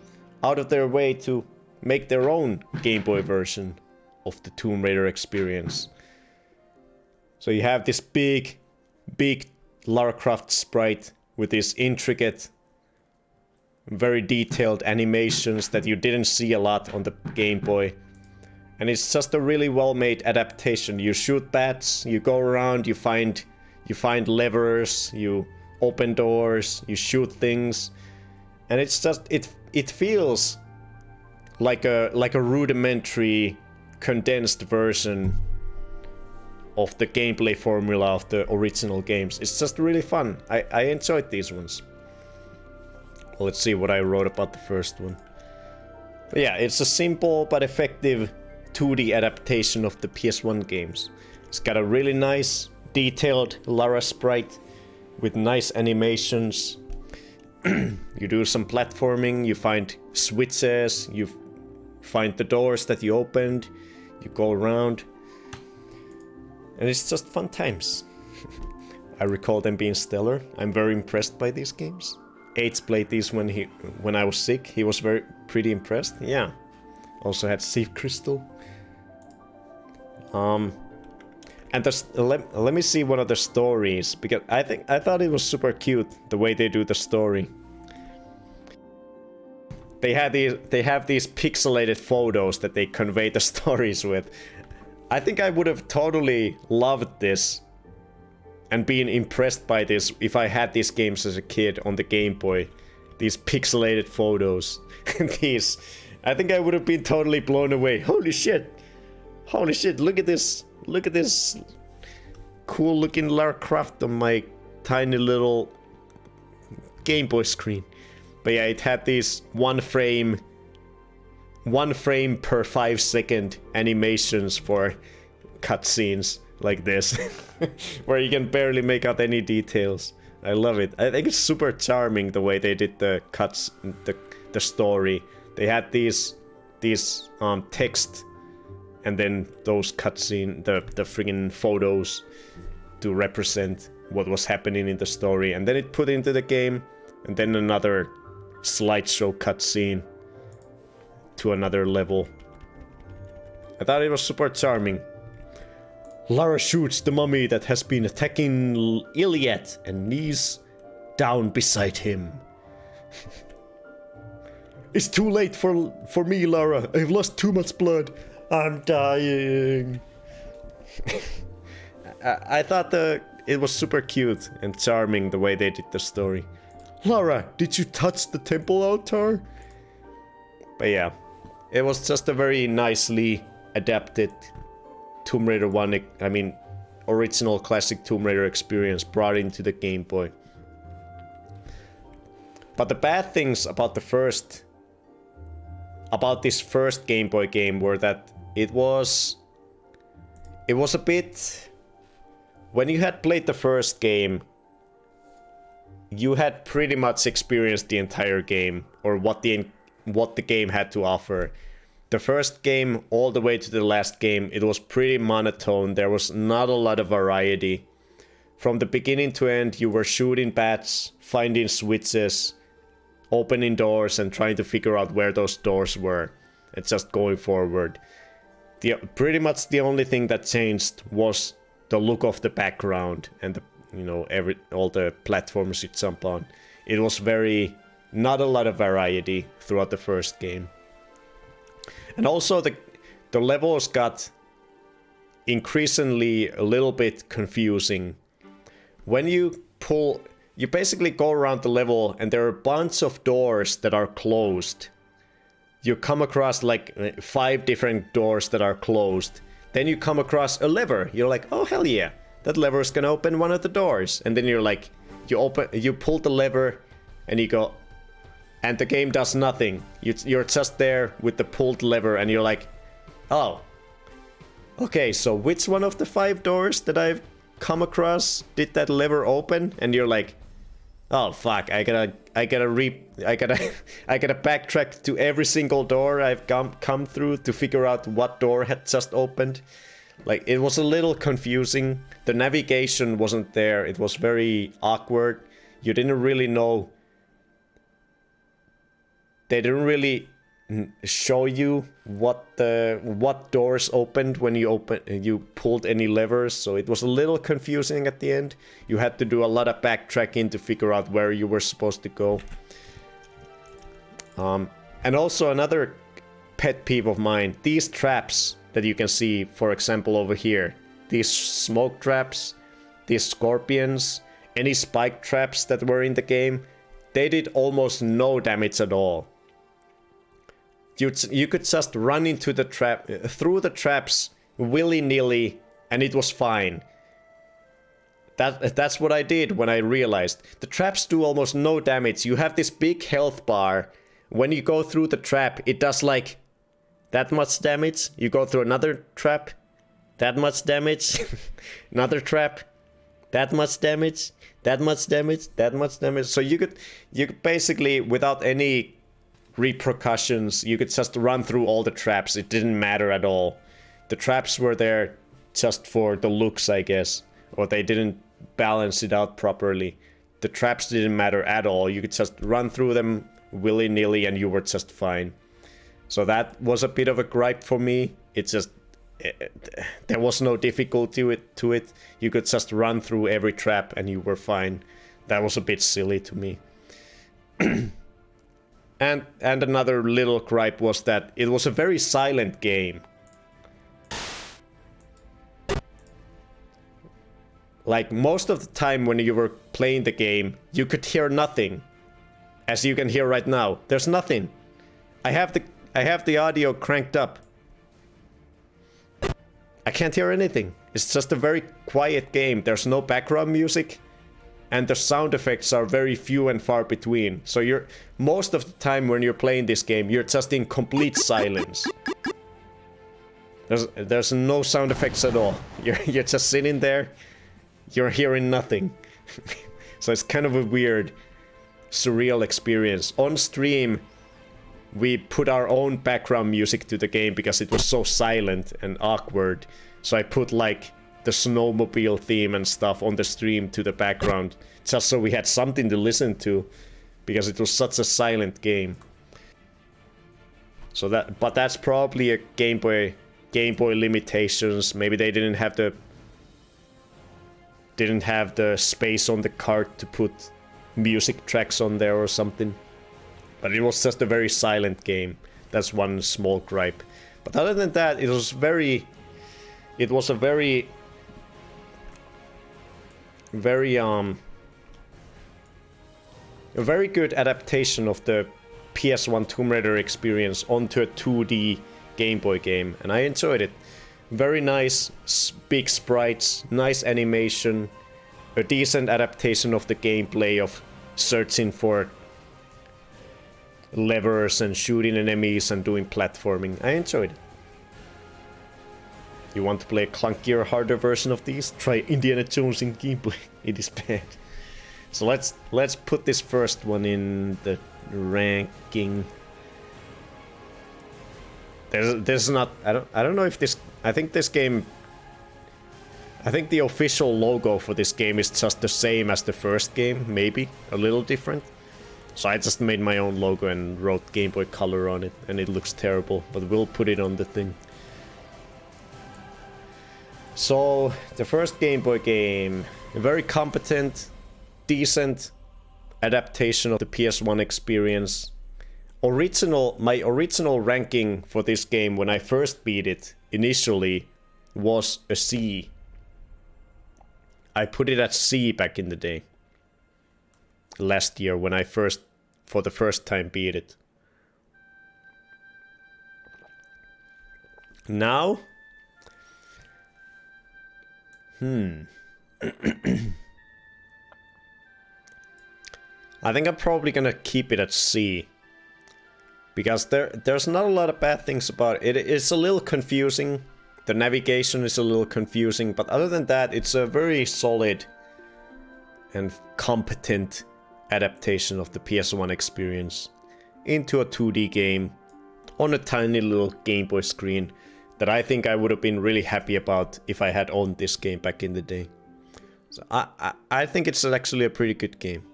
out of their way to make their own Game Boy version of the Tomb Raider experience. So you have this big Lara Croft sprite with these intricate, very detailed animations that you didn't see a lot on the Game Boy. And it's just a really well-made adaptation. You shoot bats, you go around, you find levers, you open doors, you shoot things, and it's just it feels like a rudimentary condensed version of the gameplay formula of the original games. It's just really fun. I enjoyed these ones. Let's see what I wrote about the first one. But yeah, it's a simple but effective 2D adaptation of the PS1 games. It's got a really nice, detailed Lara sprite with nice animations. You do some platforming, you find switches, you find the doors that you opened, you go around. And it's just fun times. I recall them being stellar. I'm very impressed by these games. Aids played these when I was sick. He was pretty impressed. Yeah. Also had Sea Crystal. And let me see one of the stories, because I thought it was super cute the way they do the story. They have these pixelated photos that they convey the stories with. I think I would have totally loved this and been impressed by this if I had these games as a kid on the Game Boy. These pixelated photos. These, I think I would have been totally blown away. Holy shit! Holy shit! Look at this! Look at this cool looking Lara Croft on my tiny little Game Boy screen. But yeah, it had these one frame per 5-second animations for cutscenes like this, where you can barely make out any details. I love it. I think it's super charming the way they did the story. They had these text and then those cutscene, the friggin' photos to represent what was happening in the story, and then it put into the game, and then another slideshow cutscene to another level. I thought it was super charming. Lara shoots the mummy that has been attacking Iliad and knees down beside him. It's too late for me, Lara. I've lost too much blood. I'm dying. I thought it was super cute and charming the way they did the story. Lara, did you touch the temple altar? But yeah, it was just a very nicely adapted Tomb Raider 1, I mean, original classic Tomb Raider experience brought into the Game Boy. But the bad things about this first Game Boy game were that it was a bit... When you had played the first game, you had pretty much experienced the entire game, or what the game had to offer. The first game, all the way to the last game, it was pretty monotone. There was not a lot of variety. From the beginning to end, you were shooting bats, finding switches, opening doors, and trying to figure out where those doors were, and just going forward. Pretty much the only thing that changed was the look of the background and all the platforms you jump on. It was not a lot of variety throughout the first game. And also the levels got increasingly a little bit confusing. When you basically go around the level and there are a bunch of doors that are closed. You come across like 5 different doors that are closed. Then you come across a lever. You're like, oh hell yeah, that lever is gonna open one of the doors. And then you're like, you pull the lever and you go, and the game does nothing. You're just there with the pulled lever and you're like, oh. Okay, so which one of the 5 doors that I've come across did that lever open? And you're like, oh fuck, I gotta backtrack to every single door I've come through to figure out what door had just opened. Like, it was a little confusing. The navigation wasn't there. It was very awkward. You didn't really know. They didn't really show you what doors opened when you pulled any levers, so it was a little confusing at the end. You had to do a lot of backtracking to figure out where you were supposed to go. And also another pet peeve of mine, these traps that you can see, for example over here, these smoke traps, these scorpions, any spike traps that were in the game, they did almost no damage at all. You could just run into the trap, through the traps willy-nilly and it was fine. That's what I did when I realized. The traps do almost no damage. You have this big health bar. When you go through the trap, it does like that much damage. You go through another trap, that much damage. Another trap, that much damage, that much damage, that much damage. So you could basically, without any repercussions, you could just run through all the traps. It didn't matter at all. The traps were there just for the looks, I guess. Or they didn't balance it out properly. The traps didn't matter at all. You could just run through them willy-nilly and you were just fine. So that was a bit of a gripe for me. There was no difficulty to it. You could just run through every trap and you were fine. That was a bit silly to me. And another little gripe was that it was a very silent game. Like, most of the time when you were playing the game, you could hear nothing. As you can hear right now, there's nothing. I have the audio cranked up. I can't hear anything. It's just a very quiet game. There's no background music. And the sound effects are very few and far between. So you're most of the time when you're playing this game, you're just in complete silence. There's no sound effects at all. You're just sitting there. You're hearing nothing. So it's kind of a weird, surreal experience. On stream, we put our own background music to the game because it was so silent and awkward. So I put like the snowmobile theme and stuff on the stream to the background, just so we had something to listen to, because it was such a silent game. So but that's probably a Game Boy limitations. Maybe they didn't have the space on the cart to put music tracks on there or something. But it was just a very silent game. That's one small gripe. But other than that, it was a very good adaptation of the PS1 Tomb Raider experience onto a 2D Game Boy game, and I enjoyed it. Very nice, big sprites, nice animation, a decent adaptation of the gameplay of searching for levers and shooting enemies and doing platforming. I enjoyed it. You want to play a clunkier, harder version of these? Try Indiana Jones in Game Boy. It is bad. So let's put this first one in the ranking. There's not. I don't know if this. I think this game. I think the official logo for this game is just the same as the first game, maybe a little different. So I just made my own logo and wrote Game Boy Color on it, and it looks terrible, but we'll put it on the thing. So the first Game Boy game, a very competent, decent adaptation of the PS1 experience. My original ranking for this game when I first beat it initially was a C. I put it at C back in the day. Last year when I for the first time beat it. Now? I think I'm probably gonna keep it at C. Because there's not a lot of bad things about it. It's a little confusing. The navigation is a little confusing, but other than that, it's a very solid and competent adaptation of the PS1 experience into a 2D game on a tiny little Game Boy screen that I think I would have been really happy about if I had owned this game back in the day. So I think it's actually a pretty good game.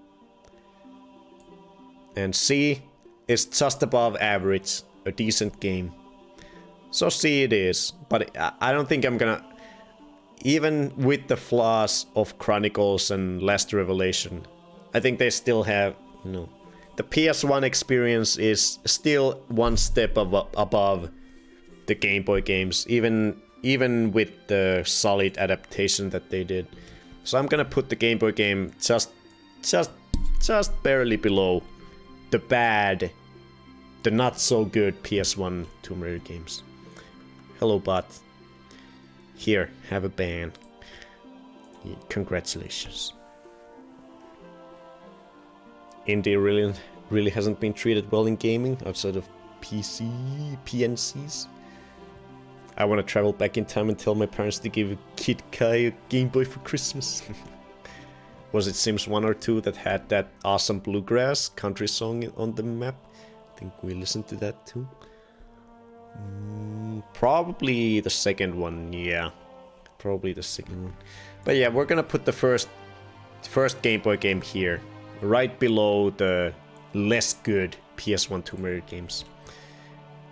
And C is just above average, a decent game. So C it is, but I don't think I'm gonna... Even with the flaws of Chronicles and Last Revelation, I think they still have, the PS1 experience is still one step above the Game Boy games, even with the solid adaptation that they did. So I'm gonna put the Game Boy game just barely below the not so good PS1 Tomb Raider games. Hello, bot. Here, have a ban. Congratulations. Indie really hasn't been treated well in gaming outside of PNCs. I want to travel back in time and tell my parents to give Kid Kai a Game Boy for Christmas. Was it Sims 1 or 2 that had that awesome bluegrass country song on the map? I think we listened to that too. Probably the second one, yeah. Probably the second one. But yeah, we're gonna put the first Game Boy game here. Right below the less good PS1 Tomb Raider games.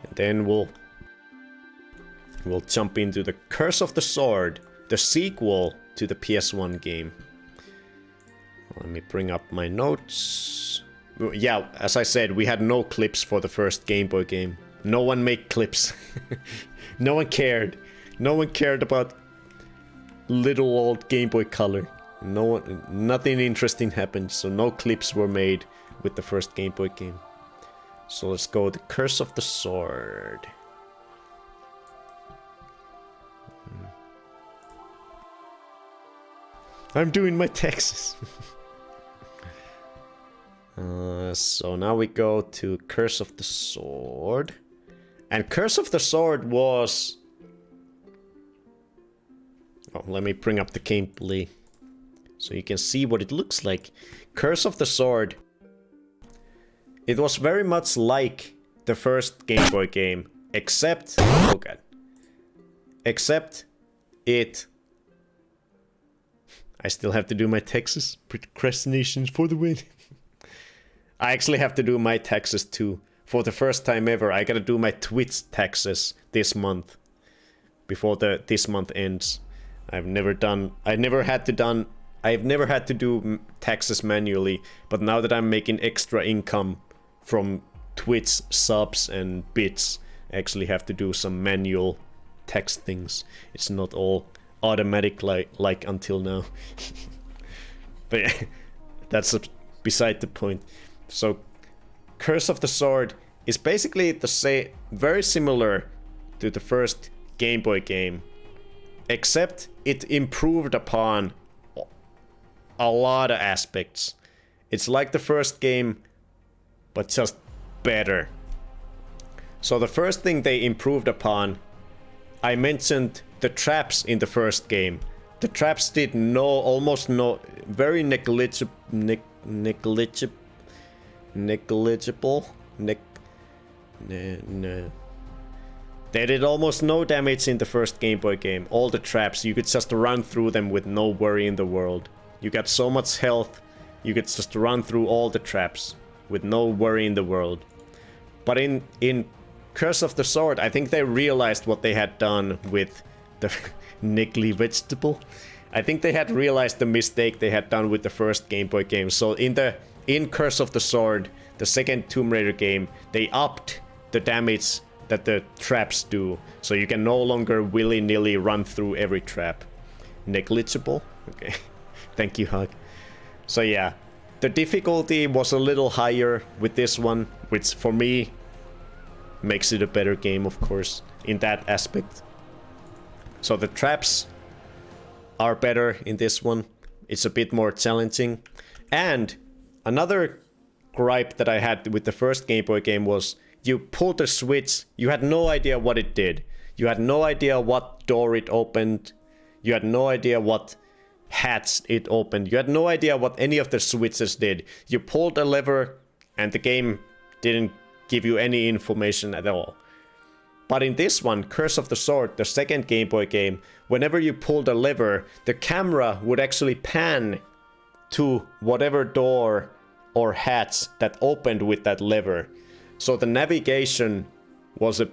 And then we'll jump into the Curse of the Sword, the sequel to the PS1 game. Let me bring up my notes. Yeah, as I said, we had no clips for the first Game Boy game. No one made clips. No one cared. No one cared about little old Game Boy Color. Nothing interesting happened, so no clips were made with the first Game Boy game. So let's go the Curse of the Sword. I'm doing my taxes. So now we go to Curse of the Sword. And Curse of the Sword was... Oh, let me bring up the gameplay so you can see what it looks like. Curse of the Sword. It was very much like the first Game Boy game, except... Oh god. Except it... I still have to do my taxes. Procrastinations for the win. I actually have to do my taxes too. For the first time ever, I gotta do my Twitch taxes this month. Before this month ends. I've never had to do taxes manually, but now that I'm making extra income from Twitch subs and bits, I actually have to do some manual tax things. It's not all automatic like until now. But yeah, that's beside the point. So Curse of the Sword is basically the same, very similar to the first Game Boy game, except it improved upon a lot of aspects. It's like the first game, but just better. So the first thing they improved upon, I mentioned the traps in the first game. The traps did very negligible. They did almost no damage in the first Game Boy game. All the traps, you could just run through them with no worry in the world. You got so much health, you could just run through all the traps with no worry in the world. But in Curse of the Sword, I think they realized what they had done with the negligible. I think they had realized the mistake they had done with the first Game Boy game. So in Curse of the Sword, the second Tomb Raider game, they upped the damage that the traps do. So you can no longer willy-nilly run through every trap. Negligible? Okay. Thank you, Hug. So yeah, the difficulty was a little higher with this one, which for me makes it a better game, of course, in that aspect. So the traps are better in this one. It's a bit more challenging. And another gripe that I had with the first Game Boy game was you pulled the switch, you had no idea what it did. You had no idea what door it opened. You had no idea what hatch it opened. You had no idea what any of the switches did. You pulled a lever and the game didn't give you any information at all. But in this one, Curse of the Sword, the second Game Boy game, whenever you pulled a lever, the camera would actually pan to whatever door or hatch that opened with that lever. So the navigation was a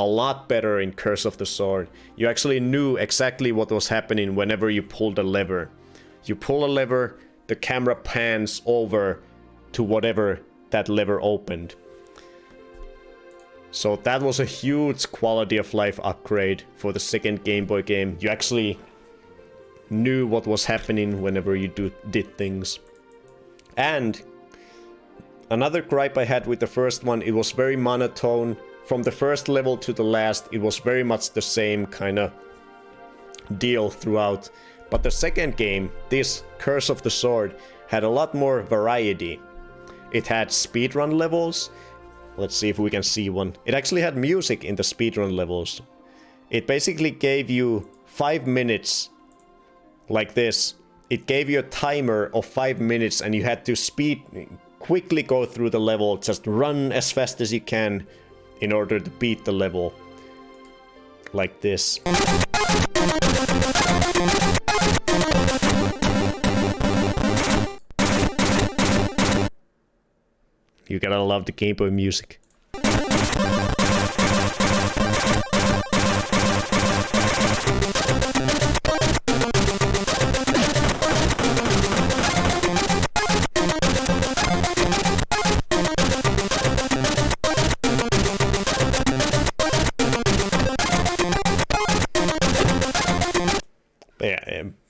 lot better in Curse of the Sword. You actually knew exactly what was happening whenever you pulled a lever. You pull a lever, the camera pans over to whatever that lever opened. So that was a huge quality of life upgrade for the second Game Boy game. You actually knew what was happening whenever you did things. And another gripe I had with the first one, it was very monotone. From the first level to the last, it was very much the same kind of deal throughout. But the second game, this Curse of the Sword, had a lot more variety. It had speedrun levels. Let's see if we can see one. It actually had music in the speedrun levels. It basically gave you 5 minutes like this. It gave you a timer of 5 minutes and you had to quickly go through the level, just run as fast as you can in order to beat the level. Like this. You gotta love the Game Boy music.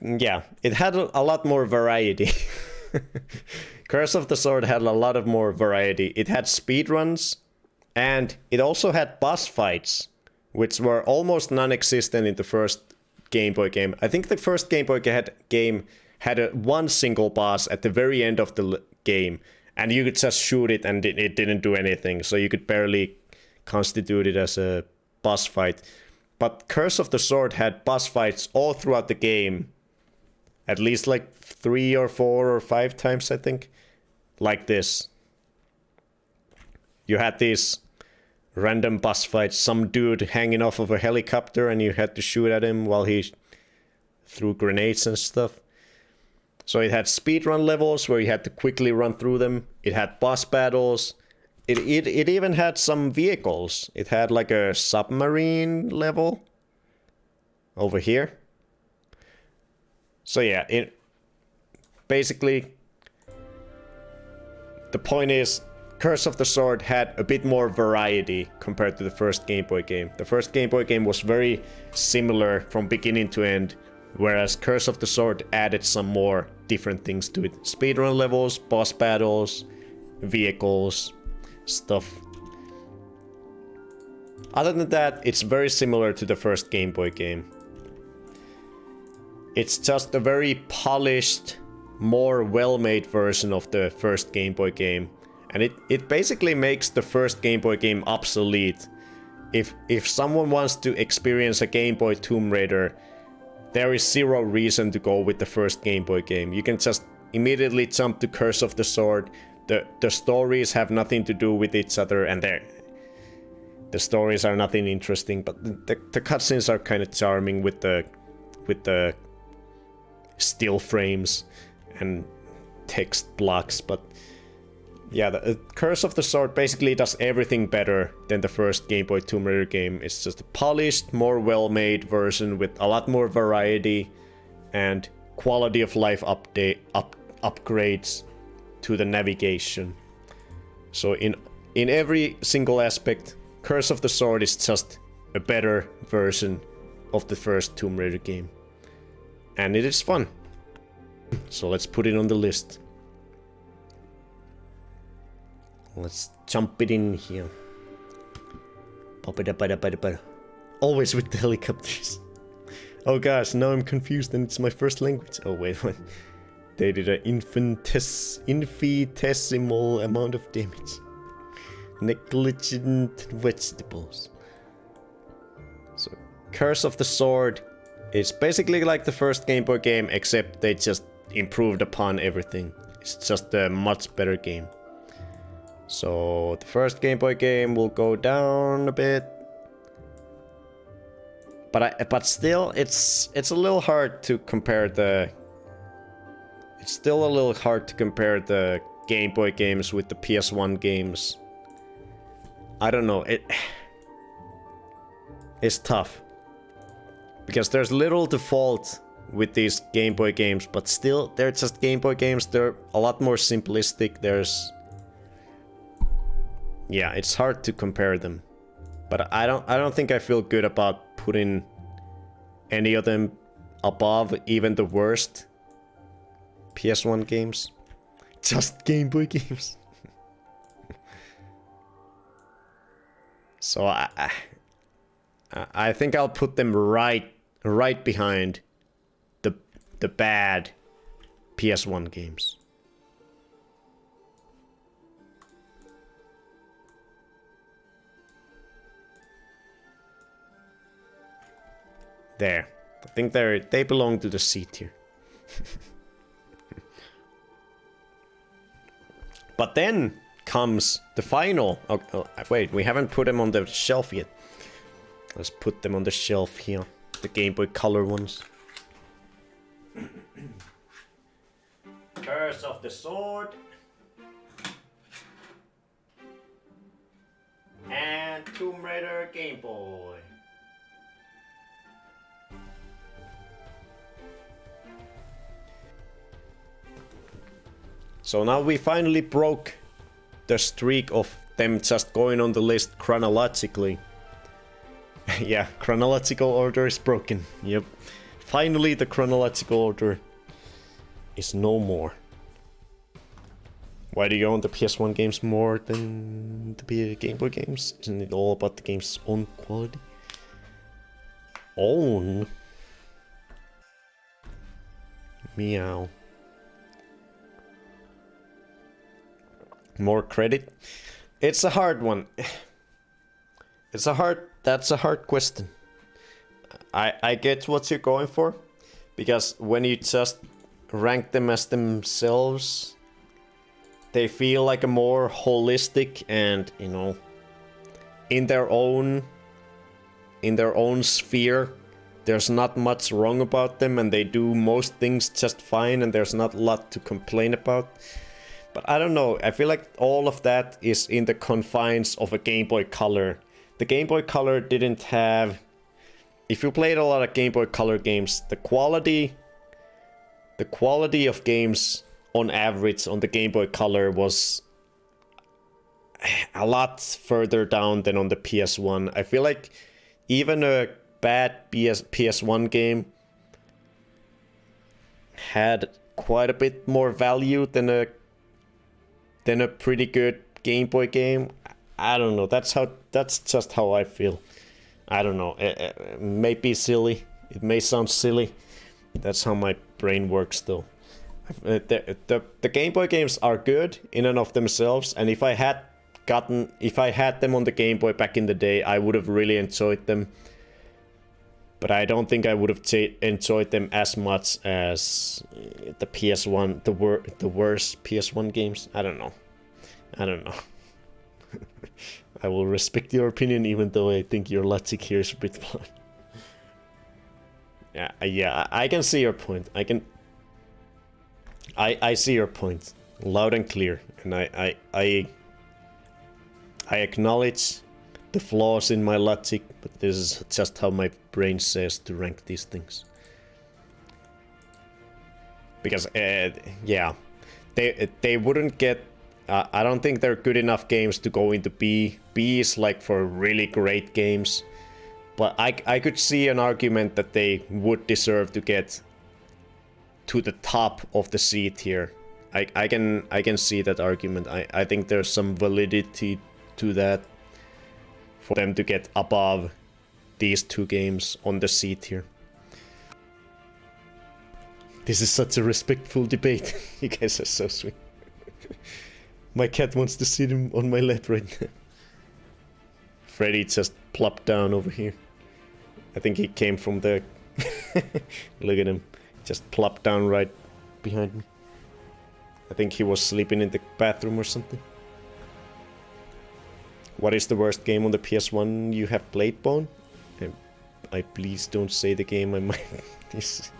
Yeah, it had a lot more variety. Curse of the Sword had a lot of more variety. It had speedruns, and it also had boss fights, which were almost non-existent in the first Game Boy game. I think the first Game Boy game had one single boss at the very end of the game, and you could just shoot it and it didn't do anything, so you could barely constitute it as a boss fight. But Curse of the Sword had boss fights all throughout the game. At least like 3 or 4 or 5 times, I think. Like this. You had these random boss fights. Some dude hanging off of a helicopter and you had to shoot at him while he threw grenades and stuff. So it had speedrun levels where you had to quickly run through them. It had boss battles. It even had some vehicles. It had like a submarine level over here. So yeah, basically, the point is, Curse of the Sword had a bit more variety compared to the first Game Boy game. The first Game Boy game was very similar from beginning to end, whereas Curse of the Sword added some more different things to it. Speedrun levels, boss battles, vehicles, stuff. Other than that, it's very similar to the first Game Boy game. It's just a very polished, more well-made version of the first Game Boy game. And it basically makes the first Game Boy game obsolete. If someone wants to experience a Game Boy Tomb Raider, there is zero reason to go with the first Game Boy game. You can just immediately jump to Curse of the Sword. The stories have nothing to do with each other, and the stories are nothing interesting, but the cutscenes are kind of charming with the still frames and text blocks. But yeah, the Curse of the Sword basically does everything better than the first Game Boy Tomb Raider game. It's just a polished, more well-made version with a lot more variety and quality of life upgrades to the navigation. So in every single aspect, Curse of the Sword is just a better version of the first Tomb Raider game. And it is fun. So let's put it on the list. Let's jump it in here. Always with the helicopters. Oh gosh, now I'm confused and it's my first language. Oh wait, what? They did an infinitesimal amount of damage. Negligent vegetables. So, Curse of the Sword is basically like the first Game Boy game, except they just improved upon everything. It's just a much better game. So the first Game Boy game will go down a bit, but still, it's a little hard to compare the. It's still a little hard to compare the Game Boy games with the PS1 games. I don't know. It's tough because there's little to fault with these Game Boy games, but still, they're just Game Boy games. They're a lot more simplistic. Yeah, it's hard to compare them, but I don't think I feel good about putting any of them above even the worst PS1 games. Just Game Boy games. So I think I'll put them right right behind the bad PS1 games. There. I think they belong to the C tier. But then comes the final. Oh, wait, we haven't put them on the shelf yet. Let's put them on the shelf here. The Game Boy Color ones. Curse of the Sword. And Tomb Raider Game Boy. So now we finally broke the streak of them just going on the list chronologically. Yeah, chronological order is broken. Yep. Finally the chronological order is no more. Why do you own the PS1 games more than the Game Boy games? Isn't it all about the game's own quality? Own? Meow. More credit? It's a hard one. That's a hard question. I get what you're going for, because when you just rank them as themselves, they feel like a more holistic and, you know, in their own sphere. There's not much wrong about them, and they do most things just fine, and there's not a lot to complain about. But I don't know, I feel like all of that is in the confines of a Game Boy Color. The Game Boy Color didn't have... If you played a lot of Game Boy Color games, the quality of games on average on the Game Boy Color was a lot further down than on the PS1. I feel like even a bad PS1 game had quite a bit more value than a pretty good Game Boy game. I don't know. That's just how I feel. I don't know. It may be silly. It may sound silly. That's how my brain works, though. The Game Boy games are good in and of themselves, and if I had them on the Game Boy back in the day, I would have really enjoyed them. But I don't think I would have enjoyed them as much as the PS1, the worst PS1 games. I don't know. I will respect your opinion, even though I think your logic here is a bit flawed. Yeah, I can see your point. I see your point, loud and clear, and I acknowledge the flaws in my logic, but this is just how my brain says to rank these things. Because yeah, they wouldn't get. I don't think they're good enough games to go into B. B is like for really great games, but I could see an argument that they would deserve to get to the top of the C tier. I can see that argument. I think there's some validity to that for them to get above these two games on the C tier. This is such a respectful debate. You guys are so sweet. My cat wants to sit him on my lap right now. Freddy just plopped down over here. I think he came from the... Look at him. Just plopped down right behind me. I think he was sleeping in the bathroom or something. What is the worst game on the PS1 you have played, Bone? I please don't say the game I might...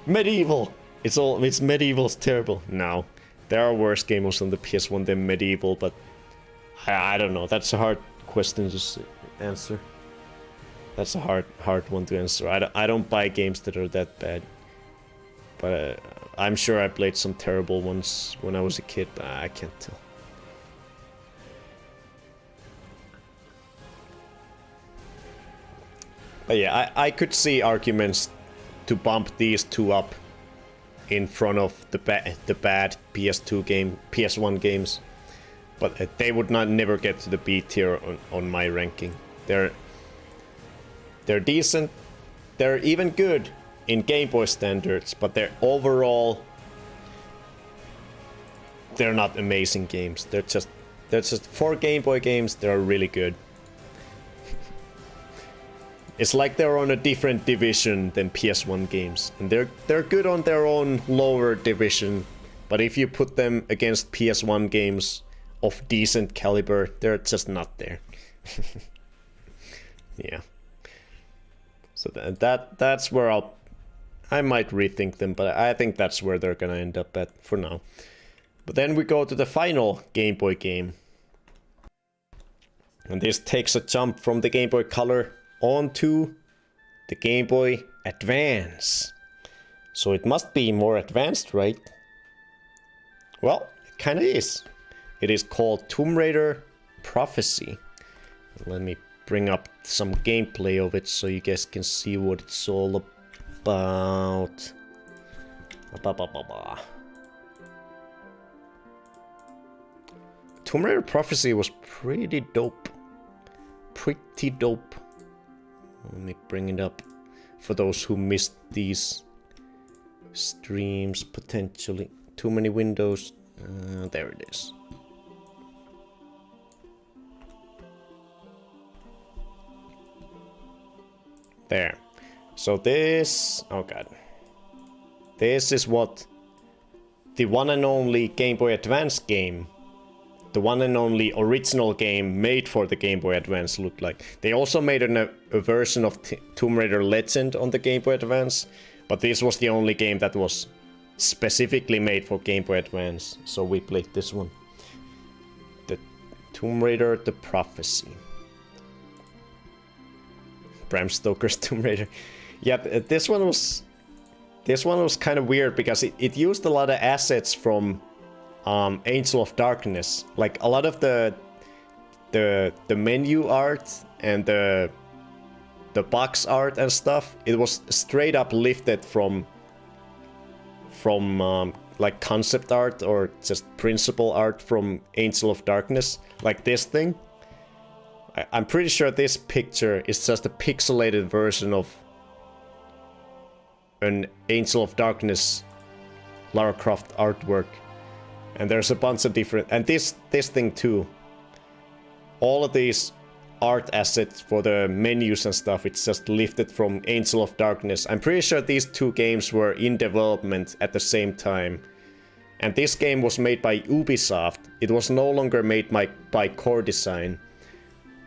Medieval! It's Medieval's terrible. No. There are worse games on the PS1 than Medieval, but I don't know. That's a hard question to answer. That's a hard one to answer. I don't buy games that are that bad. But I'm sure I played some terrible ones when I was a kid, but I can't tell. But yeah, I could see arguments to bump these two up in front of the bad PS1 games, but they would never get to the B tier on my ranking. They're decent, they're even good in Game Boy standards, but they're overall they're not amazing games. They're just for Game Boy games, they're really good. It's like they're on a different division than PS1 games, and they're good on their own lower division, but if you put them against PS1 games of decent caliber, they're just not there. Yeah. So that's where I might rethink them, but I think that's where they're gonna end up at for now. But then we go to the final Game Boy game. And this takes a jump from the Game Boy Color onto the Game Boy Advance. So it must be more advanced, right? Well, it kinda is. It is called Tomb Raider Prophecy. Let me bring up some gameplay of it so you guys can see what it's all about. Tomb Raider Prophecy was pretty dope. Pretty dope. Let me bring it up for those who missed these streams potentially. Too many windows. There it is. There. So this... oh god. This is what the one and only Game Boy Advance game, the one and only original game made for the Game Boy Advance looked like. They also made a version of Tomb Raider Legend on the Game Boy Advance, but this was the only game that was specifically made for Game Boy Advance, so we played this one. The Tomb Raider The Prophecy. Bram Stoker's Tomb Raider. Yeah, this one was kind of weird because it used a lot of assets from Angel of Darkness. Like a lot of the menu art and the box art and stuff, it was straight up lifted from like concept art or just principal art from Angel of Darkness. Like this thing. I'm pretty sure this picture is just a pixelated version of an Angel of Darkness Lara Croft artwork. And there's a bunch of different... and this thing too. All of these art assets for the menus and stuff, it's just lifted from Angel of Darkness. I'm pretty sure these two games were in development at the same time. And this game was made by Ubisoft. It was no longer made by Core Design.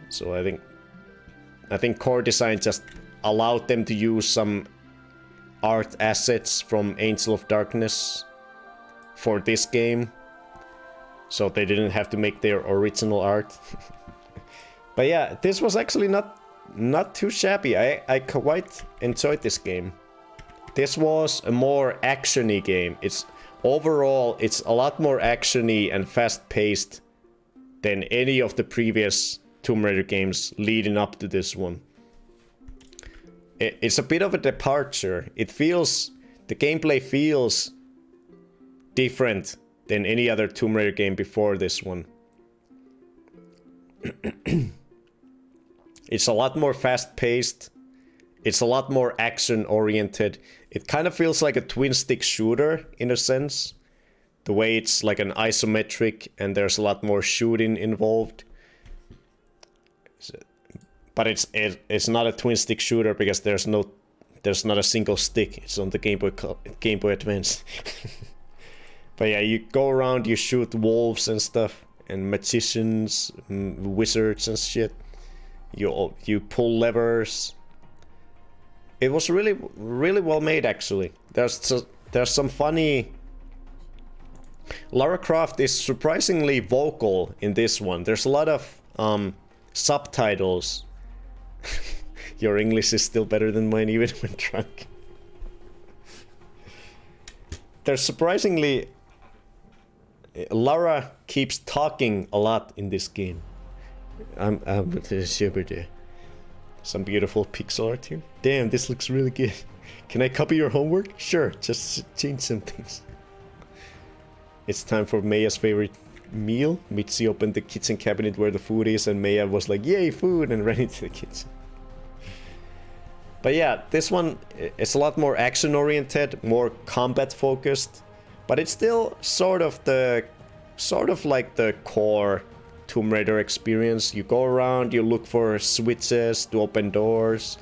So I think Core Design just allowed them to use some art assets from Angel of Darkness for this game. So they didn't have to make their original art. But yeah, this was actually not too shabby. I quite enjoyed this game. This was a more action-y game. Overall, it's a lot more action-y and fast-paced than any of the previous Tomb Raider games leading up to this one. It's a bit of a departure. The gameplay feels different than any other Tomb Raider game before this one. It's a lot more fast-paced. It's a lot more action-oriented. It kind of feels like a twin-stick shooter in a sense. The way it's like an isometric and there's a lot more shooting involved. But it's not a twin-stick shooter because there's not a single stick. It's on the Game Boy Advance. But yeah, you go around, you shoot wolves and stuff, and magicians, wizards and shit. You pull levers. It was really well made actually. There's some funny. Lara Croft is surprisingly vocal in this one. There's a lot of subtitles. Your English is still better than mine even when drunk. There's surprisingly... Lara keeps talking a lot in this game. I'm some beautiful pixel art here. Damn, this looks really good. Can I copy your homework? Sure, just change some things. It's time for Maya's favorite meal. Mitzi opened the kitchen cabinet where the food is and Maya was like, yay, food, and ran into the kitchen. But yeah, this one is a lot more action-oriented, more combat-focused, but it's still sort of like the core Tomb Raider experience. You go around, you look for switches to open doors,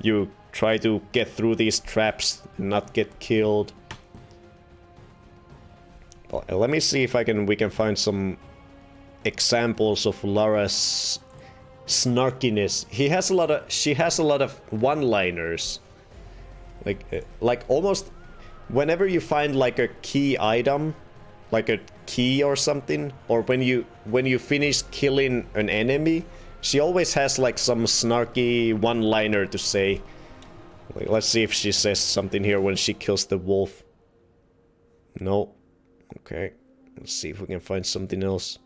you try to get through these traps and not get killed. Well, let me see if we can find some examples of Lara's snarkiness. She has a lot of one-liners. Like almost whenever you find like a key item, like a key or something, or when you finish killing an enemy, she always has like some snarky one-liner to say. Like, let's see if she says something here when she kills the wolf. No. Okay. Let's see if we can find something else.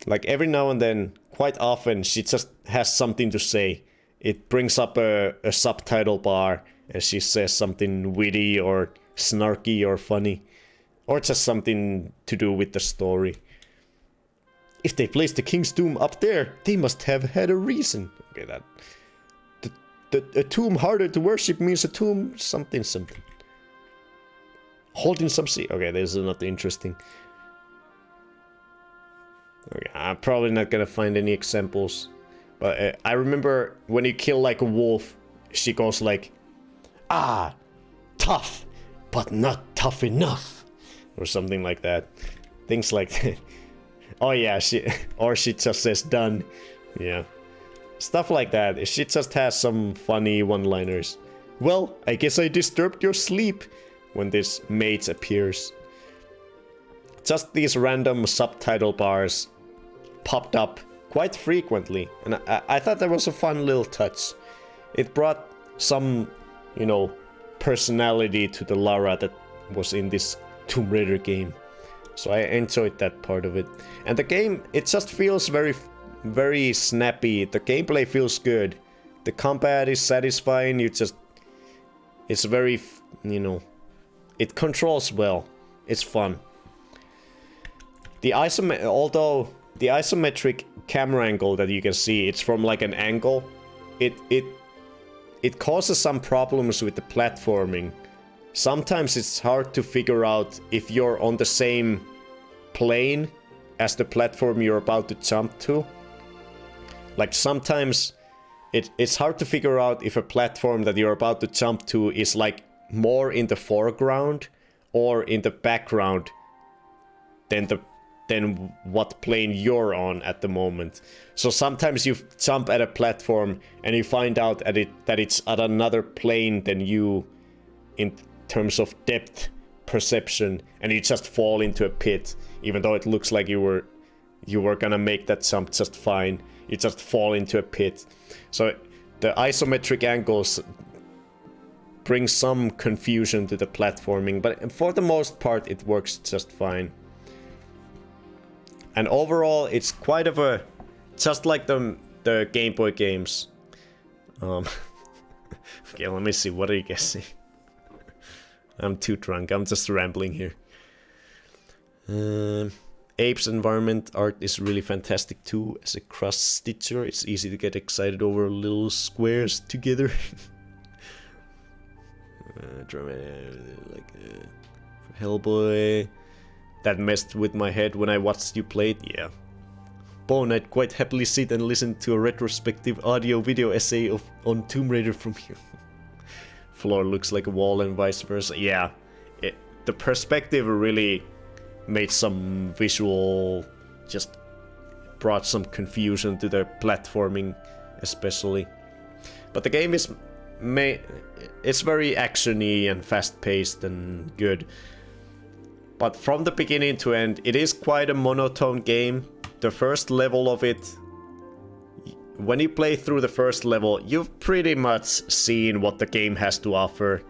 Like every now and then, quite often, she just has something to say. It brings up a subtitle bar and she says something witty or snarky or funny. Or just something to do with the story. If they placed the King's Tomb up there, they must have had a reason. Okay, a tomb harder to worship means a tomb something. Holding some sea. Okay, this is not interesting. Okay, I'm probably not gonna find any examples. But I remember when you kill like a wolf, she goes like, "Ah, tough, but not tough enough." Or something like that. Things like that. Oh yeah, she just says done. Yeah. Stuff like that. She just has some funny one-liners. Well, I guess I disturbed your sleep when this mate appears. Just these random subtitle bars popped up quite frequently, and I thought that was a fun little touch. It brought some, you know, personality to the Lara that was in this Tomb Raider game. So I enjoyed that part of it. And the game, it just feels very snappy. The gameplay feels good. The combat is satisfying. It's very, you know, it controls well. It's fun. Although the isometric camera angle that you can see, it's from like an angle. It causes some problems with the platforming. Sometimes it's hard to figure out if you're on the same plane as the platform you're about to jump to. Like sometimes it's hard to figure out if a platform that you're about to jump to is like more in the foreground or in the background than what plane you're on at the moment. So sometimes you jump at a platform and you find out that it's at another plane than you in terms of depth perception, and you just fall into a pit, even though it looks like you were gonna make that jump just fine. You just fall into a pit. So the isometric angles bring some confusion to the platforming, but for the most part it works just fine. And overall it's quite of a, just like the Game Boy games. Okay, let me see, what are you guessing? I'm too drunk, I'm just rambling here. Ape's environment art is really fantastic too. As a cross-stitcher, it's easy to get excited over little squares together. Hellboy. That messed with my head when I watched you play it, yeah. Bone, I'd quite happily sit and listen to a retrospective audio-video essay on Tomb Raider from you. Floor looks like a wall and vice versa. Yeah, the perspective really made some visual, just brought some confusion to the platforming especially. But the game is it's very actiony and fast-paced and good. But from the beginning to end, it is quite a monotone game. The first level of it, when you play through the first level, you've pretty much seen what the game has to offer.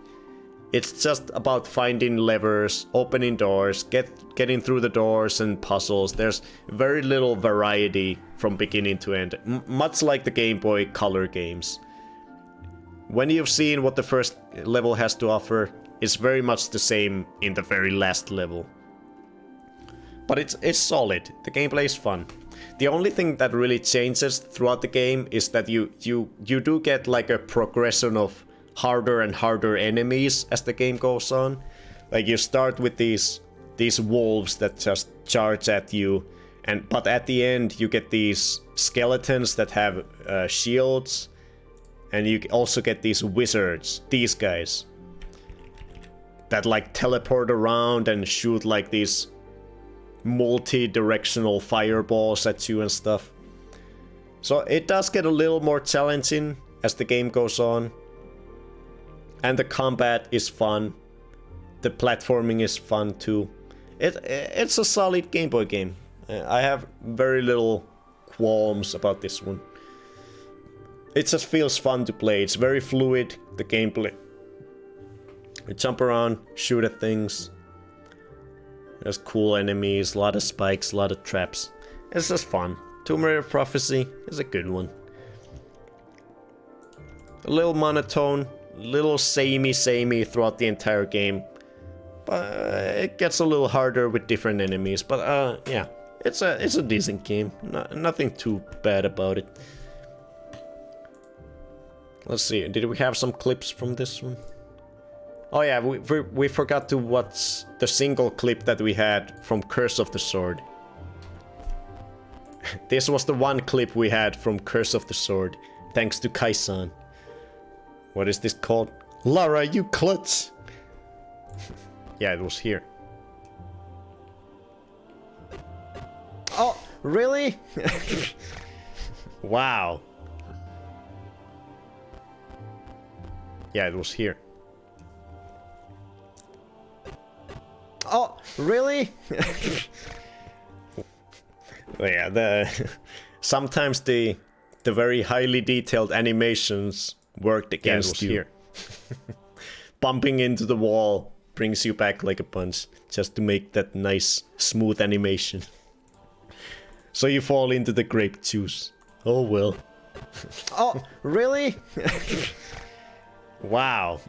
It's just about finding levers, opening doors, getting through the doors and puzzles. There's very little variety from beginning to end, much like the Game Boy Color games. When you've seen what the first level has to offer, it's very much the same in the very last level. But it's solid. The gameplay is fun. The only thing that really changes throughout the game is that you do get like a progression of harder and harder enemies as the game goes on. Like you start with these wolves that just charge at you, but at the end you get these skeletons that have shields, and you also get these wizards, these guys, that like teleport around and shoot like these multi-directional fireballs at you and stuff. So it does get a little more challenging as the game goes on. And the combat is fun. The platforming is fun too. It's a solid Game Boy game. I have very little qualms about this one. It just feels fun to play. It's very fluid, the gameplay. You jump around, shoot at things. There's cool enemies, a lot of spikes, a lot of traps. It's just fun. Tomb Raider Prophecy is a good one. A little monotone, a little samey throughout the entire game. But it gets a little harder with different enemies. But yeah, it's a decent game. Nothing too bad about it. Let's see, did we have some clips from this one? Oh yeah, we forgot to watch the single clip that we had from Curse of the Sword. This was the one clip we had from Curse of the Sword, thanks to Kaisan. What is this called? Lara, you klutz! Yeah, it was here. Oh, really? Wow. Yeah, it was here. Oh, really? Yeah, sometimes the very highly detailed animations worked against you. Here. Bumping into the wall brings you back like a punch, just to make that nice, smooth animation. So you fall into the grape juice. Oh well. Oh, really? Wow.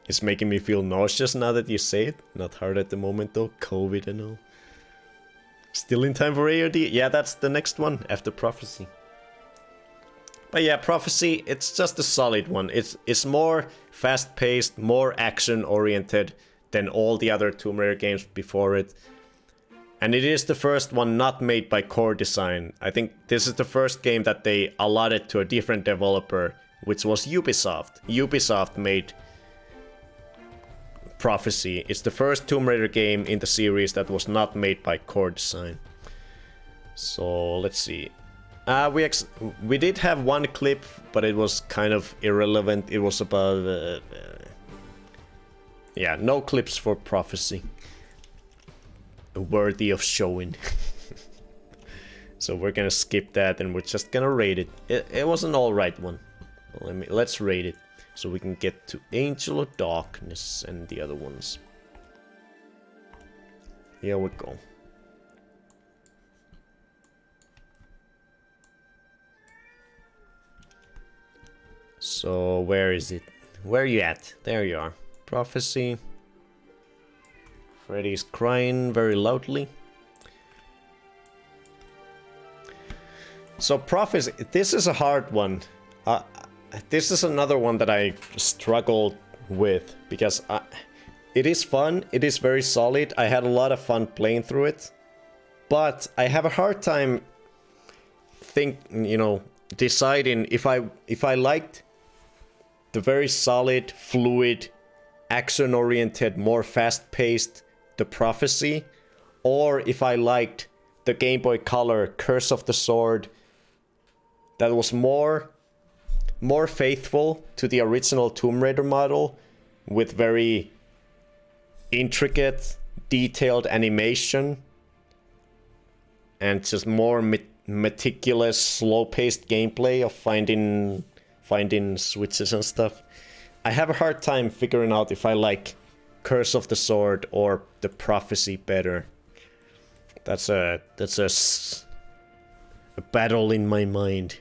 It's making me feel nauseous now that you say it. Not hard at the moment though, COVID and all. Still in time for ARD? Yeah, that's the next one after Prophecy. But yeah, Prophecy, it's just a solid one. It's more fast-paced, more action-oriented than all the other Tomb Raider games before it. And it is the first one not made by Core Design. I think this is the first game that they allotted to a different developer, which was Ubisoft. Ubisoft made Prophecy. It's the first Tomb Raider game in the series that was not made by Core Design. So let's see. We did have one clip, but it was kind of irrelevant. It was about yeah, no clips for Prophecy worthy of showing. So we're gonna skip that and we're just gonna rate it. It was an alright one. Let's rate it so we can get to Angel of Darkness and the other ones. Here we go. So where is it? Where are you at? There you are. Prophecy. Freddy's crying very loudly. So Prophecy, this is a hard one. This is another one that I struggled with because it is fun, it is very solid. I had a lot of fun playing through it, but I have a hard time deciding if I liked the very solid, fluid, action-oriented, more fast-paced The Prophecy, or if I liked the Game Boy Color Curse of the Sword that was more faithful to the original Tomb Raider model with very intricate, detailed animation and just more meticulous, slow-paced gameplay of finding switches and stuff. I have a hard time figuring out if I like Curse of the Sword or The Prophecy better. That's a battle in my mind.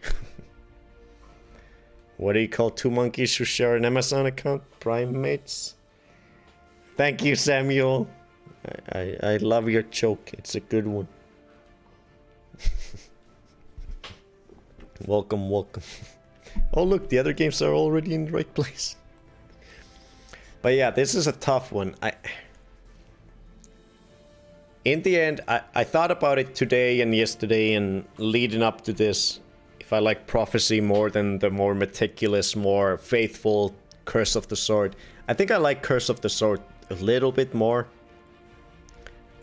What do you call two monkeys who share an Amazon account? Primates? Thank you, Samuel. I love your joke. It's a good one. Welcome, welcome. Oh look, the other games are already in the right place. But yeah, this is a tough one. In the end, I thought about it today and yesterday and leading up to this. If I like Prophecy more than the more meticulous, more faithful Curse of the Sword. I think I like Curse of the Sword a little bit more.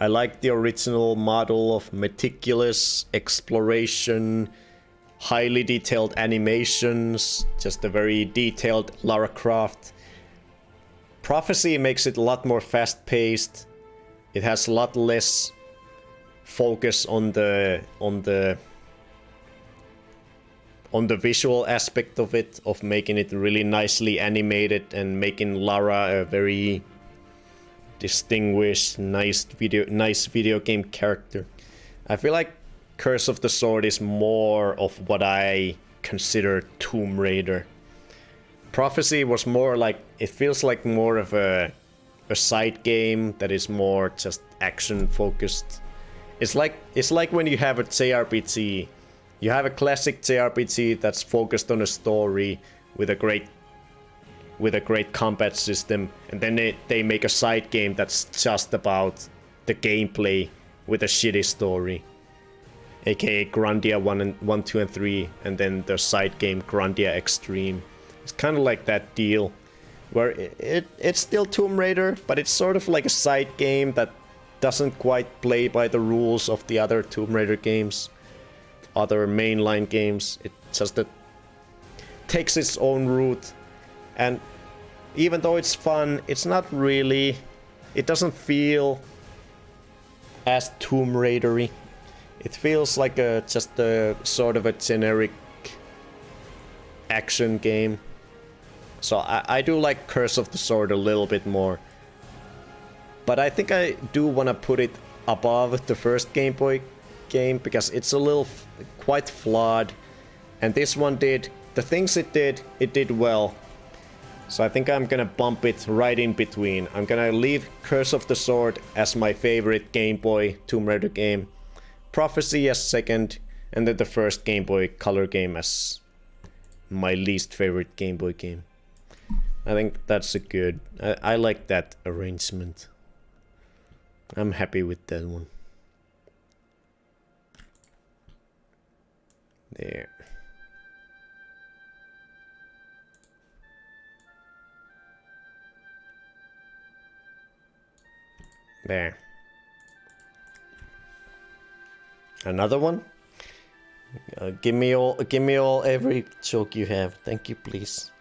I like the original model of meticulous exploration, highly detailed animations, just a very detailed Lara Croft. Prophecy makes it a lot more fast-paced. It has a lot less focus on the visual aspect of it, of making it really nicely animated and making Lara a very distinguished, nice video game character. I feel like Curse of the Sword is more of what I consider Tomb Raider. Prophecy was more like, it feels like more of a side game that is more just action focused. It's like when you have a JRPG. You have a classic JRPG that's focused on a story with a great combat system, and then they make a side game that's just about the gameplay with a shitty story. AKA Grandia 1, 2, and 3, and then the side game Grandia Extreme. It's kind of like that deal, where it's still Tomb Raider, but it's sort of like a side game that doesn't quite play by the rules of the other Tomb Raider games, other mainline games. It just takes its own route, and even though it's fun, it's not really, it doesn't feel as Tomb Raider-y. It feels like just a sort of a generic action game. So I do like Curse of the Sword a little bit more. But I think I do want to put it above the first Game Boy game, because it's a little quite flawed. And this one did, the things it did well. So I think I'm gonna bump it right in between. I'm gonna leave Curse of the Sword as my favorite Game Boy Tomb Raider game. Prophecy as second, and then the first Game Boy Color game as my least favorite Game Boy game. I think that's a good... I like that arrangement. I'm happy with that one. There. There. Another one? Give me all every joke you have. Thank you, please.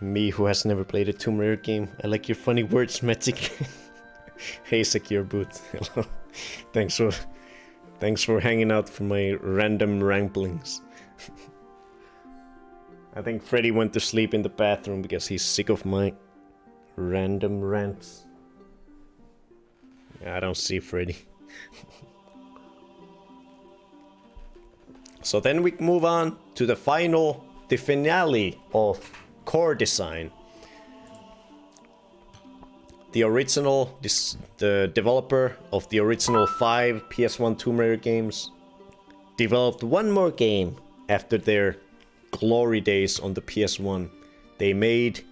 Me, who has never played a Tomb Raider game. I like your funny words, Magic. Hey, Secure Boot. Hello. Thanks for hanging out for my random ramblings. I think Freddy went to sleep in the bathroom because he's sick of my random rants. I don't see Freddy. So then we move on to the finale of core design. The original, the developer of the original 5 PS1 Tomb Raider games developed one more game after their glory days on the PS1. They made...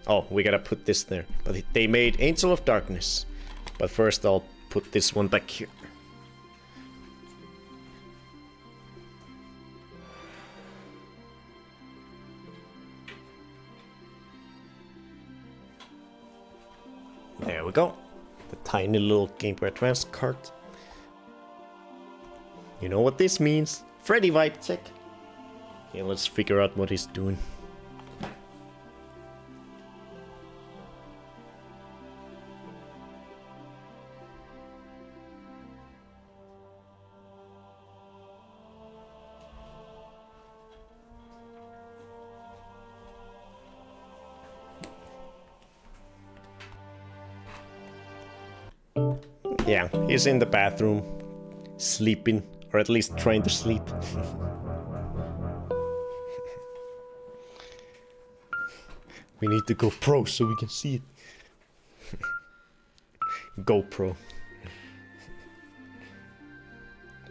Oh, we gotta put this there. But they made Angel of Darkness. But first I'll put this one back here. There we go. The tiny little Game Boy Advance cart. You know what this means? Freddy vibe check. Okay, let's figure out what he's doing. Yeah, he's in the bathroom, sleeping, or at least trying to sleep. We need to go pro so we can see it. GoPro.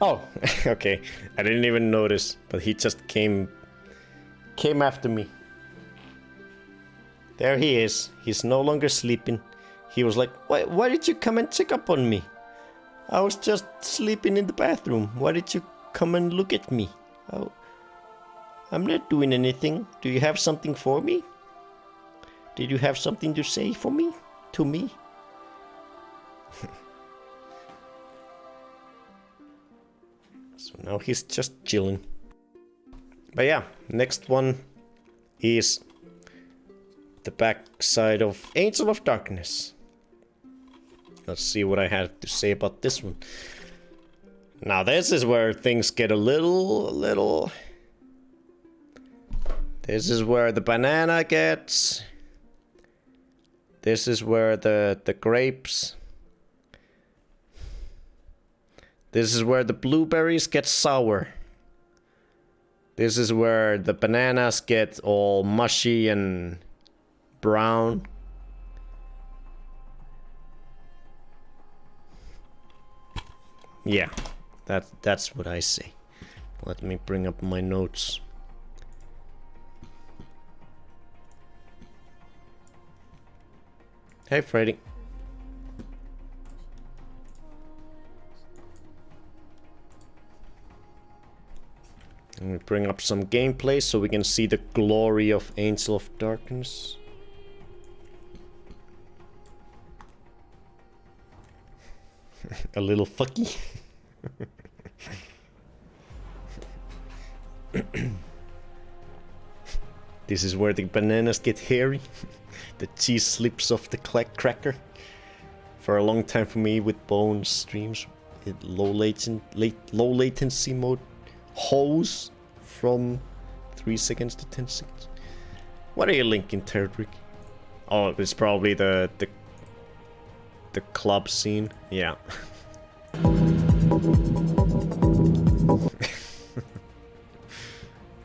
Oh, okay. I didn't even notice, but he just came after me. There he is. He's no longer sleeping. He was like, why did you come and check up on me? I was just sleeping in the bathroom. Why did you come and look at me? Oh, I'm not doing anything. Do you have something for me? Did you have something to say for me? To me? So now he's just chilling. But yeah, next one is the backside of Angel of Darkness. Let's see what I have to say about this one. Now this is where things get a little... This is where the banana gets... This is where the grapes... This is where the blueberries get sour. This is where the bananas get all mushy and brown. Yeah, that's what I say. Let me bring up my notes. Hey, Freddy. Let me bring up some gameplay so we can see the glory of Angel of Darkness. A little fucky. This is where the bananas get hairy. The cheese slips off the cracker. For a long time for me with Bone streams, low latency mode. Hose from 3 seconds to 10 seconds. What are you linking, Terdrick? Oh, it's probably the club scene. Yeah.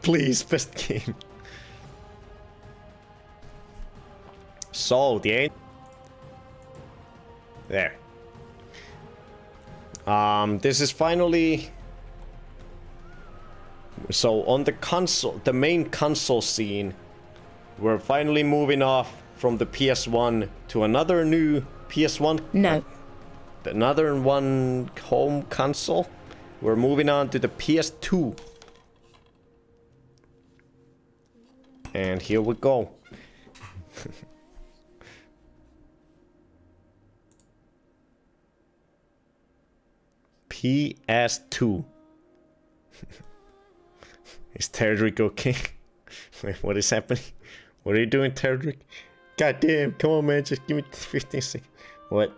Please, best game. So the there. This is finally. So on the console, the main console scene, we're finally moving off from the PS1 to another new PS1. No. Another one home console. We're moving on to the PS2. And here we go. PS2. Is Terdrick okay? Wait, what is happening? What are you doing, Terdrick? God damn, come on, man, just give me 15 seconds. What?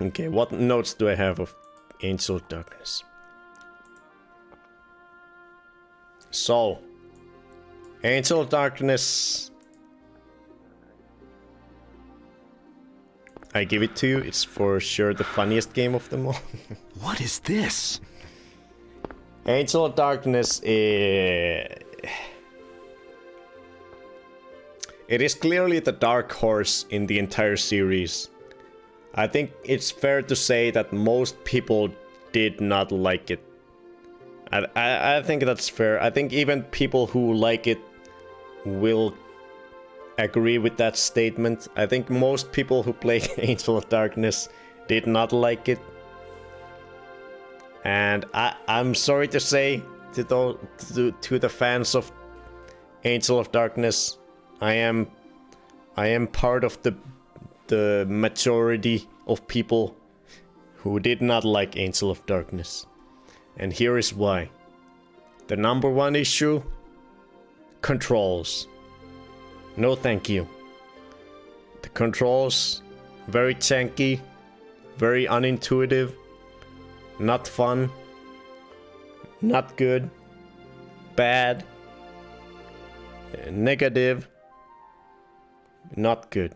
Okay, what notes do I have of Angel of Darkness? So, Angel of Darkness... I give it to you, it's for sure the funniest game of them all. What is this? Angel of Darkness it is clearly the dark horse in the entire series. I think it's fair to say that most people did not like it. I think that's fair. I think even people who like it will agree with that statement. I think most people who played Angel of Darkness did not like it. And I'm sorry to say to the fans of Angel of Darkness, I am part of the majority of people who did not like Angel of Darkness. And here is why. The number one issue: controls. No thank you. The controls, very janky, very unintuitive, not fun, not good, bad, negative, not good.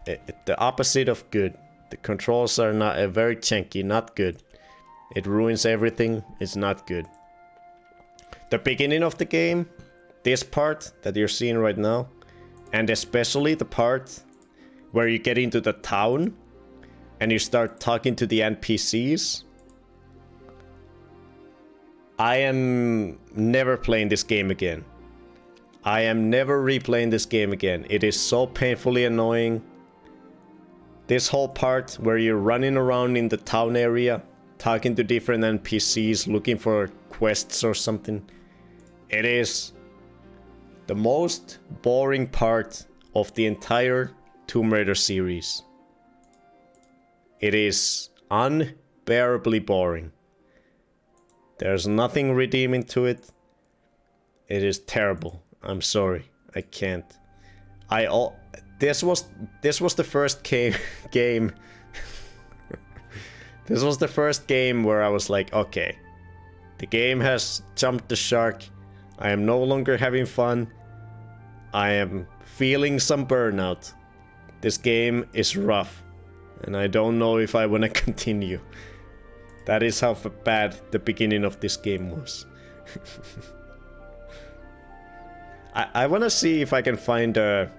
The opposite of good. The controls are not very janky, not good. It ruins everything, it's not good. The beginning of the game, this part that you're seeing right now, and especially the part where you get into the town and you start talking to the NPCs. I am never playing this game again. I am never replaying this game again. It is so painfully annoying. This whole part where you're running around in the town area, talking to different NPCs, looking for quests or something. It is the most boring part of the entire Tomb Raider series. It is unbearably boring. There's nothing redeeming to it. It is terrible. I'm sorry. I can't. This was the first game. This was the first game where I was like, okay, the game has jumped the shark. I am no longer having fun. I am feeling some burnout. This game is rough, and I don't know if I want to continue. That is how bad the beginning of this game was. I want to see if I can find a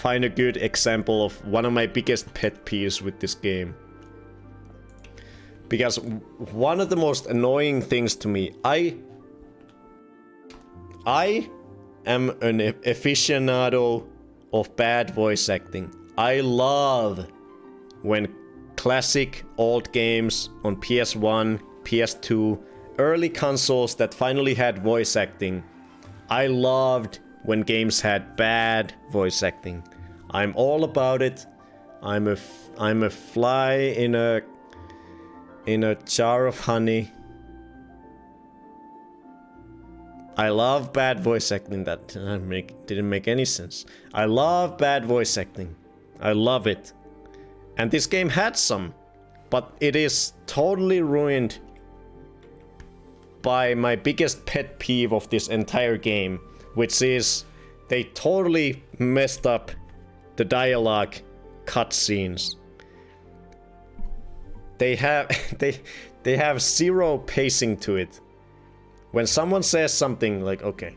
good example of one of my biggest pet peeves with this game. Because one of the most annoying things to me, I am an aficionado of bad voice acting. I love when classic old games on PS1, PS2, early consoles that finally had voice acting. I loved when games had bad voice acting. I'm all about it. I'm a fly in a jar of honey. I love bad voice acting. That didn't make any sense. I love bad voice acting. I love it. And this game had some, but it is totally ruined by my biggest pet peeve of this entire game, which is they totally messed up the dialogue cutscenes. They have zero pacing to it. When someone says something like, okay,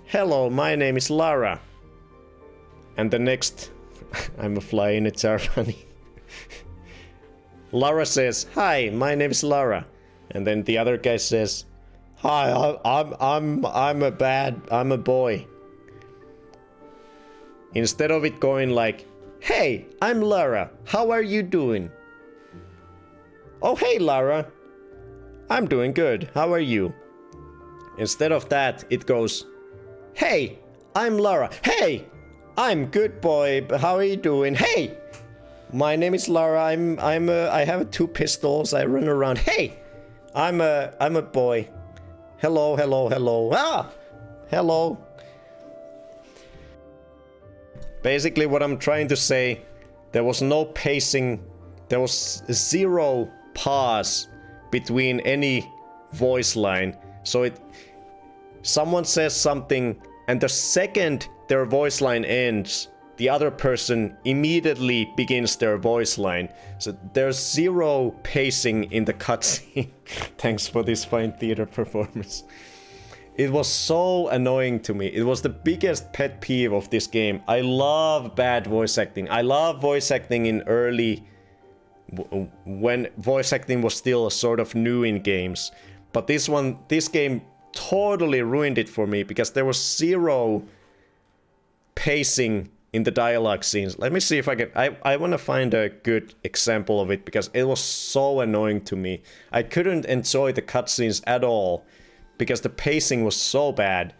hello, my name is Lara, and the next, I'm a fly in a jar of honey. Lara says, hi, my name is Lara. And then the other guy says, hi, I'm a boy. Instead of it going like, hey, I'm Lara, how are you doing? Oh, hey, Lara, I'm doing good, how are you? Instead of that, it goes, hey, I'm Lara, hey, I'm good boy, but how are you doing? Hey, my name is Lara, I have 2 pistols, I run around, hey, I'm a boy. Hello, hello, hello. Ah! Hello. Basically what I'm trying to say, there was no pacing, there was 0 pause between any voice line. So someone says something and the second their voice line ends, the other person immediately begins their voice line. So there's 0 pacing in the cutscene. Thanks for this fine theater performance. It was so annoying to me. It was the biggest pet peeve of this game. I love bad voice acting. I love voice acting in early... when voice acting was still sort of new in games. But this game totally ruined it for me because there was 0 pacing in the dialogue scenes. Let me see if I can... I want to find a good example of it because it was so annoying to me. I couldn't enjoy the cutscenes at all because the pacing was so bad.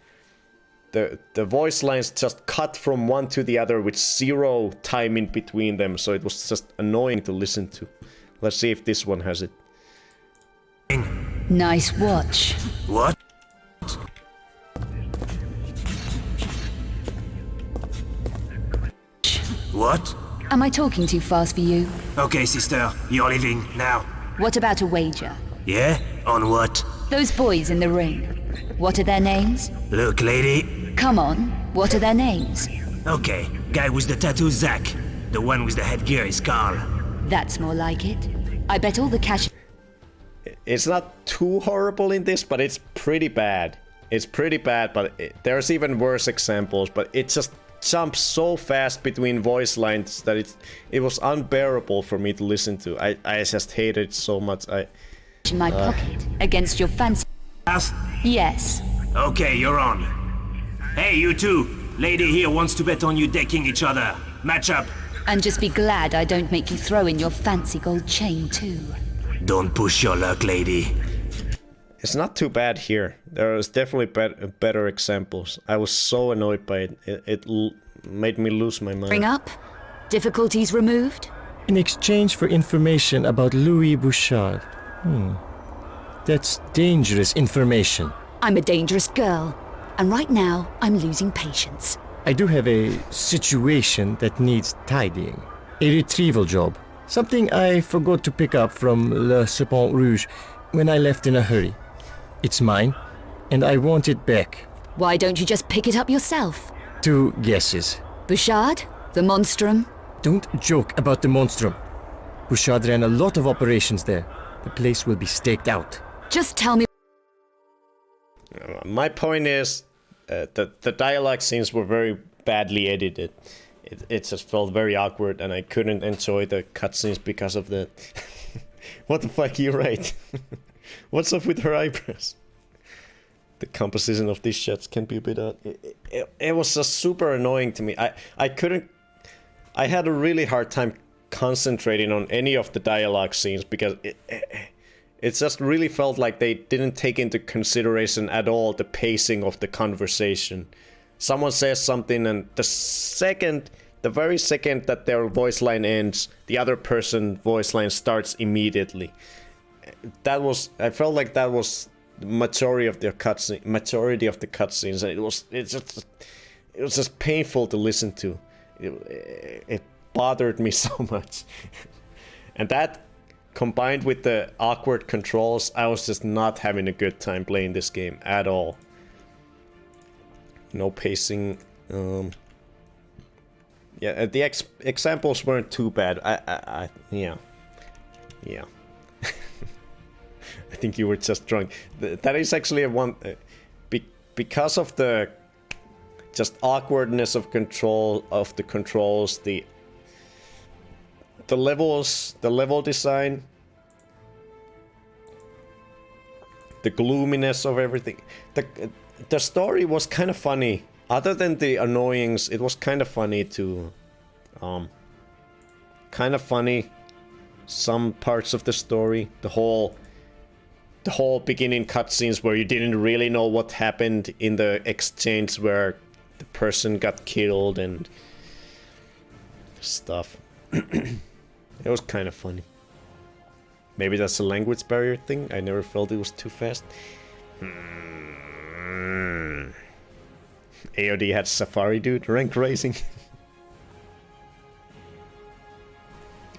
The voice lines just cut from one to the other with 0 time in between them, so it was just annoying to listen to. Let's see if this one has it. Nice watch. What? What? Am I talking too fast for you? Okay, sister, you're leaving now. What about a wager? Yeah? On what? Those boys in the ring. What are their names? Look, lady. Come on, what are their names? Okay, guy with the tattoo, Zach. The one with the headgear is Carl. That's more like it. I bet all the cash... It's not too horrible in this, but it's pretty bad. It's pretty bad, but there's even worse examples, but it just jumps so fast between voice lines that it was unbearable for me to listen to. I just hated it so much. In my pocket, against your fancy... Yes. Okay, you're on. Hey, you two. Lady here wants to bet on you decking each other. Match up. And just be glad I don't make you throw in your fancy gold chain, too. Don't push your luck, lady. It's not too bad here. There was definitely better examples. I was so annoyed by it. It made me lose my mind. Bring up? Difficulties removed? In exchange for information about Louis Bouchard. That's dangerous information. I'm a dangerous girl. And right now, I'm losing patience. I do have a situation that needs tidying. A retrieval job. Something I forgot to pick up from Le Serpent Rouge when I left in a hurry. It's mine, and I want it back. Why don't you just pick it up yourself? 2 guesses. Bouchard? The monstrum? Don't joke about the monstrum. Bouchard ran a lot of operations there. The place will be staked out. Just tell me... My point is, the dialogue scenes were very badly edited. It just felt very awkward, and I couldn't enjoy the cutscenes because of that. What the fuck, you're right. What's up with her eyebrows? The composition of these shots can be a bit odd. It was just super annoying to me. I had a really hard time concentrating on any of the dialogue scenes because it just really felt like they didn't take into consideration at all the pacing of the conversation. Someone says something and the very second that their voice line ends, the other person's voice line starts immediately. I felt like that was the majority of the cutscenes, and it was just painful to listen to. It bothered me so much. And that combined with the awkward controls, I was just not having a good time playing this game at all. No pacing. Yeah, the examples weren't too bad. Yeah. I think you were just drunk. That is actually a one... because of the just awkwardness of the controls, the levels, the level design, the gloominess of everything. The story was kind of funny. Other than the annoyings, it was kind of funny to... kind of funny. Some parts of the story. The whole beginning cutscenes where you didn't really know what happened in the exchange where the person got killed and stuff. It was kind of funny. Maybe that's a language barrier thing. I never felt it was too fast. AOD had Safari Dude rank racing.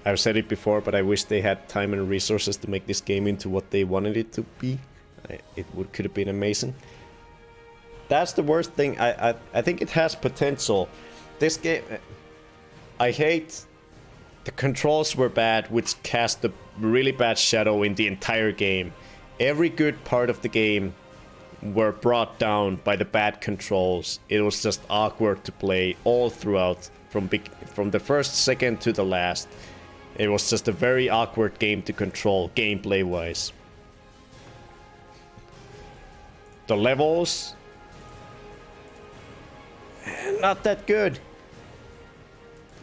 I've said it before, but I wish they had time and resources to make this game into what they wanted it to be. Could have been amazing. That's the worst thing. I think it has potential. This game... I hate... The controls were bad, which cast a really bad shadow in the entire game. Every good part of the game were brought down by the bad controls. It was just awkward to play all throughout, from the first second to the last. It was just a very awkward game to control, gameplay-wise. The levels... not that good.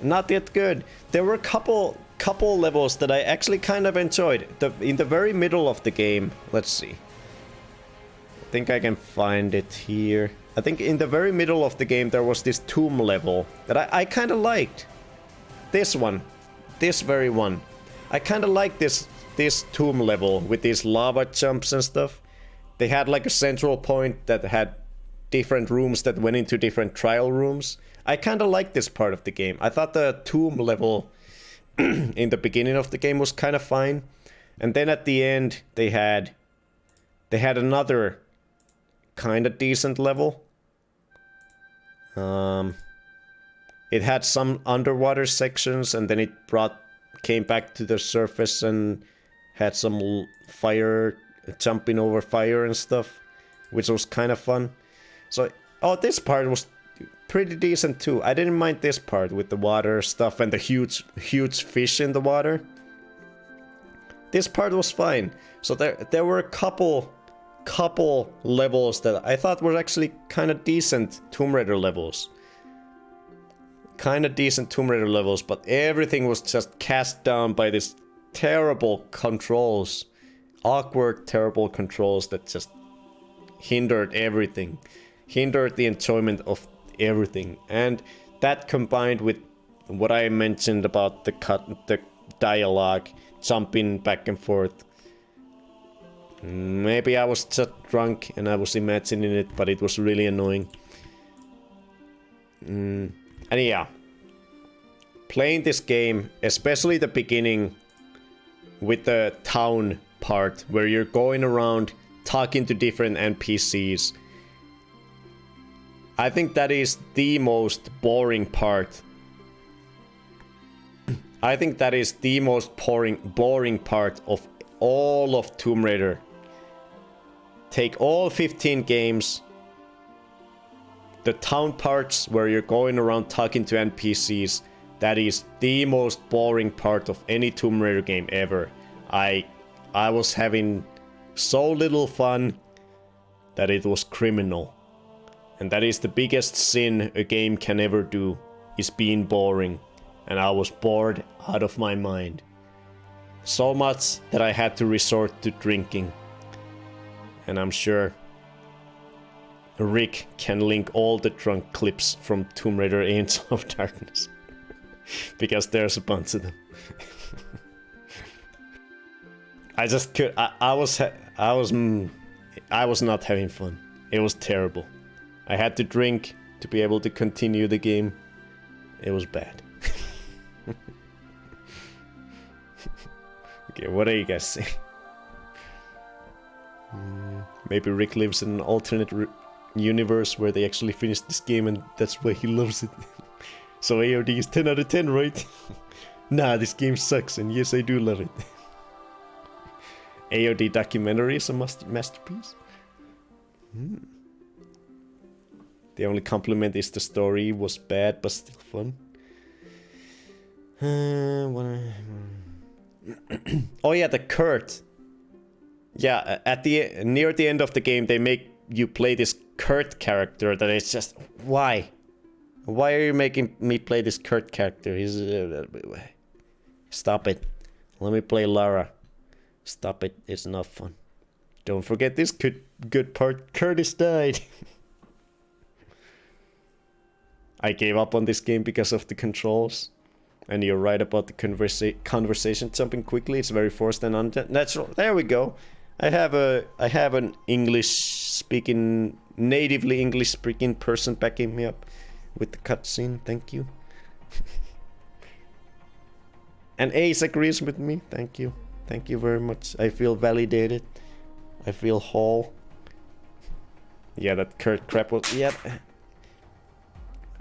Not that good. There were a couple levels that I actually kind of enjoyed. In the very middle of the game, let's see. I think I can find it here. I think in the very middle of the game there was this tomb level that I kind of liked. This one. This very one. I kind of like this tomb level with these lava jumps and stuff. They had like a central point that had different rooms that went into different trial rooms. I kind of like this part of the game. I thought the tomb level in the beginning of the game was kind of fine. And then at the end they had another kind of decent level. It had some underwater sections, and then it came back to the surface and had some fire, jumping over fire and stuff. which was kind of fun. So, oh, this part was pretty decent too. I didn't mind this part with the water stuff and the huge fish in the water. This part was fine. So there were a couple levels that I thought were actually kind of decent Tomb Raider levels. But everything was just cast down by these terrible controls. Awkward, terrible controls that just hindered everything. Hindered the enjoyment of everything. And that combined with what I mentioned about the dialogue, jumping back and forth. Maybe I was just drunk and I was imagining it, but it was really annoying. And yeah, playing this game, especially the beginning with the town part, where you're going around talking to different NPCs. I think that is the most boring part. I think that is the most boring part of all of Tomb Raider. Take all 15 games, the town parts where you're going around talking to NPCs, that is the most boring part of any Tomb Raider game ever. I was having so little fun that it was criminal. And that is the biggest sin a game can ever do, is being boring. And I was bored out of my mind. So much that I had to resort to drinking. And I'm sure Rick can link all the drunk clips from Tomb Raider Angel of Darkness. Because there's a bunch of them. I just could. I was not having fun. It was terrible. I had to drink to be able to continue the game. It was bad. Okay, what do you guys say? Maybe Rick lives in an alternate universe where they actually finished this game and that's why he loves it. So AOD is 10 out of 10, right? Nah, this game sucks, and yes, I do love it. AOD documentary is a masterpiece. The only compliment is the story was bad, but still fun. Oh yeah, the Kurt. Yeah, near the end of the game, they make you play this Kurt character that is just... Why? Why are you making me play this Kurt character? He's... Stop it. Let me play Lara. Stop it. It's not fun. Don't forget this good part. Curtis died. I gave up on this game because of the controls. And you're right about the conversation jumping quickly. It's very forced and unnatural. There we go. I have an natively English speaking person backing me up with the cutscene. Thank you. And Ace agrees with me. Thank you. Thank you very much. I feel validated. I feel whole. Yeah, that Kurt crap was... Yeah.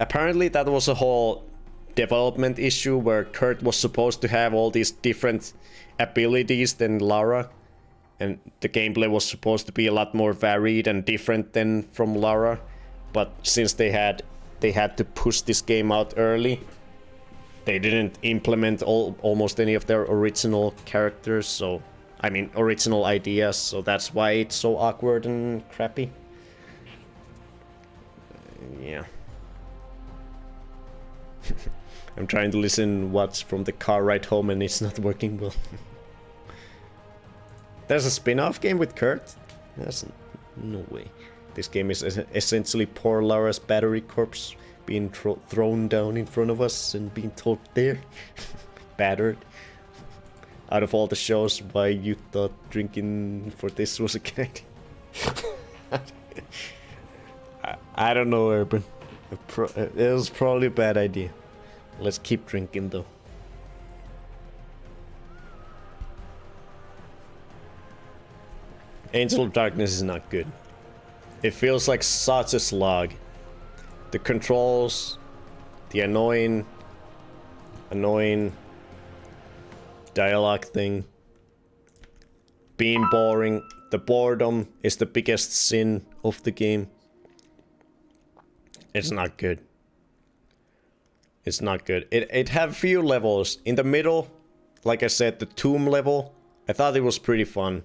Apparently that was a whole development issue where Kurt was supposed to have all these different abilities than Lara. And the gameplay was supposed to be a lot more varied and different than from Lara. But since they had to push this game out early, they didn't implement almost any of their original characters, so... I mean, original ideas, so that's why it's so awkward and crappy. Yeah. I'm trying to listen what's from the car ride home and it's not working well. There's a spin-off game with Kurt? That's no way. This game is essentially poor Lara's battery corpse being thrown down in front of us and being told there. Battered. Out of all the shows, why you thought drinking for this was a good idea? I don't know, Urban. It was probably a bad idea. Let's keep drinking though. Angel of Darkness is not good. It feels like such a slog. The controls, the annoying dialogue thing, being boring. The boredom is the biggest sin of the game. It's not good. It's not good. It had few levels. In the middle, like I said, the tomb level, I thought it was pretty fun.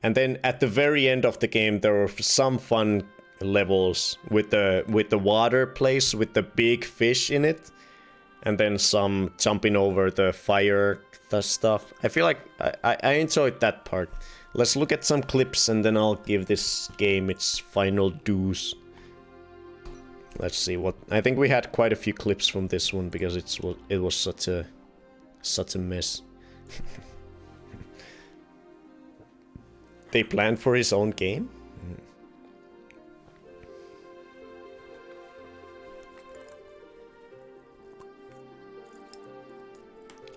And then at the very end of the game, there were some fun levels with the water place with the big fish in it. And then some jumping over the fire stuff. I feel like I enjoyed that part. Let's look at some clips and then I'll give this game its final dues. Let's see what... I think we had quite a few clips from this one because it was such a mess. They planned for his own game?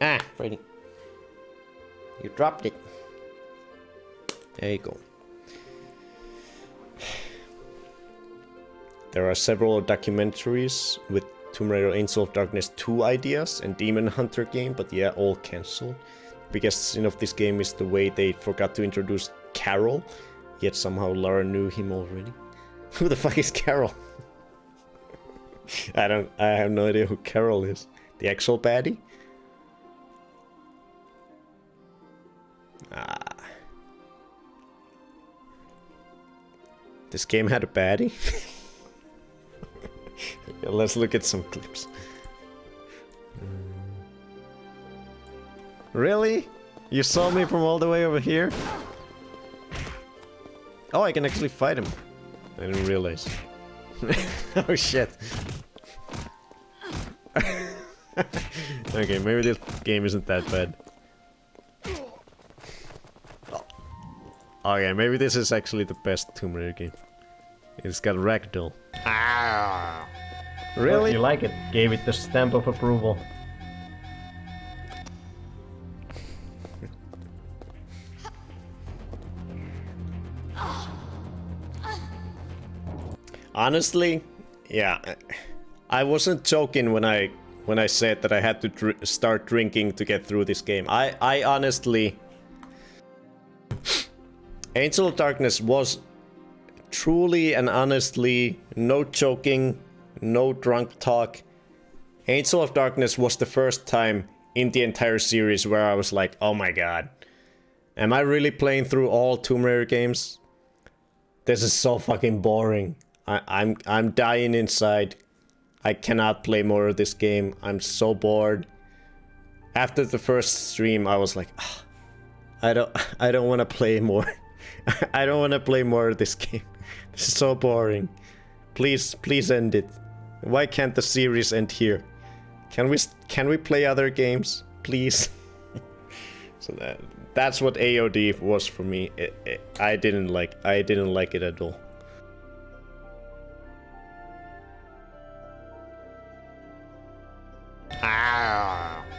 Ah, Freddy. You dropped it. There you go. There are several documentaries with Tomb Raider Angel of Darkness 2 ideas and Demon Hunter game, but yeah, all cancelled. Biggest sin of this game is the way they forgot to introduce Carol, yet somehow Lara knew him already. Who the fuck is Carol? I have no idea who Carol is. The actual baddie? This game had a baddie? Yeah, let's look at some clips. Really? You saw me from all the way over here? Oh, I can actually fight him. I didn't realize. Oh shit. Okay, maybe this game isn't that bad. Okay, maybe this is actually the best Tomb Raider game. It's got ragdoll. Ah. Really? You like it? Gave it the stamp of approval. Honestly, yeah, I wasn't joking when I said that I had to start drinking to get through this game. I honestly, Angel of Darkness was truly and honestly, no joking, no drunk talk. Angel of Darkness was the first time in the entire series where I was like, oh my god, am I really playing through all Tomb Raider games? This is so fucking boring. I'm dying inside. I cannot play more of this game. I'm so bored. After the first stream, I was like, oh, I don't want to play more. I don't want to play more of this game. This is so boring. Please end it. Why can't the series end here? Can we play other games, please? So that's what AOD was for me. I didn't like it at all. Ah.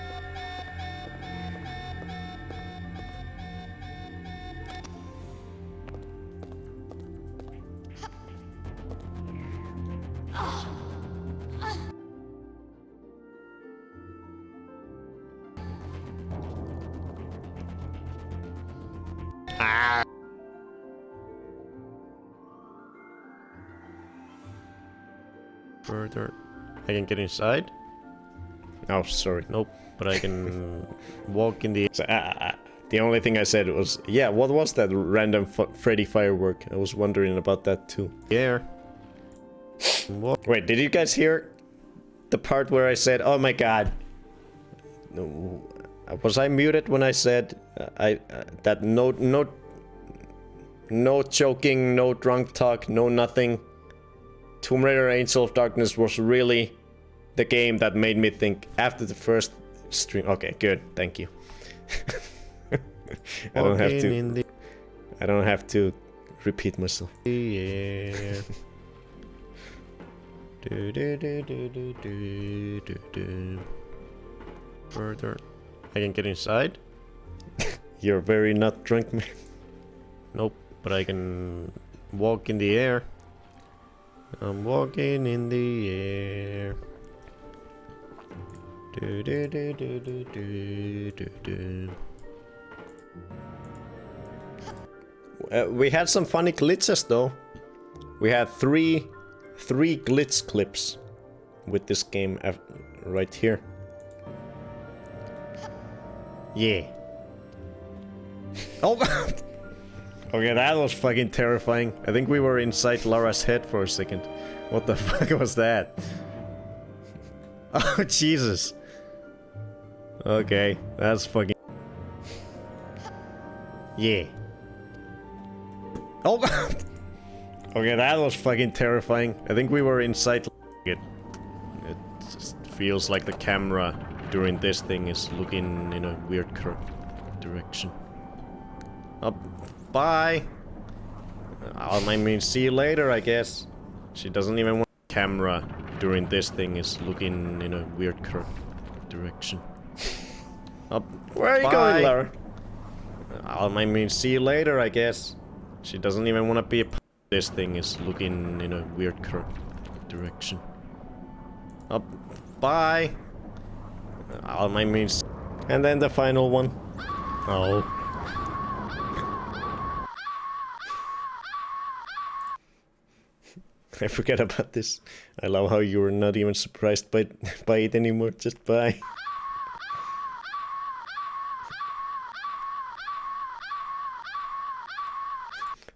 Further, I can get inside. Oh, sorry. Nope. But I can walk in the... the only thing I said was... Yeah, what was that random Freddy firework? I was wondering about that too. Yeah. Wait, did you guys hear the part where I said, oh my god? Was I muted when I said that no joking, no drunk talk, no nothing? Tomb Raider Angel of Darkness was really the game that made me think after the first stream. Okay, good, thank you. I don't have to repeat myself. Yeah. Further, I can get inside. You're very not drunk, man. Nope, but I can walk in the air. I'm walking in the air. We had some funny glitches though. We had three glitch clips with this game right here. Yeah. Oh! Okay, that was fucking terrifying. I think we were inside Lara's head for a second. What the fuck was that? Oh, Jesus. Okay, that's fucking... Yeah. Oh! Okay, that was fucking terrifying. I think we were inside... It just feels like the camera during this thing is looking in a weird direction. Bye! I mean, see you later, I guess. She doesn't even want... Camera during this thing is looking in a weird direction. Where are you going, Lara? I mean, see you later, I guess. She doesn't even want to be a... This thing is looking in a weird direction. Bye! I mean... And then the final one. Oh. I forgot about this. I love how you were not even surprised by it anymore. Just bye.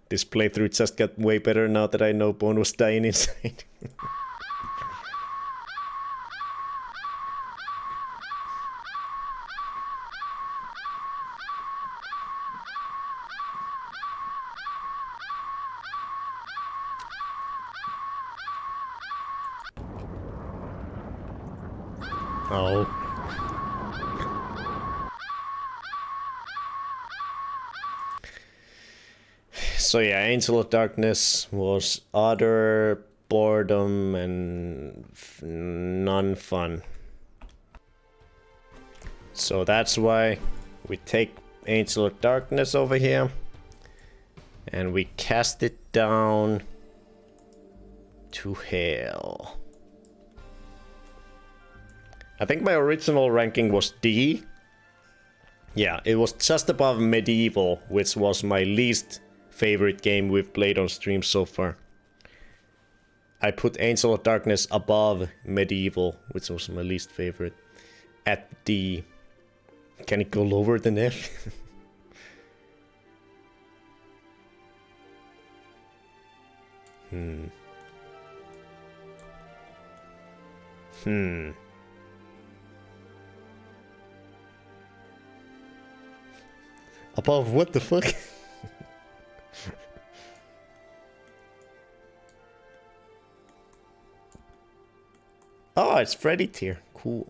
This playthrough just got way better now that I know Bone was dying inside. Oh. So yeah, Angel of Darkness was utter boredom and non-fun. So that's why we take Angel of Darkness over here and we cast it down to hell. I think my original ranking was D. Yeah, it was just above Medieval, which was my least favorite game we've played on stream so far. I put Angel of Darkness above Medieval, which was my least favorite, at D. Can it go lower than F? Above what the fuck? Oh, it's Freddy tier. Cool.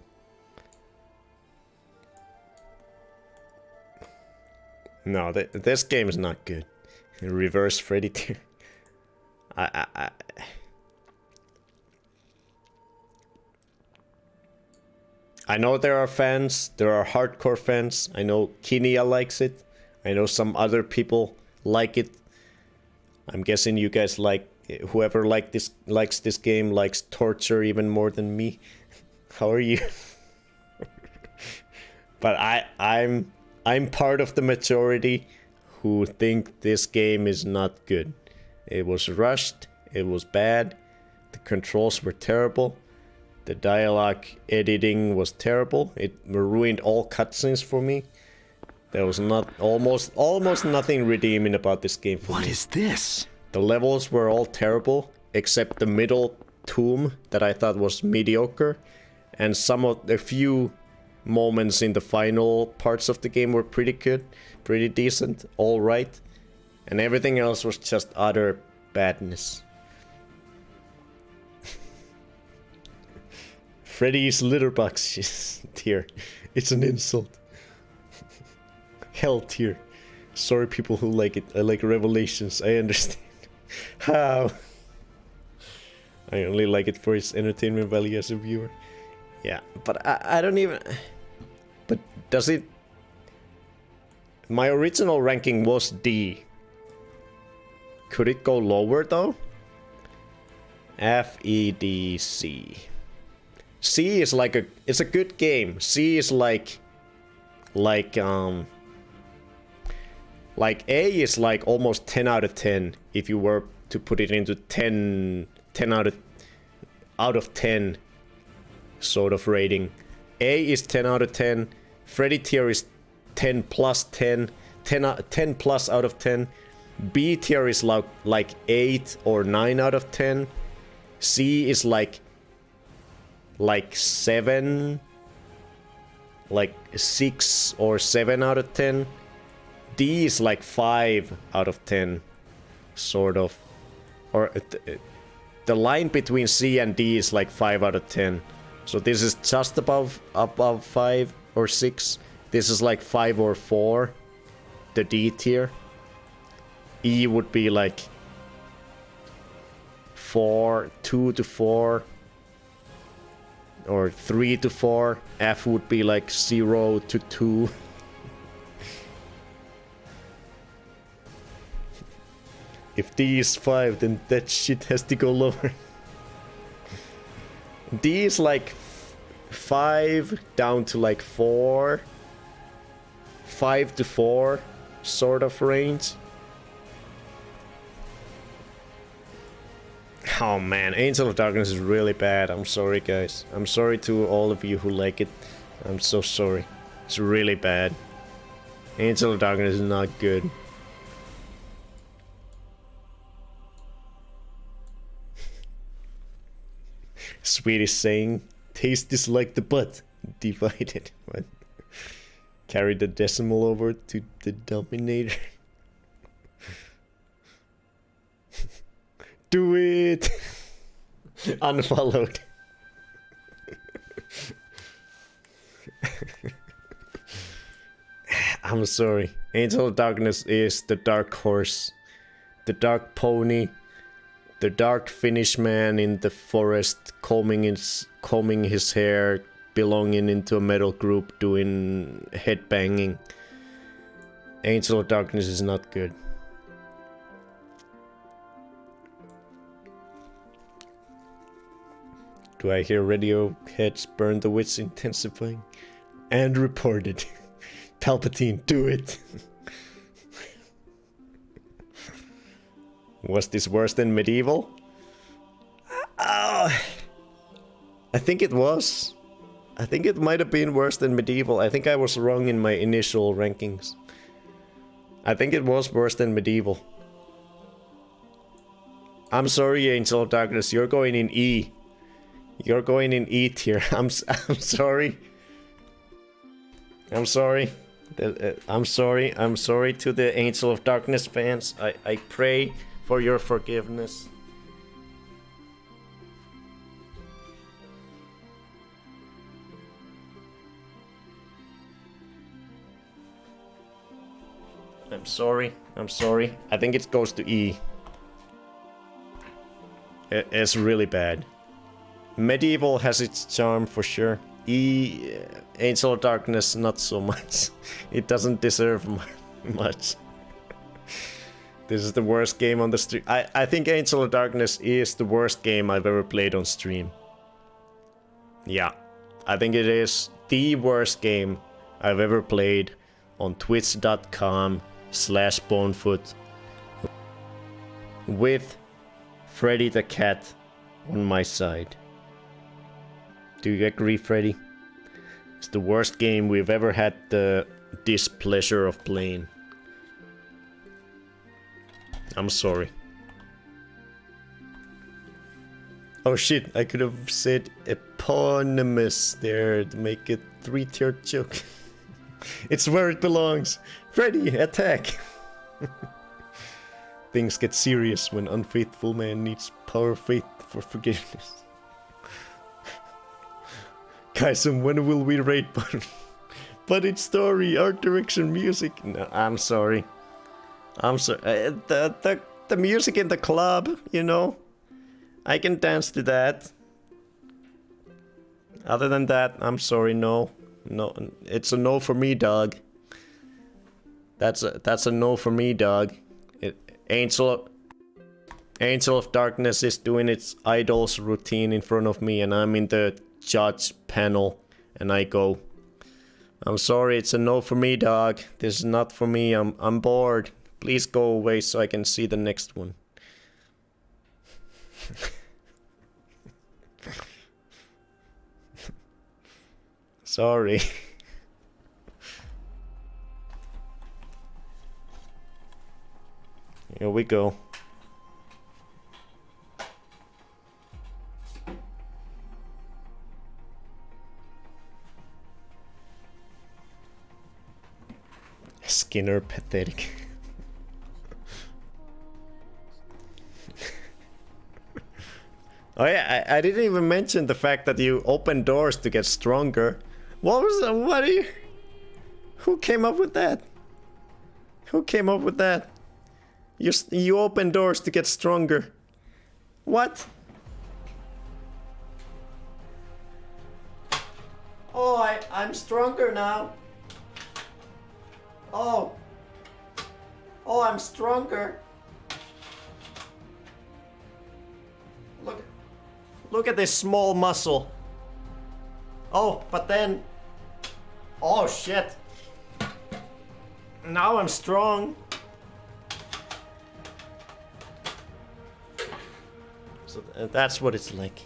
No, this game is not good. Reverse Freddy tier. I know there are fans. There are hardcore fans. I know Kinia likes it. I know some other people like it. I'm guessing you guys like... Whoever likes this game likes torture even more than me. How are you? But I'm part of the majority who think this game is not good. It was rushed. It was bad. The controls were terrible. The dialogue editing was terrible. It ruined all cutscenes for me. There was almost nothing redeeming about this game for me. What is this? The levels were all terrible, except the middle tomb that I thought was mediocre. And a few moments in the final parts of the game were pretty good, pretty decent, alright. And everything else was just utter badness. Freddy's litterbox tier. It's an insult. Hell tier. Sorry people who like it. I like Revelations, I understand. How? I only like it for its entertainment value as a viewer. Yeah, but I don't even... But does it... My original ranking was D. Could it go lower though? F, E, D, C. C is like it's a good game. C is like A is like almost 10 out of 10 if you were to put it into 10 out of 10 sort of rating. A is 10 out of 10. Freddy tier is 10 plus 10. 10 plus out of 10. B tier is like 8 or 9 out of 10. C is like 7, like 6 or 7 out of 10. D is like 5 out of 10, sort of. Or the line between C and D is like 5 out of 10. So this is just above 5 or 6. This is like 5 or 4, the D tier. E would be like 2 to 4. Or 3 to 4. F would be like 0 to 2. If D is 5, then that shit has to go lower. D is like 5 down to like 4. 5 to 4 sort of range. Oh man, Angel of Darkness is really bad. I'm sorry, guys. I'm sorry to all of you who like it. I'm so sorry. It's really bad. Angel of Darkness is not good. Swedish saying, taste is like the butt. Divided. What? Carry the decimal over to the denominator. Do it! Unfollowed. I'm sorry. Angel of Darkness is the dark horse, the dark pony, the dark Finnish man in the forest combing his hair, belonging into a metal group, doing headbanging. Angel of Darkness is not good. Do I hear Radiohead's Burn the Witch intensifying? And reported. Palpatine, do it! Was this worse than Medieval? I think it was. I think it might have been worse than Medieval. I think I was wrong in my initial rankings. I think it was worse than Medieval. I'm sorry, Angel of Darkness, you're going in E. You're going in E tier. I'm sorry. I'm sorry. I'm sorry. I'm sorry to the Angel of Darkness fans. I pray for your forgiveness. I'm sorry. I'm sorry. I think it goes to E. It's really bad. Medieval has its charm for sure. Angel of Darkness, not so much. It doesn't deserve much. This is the worst game on the stream. I think Angel of Darkness is the worst game I've ever played on stream. Yeah, I think it is the worst game I've ever played on twitch.com/Bonefoot with Freddy the Cat on my side. Do you agree, Freddy? It's the worst game we've ever had the displeasure of playing. I'm sorry. Oh shit, I could have said eponymous there to make it 3-tier joke. It's where it belongs. Freddy, attack! Things get serious when unfaithful man needs power faith for forgiveness. Guys, and when will we rate but it's story, art direction, music? No, I'm sorry. I'm sorry. The music in the club, you know? I can dance to that. Other than that, I'm sorry, no. No, it's a no for me, dog. That's a no for me, dog. Angel of Darkness is doing its idols routine in front of me and I'm in the judge panel and I go, I'm sorry, it's a no for me, dog. This is not for me. I'm bored. Please go away so I can see the next one. Sorry. Here we go. Skinner pathetic. Oh yeah, I didn't even mention the fact that you open doors to get stronger. What was that? What are you... Who came up with that? Who came up with that? You open doors to get stronger. What? Oh, I'm stronger now. Oh. Oh, I'm stronger. Look at this small muscle. Oh, but then... Oh, shit. Now I'm strong. So that's what it's like.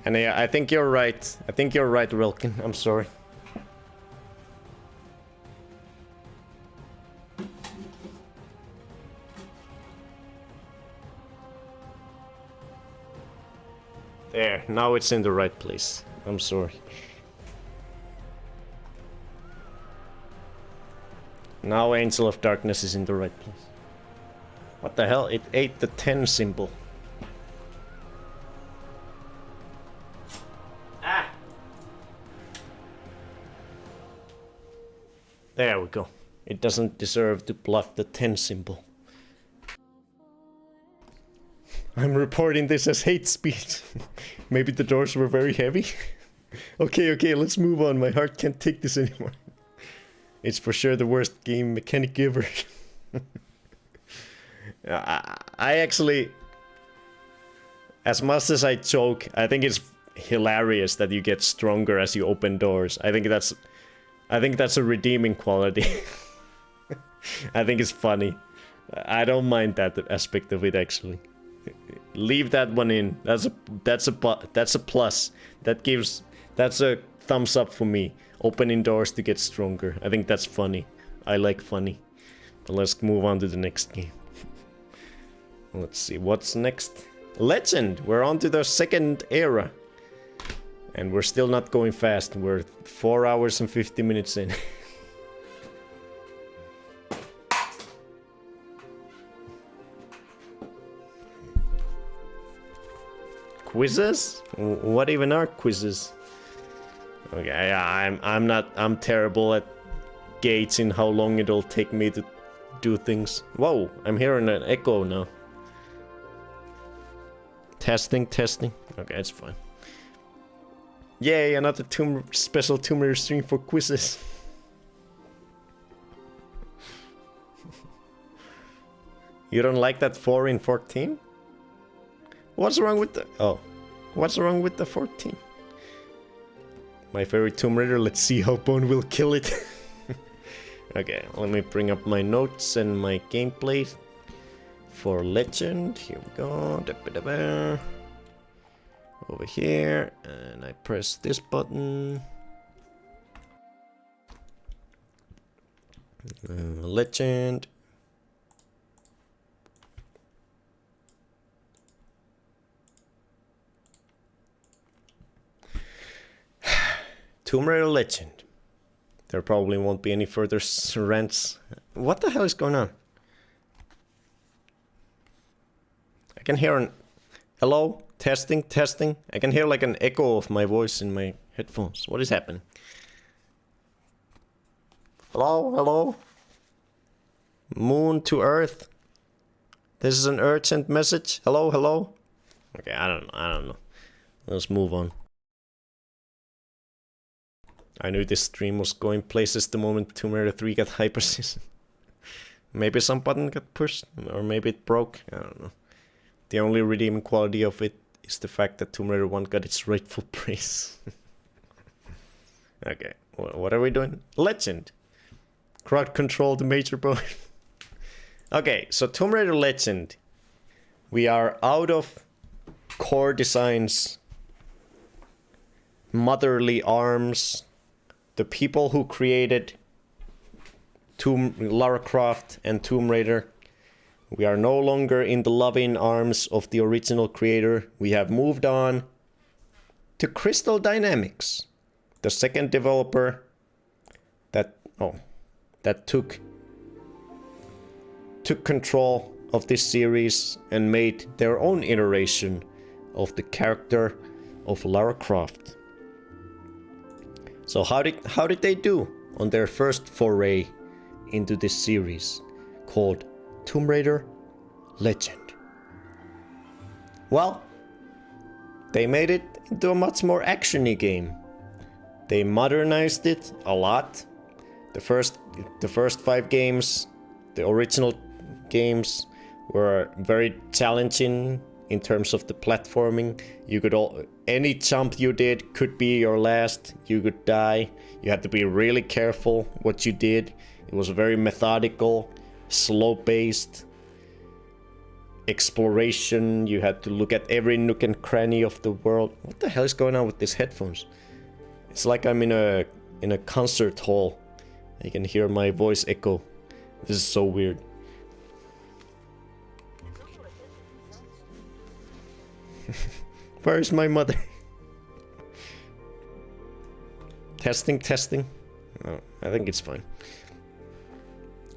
And yeah, I think you're right. I think you're right, Rilken. I'm sorry. There, now it's in the right place. I'm sorry. Now Angel of Darkness is in the right place. What the hell? It ate the 10 symbol. Ah! There we go. It doesn't deserve to block the 10 symbol. I'm reporting this as hate speech. Maybe the doors were very heavy. Okay, let's move on. My heart can't take this anymore. It's for sure the worst game mechanic ever. I actually, as much as I joke, I think it's hilarious that you get stronger as you open doors. I think that's a redeeming quality. I think it's funny. I don't mind that aspect of it actually. Leave that one in. That's a plus. That's a thumbs up for me. Opening doors to get stronger. I think that's funny. I like funny. But let's move on to the next game. Let's see what's next. Legend. We're on to the second era. And we're still not going fast. We're 4 hours and 50 minutes in. Quizzes? What even are quizzes? Okay, yeah, I'm terrible at gauging how long it'll take me to do things. Whoa, I'm hearing an echo now. Testing. Okay, it's fine. Yay, another special Tomb Raider stream for quizzes. You don't like that 4 in 14? What's wrong with the... Oh. What's wrong with the 14? My favorite Tomb Raider, let's see how Bone will kill it. Okay, let me bring up my notes and my gameplay for Legend. Here we go. Da-ba-da-ba. Over here, and I press this button. Legend. Tomb Raider Legend. There probably won't be any further rants. What the hell is going on? I can hear an... Hello? Testing. I can hear like an echo of my voice in my headphones. What is happening? Hello? Moon to Earth. This is an urgent message. Hello? Okay, I don't know. Let's move on. I knew this stream was going places the moment Tomb Raider 3 got hyper season. Maybe some button got pushed, or maybe it broke. I don't know. The only redeeming quality of it is the fact that Tomb Raider 1 got its rightful praise. Okay, what are we doing? Legend. Crowd control the major boy. Okay, so Tomb Raider Legend. We are out of core designs, motherly arms, the people who created Lara Croft and Tomb Raider. We are no longer in the loving arms of the original creator. We have moved on to Crystal Dynamics, the second developer that took control of this series and made their own iteration of the character of Lara Croft. So how did they do on their first foray into this series called Tomb Raider Legend? Well, they made it into a much more actiony game. They modernized it a lot. The first 5 games, the original games, were very challenging in terms of the platforming. You could any jump you did could be your last. You could die. You had to be really careful what you did. It was very methodical, slow-paced exploration. You had to look at every nook and cranny of the world. What the hell is going on with these headphones? It's like I'm in a concert hall. I can hear my voice echo. This is so weird. Where is my mother? Testing. Oh, I think it's fine.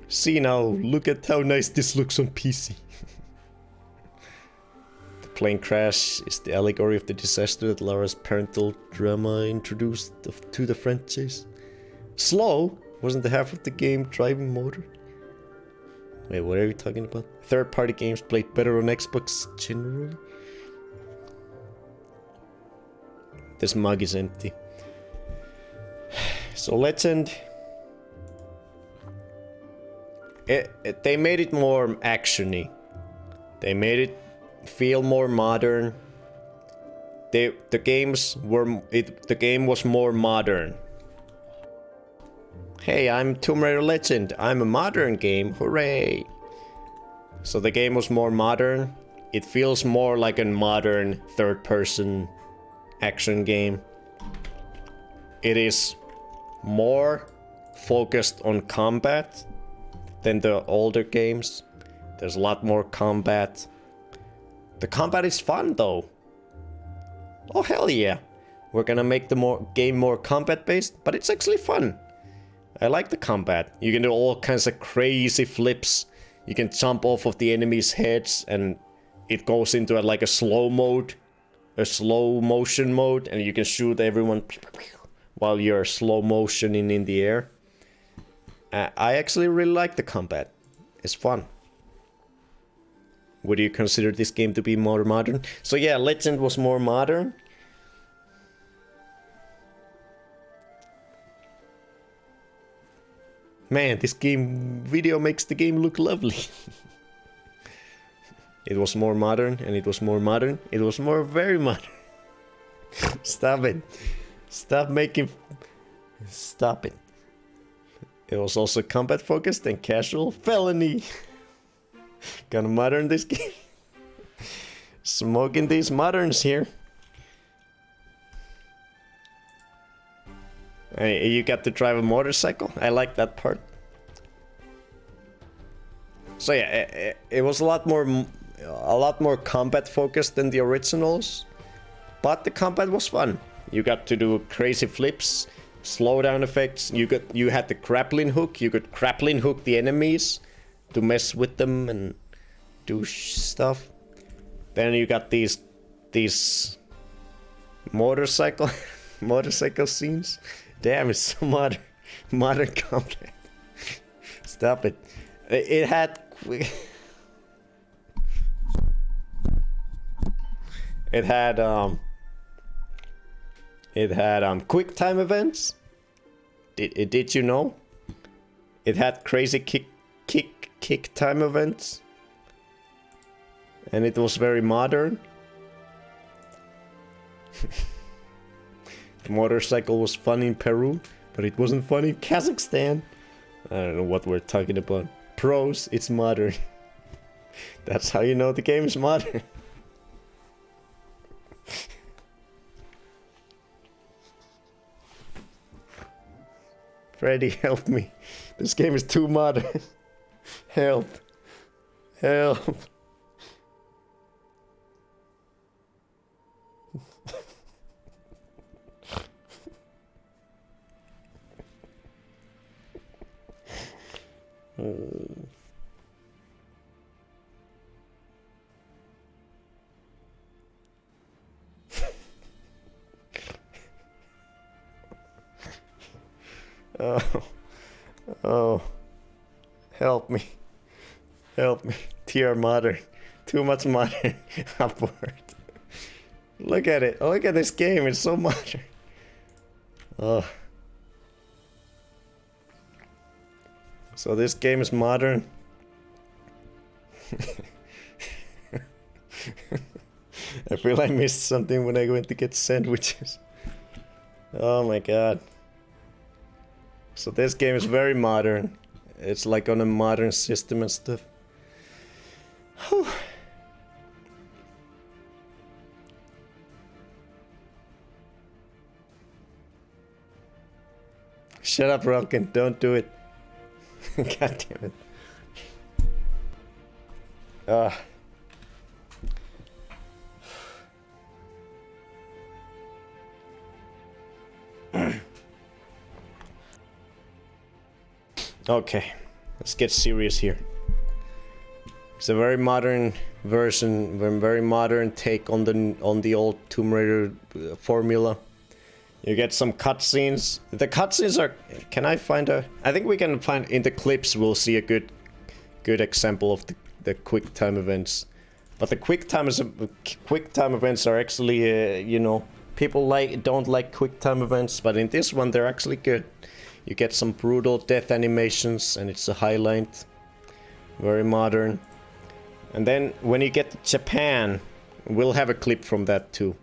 See now, look at how nice this looks on PC. The plane crash is the allegory of the disaster that Lara's parental drama introduced to the franchise. Slow? Wasn't the half of the game driving motor? Wait, what are you talking about? Third-party games played better on Xbox generally? This mug is empty. So Legend... They made it more actiony. They made it feel more modern. The game was more modern. Hey, I'm Tomb Raider Legend. I'm a modern game. Hooray! So the game was more modern. It feels more like a modern third-person action game. It is more focused on combat than the older games. There's a lot more combat. The combat is fun though. Oh hell yeah. We're gonna make the game more combat based, but it's actually fun. I like the combat. You can do all kinds of crazy flips. You can jump off of the enemies' heads and it goes into like a slow motion mode, and you can shoot everyone while you're slow motioning in the air. I actually really like the combat. It's fun. Would you consider this game to be more modern? So yeah, Legend was more modern. Man, this video makes the game look lovely. It was more modern, and it was more modern. It was more very modern. Stop it. Stop it. It was also combat focused and casual. Felony. Gonna modern this game. Smoking these moderns here. Hey, you got to drive a motorcycle. I like that part. So yeah, it was a lot more combat focused than the originals, but the combat was fun. You got to do crazy flips, slowdown effects. You had the grappling hook. You could grappling hook the enemies to mess with them and do stuff. Then you got these motorcycle scenes. Damn, it's so modern combat. Stop it. It had quick time events. Did you know? It had crazy kick time events. And it was very modern. The motorcycle was fun in Peru, but it wasn't fun in Kazakhstan. I don't know what we're talking about. Pros, it's modern. That's how you know the game is modern. Freddy, help me. This game is too modern. Help. Help. Oh. Oh. Help me. Help me. TR modern. Too much modern. Upward. Look at it. Look at this game. It's so modern. Oh. So this game is modern. I feel I missed something when I went to get sandwiches. Oh my god. So this game is very modern. It's like on a modern system and stuff. Whew. Shut up, Rolkin. Don't do it. God damn it. Ah. Okay, let's get serious here. It's a very modern version, very modern take on the old Tomb Raider formula. You get some cutscenes. The cutscenes are. Can I find a? I think we can find in the clips. We'll see a good example of the quick time events. But the quick time events are actually, you know, people don't like quick time events, but in this one they're actually good. You get some brutal death animations, and it's a highlight. Very modern. And then when you get to Japan, we'll have a clip from that too.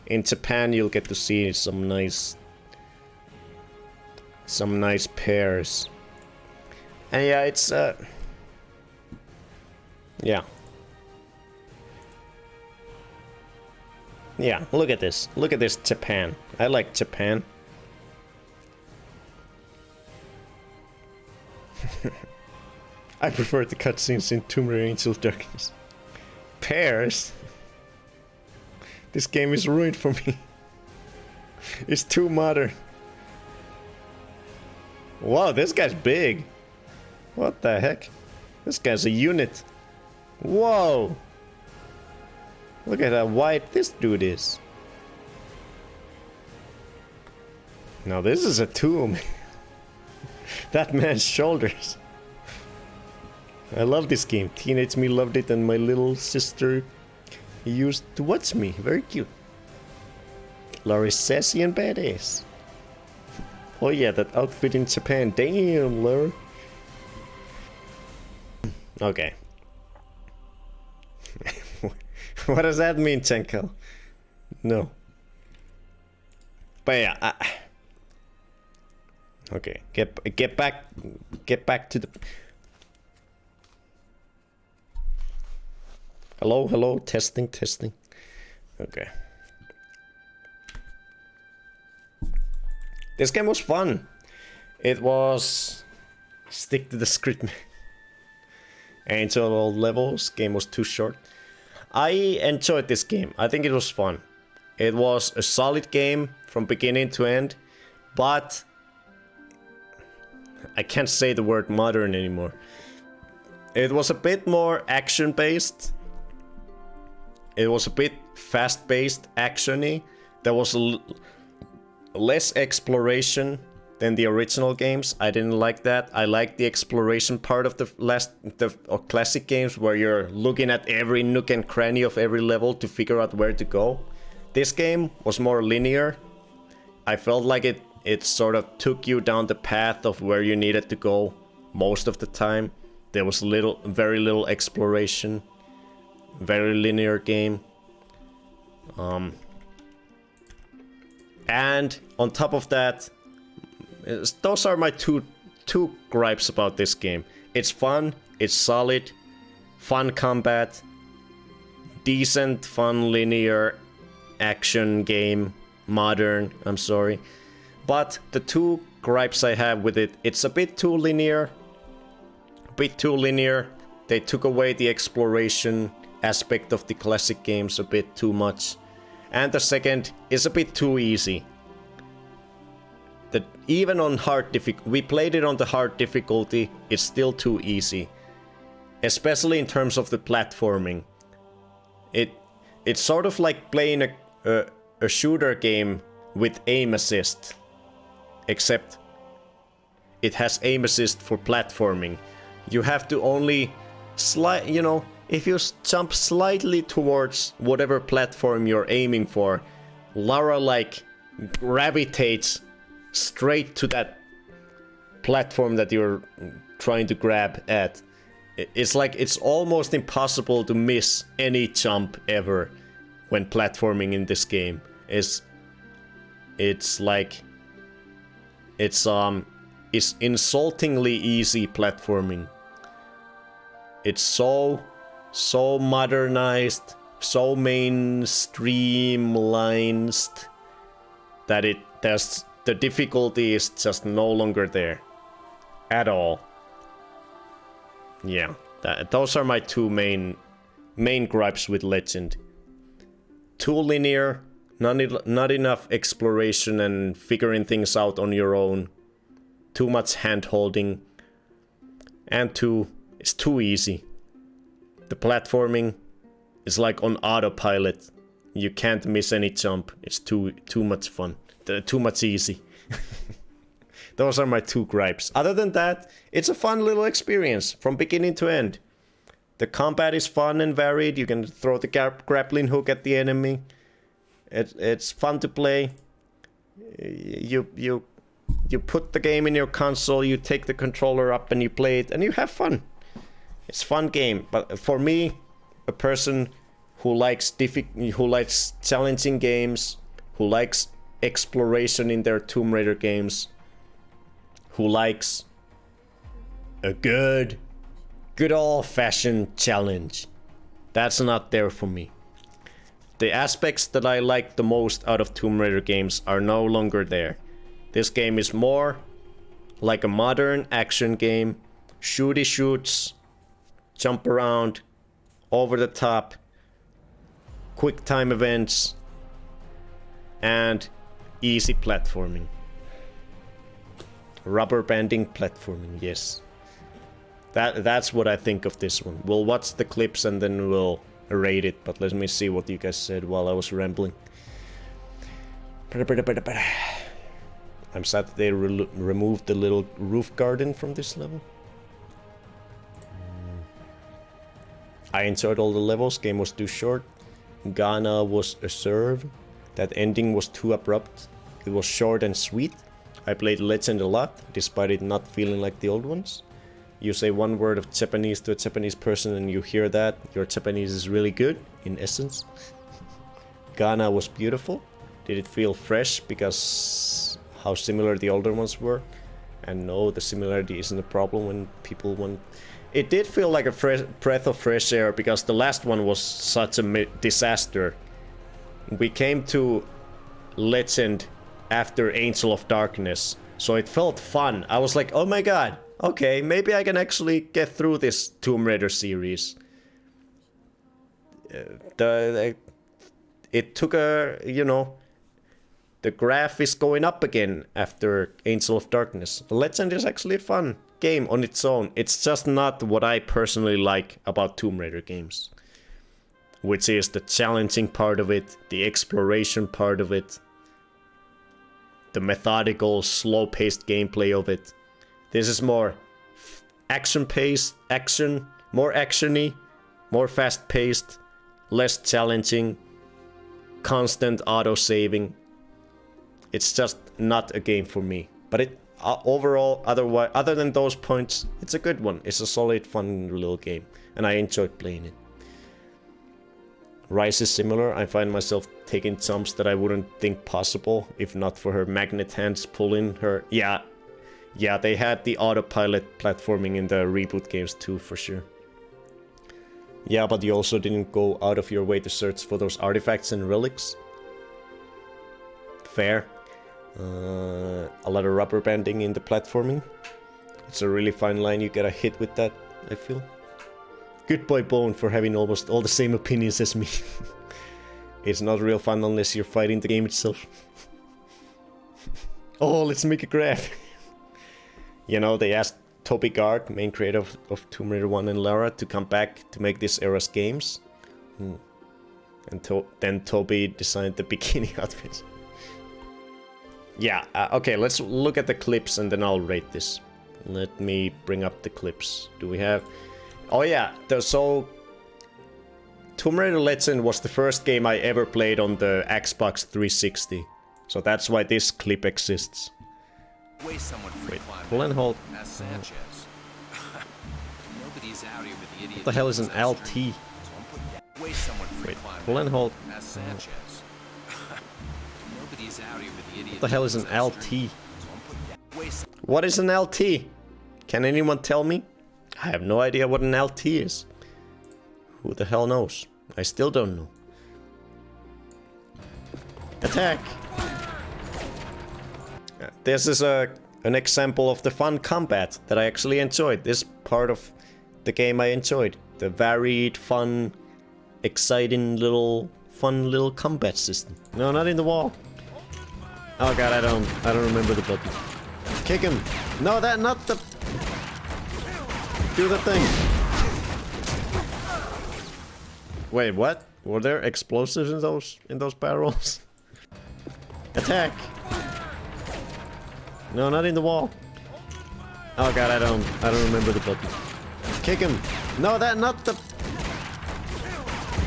In Japan, you'll get to see some nice pairs. And yeah, it's yeah. Yeah, look at this. Look at this Japan. I like Japan. I prefer the cutscenes in Tomb Raider Angel of Darkness. Pairs? This game is ruined for me. It's too modern. Wow, this guy's big. What the heck? This guy's a unit. Whoa! Look at how wide this dude is. Now this is a tomb. That man's shoulders. I love this game. Teenage me loved it, and my little sister used to watch me. Very cute. Laurie's sassy and badass. Oh yeah, that outfit in Japan. Damn, Laurie. Okay. What does that mean, Chenko? No. But yeah, okay, get back to the. Hello, testing. Okay. This game was fun. It was stick to the script. Ain't all levels. Game was too short. I enjoyed this game. I think it was fun. It was a solid game from beginning to end, but I can't say the word modern anymore. It was a bit more action-based. It was a bit fast-paced, action-y. There was less exploration than the original games. I didn't like that. I liked the exploration part of the classic games, where you're looking at every nook and cranny of every level to figure out where to go. This game was more linear. I felt like it sort of took you down the path of where you needed to go most of the time. There was very little exploration. Very linear game. And on top of that, those are my two gripes about this game. It's fun, it's solid, fun combat, decent, fun, linear action game. Modern, I'm sorry. But the two gripes I have with it, it's a bit too linear. They took away the exploration aspect of the classic games a bit too much. And the second is a bit too easy. Even on hard difficulty, we played it on the hard difficulty, it's still too easy. Especially in terms of the platforming. It's sort of like playing a shooter game with aim assist. Except it has aim assist for platforming. You have to only if you jump slightly towards whatever platform you're aiming for, Lara like gravitates straight to that platform that you're trying to grab at. It's like it's almost impossible to miss any jump ever when platforming in this game. It's insultingly easy platforming. It's so modernized, so mainstreamlined that the difficulty is just no longer there at all. Yeah, those are my two main gripes with Legend. Too linear, not enough exploration and figuring things out on your own. Too much hand-holding. And two, it's too easy. The platforming is like on autopilot. You can't miss any jump. It's too much fun. Too much easy. Those are my two gripes. Other than that, it's a fun little experience from beginning to end. The combat is fun and varied. You can throw the grappling hook at the enemy. It's fun to play. You put the game in your console, you take the controller up and you play it and you have fun. It's a fun game, but for me, a person who likes challenging games, who likes exploration in their Tomb Raider games, who likes a good old-fashioned challenge, that's not there for me. The aspects that I like the most out of Tomb Raider games are no longer there. This game is more like a modern action game, shooty shoots, jump around, over the top, quick time events, and easy platforming. Rubber banding platforming, yes. That's what I think of this one. We'll watch the clips and then we'll rate it, but let me see what you guys said while I was rambling. I'm sad that they removed the little roof garden from this level. I enjoyed all the levels, game was too short. Ghana was a serve. That ending was too abrupt. It was short and sweet. I played Legend a lot, despite it not feeling like the old ones. You say one word of Japanese to a Japanese person and you hear that, your Japanese is really good, in essence. Ghana was beautiful. Did it feel fresh because how similar the older ones were? And no, the similarity isn't a problem when people want... It did feel like a breath of fresh air because the last one was such a disaster. We came to Legend after Angel of Darkness, so it felt fun. I was like, oh my god, okay, maybe I can actually get through this Tomb Raider series. It took a, the graph is going up again after Angel of Darkness. Legend is actually a fun game on its own. It's just not what I personally like about Tomb Raider games. Which is the challenging part of it, the exploration part of it, the methodical, slow-paced gameplay of it. This is more action-paced, more actiony, more fast-paced, less challenging, constant auto-saving. It's just not a game for me. But it overall, other than those points, it's a good one. It's a solid, fun little game, and I enjoyed playing it. Rise is similar. I find myself taking jumps that I wouldn't think possible if not for her magnet hands pulling her. Yeah, they had the autopilot platforming in the reboot games too, for sure. Yeah, but you also didn't go out of your way to search for those artifacts and relics. Fair. A lot of rubber banding in the platforming. It's a really fine line you gotta hit with that, I feel. Good boy Bone for having almost all the same opinions as me. It's not real fun unless you're fighting the game itself. Oh, let's make a graph. You know, they asked Toby Gard, main creator of Tomb Raider 1 and Lara, to come back to make this era's games. And then Toby designed the bikini outfits. Yeah, okay, let's look at the clips and then I'll rate this. Let me bring up the clips. Do we have... Oh yeah, so... Tomb Raider Legend was the first game I ever played on the Xbox 360. So that's why this clip exists. Wait, pull and hold. What the hell is an LT? Wait, pull and hold. What the hell is an LT? What is an LT? Can anyone tell me? I have no idea what an LT is. Who the hell knows? I still don't know. Attack! This is an example of the fun combat that I actually enjoyed. This part of the game I enjoyed. The varied, fun, exciting fun little combat system. No, not in the wall. Oh god, I don't remember the button. Kick him! No, not the... Do the thing! Wait, what? Were there explosives in those barrels? Attack! No, not in the wall. Oh god, I don't remember the button. Kick him! No, not the...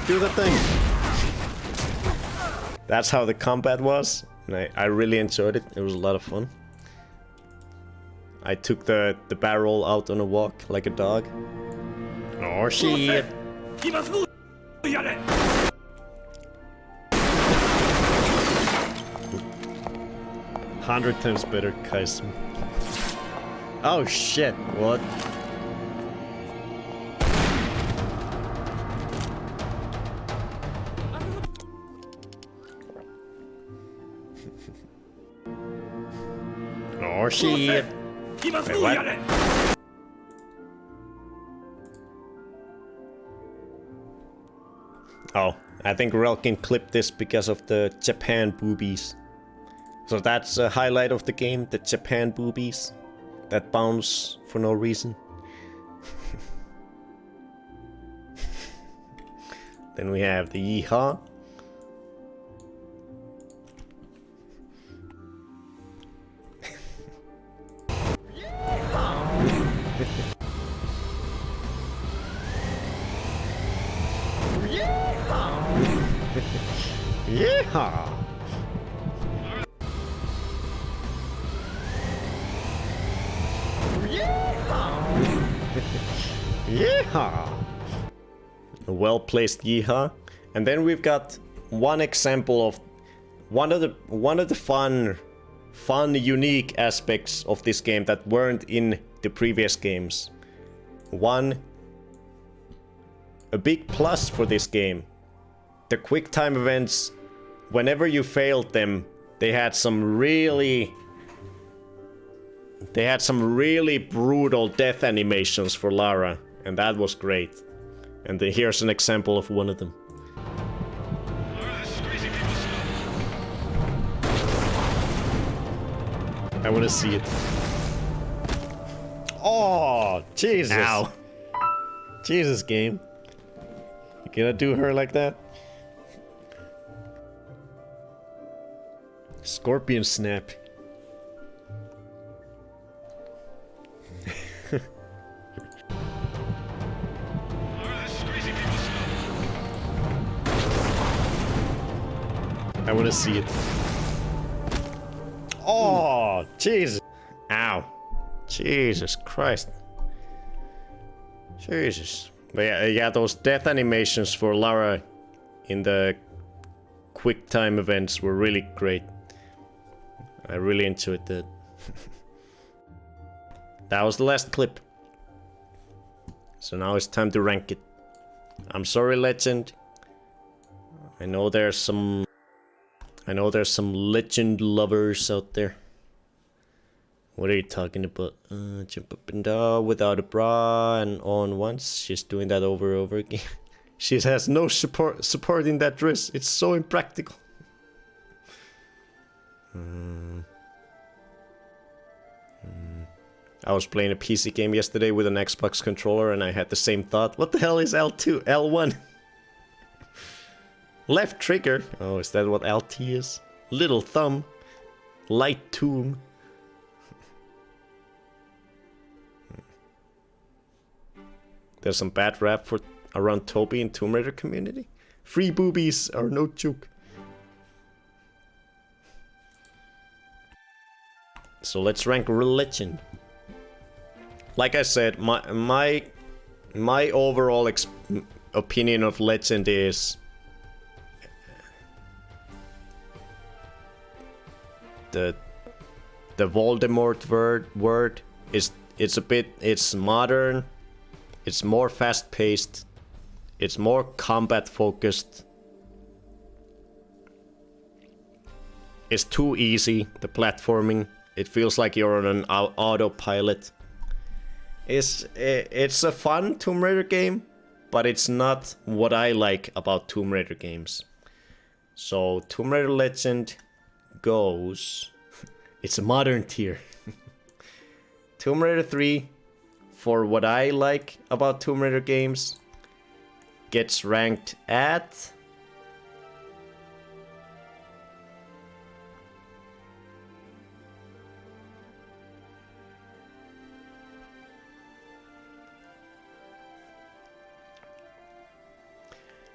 Do the thing! That's how the combat was. And I really enjoyed it. It was a lot of fun. I took the barrel out on a walk like a dog. Oh shit! 100 times better, Kaisen. Oh shit! What? Oh shit! Wait, what? Oh, I think Relkin clipped this because of the Japan boobies. So that's a highlight of the game, the Japan boobies. That bounce for no reason. Then we have the Yeehaw. Yeehaw! Yeehaw! A well-placed yeehaw. And then we've got one example of one of the fun, unique aspects of this game that weren't in the previous games. A big plus for this game. The quick time events, whenever you failed them, they had some really brutal death animations for Lara, and that was great. And here's an example of one of them. I want to see it. Oh, Jesus. Ow. Jesus, game. You gonna do her like that? Scorpion snap. I want to see it. Oh, Jesus. Ow. Jesus Christ. Jesus. But yeah, those death animations for Lara in the quick time events were really great. I really enjoyed that. That was the last clip. So now it's time to rank it. I'm sorry, Legend. I know there's some Legend lovers out there. What are you talking about? Jump up and down without a bra and on once. She's doing that over and over again. She has no support in that dress. It's so impractical. I was playing a PC game yesterday with an Xbox controller and I had the same thought. What the hell is L2? L1? Left trigger. Oh, is that what LT is? Little thumb. Light tomb. There's some bad rap for around Toby and Tomb Raider community. Free boobies are no joke. So let's rank religion. Like I said, my overall opinion of Legend is the Voldemort word is it's modern, it's more fast paced, it's more combat focused. It's too easy, the platforming. It feels like you're on an autopilot. It's a fun Tomb Raider game, but it's not what I like about Tomb Raider games. So Tomb Raider Legend goes... It's a modern tier. Tomb Raider 3, for what I like about Tomb Raider games, gets ranked at...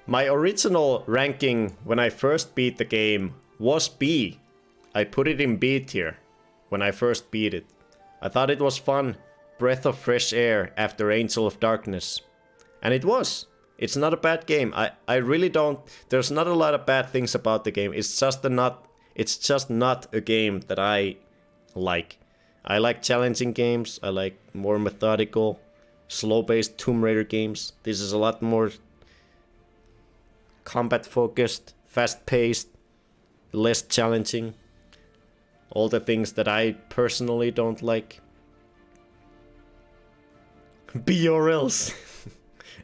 My original ranking when I first beat the game was B. I put it in B tier when I first beat it. I thought it was fun, breath of fresh air after Angel of Darkness. And it was. It's not a bad game. I really don't... There's not a lot of bad things about the game. It's just not a game that I like. I like challenging games. I like more methodical, slow-paced Tomb Raider games. This is a lot more combat focused, fast paced, less challenging. All the things that I personally don't like. B or else.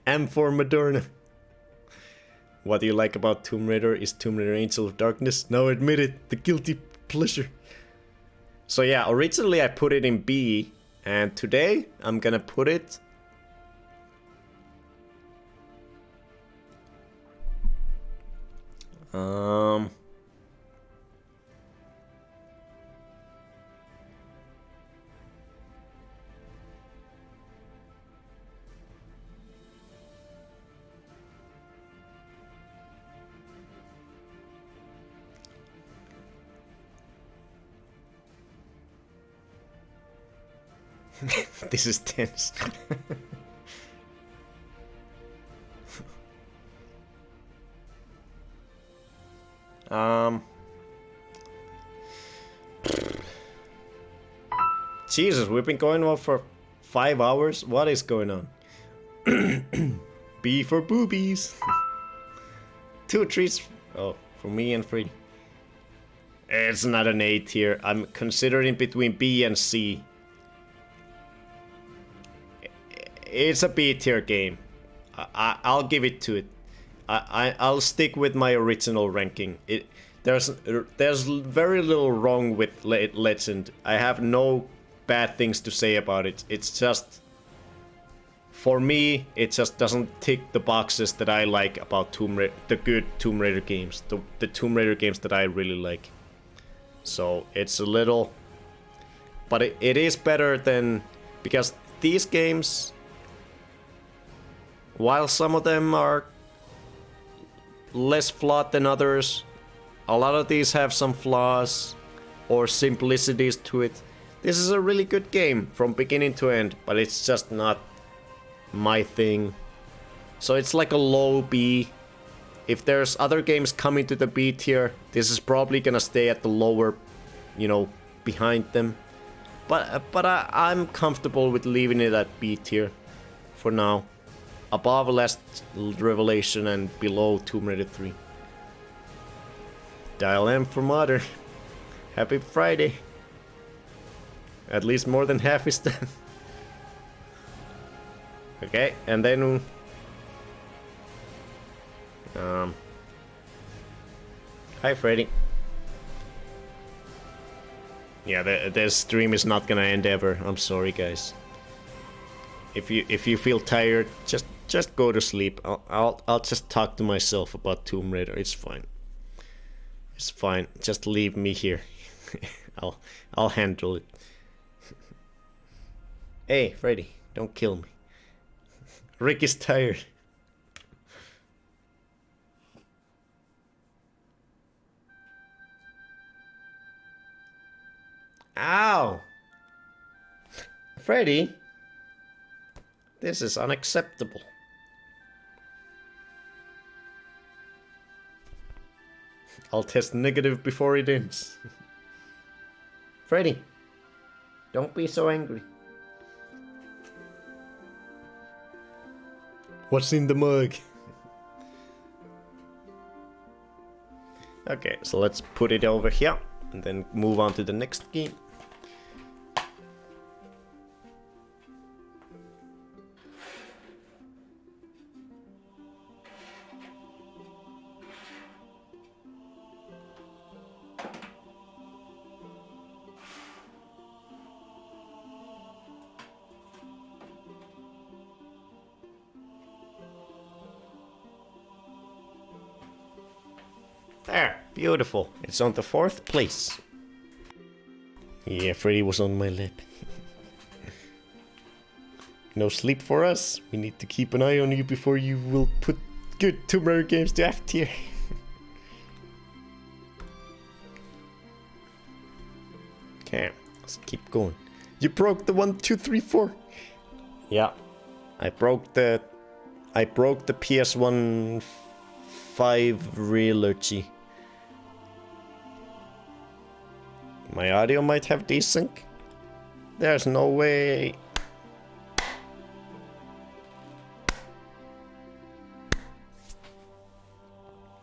M for Moderna. What do you like about Tomb Raider? Is Tomb Raider Angel of Darkness? Now admit it, the guilty pleasure. So yeah, originally I put it in B, and today I'm gonna put it... This is tense. Jesus, we've been going on for 5 hours. What is going on? B for boobies. 2 treats. Oh, for me and Freddy. It's not an A tier. I'm considering between B and C. It's a B tier game. I'll give it to it. I'll stick with my original ranking. There's very little wrong with Legend. I have no bad things to say about it. It's just, for me, it just doesn't tick the boxes that I like about the good Tomb Raider games, the Tomb Raider games that I really like. So it's a little, but it is better than, because these games, while some of them are less flawed than others, a lot of these have some flaws or simplicities to it. This is a really good game from beginning to end, but it's just not my thing. So it's like a low B. If there's other games coming to the B tier, this is probably gonna stay at the lower, behind them. But I'm comfortable with leaving it at B tier for now. above Last Revelation and below Tomb Raider 3. Dial M for Modern. Happy Friday. At least more than half is done. Okay, and then hi Freddy. Yeah, the stream is not gonna end ever. I'm sorry, guys. If you feel tired, just go to sleep. I'll just talk to myself about Tomb Raider. It's fine. It's fine. Just leave me here. I'll handle it. Hey, Freddy, don't kill me. Rick is tired. Ow! Freddy? This is unacceptable. I'll test negative before it ends. Freddy, don't be so angry. What's in the mug? Okay, so let's put it over here and then move on to the next game. There, beautiful. It's on the 4th place. Yeah, Freddy was on my lap. No sleep for us. We need to keep an eye on you before you will put good Tomb Raider games to F tier. Okay, let's keep going. You broke the 1, 2, 3, 4. Yeah, I broke the PS1 5 Reality. My audio might have desync. There's no way.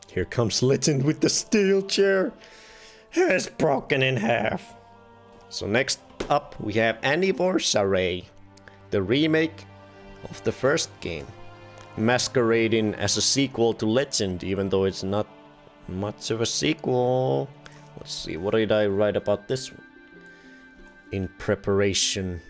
Here comes Legend with the steel chair. It's broken in half. So next up we have Anniversary, the remake of the first game, masquerading as a sequel to Legend, even though it's not much of a sequel. Let's see, what did I write about this one in preparation?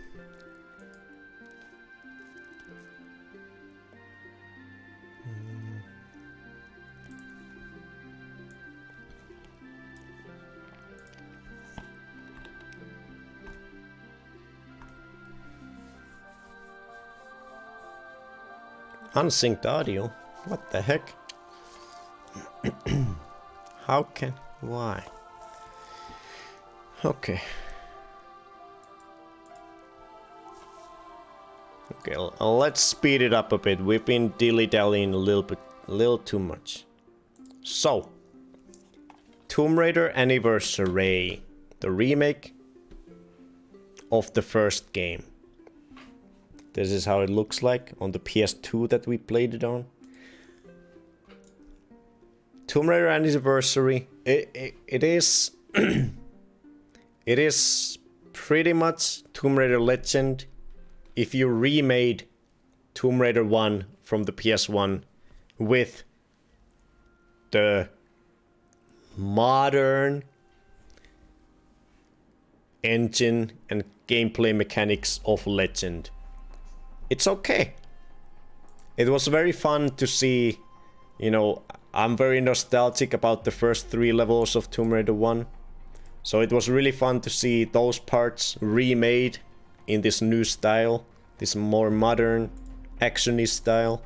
Unsynced audio? What the heck? How can... why? Okay. Okay, let's speed it up a bit. We've been dilly-dallying a little too much. So, Tomb Raider Anniversary, the remake of the first game. This is how it looks like on the PS2 that we played it on. Tomb Raider Anniversary, it is it is pretty much Tomb Raider Legend if you remade Tomb Raider 1 from the PS1 with the modern engine and gameplay mechanics of Legend. It's okay. It was very fun to see, you know, I'm very nostalgic about the first 3 levels of Tomb Raider 1. So it was really fun to see those parts remade in this new style, this more modern, action-y style.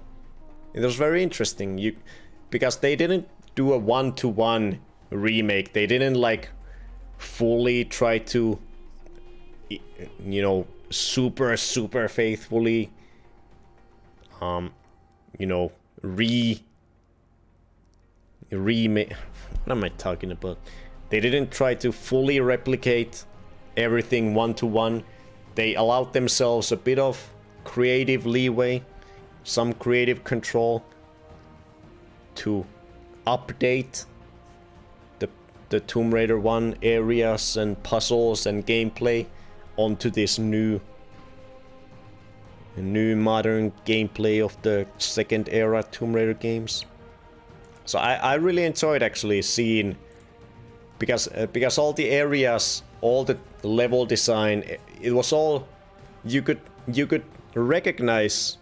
It was very interesting, because they didn't do a one-to-one remake. They didn't like fully try to, you know, super faithfully, you know, remake. What am I talking about? They didn't try to fully replicate everything one-to-one. They allowed themselves a bit of creative leeway some creative control to update the Tomb Raider 1 areas and puzzles and gameplay onto this new modern gameplay of the second era Tomb Raider games. So I really enjoyed actually seeing, because all the areas, all the level design, it was all, you could recognize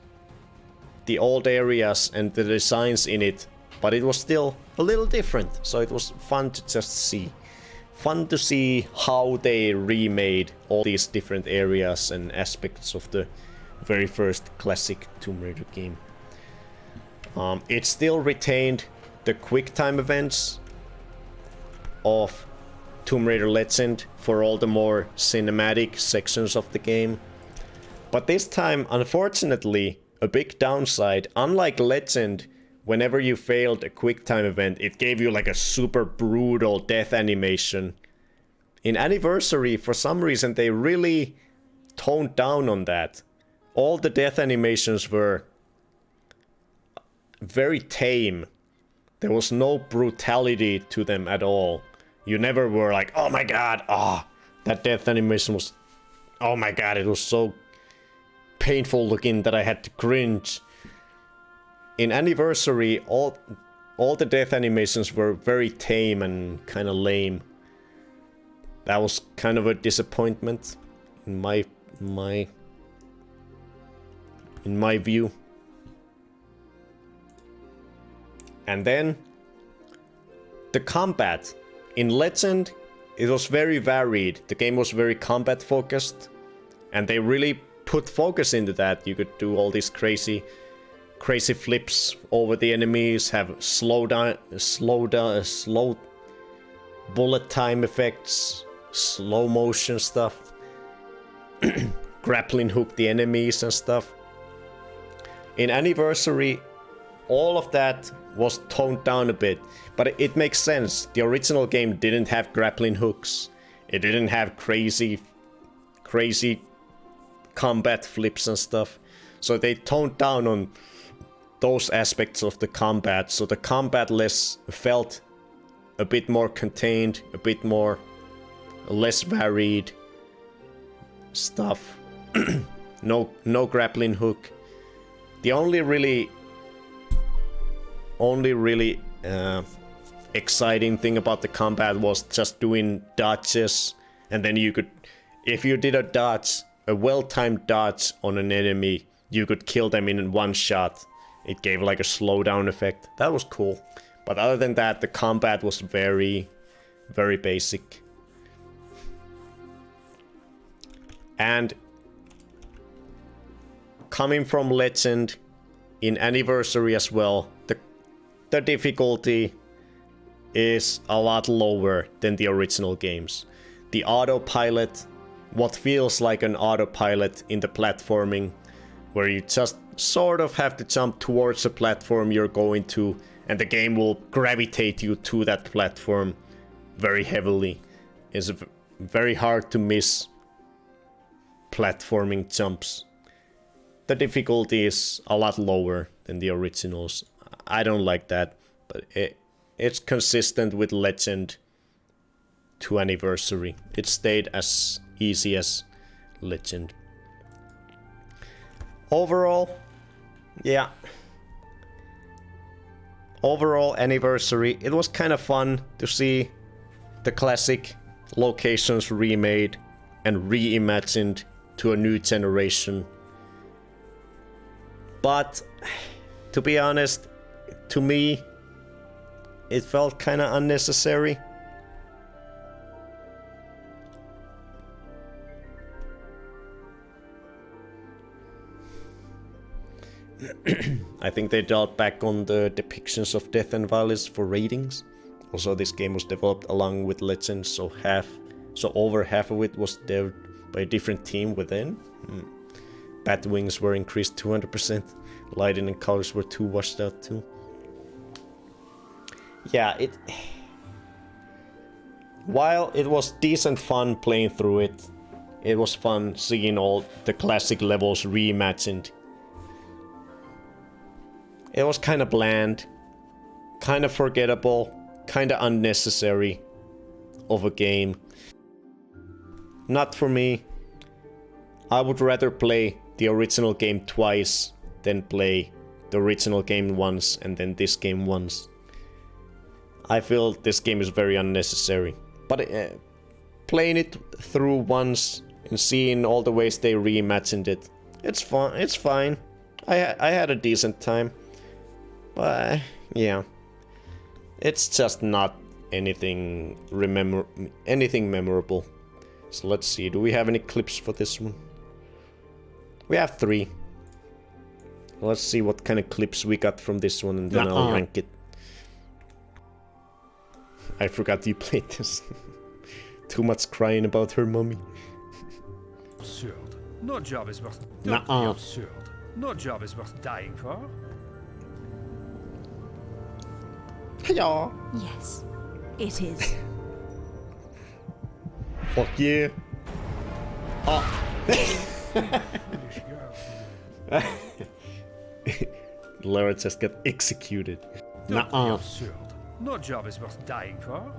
the old areas and the designs in it, but it was still a little different. So it was fun to just see. Fun to see how they remade all these different areas and aspects of the very first classic Tomb Raider game. It still retained the quick time events of Tomb Raider Legend for all the more cinematic sections of the game. But this time, unfortunately, a big downside, unlike Legend, whenever you failed a quick time event, it gave you like a super brutal death animation. In Anniversary, for some reason, they really toned down on that. All the death animations were very tame. There was no brutality to them at all. You never were like, oh my god, that death animation was, oh my god, it was so painful looking that I had to cringe. In Anniversary, all the death animations were very tame and kind of lame. That was kind of a disappointment in my view. And then the combat. In Legend, it was very varied. The game was very combat focused, and they really put focus into that. You could do all these crazy flips over the enemies, have slow bullet time effects, slow motion stuff, grappling hook the enemies and stuff. In Anniversary, all of that was toned down a bit, but it makes sense. The original game didn't have grappling hooks. It didn't have crazy combat flips and stuff. So they toned down on those aspects of the combat, so the combat felt a bit more contained, a bit more less varied stuff. No grappling hook. The only really exciting thing about the combat was just doing dodges, and then you could, if you did a well-timed dodge on an enemy, you could kill them in one shot. It gave like a slowdown effect. That was cool. But other than that, the combat was very, very basic. And coming from Legend, in Anniversary as well, the difficulty is a lot lower than the original games. The autopilot, what feels like an autopilot in the platforming, where you just sort of have to jump towards the platform you're going to, and the game will gravitate you to that platform very heavily. It's very hard to miss platforming jumps. The difficulty is a lot lower than the originals. I don't like that, but it's consistent with Legend to Anniversary. It stayed as easy as Legend. Overall, yeah. Overall, Anniversary, it was kind of fun to see the classic locations remade and reimagined to a new generation. But, to be honest, to me, it felt kind of unnecessary. I think they dialed back on the depictions of death and violence for ratings. Also, this game was developed along with Legend, so over half of it was developed by a different team within. Bat wings were increased 200%. Lighting and colors were too washed out too. Yeah, while it was decent fun playing through it, it was fun seeing all the classic levels reimagined. It was kind of bland, kind of forgettable, kind of unnecessary of a game. Not for me. I would rather play the original game twice than play the original game once and then this game once. I feel this game is very unnecessary. But playing it through once and seeing all the ways they reimagined it, it's fun. It's fine. I had a decent time. But yeah, it's just not anything memorable. So let's see. Do we have any clips for this one? We have 3. Let's see what kind of clips we got from this one, and then I'll rank it. I forgot you played this. Too much crying about her mommy. Absurd. No job is worth. Don't be absurd. No job is worth dying for. Yeah. Yes, it is. Fuck yeah. Oh. Lara just got executed. Don't be absurd. No job is worth dying for.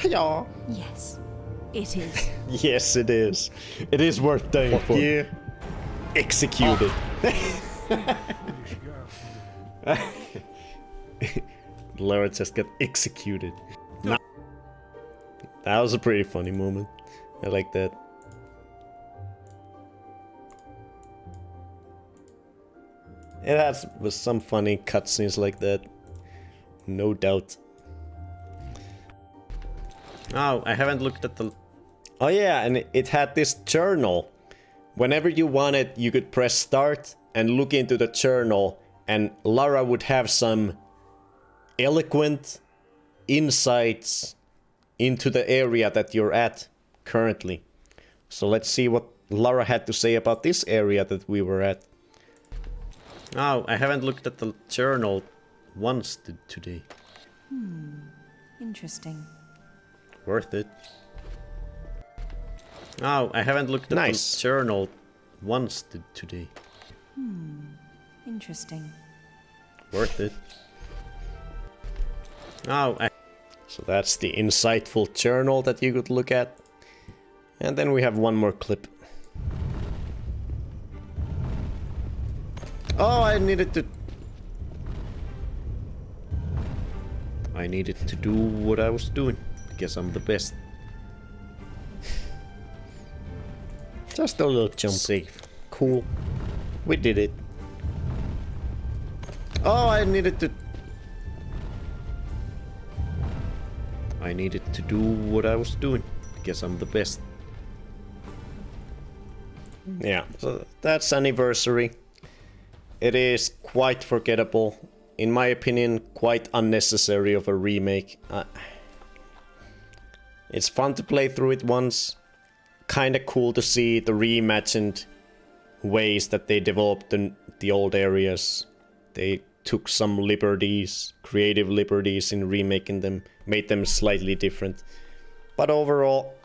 Yeah. Yes, it is. Yes, it is. It is worth dying for. Yeah. Executed. Lara just got executed. That was a pretty funny moment. I like that. It has with some funny cutscenes like that. No doubt. Oh, I haven't looked at the... Oh yeah, and it had this journal. Whenever you wanted, you could press start and look into the journal, and Lara would have some eloquent insights into the area that you're at currently. So let's see what Lara had to say about this area that we were at. Oh, I haven't looked at the journal once today. Interesting. Worth it. Oh, I haven't looked at the journal once today. Interesting. Worth it. Oh, so that's the insightful journal that you could look at. And then we have one more clip. Oh, I needed to do what I was doing. I guess I'm the best. Just a little jump. Safe. Cool. We did it. Oh, I needed to do what I was doing. I guess I'm the best. Yeah, so that's anniversary. It is quite forgettable. In my opinion, quite unnecessary of a remake. It's fun to play through it once. Kinda cool to see the reimagined ways that they developed the old areas. They took some liberties, creative liberties in remaking them, made them slightly different. But overall,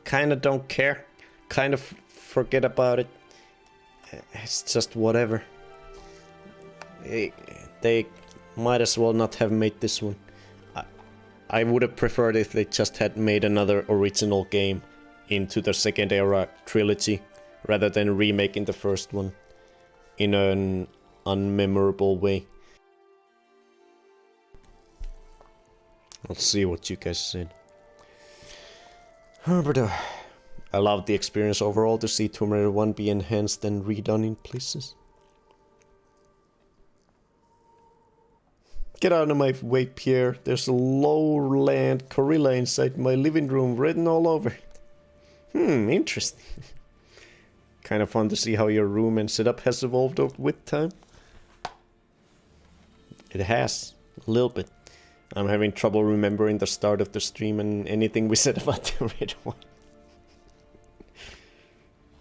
kinda don't care. Kind of forget about it. It's just whatever. They might as well not have made this one. I would have preferred if they just had made another original game into the second era trilogy, rather than remaking the first one in an unmemorable way. Let's see what you guys said. I loved the experience overall to see Tomb Raider 1 be enhanced and redone in places. Get out of my way, Pierre. There's a lowland gorilla inside my living room written all over it. Interesting. Kind of fun to see how your room and setup has evolved with time. It has, a little bit. I'm having trouble remembering the start of the stream and anything we said about the Red One.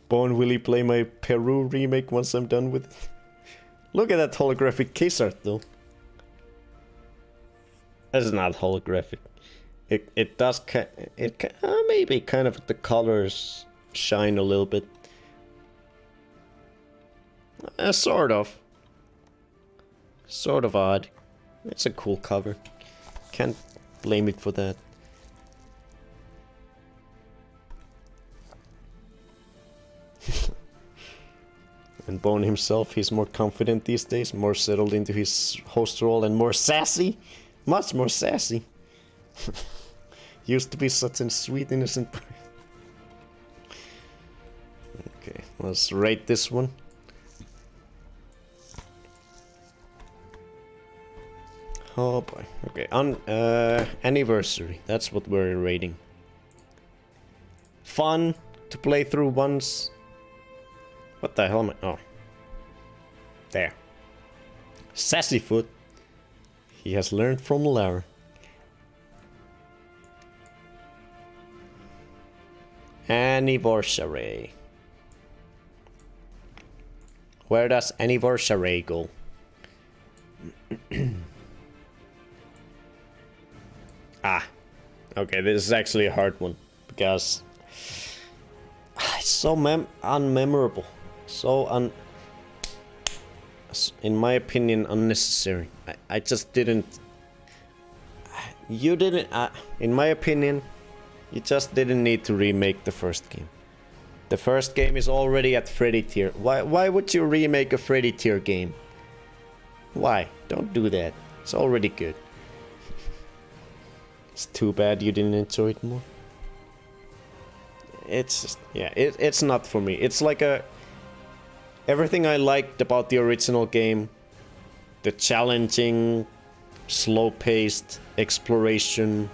Bone, will you play my Peru remake once I'm done with it? Look at that holographic case art though. It's not holographic. It does maybe kind of the colors shine a little bit. Sort of. Sort of odd. It's a cool cover. Can't blame it for that. And Bone himself, he's more confident these days, more settled into his host role, and more sassy. Much more sassy. Used to be such a sweet, innocent. Okay, let's rate this one. Oh boy. Okay, anniversary. That's what we're rating. Fun to play through once. What the hell am I? Oh. There. Sassyfoot. He has learned from Lara. Anniversary. Where does anniversary go? Okay, this is actually a hard one because it's so unmemorable, in my opinion, unnecessary. I just didn't. You didn't. In my opinion, you just didn't need to remake the first game. The first game is already at Freddy tier. Why would you remake a Freddy tier game? Why? Don't do that. It's already good. It's too bad you didn't enjoy it more. It's just, yeah, it's not for me. It's like everything I liked about the original game, the challenging, slow-paced exploration,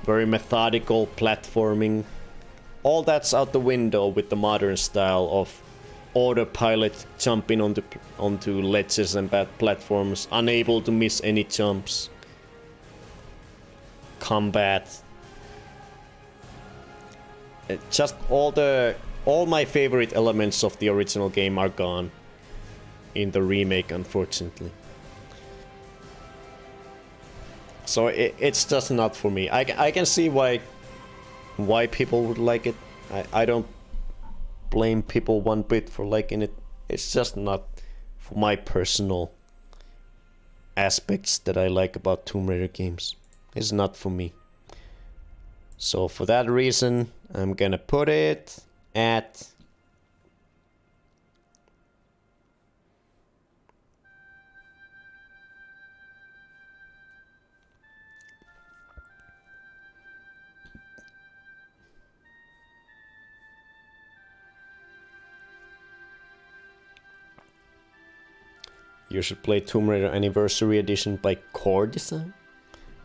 very methodical platforming, all that's out the window with the modern style of autopilot jumping onto ledges and bad platforms, unable to miss any jumps. Combat. Just all my favorite elements of the original game are gone in the remake, unfortunately. So it's just not for me. I can see why people would like it. I don't blame people one bit for liking it. It's just not for my personal aspects that I like about Tomb Raider games. It's not for me. So for that reason, I'm gonna put it at You should play Tomb Raider Anniversary Edition by Core Design.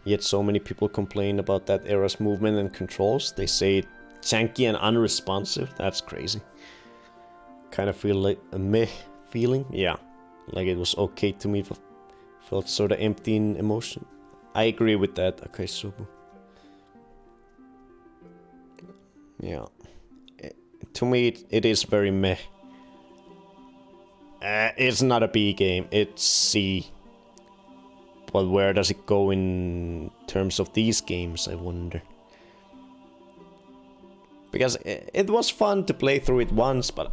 Yet so many people complain about that era's movement and controls. They say it's janky and unresponsive. That's crazy. Kind of feel like a meh feeling. Yeah, like it was okay to me, but felt sort of empty in emotion. I agree with that, okay, Subu. Yeah. To me, it is very meh. It's not a B game, it's C. But where does it go in terms of these games, I wonder? Because it was fun to play through it once, but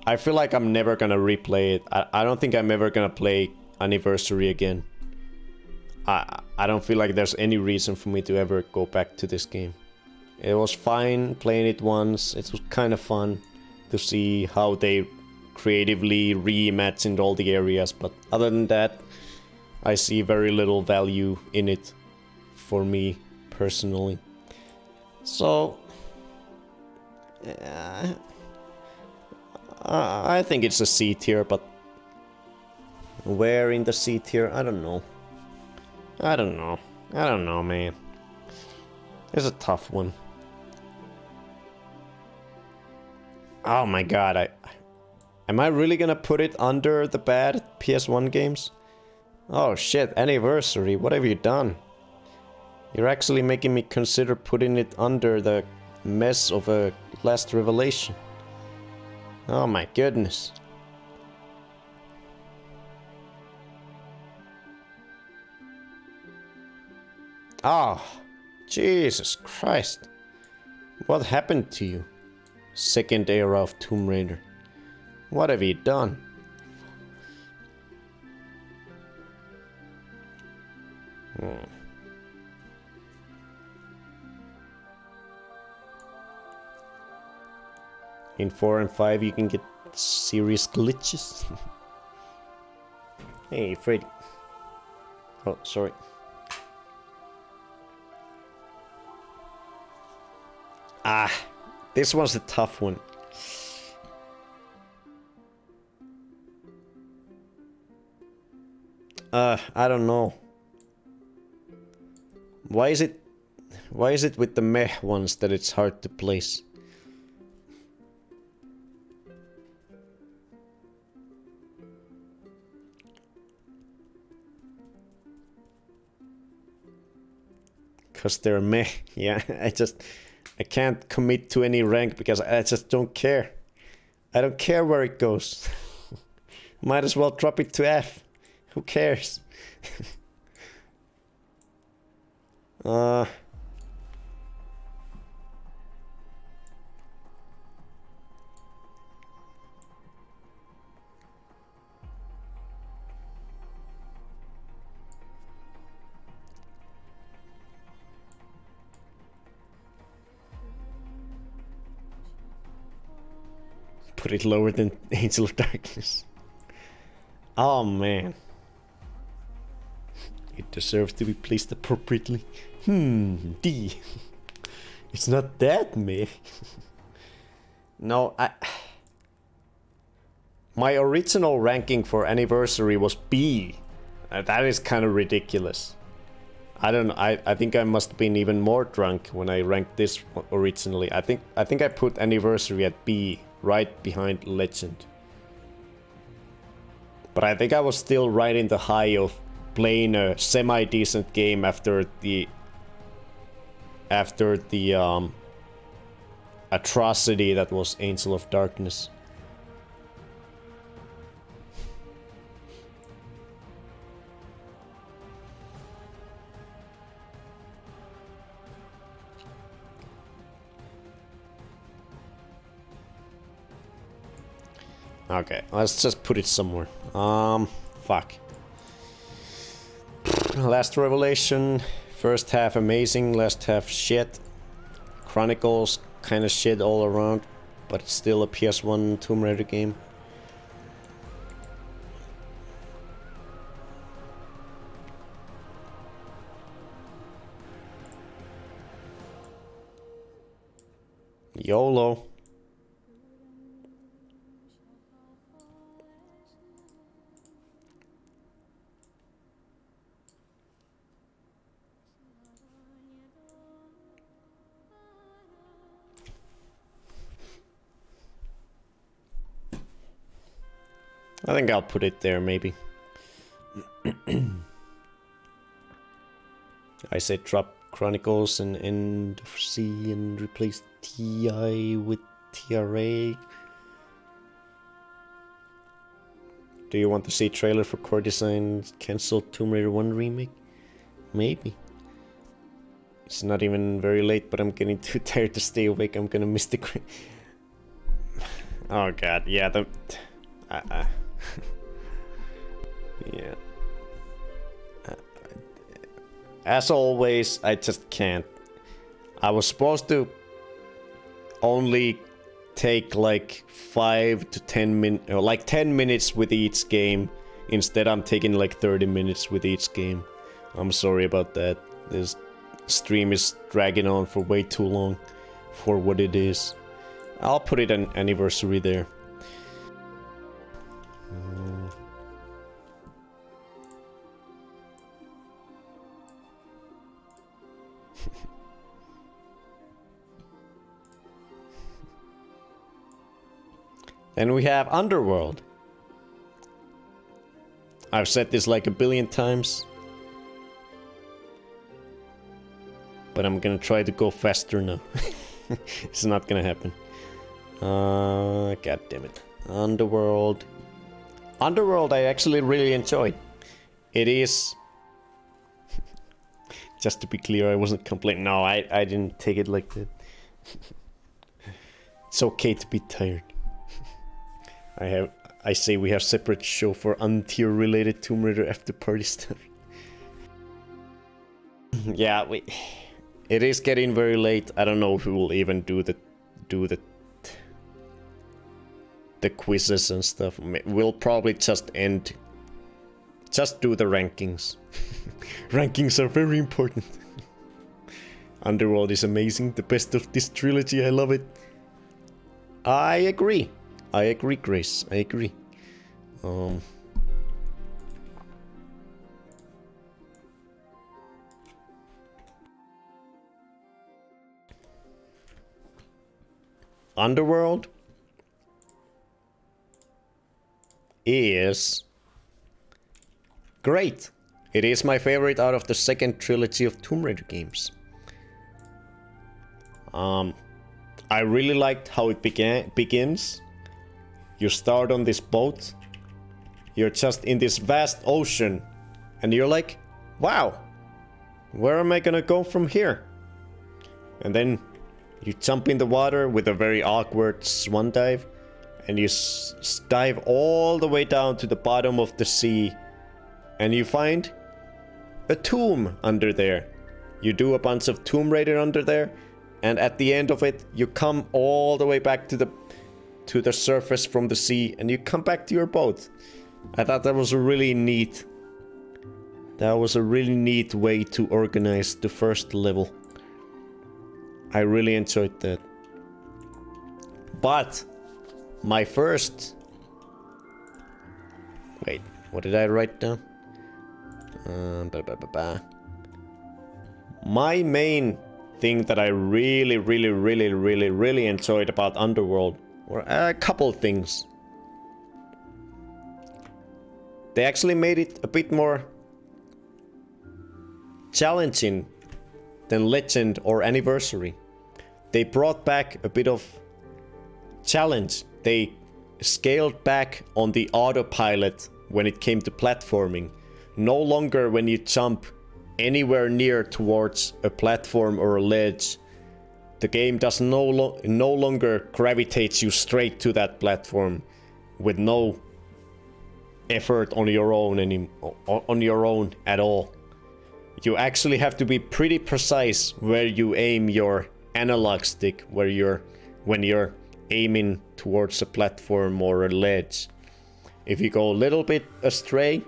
I feel like I'm never gonna replay it. I don't think I'm ever gonna play Anniversary again. I don't feel like there's any reason for me to ever go back to this game. It was fine playing it once. It was kind of fun to see how they creatively reimagined all the areas, but other than that, I see very little value in it for me personally. So I think it's a C tier, but where in the C tier? I don't know. I don't know, man. It's a tough one. Oh my god, am I really gonna put it under the bad PS1 games? Oh shit, Anniversary, what have you done? You're actually making me consider putting it under the mess of a Last Revelation. Oh my goodness. Oh, Jesus Christ. What happened to you? second era of Tomb Raider. What have you done? In 4 and 5 you can get serious glitches. Hey, Freddy. Oh, sorry. Ah, this one's a tough one. I don't know. Why is it with the meh ones that it's hard to place? Because they're meh. Yeah, I can't commit to any rank because I just don't care. I don't care where it goes. Might as well drop it to F. Who cares? Put it lower than Angel of Darkness. Oh man. It deserves to be placed appropriately. D. It's not that me. No, my original ranking for Anniversary was B. That is kind of ridiculous. I don't know. I think I must have been even more drunk when I ranked this originally. I think I put Anniversary at B, right behind Legend. But I think I was still right in the high of playing a semi-decent game after the atrocity that was Angel of Darkness. Okay, let's just put it somewhere. Fuck. Last Revelation, first half amazing, last half shit. Chronicles, kinda shit all around, but it's still a PS1 Tomb Raider game. YOLO. I think I'll put it there, maybe. I said drop Chronicles and End of C and replace TI with TRA. Do you want to see trailer for core design cancelled Tomb Raider 1 remake? Maybe. It's not even very late, but I'm getting too tired to stay awake. I'm gonna miss the... Oh god, yeah, the... yeah. As always, I just can't. I was supposed to only take like 5 to 10 minutes, or like 10 minutes with each game. Instead, I'm taking like 30 minutes with each game. I'm sorry about that. This stream is dragging on for way too long for what it is. I'll put it an anniversary there. Then we have Underworld. I've said this like a billion times, but I'm gonna try to go faster now. It's not gonna happen. God damn it. Underworld. Underworld I actually really enjoyed. It is... Just to be clear, I wasn't complaining. No, I didn't take it like that. It's okay to be tired. I say we have separate show for untier related Tomb Raider after party stuff. Yeah, it is getting very late. I don't know if we will even do the quizzes and stuff. We'll probably just do the rankings. Rankings are very important. Underworld is amazing, the best of this trilogy. I love it. I agree, Grace. I agree. Underworld is great. It is my favorite out of the second trilogy of Tomb Raider games. I really liked how it begins. You start on this boat. You're just in this vast ocean. And you're like, wow, where am I gonna go from here? And then you jump in the water with a very awkward swan dive. And you dive all the way down to the bottom of the sea. And you find a tomb under there. You do a bunch of Tomb Raider under there. And at the end of it, you come all the way back to the surface from the sea, and you come back to your boat. I thought that was a really neat. That was a really neat way to organize the first level. I really enjoyed that. But my first. Wait, what did I write down? My main thing that I really enjoyed about Underworld were a couple things. They actually made it a bit more challenging than Legend or Anniversary. They brought back a bit of challenge. They scaled back on the autopilot when it came to platforming. No longer when you jump anywhere near towards a platform or a ledge, the game does no longer gravitates you straight to that platform with no effort on your own at all. You actually have to be pretty precise where you aim your analog stick, when you're aiming towards a platform or a ledge. If you go a little bit astray,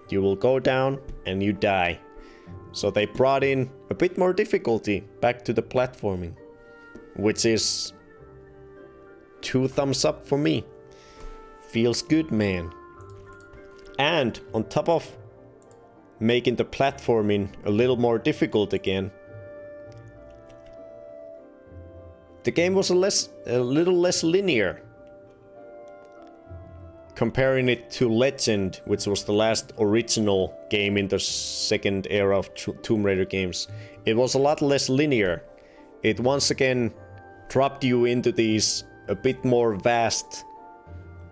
you will go down and you die. So they brought in a bit more difficulty back to the platforming, which is 2 thumbs up for me. Feels good, man. And on top of making the platforming a little more difficult again, the game was a little less linear. Comparing it to Legend, which was the last original game in the second era of Tomb Raider games, it was a lot less linear. It once again dropped you into these a bit more vast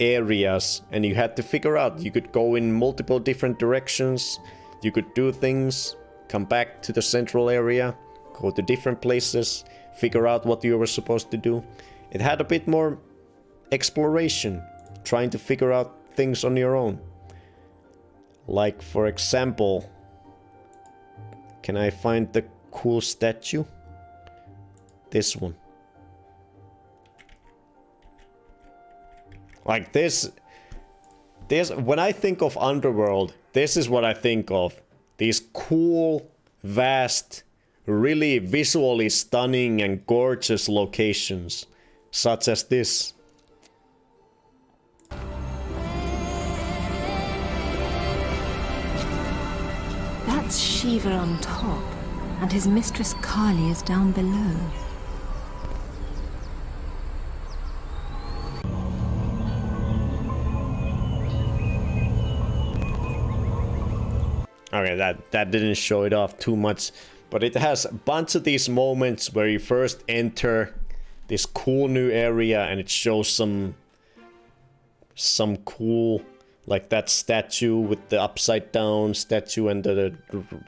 areas, and you had to figure out. You could go in multiple different directions, you could do things, come back to the central area, go to different places, figure out what you were supposed to do. It had a bit more exploration, trying to figure out things on your own. Like, for example, can I find the cool statue? This one. Like this, when I think of Underworld, this is what I think of. These cool, vast, really visually stunning and gorgeous locations, such as this. That's Shiva on top, and his mistress Kali is down below. Okay, that didn't show it off too much, but it has a bunch of these moments where you first enter this cool new area and it shows some cool, like that statue with the upside down statue and the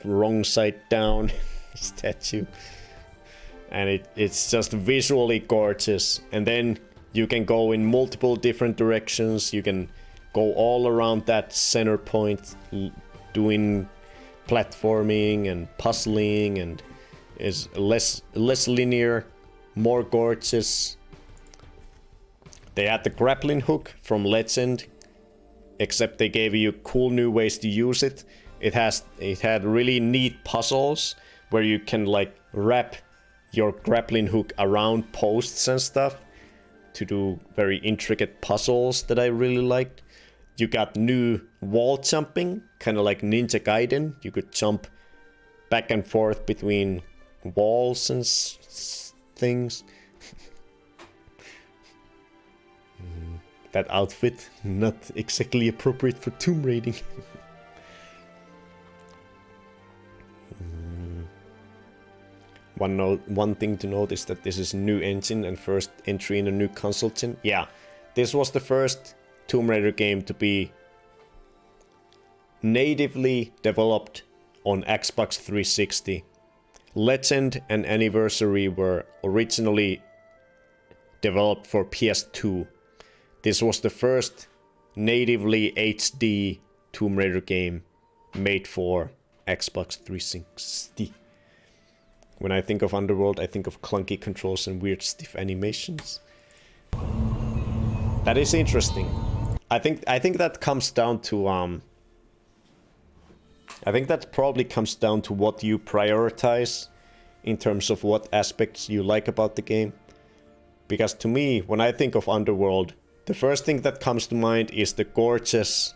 wrong side down statue. And it's just visually gorgeous. And then you can go in multiple different directions. You can go all around that center point, doing platforming and puzzling, and is less linear, more gorgeous. They had the grappling hook from Legend, except they gave you cool new ways to use it. It had really neat puzzles where you can like wrap your grappling hook around posts and stuff to do very intricate puzzles that I really liked. You got new wall jumping, kind of like Ninja Gaiden. You could jump back and forth between walls and things. That outfit, not exactly appropriate for tomb raiding. One thing to note is that this is a new engine and first entry in a new console gen. Yeah, this was the first Tomb Raider game to be natively developed on Xbox 360. Legend and Anniversary were originally developed for PS2. This was the first natively HD Tomb Raider game made for Xbox 360. When I think of Underworld, I think of clunky controls and weird stiff animations. That is interesting. I think that comes down to I think that probably comes down to what you prioritize in terms of what aspects you like about the game. Because to me, when I think of Underworld, the first thing that comes to mind is the gorgeous,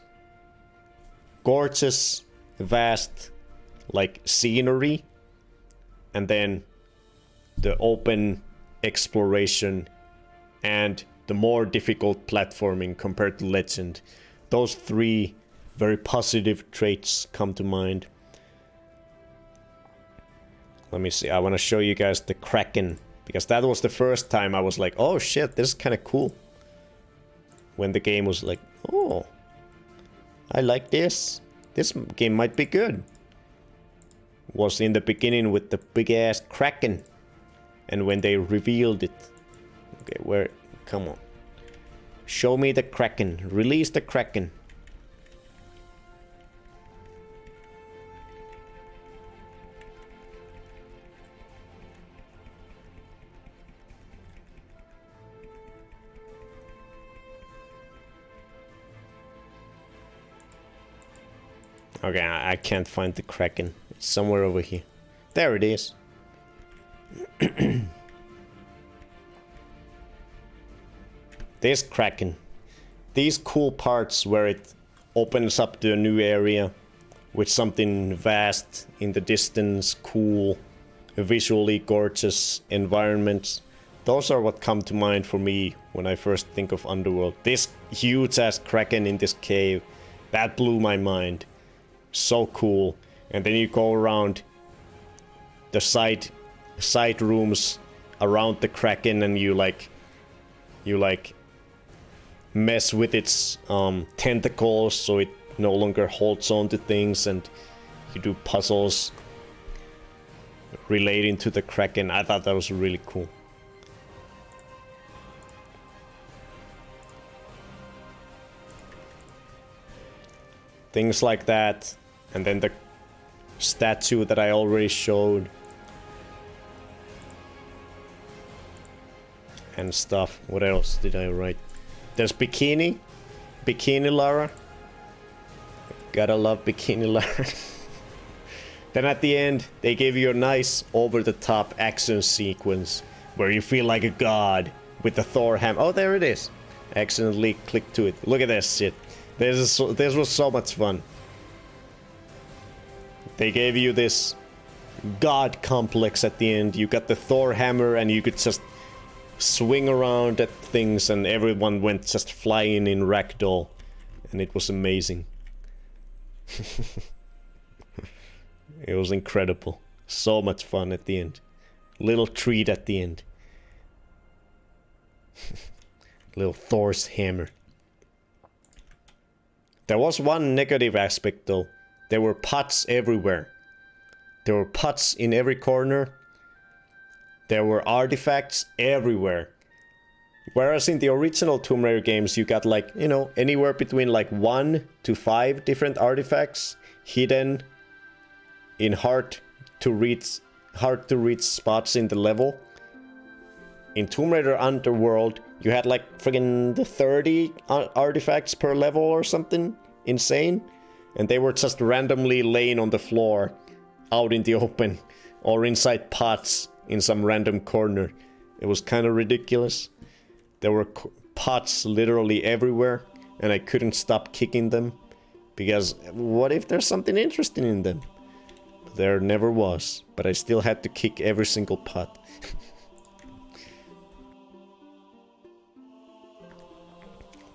vast, like, scenery. And then the open exploration and the more difficult platforming compared to Legend. Those three very positive traits come to mind. Let me see, I want to show you guys the Kraken. Because that was the first time I was like, oh shit, this is kind of cool. When the game was like, oh, I like this. This game might be good. Was in the beginning with the big ass Kraken. And when they revealed it. Okay, where? Come on. Show me the Kraken. Release the Kraken. Okay, I can't find the Kraken. It's somewhere over here. There it is. This Kraken. These cool parts where it opens up to a new area with something vast in the distance, cool, visually gorgeous environments. Those are what come to mind for me when I first think of Underworld. This huge ass Kraken in this cave, that blew my mind. So cool. And then you go around the side rooms around the Kraken and you mess with its tentacles so it no longer holds on to things, and you do puzzles relating to the Kraken. I thought that was really cool. Things like that. And then the statue that I already showed. And stuff. What else did I write? There's Bikini. Bikini Lara. Gotta love Bikini Lara. Then at the end, they give you a nice over-the-top action sequence where you feel like a god with the Thor hammer. Oh, there it is. I accidentally clicked to it. Look at this shit. This was so much fun. They gave you this god complex at the end. You got the Thor hammer and you could just swing around at things and everyone went just flying in ragdoll. And it was amazing. It was incredible. So much fun at the end. Little treat at the end. Little Thor's hammer. There was one negative aspect though. There were pots everywhere. There were pots in every corner. There were artifacts everywhere. Whereas in the original Tomb Raider games, you got like, you know, anywhere between like 1 to 5 different artifacts hidden in hard to reach spots in the level. In Tomb Raider Underworld, you had like friggin' 30 artifacts per level or something insane. And they were just randomly laying on the floor out in the open or inside pots in some random corner. It was kind of ridiculous. There were pots literally everywhere and I couldn't stop kicking them because what if there's something interesting in them? There never was, but I still had to kick every single pot.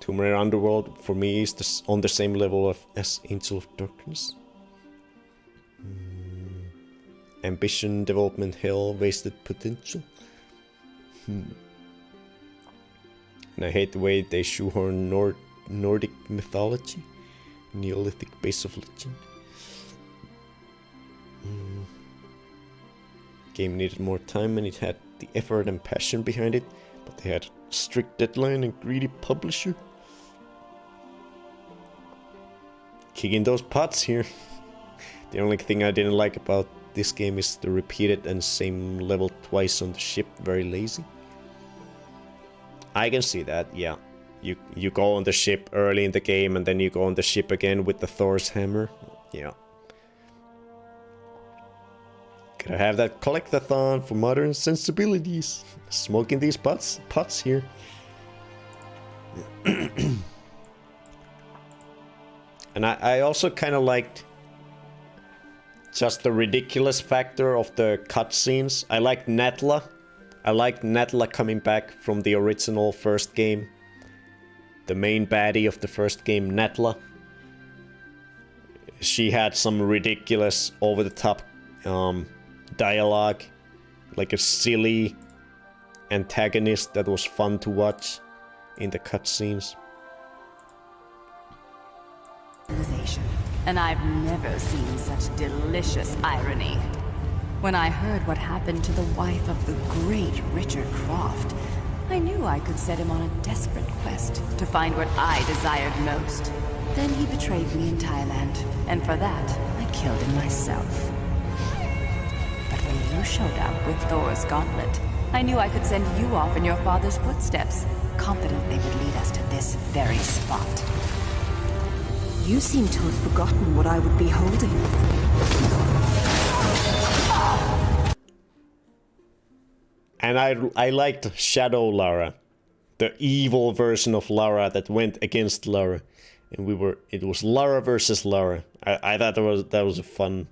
Tomb Raider Underworld for me is on the same level as Angel of Darkness. Ambition, development, hell, wasted potential. And I hate the way they shoehorn Nordic mythology, Neolithic base of legend. Game needed more time and it had the effort and passion behind it, but they had a strict deadline and greedy publisher. Kicking those pots here. The only thing I didn't like about this game is the repeated and same level twice on the ship. Very lazy. I can see that, yeah. You go on the ship early in the game and then you go on the ship again with the Thor's hammer. Yeah. Gotta have that collectathon for modern sensibilities. Smoking these pots here. And I also kind of liked just the ridiculous factor of the cutscenes. I liked Natla. I liked Natla coming back from the original first game. The main baddie of the first game, Natla. She had some ridiculous, over-the-top dialogue. Like a silly antagonist that was fun to watch in the cutscenes. And I've never seen such delicious irony. When I heard what happened to the wife of the great Richard Croft, I knew I could set him on a desperate quest to find what I desired most. Then he betrayed me in Thailand, and for that, I killed him myself. But when you showed up with Thor's gauntlet, I knew I could send you off in your father's footsteps, confident they would lead us to this very spot. You seem to have forgotten what I would be holding. And I liked Shadow Lara. The evil version of Lara that went against Lara. And it was Lara versus Lara. I thought that was a fun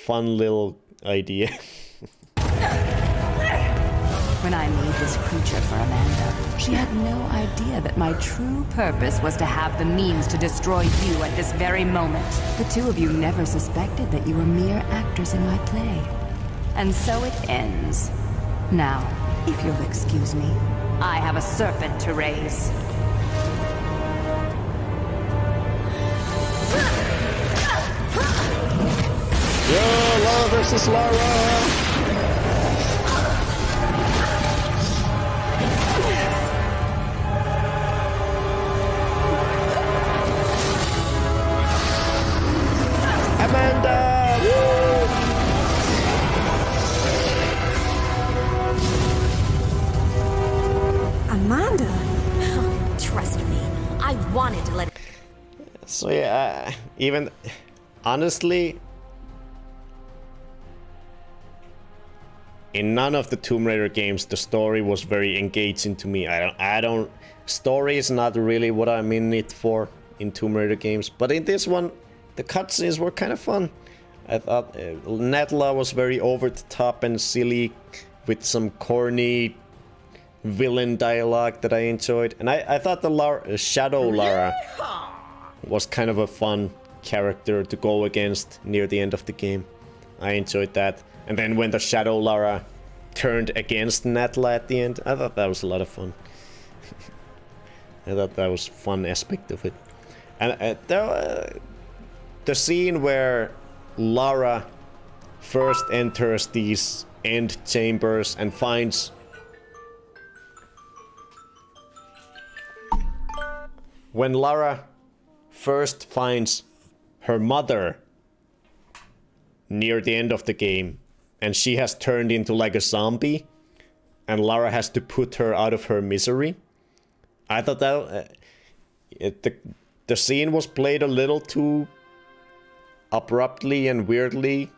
little idea. When I made this creature for Amanda, she had no idea that my true purpose was to have the means to destroy you at this very moment. The two of you never suspected that you were mere actors in my play. And so it ends. Now, if you'll excuse me, I have a serpent to raise. Yo, Lara versus Lara! Amanda! Woo! Amanda? Trust me, I wanted to let... So yeah, even... Honestly... In none of the Tomb Raider games, the story was very engaging to me. I don't... Story is not really what I'm in it for in Tomb Raider games. But in this one, the cutscenes were kind of fun. I thought Natla was very over the top and silly with some corny villain dialogue that I enjoyed. And I thought the Shadow Lara was kind of a fun character to go against near the end of the game. I enjoyed that. And then when the Shadow Lara turned against Natla at the end, I thought that was a lot of fun. I thought that was a fun aspect of it. And the scene where Lara first enters these end chambers and finds... When Lara first finds her mother near the end of the game, and she has turned into like a zombie, and Lara has to put her out of her misery. I thought that the scene was played a little too abruptly and weirdly,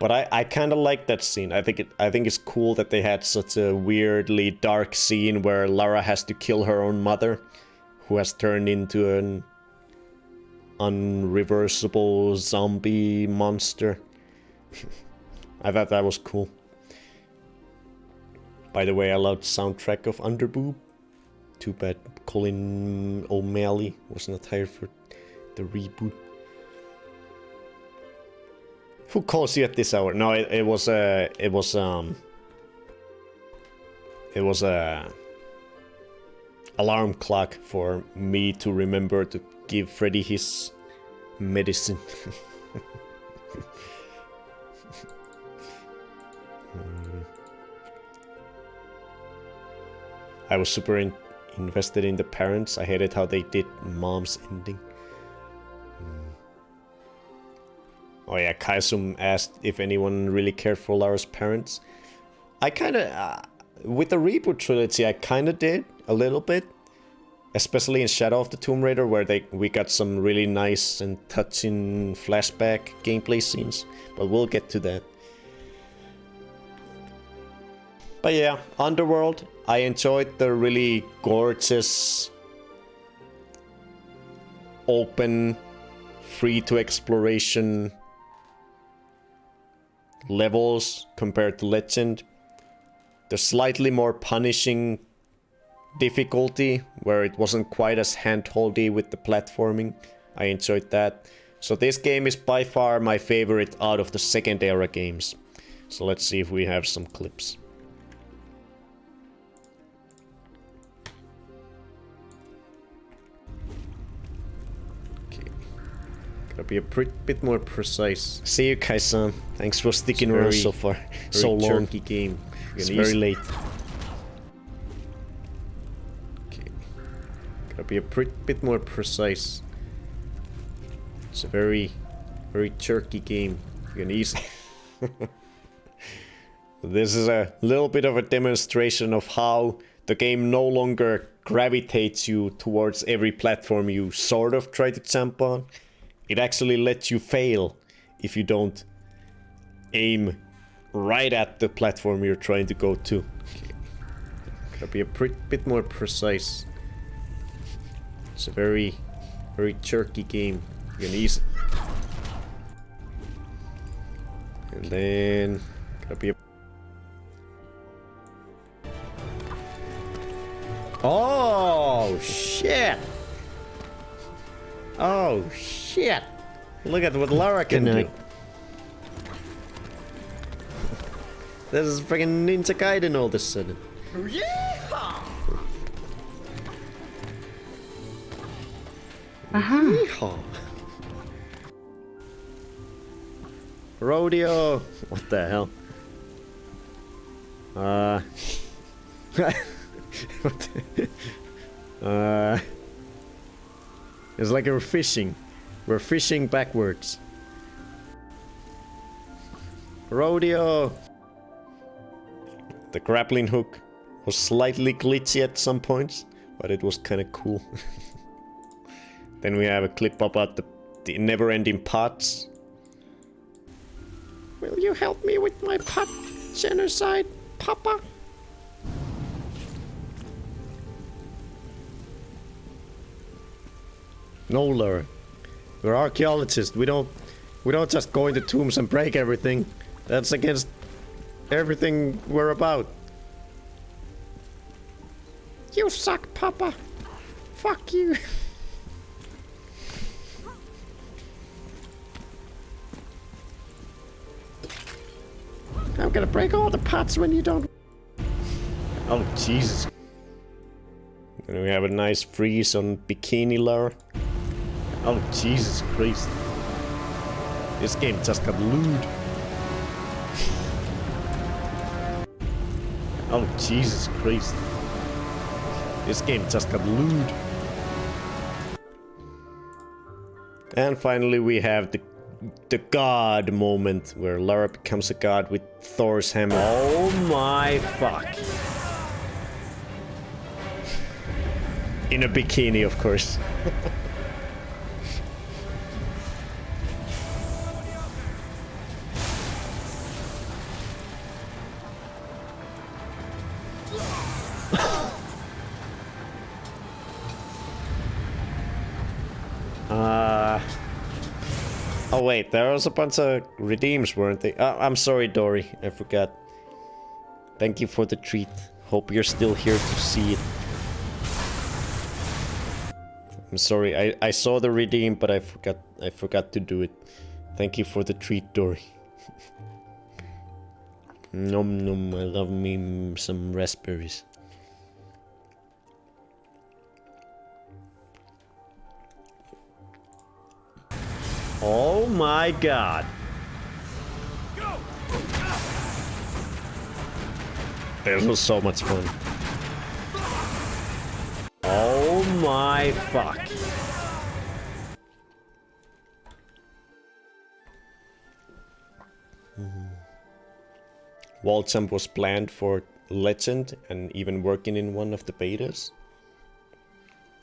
but I kind of like that scene. I think it's cool that they had such a weirdly dark scene where Lara has to kill her own mother, who has turned into an unreversible zombie monster. I thought that was cool. By the way, I loved the soundtrack of Underboob. Too bad Colin O'Malley was not hired for the reboot. Who calls you at this hour? No, it was a alarm clock for me to remember to give Freddy his medicine. I was super invested in the parents. I hated how they did mom's ending. Oh yeah, Kaisum asked if anyone really cared for Lara's parents. I kinda... with the reboot trilogy, I kinda did. A little bit. Especially in Shadow of the Tomb Raider, where we got some really nice and touching flashback gameplay scenes. But we'll get to that. But yeah, Underworld, I enjoyed the really gorgeous, open, free to exploration levels compared to Legend. The slightly more punishing difficulty, where it wasn't quite as hand-holdy with the platforming. I enjoyed that. So this game is by far my favorite out of the second era games. So let's see if we have some clips. Gotta be a bit more precise. See you, Kaisan. Thanks for sticking around so far. So long. Jerky game. It's very late. Okay. Gotta be a bit more precise. It's a very jerky game. You can easily... This is a little bit of a demonstration of how the game no longer gravitates you towards every platform you sort of try to jump on. It actually lets you fail if you don't aim right at the platform you're trying to go to. Okay. Gotta be a bit more precise. It's a very jerky game. You can easily... And then... Gotta be a... Oh, shit! Oh, shit! Look at what Lara can do. This is freaking Ninja Gaiden all of a sudden. Yeehaw! Rodeo! What the hell? What the... It's like we're fishing. We're fishing backwards. Rodeo! The grappling hook was slightly glitchy at some points, but it was kind of cool. Then we have a clip about the never-ending pots. Will you help me with my pot genocide, Papa? No, Lara. We're archaeologists. We don't just go into tombs and break everything. That's against everything we're about. You suck, Papa. Fuck you. I'm gonna break all the pots when you don't. Oh, Jesus. And we have a nice freeze on Bikini Lara. Oh, Jesus Christ. This game just got lewd. Oh, Jesus Christ. This game just got lewd. And finally we have the god moment where Lara becomes a god with Thor's hammer. Oh my fuck. In a bikini, of course. Oh wait, there was a bunch of redeems, weren't they? I'm sorry, Dory, I forgot. Thank you for the treat. Hope you're still here to see it. I'm sorry, I saw the redeem, but I forgot to do it. Thank you for the treat, Dory. Nom nom, I love me some raspberries. Oh my god. This was so much fun. Oh my fuck. Wall jump was planned for Legend and even working in one of the betas.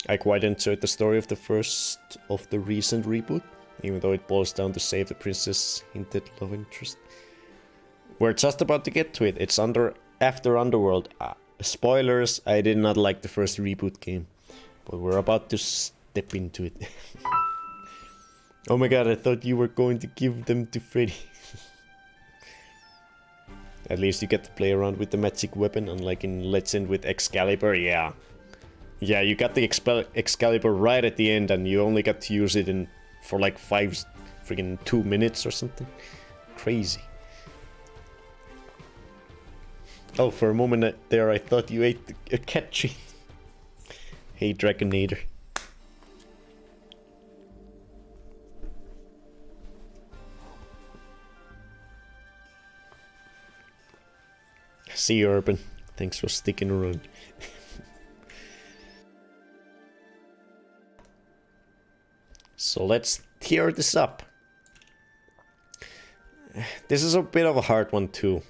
I quite enjoyed the story of the first of the recent reboot, even though it boils down to save the princess hinted love interest. We're just about to get to it. It's after Underworld. Spoilers, I did not like the first reboot game, but we're about to step into it. Oh my god, I thought you were going to give them to Freddy. At least you get to play around with the magic weapon, unlike in Legend with Excalibur, yeah. Yeah, you got the Excalibur right at the end and you only got to use it for like 2 minutes or something. Crazy. Oh, for a moment there I thought you ate a cat treat. Hey, Dragonator. See you, Urban. Thanks for sticking around. So let's tear this up. This is a bit of a hard one too,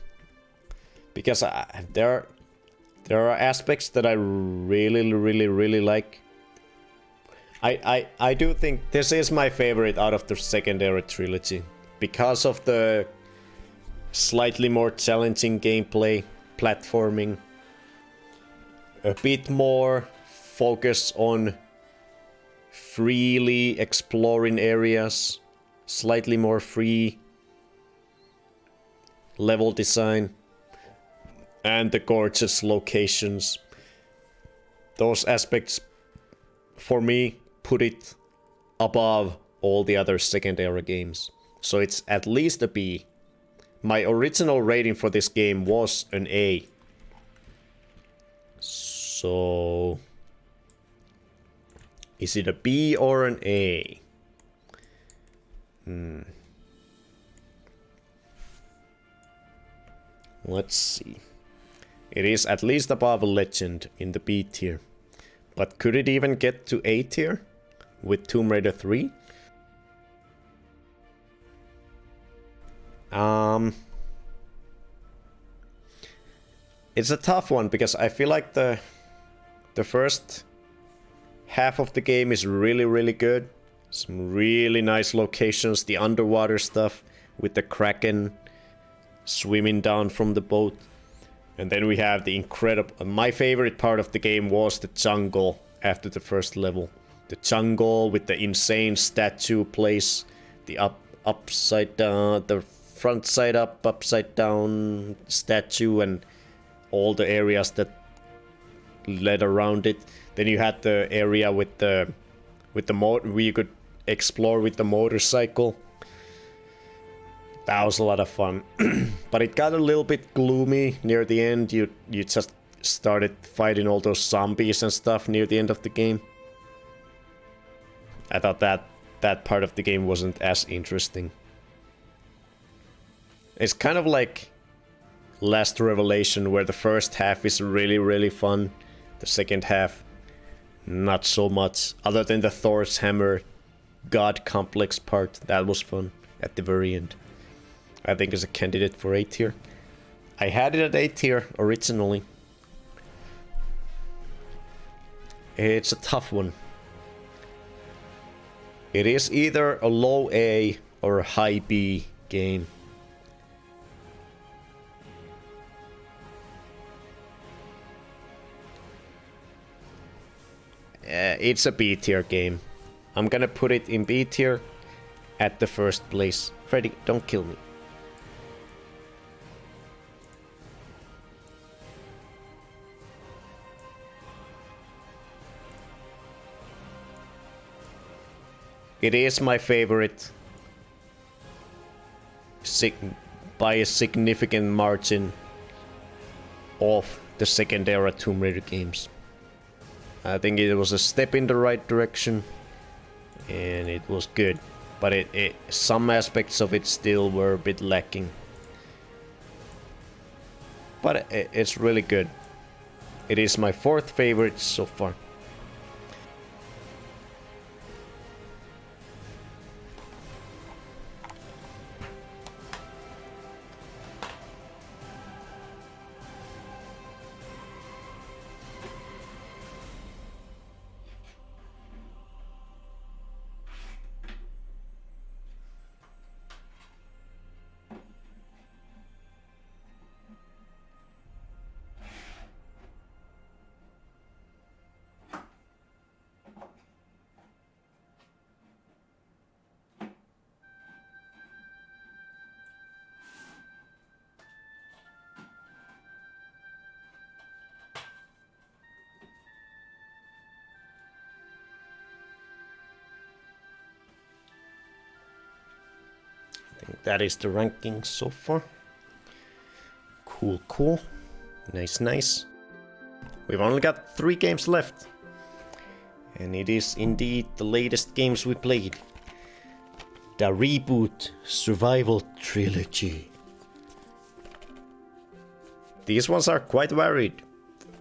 because there are aspects that I really like. I do think this is my favorite out of the second era trilogy because of the slightly more challenging gameplay, platforming, a bit more focus on freely exploring areas, slightly more free level design, and the gorgeous locations. Those aspects, for me, put it above all the other second era games. So it's at least a B. My original rating for this game was an A. So is it a B or an A? Let's see. It is at least above Legend in the B tier. But could it even get to A tier with Tomb Raider 3? It's a tough one because I feel like the first half of the game is really good. Some really nice locations, the underwater stuff with the Kraken swimming down from the boat. And then we have the incredible... My favorite part of the game was the jungle after the first level. The jungle with the insane statue place, the upside down, the front side up, upside down statue, and all the areas that led around it. Then you had the area with the motor where you could explore with the motorcycle. That was a lot of fun. But it got a little bit gloomy near the end. You just started fighting all those zombies and stuff near the end of the game. I thought that part of the game wasn't as interesting. It's kind of like last revelation where the first half is really, really fun. The second half, not so much. Other than the Thor's hammer god complex part, that was fun at the very end. I think it's a candidate for A tier. I had it at A tier originally. It's a tough one. It is either a low A or a high B game. It's a B tier game. I'm gonna put it in B tier at the first place. Freddy, don't kill me. It is my favorite by a significant margin of the second era Tomb Raider games. I think it was a step in the right direction and it was good, but some aspects of it still were a bit lacking. But it's really good. It is my fourth favorite so far. That is the ranking so far. Cool, cool. Nice, nice. We've only got 3 games left. And it is indeed the latest games we played. The Reboot Survival Trilogy. These ones are quite varied.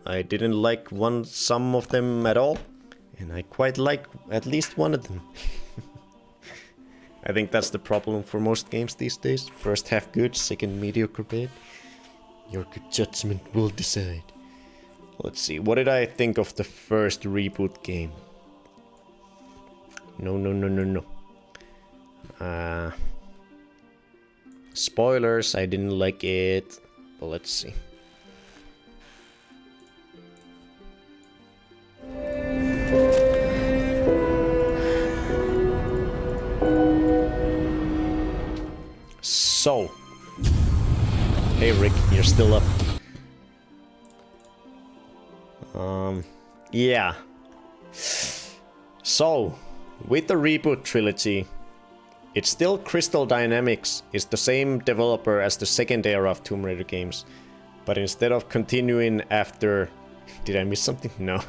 I didn't like some of them at all. And I quite like at least one of them. I think that's the problem for most games these days. First half good, second mediocre bad. Your good judgment will decide. Let's see, what did I think of the first Reboot game? No. Spoilers, I didn't like it. But let's see. So, hey Rick, you're still up. Yeah. So, with the Reboot trilogy, it's still Crystal Dynamics, is the same developer as the second era of Tomb Raider games. But instead of continuing after... Did I miss something? No.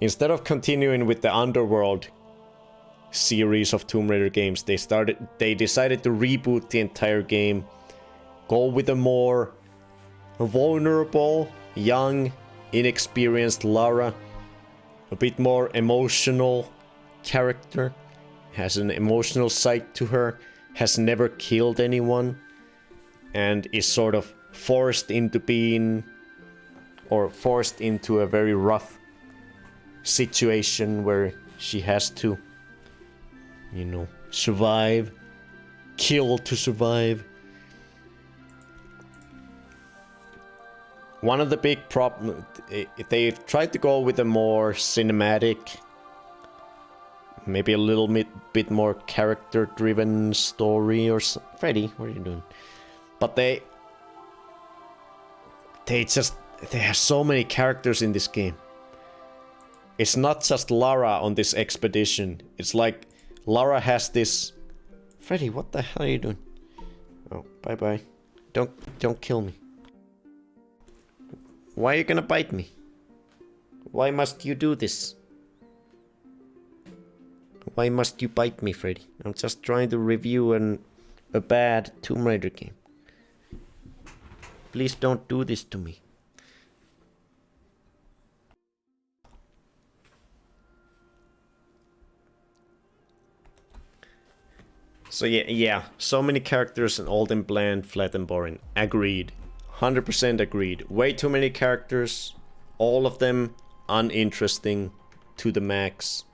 Instead of continuing with the Underworld series of Tomb Raider games, they decided to reboot the entire game, go with a more vulnerable, young, inexperienced Lara, a bit more emotional character, has an emotional side to her, has never killed anyone, and is sort of forced into a very rough situation where she has to, you know, survive, kill to survive. One of the big problems, they tried to go with a more cinematic, maybe a little bit more character-driven story or something. Freddy, what are you doing? But they have so many characters in this game. It's not just Lara on this expedition. It's like Lara has this... Freddy, what the hell are you doing? Oh, bye-bye. Don't kill me. Why are you gonna bite me? Why must you do this? Why must you bite me, Freddy? I'm just trying to review a bad Tomb Raider game. Please don't do this to me. So yeah, so many characters and all them bland, flat and boring. Agreed. 100% agreed. Way too many characters. All of them uninteresting to the max.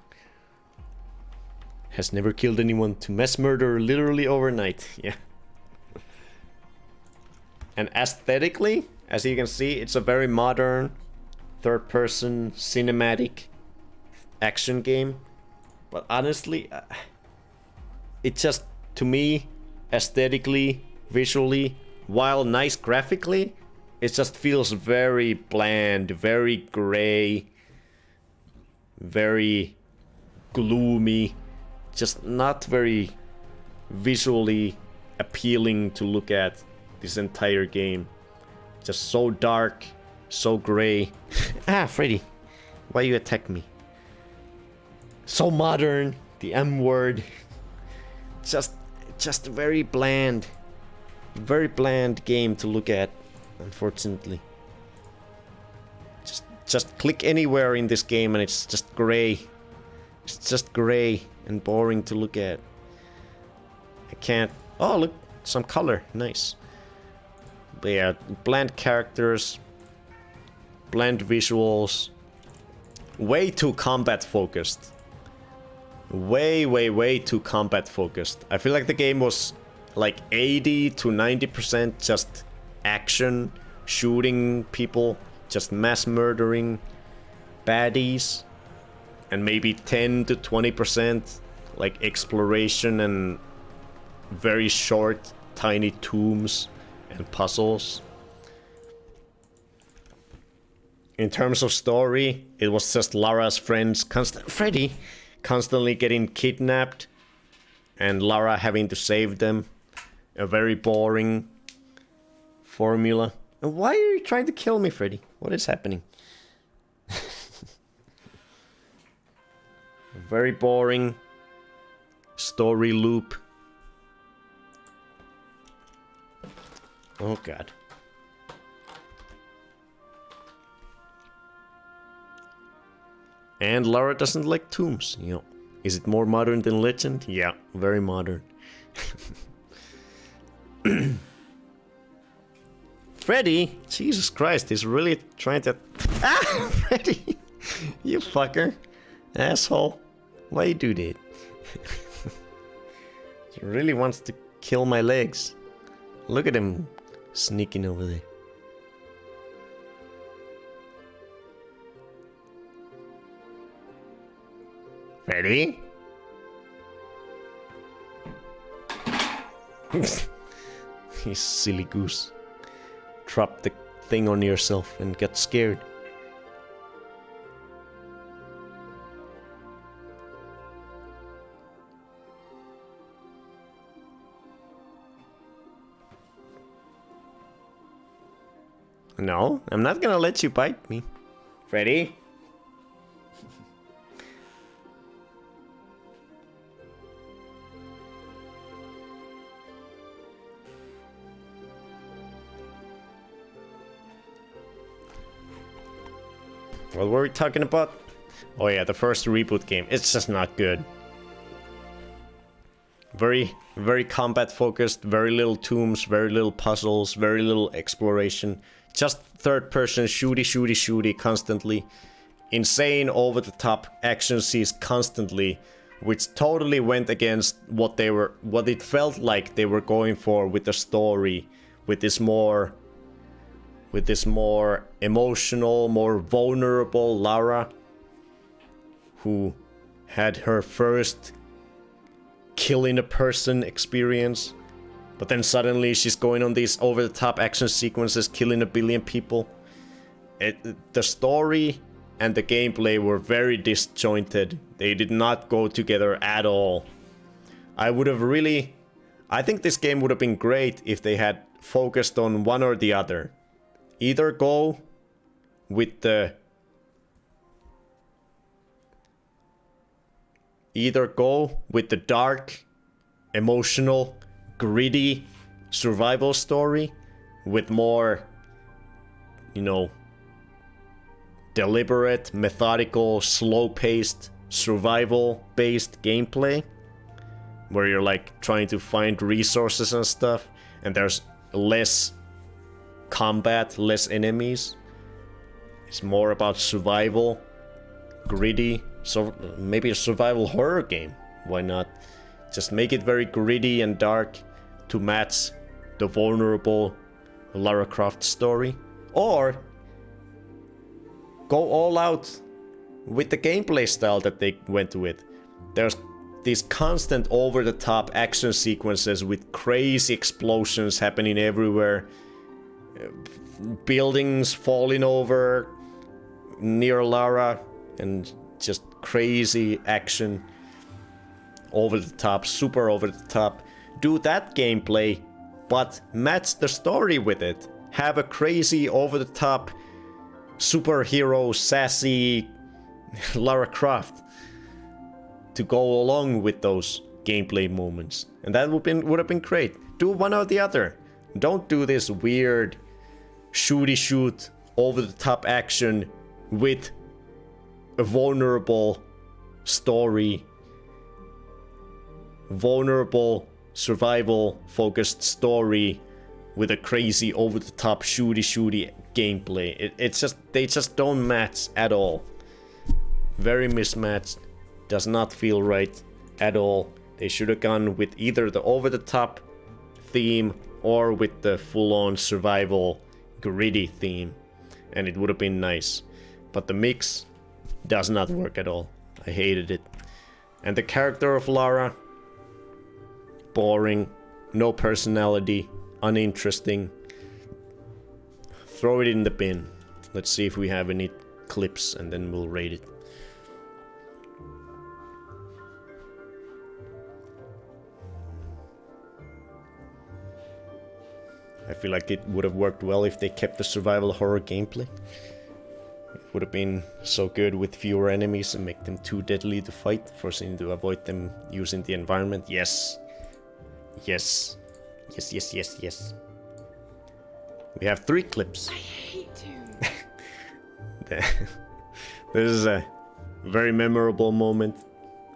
Has never killed anyone to mass murder literally overnight. Yeah. And aesthetically, as you can see, it's a very modern third-person cinematic action game. But honestly, it just, to me, aesthetically, visually, while nice graphically, it just feels very bland, very gray, very gloomy, just not very visually appealing to look at this entire game. Just so dark, so gray. Ah, Freddy, why you attack me? So modern, the M word. Just very bland game to look at, unfortunately. Just click anywhere in this game and it's just gray. It's just gray and boring to look at. I can't... Oh, look, some color, nice. But yeah, bland characters, bland visuals, way too combat focused. Way too combat focused. I feel like the game was like 80 to 90% just action, shooting people, just mass murdering baddies, and maybe 10 to 20% like exploration and very short, tiny tombs and puzzles. In terms of story, it was just Lara's friends, Freddy, constantly getting kidnapped, and Lara having to save them. A very boring formula. And why are you trying to kill me, Freddy? What is happening? A very boring story loop. Oh god. And Lara doesn't like tombs, you know. Is it more modern than Legend? Yeah, very modern. Freddy? Jesus Christ, he's really trying to... Ah! Freddy! You fucker. Asshole. Why you do that? He really wants to kill my legs. Look at him sneaking over there. Ready? You silly goose. Drop the thing on yourself and get scared. No, I'm not gonna let you bite me. Freddy? What were we talking about? Oh yeah, the first reboot game. It's just not good. Very combat focused, very little tombs, very little puzzles, very little exploration. Just third person shooty constantly. Insane over the top action scenes constantly, which totally went against what it felt like they were going for with the story, with this more emotional, more vulnerable Lara, who had her first killing a person experience, but then suddenly she's going on these over-the-top action sequences, killing a billion people. The story and the gameplay were very disjointed. They did not go together at all. I think this game would have been great if they had focused on one or the other. Either go with the dark, emotional, gritty survival story with more you know, deliberate, methodical, slow-paced, survival-based gameplay, where you're like trying to find resources and stuff, and there's less combat, less enemies. It's more about survival, gritty, so maybe a survival horror game. Why not? Just make it very gritty and dark to match the vulnerable Lara Croft story. Or go all out with the gameplay style that they went with. There's these constant over-the-top action sequences with crazy explosions happening everywhere. Buildings falling over near Lara, and just crazy action. Over the top, super over the top. Do that gameplay, but match the story with it. Have a crazy, over the top, superhero, sassy Lara Croft to go along with those gameplay moments. And that would have been great. Do one or the other. Don't do this weird shooty shoot, over the top action with a vulnerable story. Vulnerable, survival-focused story with a crazy, over-the-top, shooty gameplay. They just don't match at all. Very mismatched. Does not feel right at all. They should have gone with either the over-the-top theme or with the full-on survival, gritty theme, and it would have been nice. But the mix does not work at all. I hated it. And the character of Lara, boring, no personality, uninteresting. Throw it in the bin. Let's see if we have any clips and then we'll rate it. I feel like it would have worked well if they kept the survival horror gameplay. It would have been so good with fewer enemies and make them too deadly to fight, forcing you to avoid them using the environment. Yes. Yes. Yes, yes, yes, yes. We have 3 clips. I hate Tombs. This is a very memorable moment.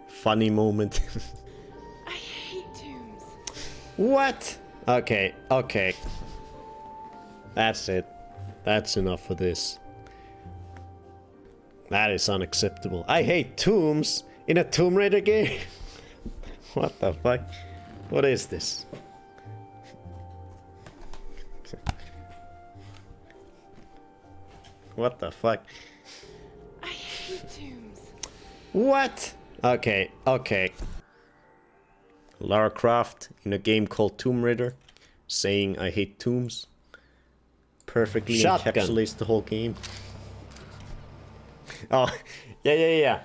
Funny moment. I hate Tombs. What? Okay, okay. That's it. That's enough for this. That is unacceptable. I hate tombs in a Tomb Raider game. What the fuck? What is this? What the fuck? I hate Tombs. What? Okay, okay. Lara Croft in a game called Tomb Raider saying I hate tombs perfectly encapsulates the whole game. Oh, yeah.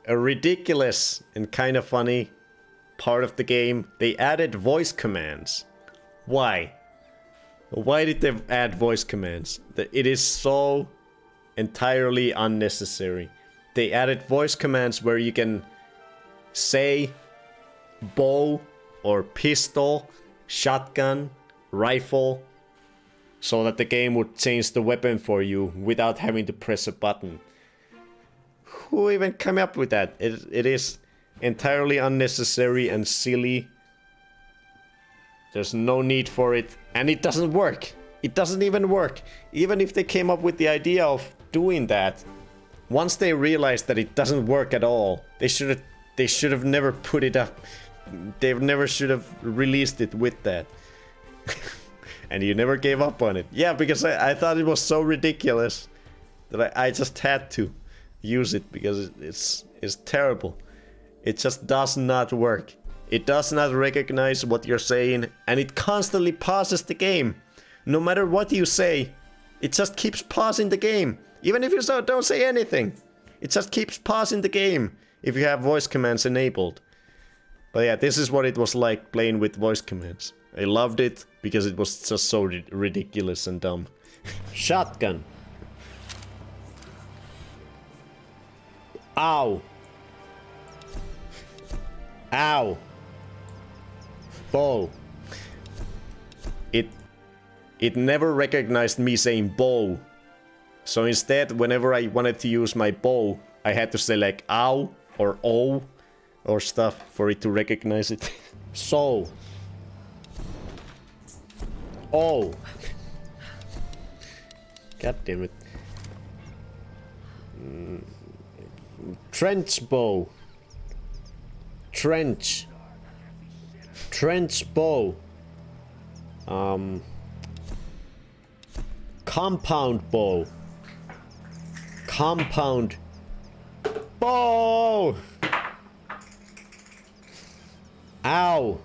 A ridiculous and kind of funny part of the game. They added voice commands. Why? Why did they add voice commands? It is so entirely unnecessary. They added voice commands where you can say bow or pistol, shotgun, rifle, so that the game would change the weapon for you without having to press a button. Who even came up with that? It is entirely unnecessary and silly. There's no need for it, and it doesn't work. It doesn't even work. Even if they came up with the idea of doing that, once they realized that it doesn't work at all, they should have never put it up. They never should have released it with that. And you never gave up on it. Yeah, because I thought it was so ridiculous that I just had to use it because it's terrible. It just does not work. It does not recognize what you're saying, and it constantly pauses the game. No matter what you say, it just keeps pausing the game. Even if you don't say anything, it just keeps pausing the game if you have voice commands enabled. But yeah, this is what it was like playing with voice commands. I loved it because it was just so ridiculous and dumb. Shotgun. Ow. Ow. Bow. it never recognized me saying bow. So instead, whenever I wanted to use my bow, I had to say like ow or oh or stuff for it to recognize it. So. Oh. God damn it. Trench bow. Trench bow. Compound bow. Compound bow. Ow.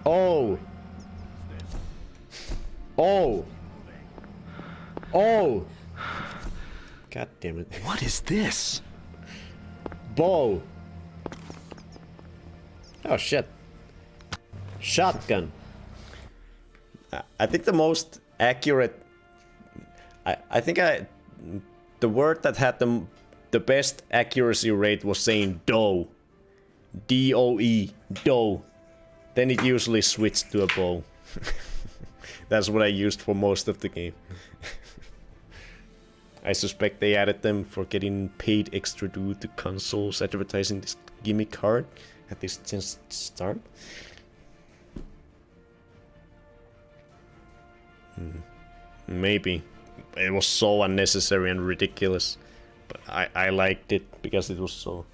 Oh. Oh. Oh. God damn it. What is this? Bow. Oh shit. Shotgun. I think the most accurate... I think the word that had the best accuracy rate was saying doe. D-O-E. Doe. Then it usually switched to a bow. That's what I used for most of the game. I suspect they added them for getting paid extra due to consoles advertising this gimmick card at this just start. Maybe. It was so unnecessary and ridiculous. But I liked it because it was so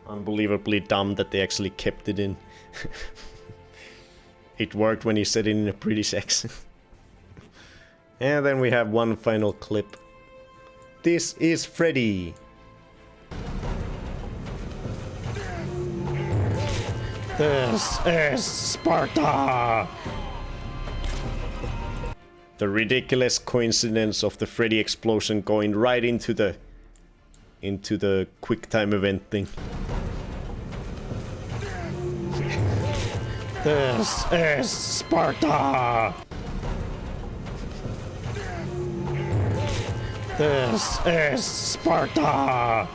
unbelievably dumb that they actually kept it in. It worked when you said it in a British accent. And then we have one final clip. This is Freddy. This is Sparta. The ridiculous coincidence of the Freddy explosion going right into the quick time event thing. This is Sparta. This is Sparta.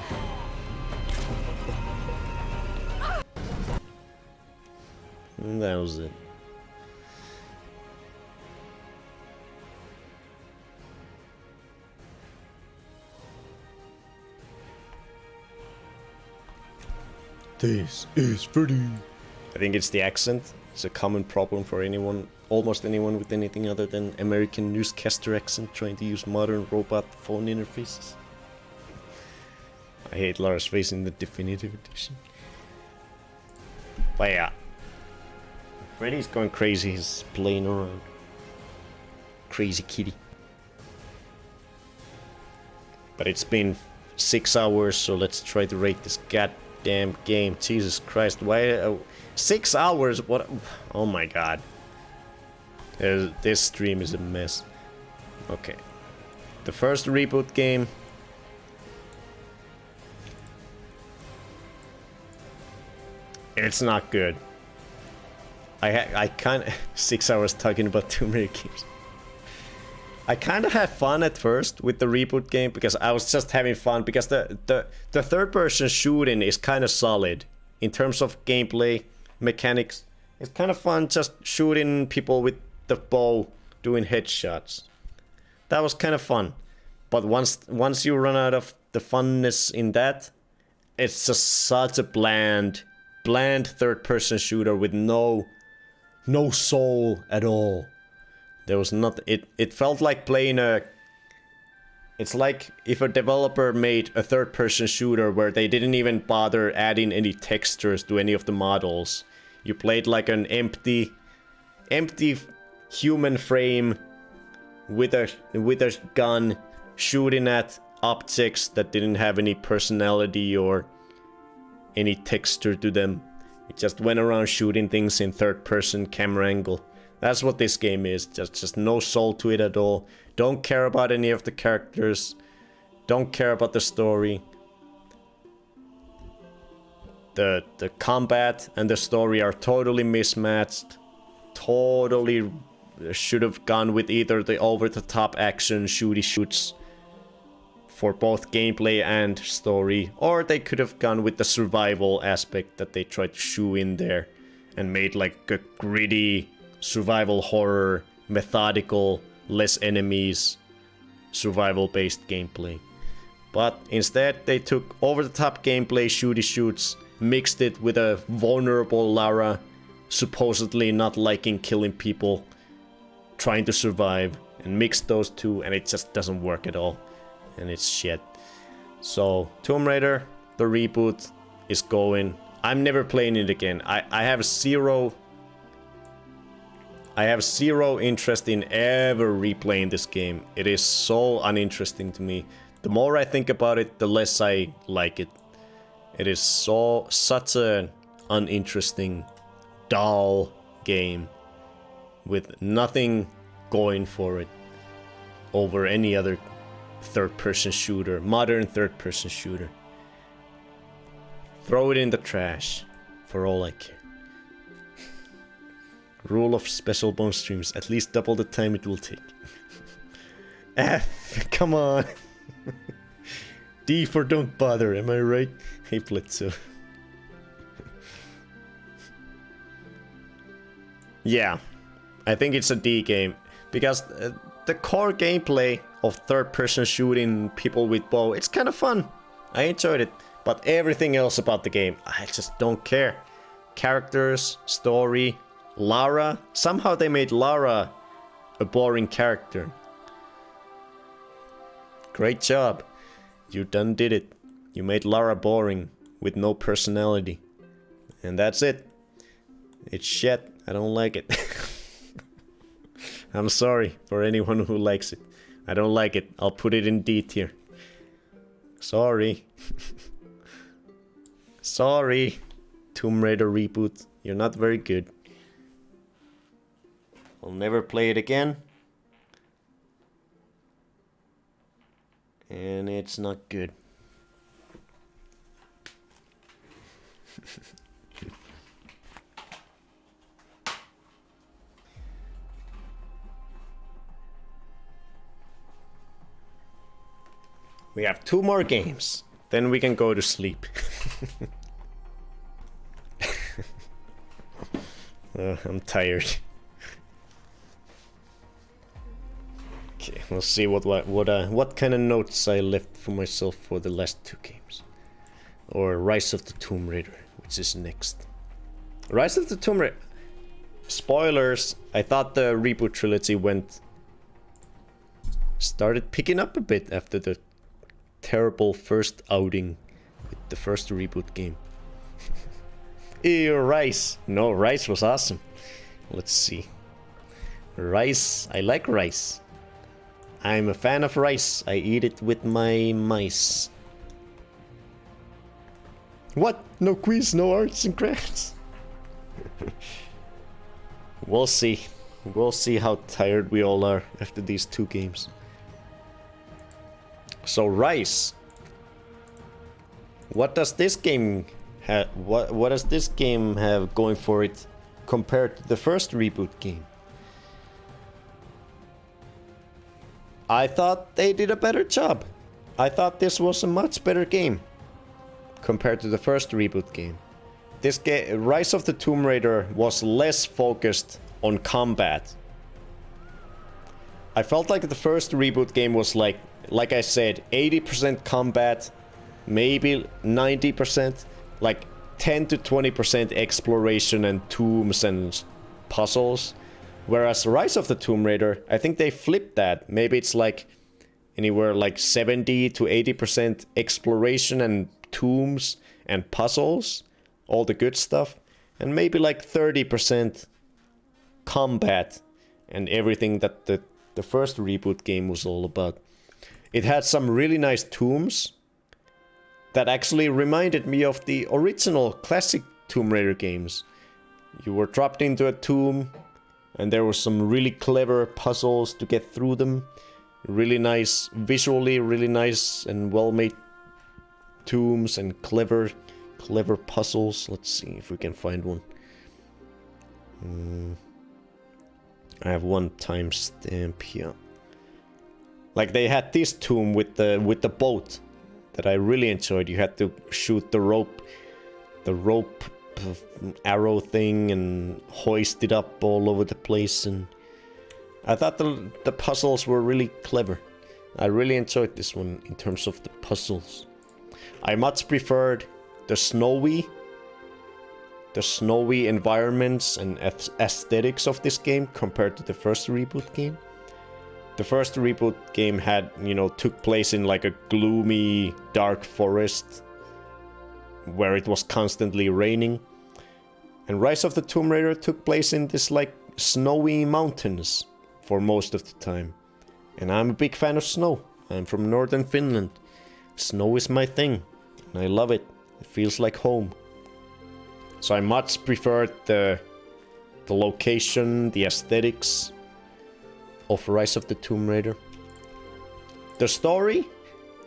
And that was it. This is Freddy. I think it's the accent. It's a common problem for anyone, almost anyone with anything other than American newscaster accent trying to use modern robot phone interfaces. I hate Lara's face in the definitive edition. But yeah. Freddy's going crazy, he's playing around. Crazy kitty. But it's been 6 hours, so let's try to rate this goddamn game. Jesus Christ, why... 6 hours? What? Oh my god. This stream is a mess. Okay. The first reboot game. It's not good. I kind of 6 hours talking about too many games. I kind of had fun at first with the reboot game because I was just having fun because the third person shooting is kind of solid in terms of gameplay mechanics. It's kind of fun just shooting people with the bow, doing headshots. That was kind of fun. But once you run out of the funness in that, it's just such a bland third person shooter with no soul at all. There was not it felt like playing a... It's like if a developer made a third-person shooter where they didn't even bother adding any textures to any of the models. You played like an empty human frame with a gun shooting at objects that didn't have any personality or any texture to them. You just went around shooting things in third-person camera angle. That's what this game is. Just no soul to it at all. Don't care about any of the characters. Don't care about the story. The combat and the story are totally mismatched. Totally should have gone with either the over-the-top action shooty shoots for both gameplay and story, or they could have gone with the survival aspect that they tried to shoe in there and made like a gritty survival horror, methodical, less enemies, survival-based gameplay. But instead, they took over-the-top gameplay, shooty shoots, mixed it with a vulnerable Lara, supposedly not liking killing people, trying to survive, and mixed those two, and it just doesn't work at all. And it's shit. So, Tomb Raider, the reboot, is going. I'm never playing it again. I have zero interest in ever replaying this game. It is so uninteresting to me. The more I think about it, the less I like it. It is such an uninteresting, dull game with nothing going for it over any other third-person shooter, modern third-person shooter. Throw it in the trash, for all I care. Rule of special bone streams, at least double the time it will take. F, come on. D for don't bother, am I right? Hey Blitzo. Yeah, I think it's a D game, because the core gameplay of third-person shooting people with bow, it's kind of fun. I enjoyed it, but everything else about the game, I just don't care. Characters, story, Lara. Somehow they made Lara a boring character. Great job. You done did it. You made Lara boring with no personality. And that's it. It's shit. I don't like it. I'm sorry for anyone who likes it. I don't like it. I'll put it in D tier. Sorry. Sorry. Tomb Raider reboot. You're not very good. I'll never play it again. And it's not good. We have 2 more games. Then we can go to sleep. I'm tired. Okay, we'll see what kind of notes I left for myself for the last 2 games. Or Rise of the Tomb Raider, which is next. Rise of the Tomb Raider. Spoilers, I thought the reboot trilogy started picking up a bit after the terrible first outing with the first reboot game. Ew, Rice. No, Rice was awesome. Let's see. Rice, I like rice. I'm a fan of rice. I eat it with my mice. What? No quiz, no arts and crafts? We'll see. We'll see how tired we all are after these 2 games. So Rice. What does this game have? What does this game have going for it compared to the first reboot game? I thought they did a better job. I thought this was a much better game compared to the first reboot game. This game, Rise of the Tomb Raider, was less focused on combat. I felt like the first reboot game was like I said, 80% combat, maybe 90%, like 10 to 20% exploration and tombs and puzzles. Whereas Rise of the Tomb Raider, I think they flipped that. Maybe it's like anywhere like 70 to 80% exploration and tombs and puzzles, all the good stuff, and maybe like 30% combat and everything that the first reboot game was all about. It had some really nice tombs that actually reminded me of the original classic Tomb Raider games. You were dropped into a tomb, and there were some really clever puzzles to get through them. Really nice, visually really nice and well-made tombs and clever puzzles. Let's see if we can find one. I have one timestamp here. Like they had this tomb with the boat that I really enjoyed. You had to shoot the rope arrow thing and hoist it up all over the place, and I thought the puzzles were really clever. I really enjoyed this one in terms of the puzzles. I much preferred the snowy environments and aesthetics of this game compared to the first reboot game. The first reboot game had, took place in like a gloomy, dark forest where it was constantly raining. And Rise of the Tomb Raider took place in this like snowy mountains for most of the time. And I'm a big fan of snow. I'm from northern Finland. Snow is my thing, and I love it. It feels like home. So I much preferred the location, the aesthetics of Rise of the Tomb Raider. The story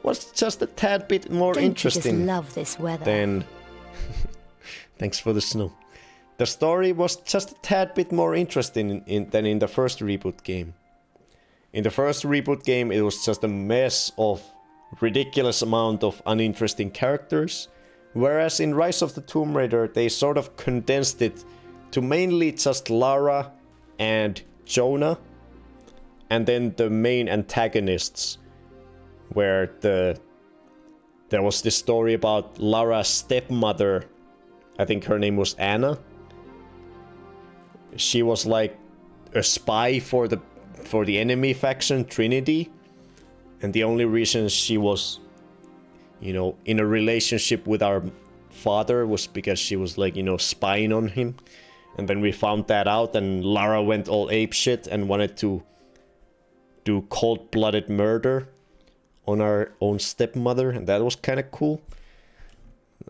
was just a tad bit more interesting. You just love this weather. Than thanks for the snow. The story was just a tad bit more interesting than in the first reboot game. In the first reboot game, it was just a mess of ridiculous amount of uninteresting characters, whereas in Rise of the Tomb Raider, they sort of condensed it to mainly just Lara and Jonah, and then the main antagonists, where there was this story about Lara's stepmother. I think her name was Anna. She was like a spy for the enemy faction Trinity, and the only reason she was, in a relationship with our father was because she was like, spying on him. And then we found that out, and Lara went all apeshit and wanted to do cold-blooded murder on our own stepmother, and that was kind of cool.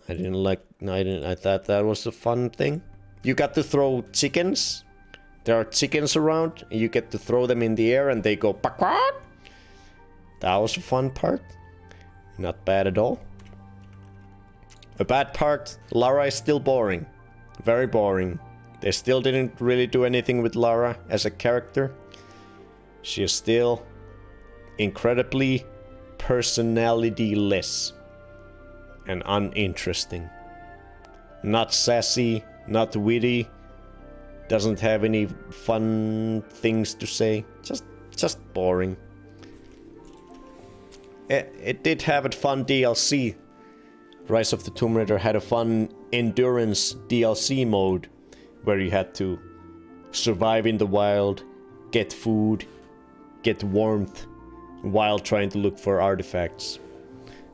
I thought that was a fun thing. You got to throw chickens. There are chickens around, and you get to throw them in the air and they go quack. That was a fun part. Not bad at all. A bad part, Lara is still boring. Very boring. They still didn't really do anything with Lara as a character. She is still incredibly personality-less and uninteresting. Not sassy, not witty, doesn't have any fun things to say. Just boring. It did have a fun DLC. Rise of the Tomb Raider had a fun endurance DLC mode where you had to survive in the wild, get food, get warmth while trying to look for artifacts.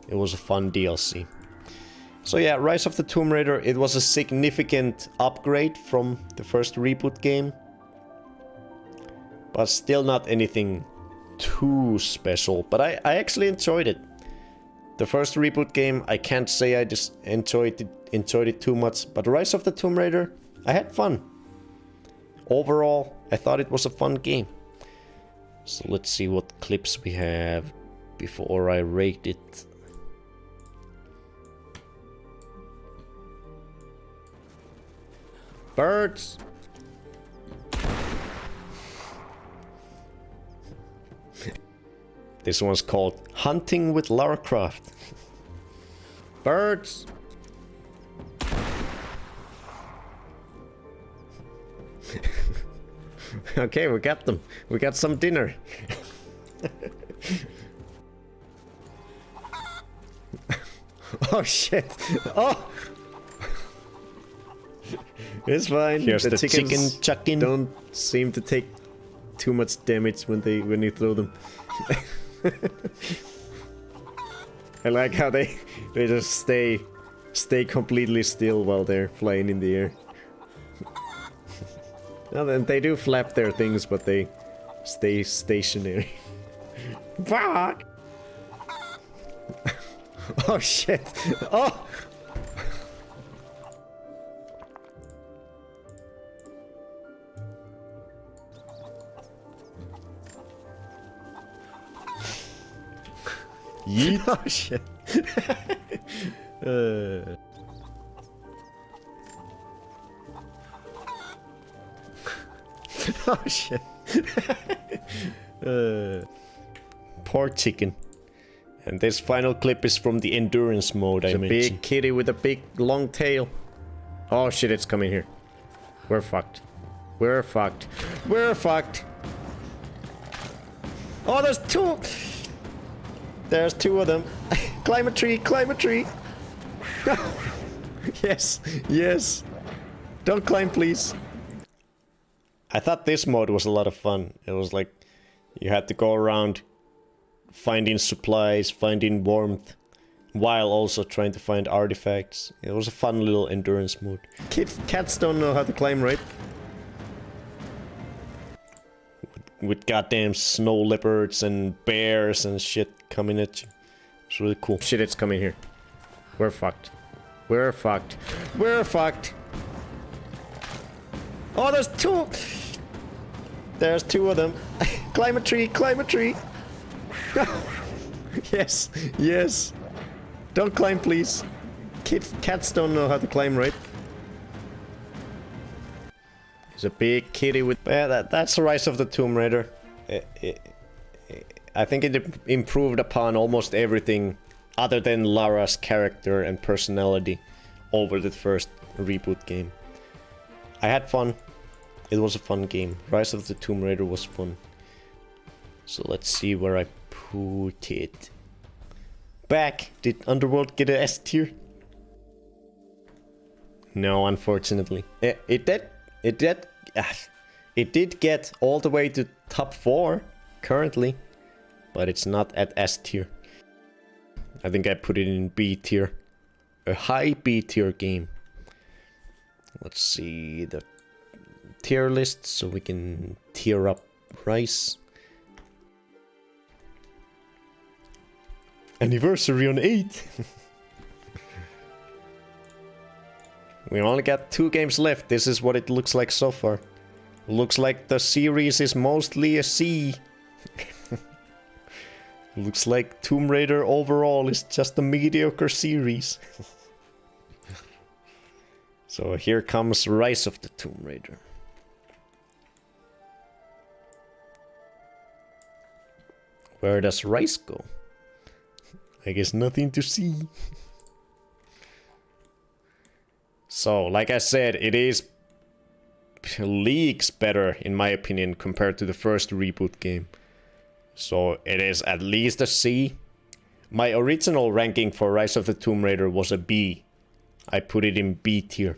It was a fun DLC. So yeah, Rise of the Tomb Raider, it was a significant upgrade from the first reboot game, but still not anything too special. But I actually enjoyed it. The first reboot game, I can't say I just enjoyed it too much, but Rise of the Tomb Raider, I had fun. Overall, I thought it was a fun game. So let's see what clips we have before I rate it. Birds! This one's called Hunting with Lara Croft. Birds! Okay, we got them. We got some dinner. Oh shit! Oh! It's fine. Here's the chicken chucking. Don't seem to take too much damage when you throw them. I like how they just stay completely still while they're flying in the air. Well, then they do flap their things, but they stay stationary. Fuck! Oh shit! Oh! Yeet! Oh shit! Oh shit! Poor chicken. And this final clip is from the endurance mode I mentioned. A big kitty with a big long tail. Oh shit, it's coming here. We're fucked. We're fucked. We're fucked. Oh, there's two. There's two of them. Climb a tree, climb a tree. Yes, yes. Don't climb, please. I thought this mode was a lot of fun. It was like you had to go around finding supplies, finding warmth, while also trying to find artifacts. It was a fun little endurance mode. Cats don't know how to climb, right? With goddamn snow leopards and bears and shit coming at you. It's really cool. Shit, it's coming here. We're fucked. We're fucked. We're fucked. Oh, there's two. There's two of them. Climb a tree, climb a tree. Yes, yes. Don't climb, please. Cats don't know how to climb, right? It's a big kitty with... Yeah, that's Rise of the Tomb Raider. I think it improved upon almost everything other than Lara's character and personality over the first reboot game. I had fun. It was a fun game. Rise of the Tomb Raider was fun. So let's see where I put it. Back! Did Underworld get a S tier? No, unfortunately. It did get all the way to top 4 currently, but it's not at S tier. I think I put it in B tier. A high B tier game. Let's see the tier list so we can tier up Rise. Anniversary on 8. We only got 2 games left. This is what it looks like so far. Looks like the series is mostly a C. Looks like Tomb Raider overall is just a mediocre series. So here comes Rise of the Tomb Raider. Where does Rise go? I guess nothing to see. So, like I said, it is leagues better, in my opinion, compared to the first reboot game. So, it is at least a C. My original ranking for Rise of the Tomb Raider was a B. I put it in B tier.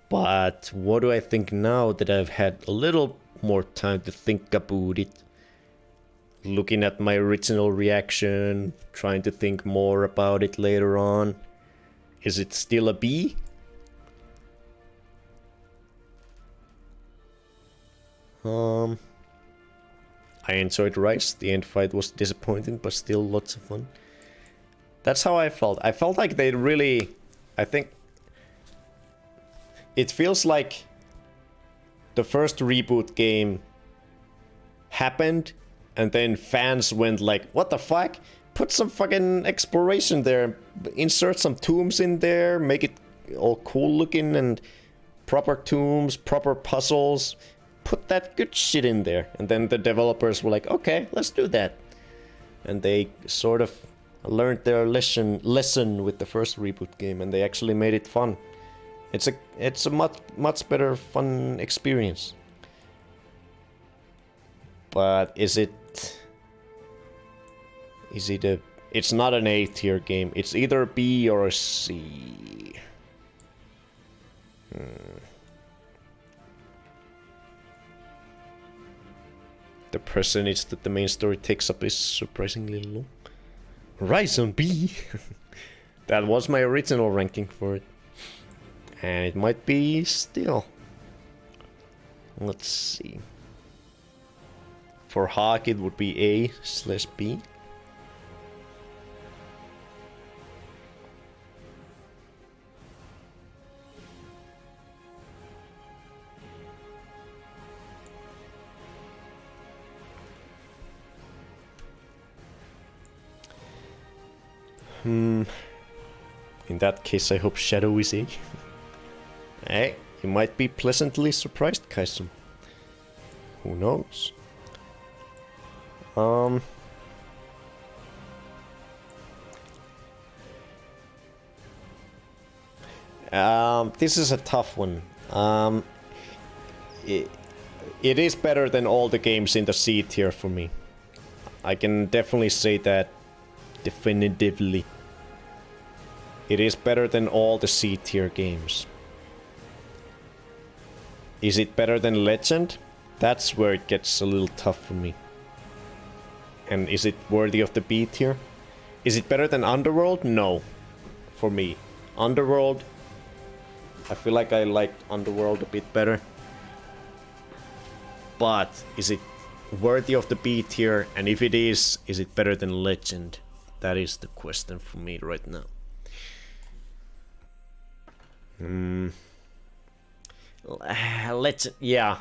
But what do I think now that I've had a little more time to think about it? Looking at my original reaction, trying to think more about it later on. Is it still a B? I enjoyed Rise. The end fight was disappointing, but still lots of fun. That's how I felt. I felt like they really... I think... It feels like the first reboot game happened, and then fans went like, what the fuck? Put some fucking exploration there. Insert some tombs in there. Make it all cool looking and proper tombs, proper puzzles. Put that good shit in there. And then the developers were like, okay, let's do that. And they sort of learned their lesson with the first reboot game, and they actually made it fun. It's a much better fun experience. But is it a... It's not an A tier game. It's either a B or a C. The percentage that the main story takes up is surprisingly low. Rise on B. That was my original ranking for it. And it might be still. Let's see. For Hawk it would be A/B. In that case, I hope Shadow is A. Hey, you might be pleasantly surprised, Kaisum. Who knows? This is a tough one. It is better than all the games in the C tier for me. I can definitely say that definitively. It is better than all the C tier games. Is it better than Legend? That's where it gets a little tough for me. And is it worthy of the B tier? Is it better than Underworld? No. For me. Underworld, I feel like I liked Underworld a bit better. But is it worthy of the B tier? And if it is it better than Legend? That is the question for me right now. Legend, yeah.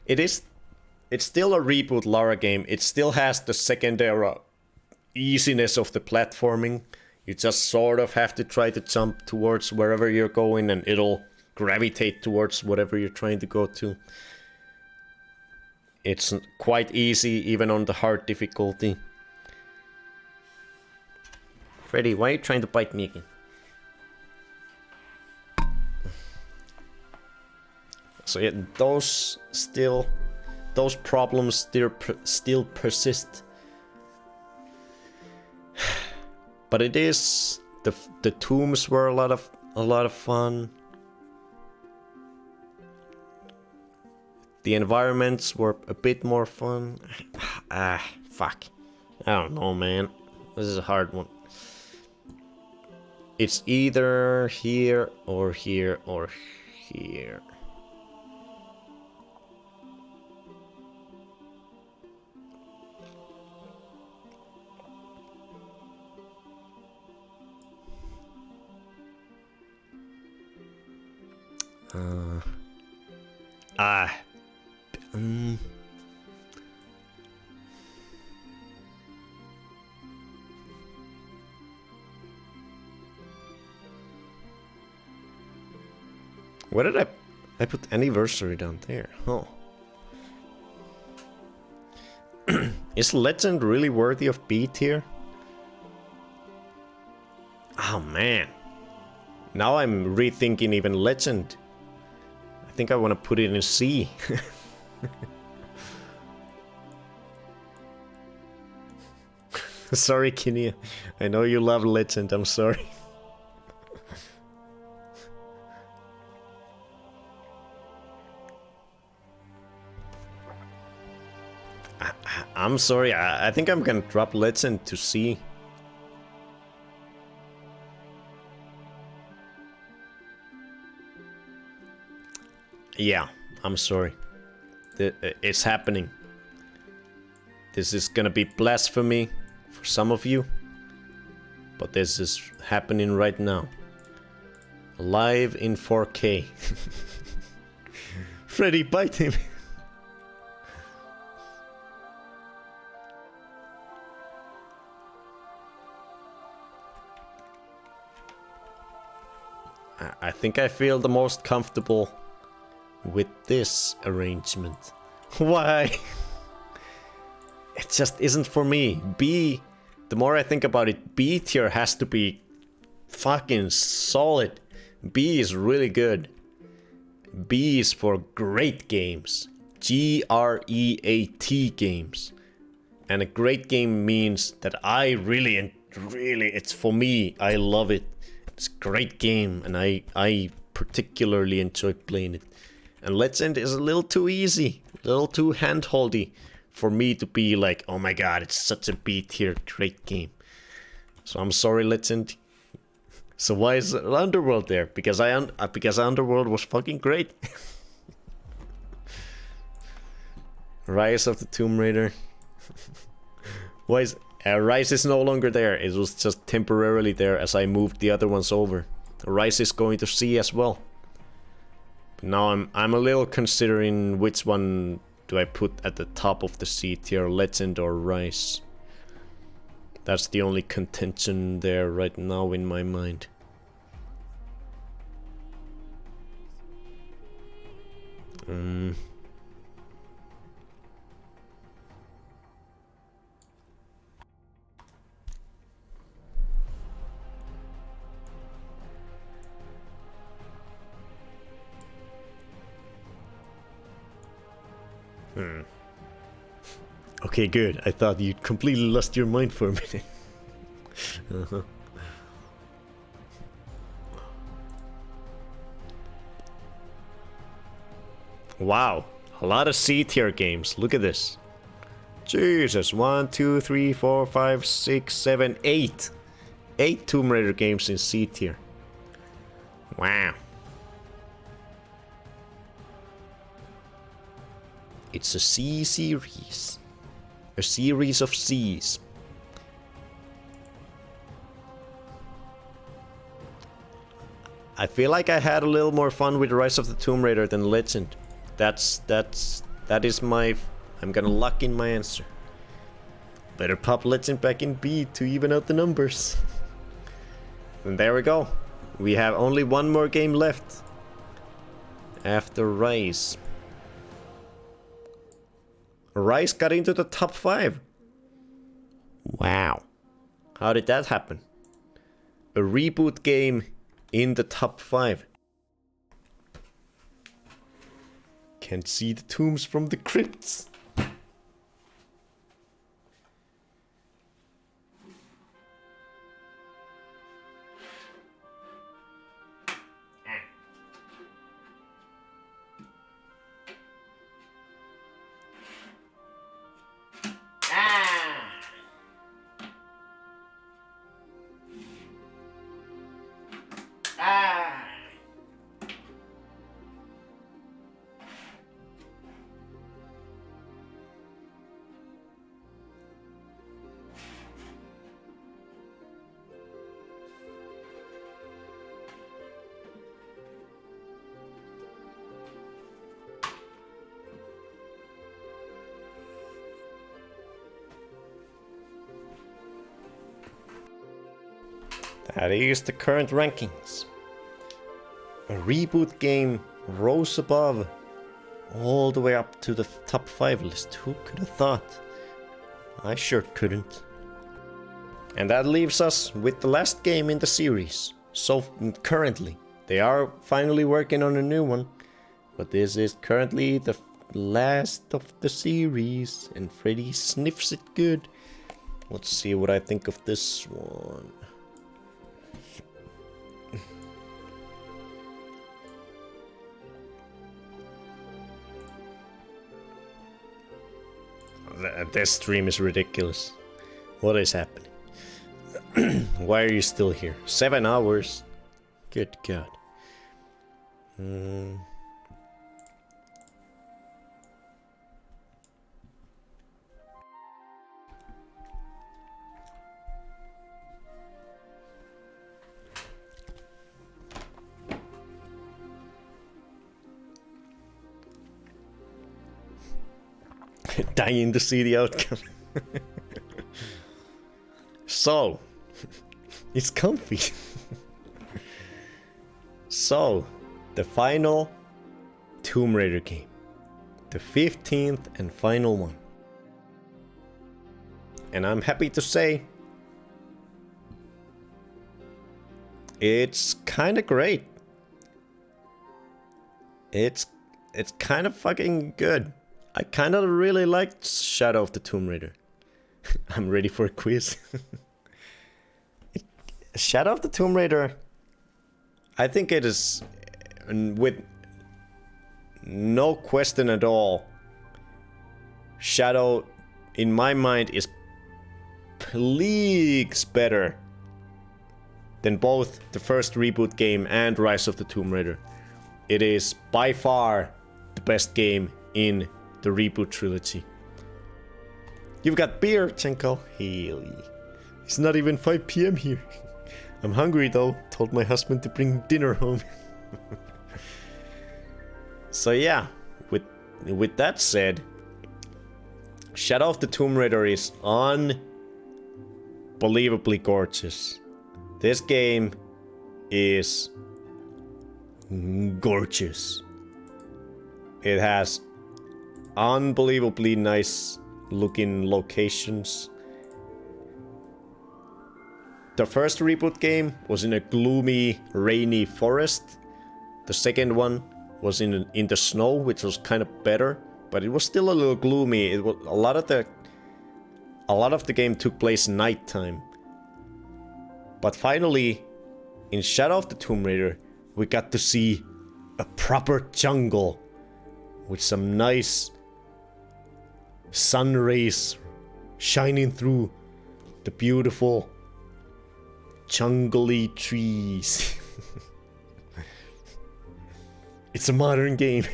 It's still a reboot Lara game. It still has the second era easiness of the platforming. You just sort of have to try to jump towards wherever you're going and it'll gravitate towards whatever you're trying to go to. It's quite easy even on the hard difficulty. Freddy, why are you trying to bite me again? So yeah, those problems still persist. But it is the tombs were a lot of fun. The environments were a bit more fun. Fuck. I don't know, man. This is a hard one. It's either here or here or here. Where did I put anniversary down there? Oh. Is Legend really worthy of B tier? Oh man. Now I'm rethinking even Legend. I think I want to put it in C. Sorry, Kinia. I know you love Legend, I'm sorry. I'm sorry, I think I'm gonna drop Legend to C. Yeah, I'm sorry. It's happening. This is gonna be blasphemy for some of you. But this is happening right now. Live in 4K. Freddy, bite him. I think I feel the most comfortable with this arrangement. Why? It just isn't for me. B, the more I think about it, B tier has to be fucking solid. B is really good. B is for great games. Great games. And a great game means that I really, it's for me. I love it. It's a great game, and I particularly enjoy playing it. And Legend is a little too easy, a little too handholdy for me to be like, oh my god, it's such a B tier great game. So I'm sorry, Legend. So why is Underworld there? Because because Underworld was fucking great. Rise of the Tomb Raider. Why is Rise is no longer there. It was just temporarily there as I moved the other ones over. Rise is going to C as well. But now I'm a little considering which one do I put at the top of the C tier, Legend or Rise. That's the only contention there right now in my mind. Okay, good. I thought you completely lost your mind for a minute. Uh-huh. Wow, a lot of C-tier games. Look at this. Jesus, 1, 2, 3, 4, 5, 6, 7, 8. 8 Tomb Raider games in C-tier. Wow. It's a C series. A series of C's. I feel like I had a little more fun with Rise of the Tomb Raider than Legend. That is my... I'm gonna lock in my answer. Better pop Legend back in B to even out the numbers. And there we go. We have only one more game left. After Rise. Rise got into the top 5. Wow. How did that happen? A reboot game in the top 5. Can't see the tombs from the crypts. That is the current rankings. A reboot game rose above all the way up to the top 5 list. Who could have thought? I sure couldn't. And that leaves us with the last game in the series. So currently, they are finally working on a new one, but this is currently the last of the series, and Freddy sniffs it good. Let's see what I think of this one. This stream is ridiculous. What is happening? Why are you still here? 7 hours? Good God. Dying to see the outcome. So, it's comfy. So, the final Tomb Raider game. The 15th and final one. And I'm happy to say it's kind of great. It's kind of fucking good. I kind of really liked Shadow of the Tomb Raider. I'm ready for a quiz. Shadow of the Tomb Raider, I think it is, with no question at all, Shadow, in my mind, is leagues better than both the first reboot game and Rise of the Tomb Raider. It is by far the best game in the reboot trilogy. You've got beer, Chenko. Haley. It's not even 5 PM here. I'm hungry though. Told my husband to bring dinner home. So yeah, with that said, Shadow of the Tomb Raider is unbelievably gorgeous. This game is gorgeous. It has unbelievably nice looking locations. The first reboot game was in a gloomy, rainy forest. The second one was in the snow, which was kind of better. but it was still a little gloomy. It was a lot of the game took place nighttime. But finally, in Shadow of the Tomb Raider, we got to see a proper jungle with some nice sun rays shining through the beautiful jungly trees. It's a modern game.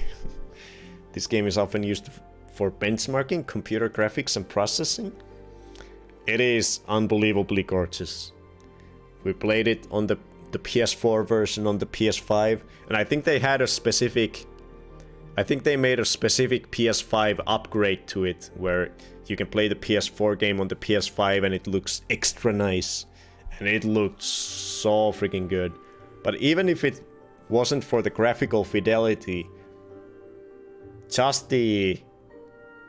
This game is often used for benchmarking, computer graphics, and processing. It is unbelievably gorgeous. We played it on the PS4 version, on the PS5, and I think they had a specific... I think they made a specific PS5 upgrade to it, where you can play the PS4 game on the PS5 and it looks extra nice. And it looked so freaking good. But even if it wasn't for the graphical fidelity, just the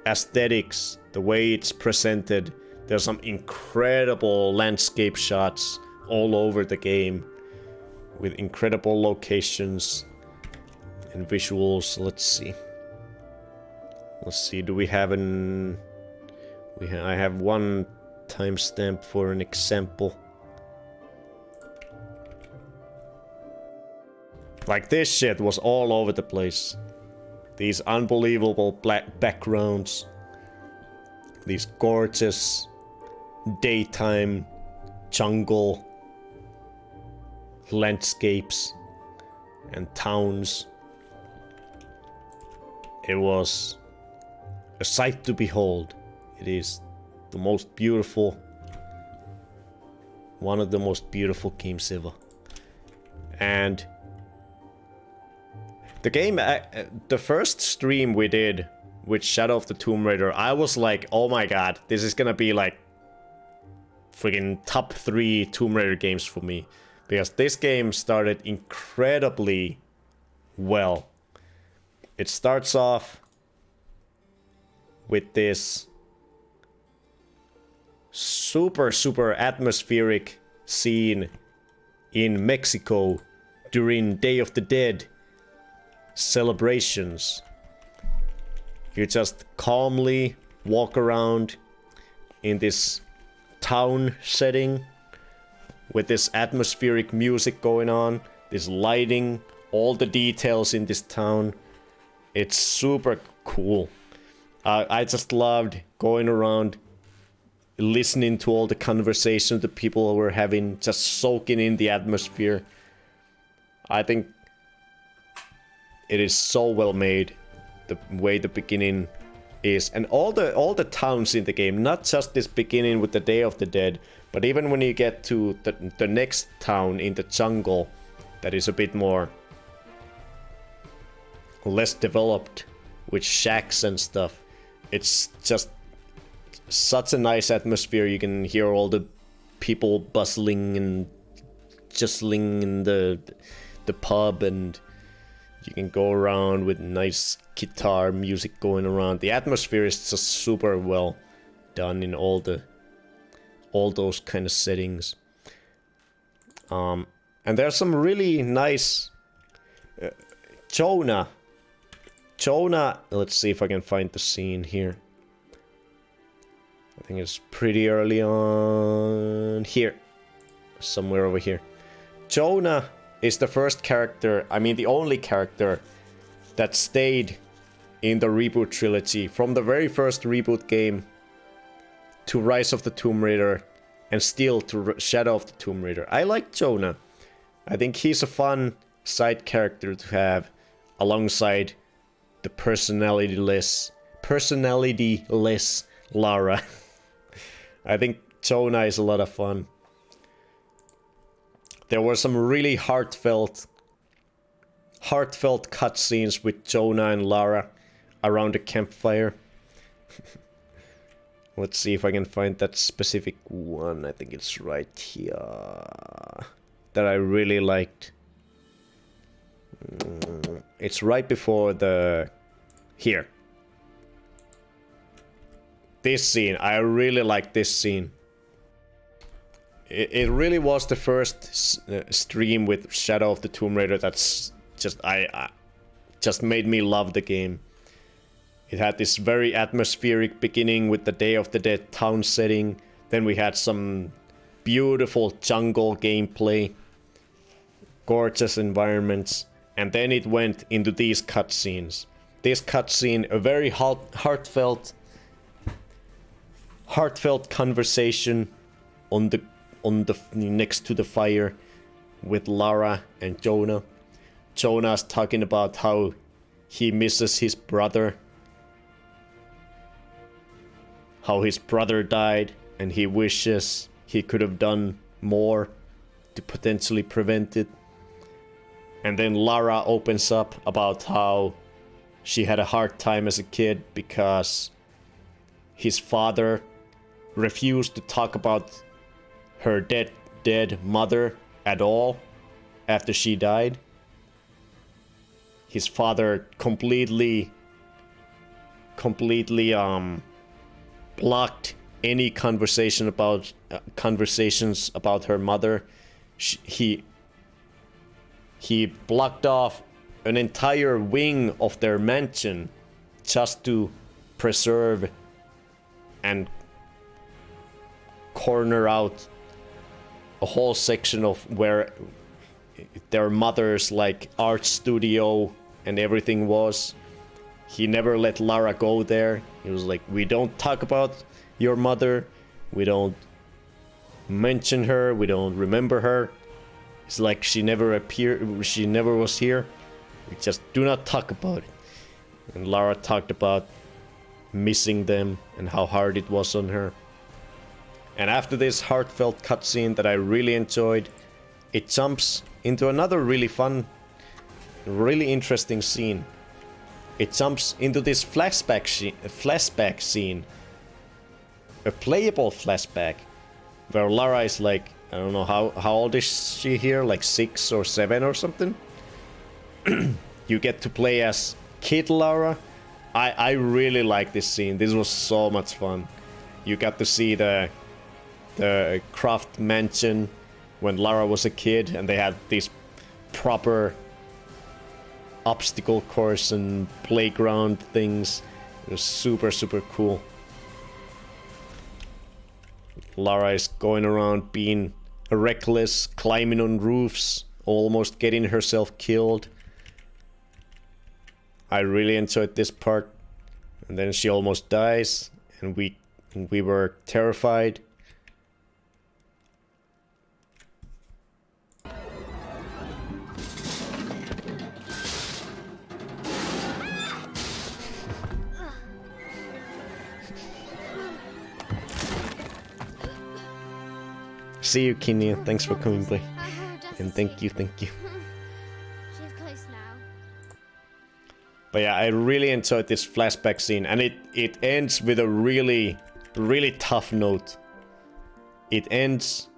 aesthetics, the way it's presented, there's some incredible landscape shots all over the game with incredible locations and visuals. Let's see, do we have an... I have one timestamp for an example. Like, this shit was all over the place. These unbelievable black backgrounds. These gorgeous daytime jungle landscapes and towns. It was a sight to behold. It is the most beautiful, one of the most beautiful games ever. And the game, the first stream we did with Shadow of the Tomb Raider, I was like, oh my god, this is gonna be like friggin' top 3 Tomb Raider games for me. Because this game started incredibly well. It starts off with this super atmospheric scene in Mexico during Day of the Dead celebrations. You just calmly walk around in this town setting with this atmospheric music going on, this lighting, all the details in this town. It's super cool. I just loved going around, listening to all the conversations the people were having, just soaking in the atmosphere. I think it is so well made, the way the beginning is, and all the towns in the game, not just this beginning with the Day of the Dead, but even when you get to the next town in the jungle that is a bit more less developed with shacks and stuff. It's just such a nice atmosphere. You can hear all the people bustling and jostling in the pub, and you can go around with nice guitar music going around. The atmosphere is just super well done in all those kind of settings. And there's some really nice Jonah, let's see if I can find the scene here. I think it's pretty early on here. Somewhere over here. Jonah is the first character, I mean the only character that stayed in the reboot trilogy from the very first reboot game to Rise of the Tomb Raider and still to Shadow of the Tomb Raider. I like Jonah. I think he's a fun side character to have alongside the personality-less Lara. I think Jonah is a lot of fun. There were some really heartfelt cutscenes with Jonah and Lara around a campfire. Let's see if I can find that specific one. I think it's right here. That I really liked. It's right before the... Here. This scene. I really like this scene. It really was the first stream with Shadow of the Tomb Raider that's just... I just made me love the game. It had this very atmospheric beginning with the Day of the Dead town setting. Then we had some beautiful jungle gameplay, gorgeous environments, and then it went into these cutscenes. This cutscene, a very heartfelt conversation on the next to the fire with Lara and Jonah. Jonah's talking about how he misses his brother, how his brother died, and he wishes he could have done more to potentially prevent it. And then Lara opens up about how she had a hard time as a kid because his father refused to talk about her dead mother at all after she died. His father completely blocked any conversations about her mother. He blocked off an entire wing of their mansion just to preserve and corner out a whole section of where their mother's like art studio and everything was. He never let Lara go there. He was like, we don't talk about your mother, we don't mention her, we don't remember her. It's like she never appeared, she never was here. We just do not talk about it. And Lara talked about missing them and how hard it was on her. And after this heartfelt cutscene that I really enjoyed, it jumps into another really fun, really interesting scene. It jumps into this flashback scene. A playable flashback. Where Lara is like, I don't know, how old is she here? Like 6 or 7 or something? You get to play as kid Lara. I really like this scene. This was so much fun. You got to see the Croft mansion when Lara was a kid, and they had these proper obstacle course and playground things. It was super cool. Lara is going around being reckless, climbing on roofs, almost getting herself killed. I really enjoyed this part. And then she almost dies, and we were terrified. See you, Kinya. Thanks for coming by. And thank you. She's close now. But yeah, I really enjoyed this flashback scene, and it ends with a really tough note. It ends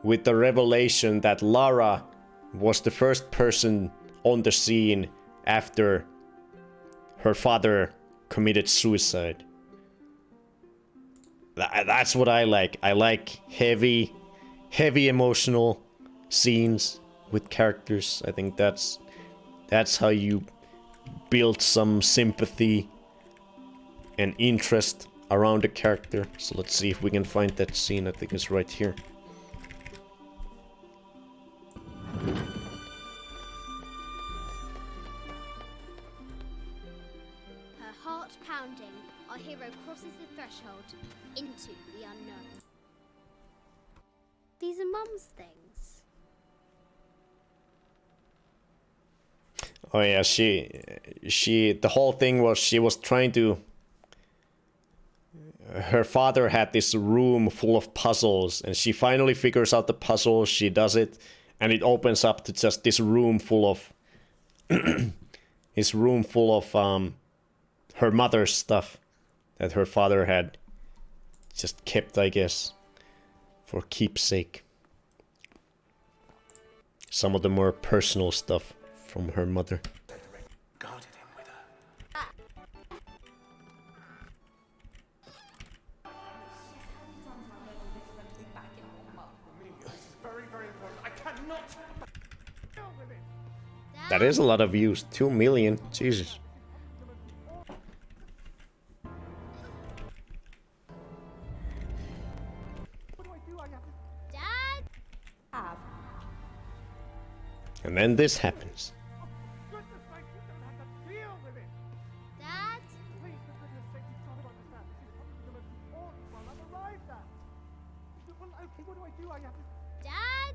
with the revelation that Lara was the first person on the scene after her father committed suicide. That's what I like. I like heavy emotional scenes with characters. I think that's how you build some sympathy and interest around a character. So let's see if we can find that scene. I think it's right here. Her heart pounding, our hero crosses the threshold into the unknown. These are Mum's things. Oh yeah, the whole thing was she was trying to... Her father had this room full of puzzles, and she finally figures out the puzzle, she does it, and it opens up to just this room full of... her mother's stuff that her father had just kept, I guess, for keepsake. Some of the more personal stuff from her mother. That is a lot of views. 2 million. Jesus. And then this happens. Dad? Dad? Dad!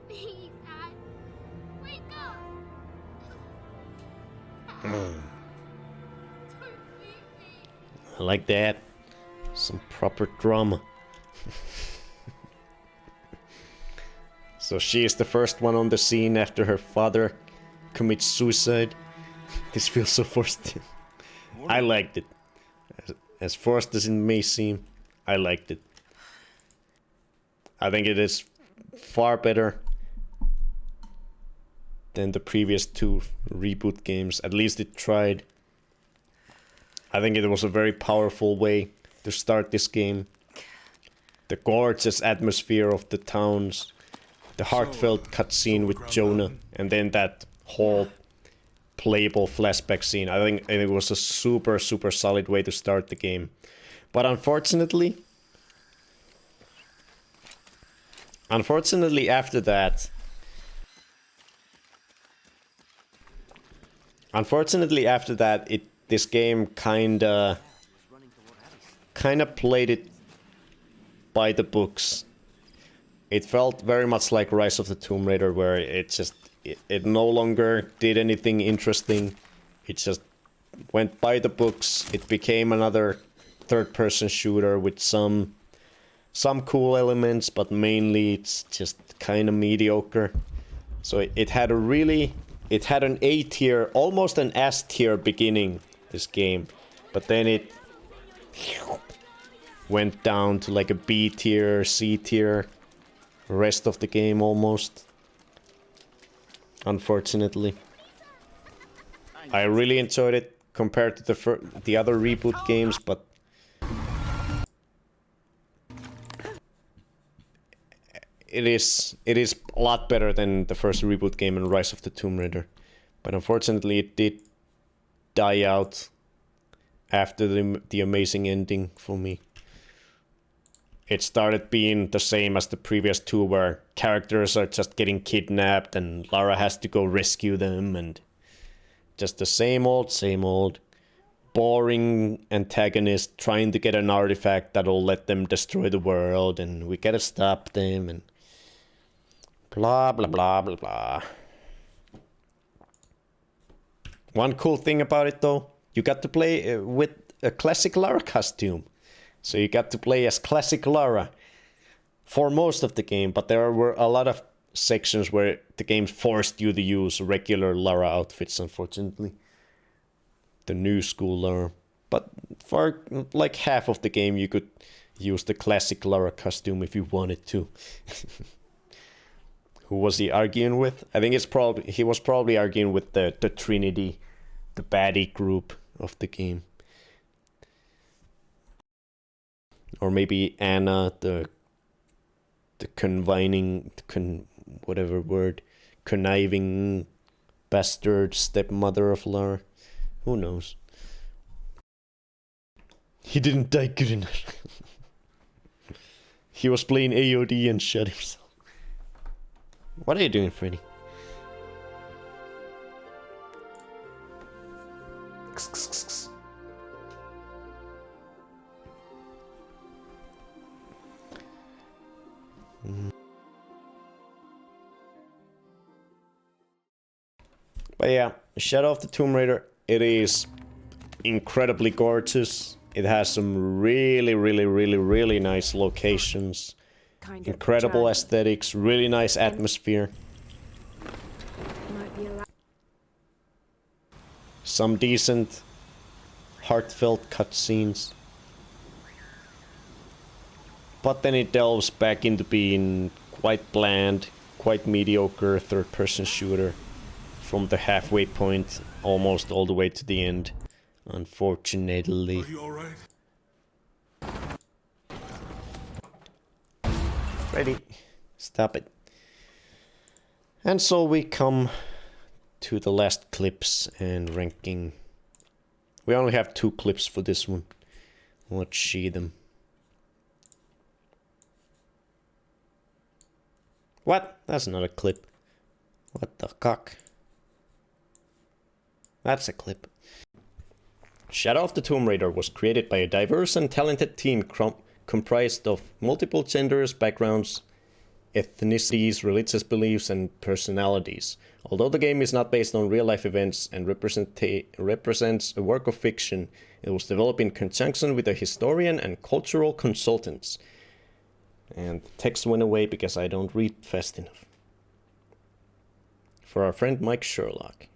Please, Dad. Wake up. I like that. Some proper drama. So she is the first one on the scene after her father commits suicide. This feels so forced. I liked it. As forced as it may seem, I liked it. I think it is far better than the previous two reboot games. At least it tried. I think it was a very powerful way to start this game. The gorgeous atmosphere of the towns, the heartfelt cutscene with Jonah, and then that whole playable flashback scene. I think it was a super solid way to start the game. But unfortunately after that, this game kinda played it by the books. It felt very much like Rise of the Tomb Raider, where it no longer did anything interesting. It just went by the books. It became another third-person shooter with some cool elements, but mainly it's just kind of mediocre. So it had an A tier, almost an S tier beginning, this game, but then it went down to like a B tier, C tier, rest of the game almost. Unfortunately, I really enjoyed it compared to the other reboot games, but it is a lot better than the first reboot game in Rise of the Tomb Raider. But unfortunately, it did die out after the amazing ending for me. It started being the same as the previous two, where characters are just getting kidnapped and Lara has to go rescue them, and just the same old boring antagonist trying to get an artifact that'll let them destroy the world, and we gotta stop them, and blah blah blah blah blah. One cool thing about it though, you got to play with a classic Lara costume. So you got to play as classic Lara for most of the game, but there were a lot of sections where the game forced you to use regular Lara outfits, unfortunately. The new school Lara. But for like half of the game you could use the classic Lara costume if you wanted to. Who was he arguing with? I think he was probably arguing with the Trinity, the baddie group of the game. Or maybe Anna, the conniving bastard stepmother of Lara. Who knows? He didn't die good enough. He was playing AOD and shot himself. What are you doing, Freddy? But yeah, Shadow of the Tomb Raider, it is incredibly gorgeous. It has some really nice locations. Incredible aesthetics, really nice atmosphere. Some decent, heartfelt cutscenes. But then it delves back into being quite bland, quite mediocre third-person shooter. From the halfway point, almost all the way to the end. Unfortunately. Are you alright? Ready. Stop it. And so we come to the last clips and ranking. We only have 2 clips for this one. Let's see them. What? That's not a clip. What the cock? That's a clip. Shadow of the Tomb Raider was created by a diverse and talented team comprised of multiple genders, backgrounds, ethnicities, religious beliefs, and personalities. Although the game is not based on real-life events and represents a work of fiction, it was developed in conjunction with a historian and cultural consultants. And the text went away because I don't read fast enough. For our friend Mike Sherlock.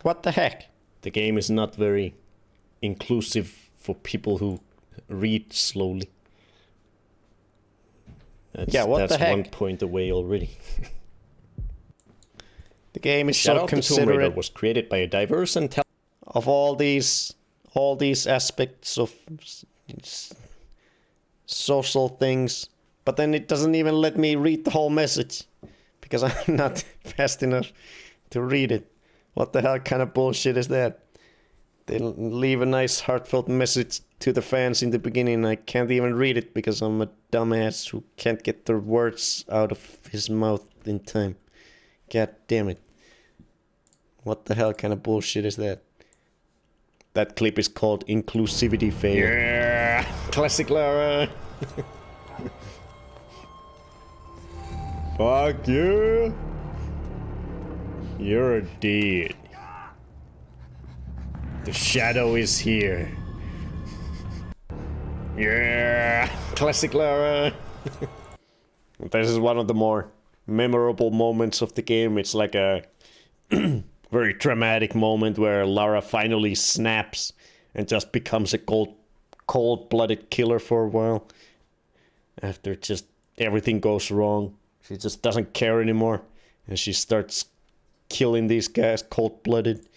What the heck? The game is not very inclusive for people who read slowly. That's 1 point away already. The game is so considerate. Was created by a diverse and of all these aspects of social things, but then it doesn't even let me read the whole message because I'm not fast enough to read it. What the hell kind of bullshit is that? They leave a nice heartfelt message to the fans in the beginning. I can't even read it because I'm a dumbass who can't get the words out of his mouth in time. God damn it. What the hell kind of bullshit is that? That clip is called Inclusivity Fail. Yeah! Classic Lara! Fuck you! You're dead. The shadow is here. Yeah! Classic Lara! This is one of the more memorable moments of the game. It's like a very dramatic moment where Lara finally snaps and just becomes a cold-blooded killer for a while. After just everything goes wrong. She just doesn't care anymore. And she starts killing these guys cold-blooded.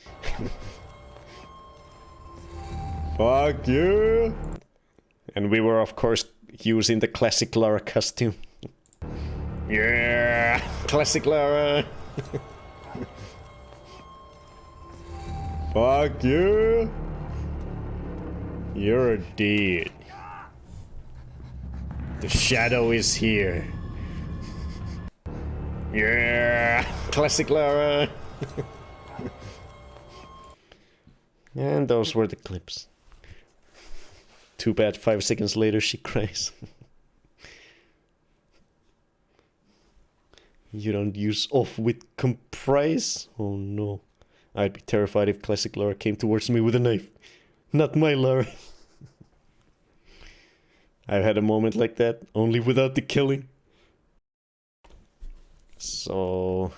Fuck you! And we were, of course, using the classic Lara costume. Yeah! Classic Lara! Fuck you! You're dead. The shadow is here. Yeah! Classic Lara! And those were the clips. Too bad 5 seconds later she cries. You don't use off with comprise? Oh no. I'd be terrified if Classic Lara came towards me with a knife. Not my Lara. I've had a moment like that, only without the killing. So...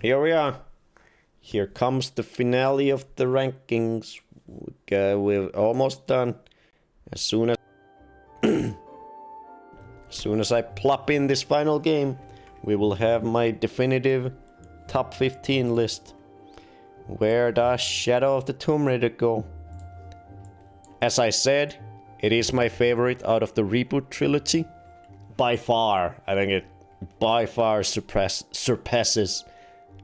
here we are. Here comes the finale of the rankings. We're almost done. As soon as I plop in this final game, we will have my definitive top 15 list. Where does Shadow of the Tomb Raider go? As I said, it is my favorite out of the reboot trilogy. By far, I think it by far surpasses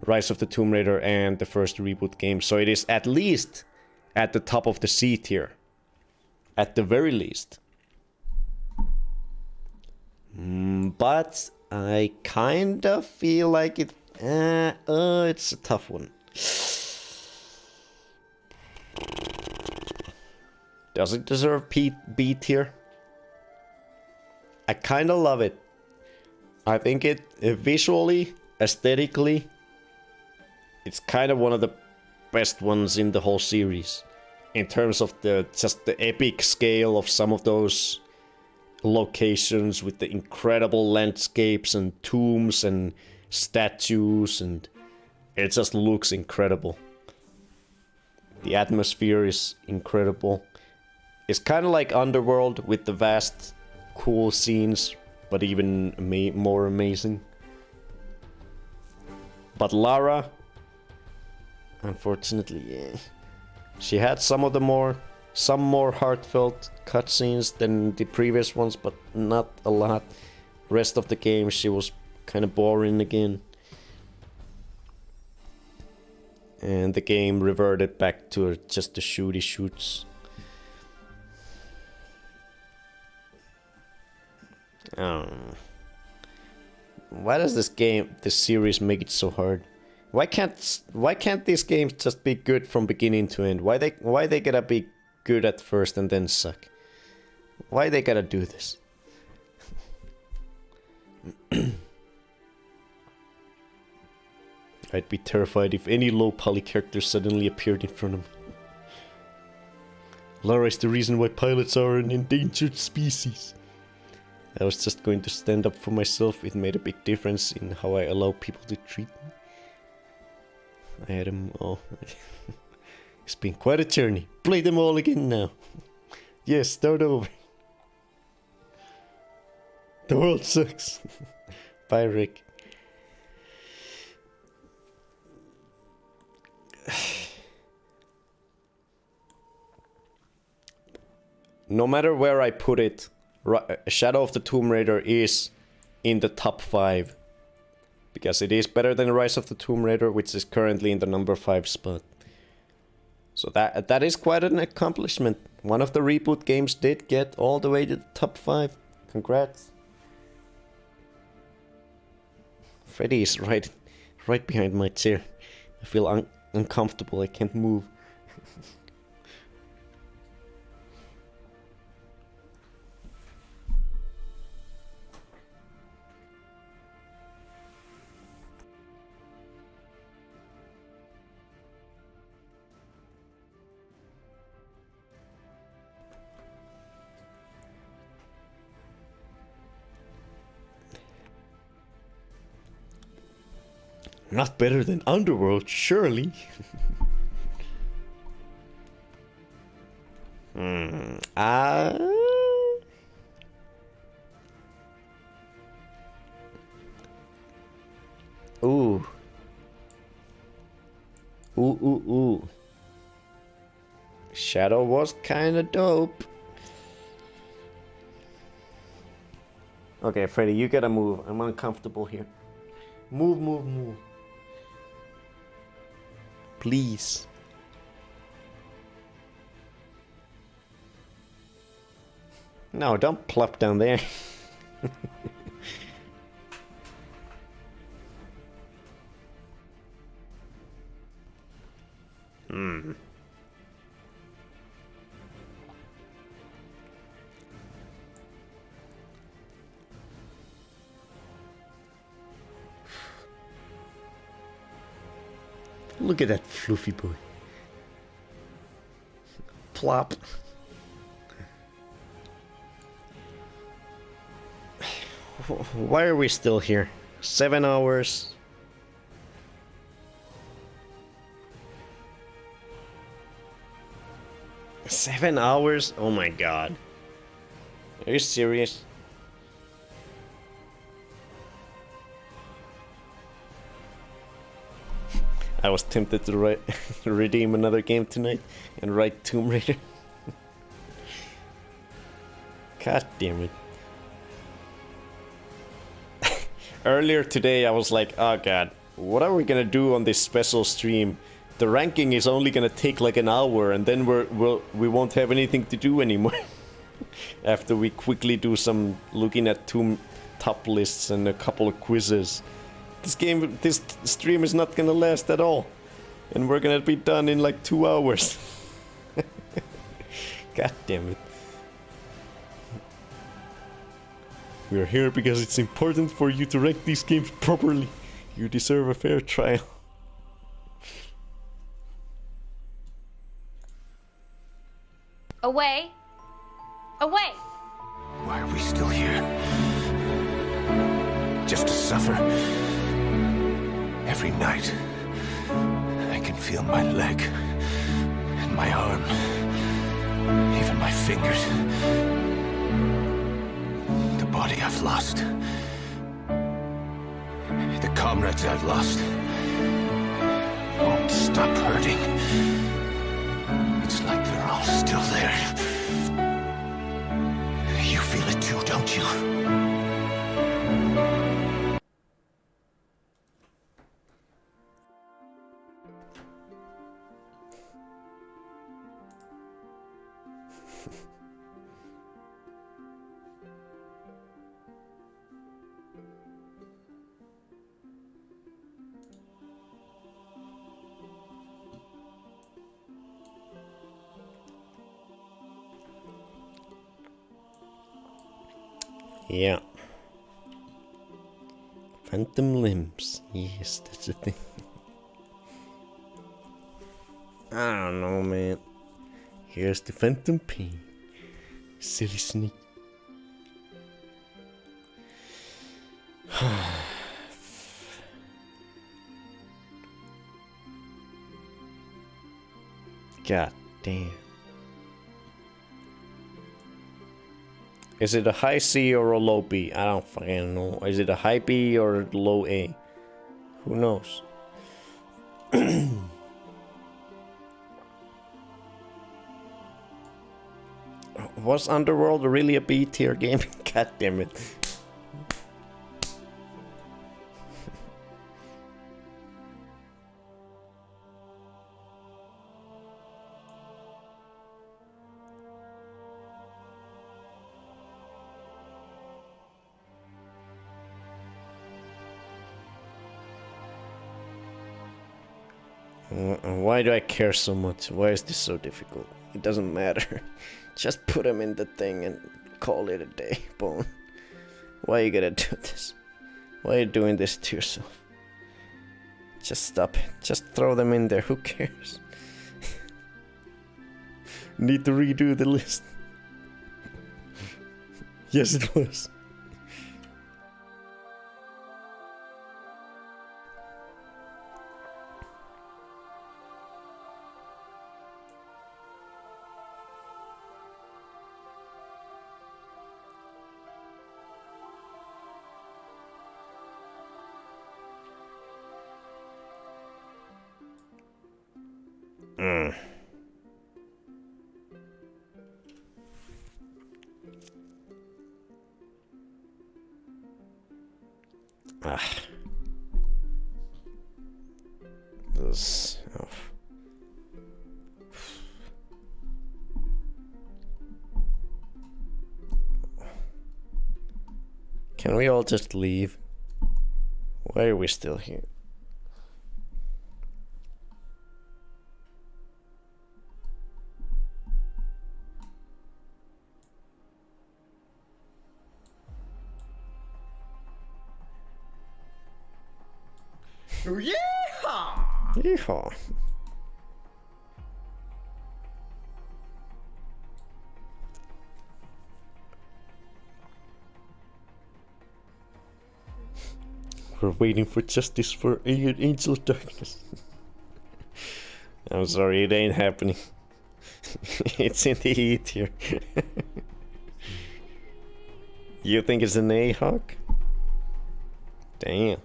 Rise of the Tomb Raider and the first reboot game. So it is at least at the top of the C tier. At the very least. But I kind of feel like it's a tough one. Does it deserve B tier? I kind of love it. I think it visually, aesthetically, it's kind of one of the best ones in the whole series. In terms of just the epic scale of some of those locations with the incredible landscapes and tombs and statues, and it just looks incredible. The atmosphere is incredible. It's kind of like Underworld with the vast, cool scenes, but even more amazing. But Lara, unfortunately, she had some of the more some more heartfelt cutscenes than the previous ones, but not a lot. Rest of the game, she was kind of boring again. And the game reverted back to just the shooty shoots. Why does this series make it so hard? Why can't these games just be good from beginning to end? Why they gotta be good at first and then suck? Why they gotta do this? I'd be terrified if any low poly character suddenly appeared in front of me. Lara is the reason why pilots are an endangered species. I was just going to stand up for myself. It made a big difference in how I allow people to treat me. I had them all. It's been quite a journey. Play them all again now. Yes, start over. The world sucks. Bye, Rick. No matter where I put it, Shadow of the Tomb Raider is in the top 5. Because it is better than Rise of the Tomb Raider, which is currently in the number 5 spot. So that is quite an accomplishment. One of the reboot games did get all the way to the top 5. Congrats. Freddy is right behind my chair. I feel uncomfortable, I can't move. Not better than Underworld, surely. Ooh. Ooh. Shadow was kinda dope. Okay, Freddy, you gotta move. I'm uncomfortable here. Move. Please. No, don't plop down there. Look at that fluffy boy. Plop. Why are we still here? 7 hours. Seven hours? Oh my god. Are you serious? I was tempted to redeem another game tonight and write Tomb Raider. God damn it. Earlier today I was like, oh god, what are we gonna do on this special stream? The ranking is only gonna take like an hour and then we won't have anything to do anymore. After we quickly do some looking at Tomb top lists and a couple of quizzes. This stream is not gonna last at all. And we're gonna be done in like 2 hours. God damn it. We're here because it's important for you to rank these games properly. You deserve a fair trial. Away! Away! Why are we still here? Just to suffer? Every night, I can feel my leg, and my arm, even my fingers. The body I've lost. The comrades I've lost. Won't stop hurting. It's like they're all still there. You feel it too, don't you? Yeah. Phantom limbs. Yes, that's the thing. I don't know, man. Here's the phantom pain. Silly sneak. God damn. Is it a high C or a low B? I don't fucking know. Is it a high B or a low A? Who knows? Was Underworld really a B tier game? God damn it. Why do I care so much? Why is this so difficult? It doesn't matter. Just put him in the thing and call it a day, Bone. Why you gotta do this? Why are you doing this to yourself? Just stop it. Just throw them in there. Who cares? Need to redo the list. Yes, it was. This. Oh. Can we all just leave? Why are we still here? Yeehaw! Yeehaw. We're waiting for justice for Angel of Darkness. I'm sorry, it ain't happening. It's in the E tier. You think it's an A, Hawk? Damn.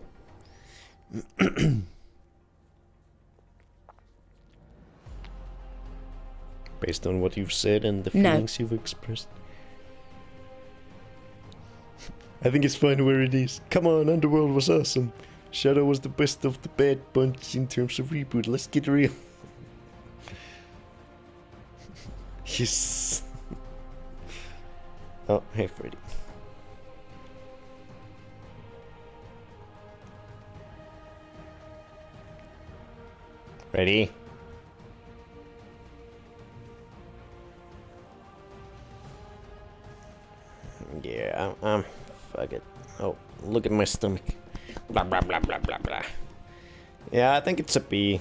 Based on what you've said and the No. feelings you've expressed. I think it's fine where it is. Come on, Underworld was awesome. Shadow was the best of the bad bunch in terms of reboot. Let's get real. Yes. Oh, hey Freddy. Ready? Yeah, fuck it. Oh, look at my stomach. Blah, blah, blah, blah, blah, blah. Yeah, I think it's a B.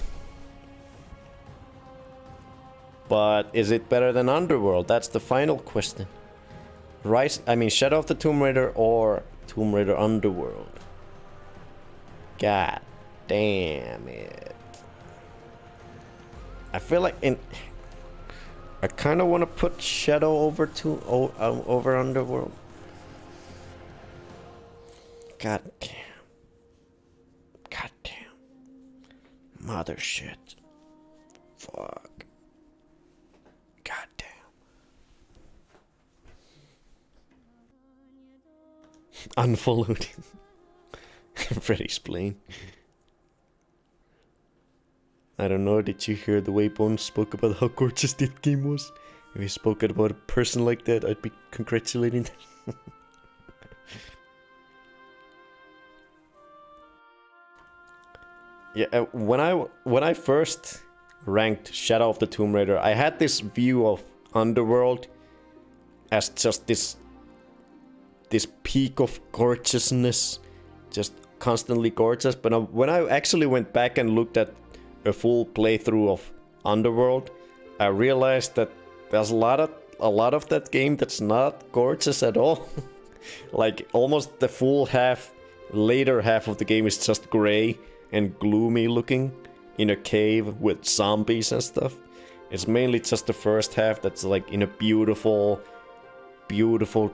But is it better than Underworld? That's the final question. Shadow of the Tomb Raider or Tomb Raider Underworld? God damn it. I feel like I kind of want to put Shadow over over Underworld. God damn. God damn. Mother shit. Fuck. God Unfollowed. Freddy's playing. I don't know, did you hear the way Bones spoke about how gorgeous that game was? If he spoke about a person like that, I'd be congratulating them. Yeah, when I first ranked Shadow of the Tomb Raider, I had this view of Underworld as just this peak of gorgeousness, just constantly gorgeous. But when I actually went back and looked at a full playthrough of Underworld, I realized that there's a lot of that game that's not gorgeous at all. Like almost the full later half of the game is just gray and gloomy looking in a cave with zombies and stuff. It's mainly just the first half that's like in a beautiful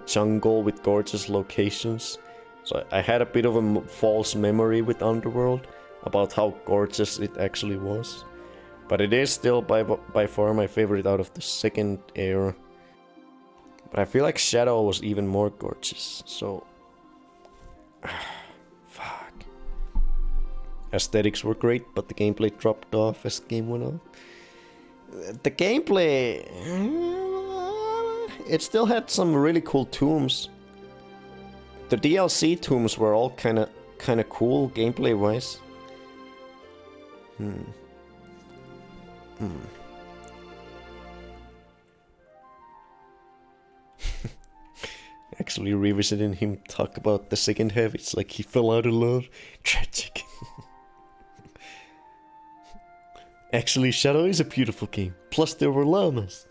jungle with gorgeous locations. So I had a bit of a false memory with Underworld about how gorgeous it actually was. But it is still by far my favorite out of the second era. But I feel like Shadow was even more gorgeous, so... Fuck. Aesthetics were great, but the gameplay dropped off as the game went on. The gameplay... It still had some really cool tombs. The DLC tombs were all kind of cool gameplay-wise. Actually revisiting him talk about the second half, it's like he fell out of love. Tragic. Actually, Shadow is a beautiful game. Plus there were llamas.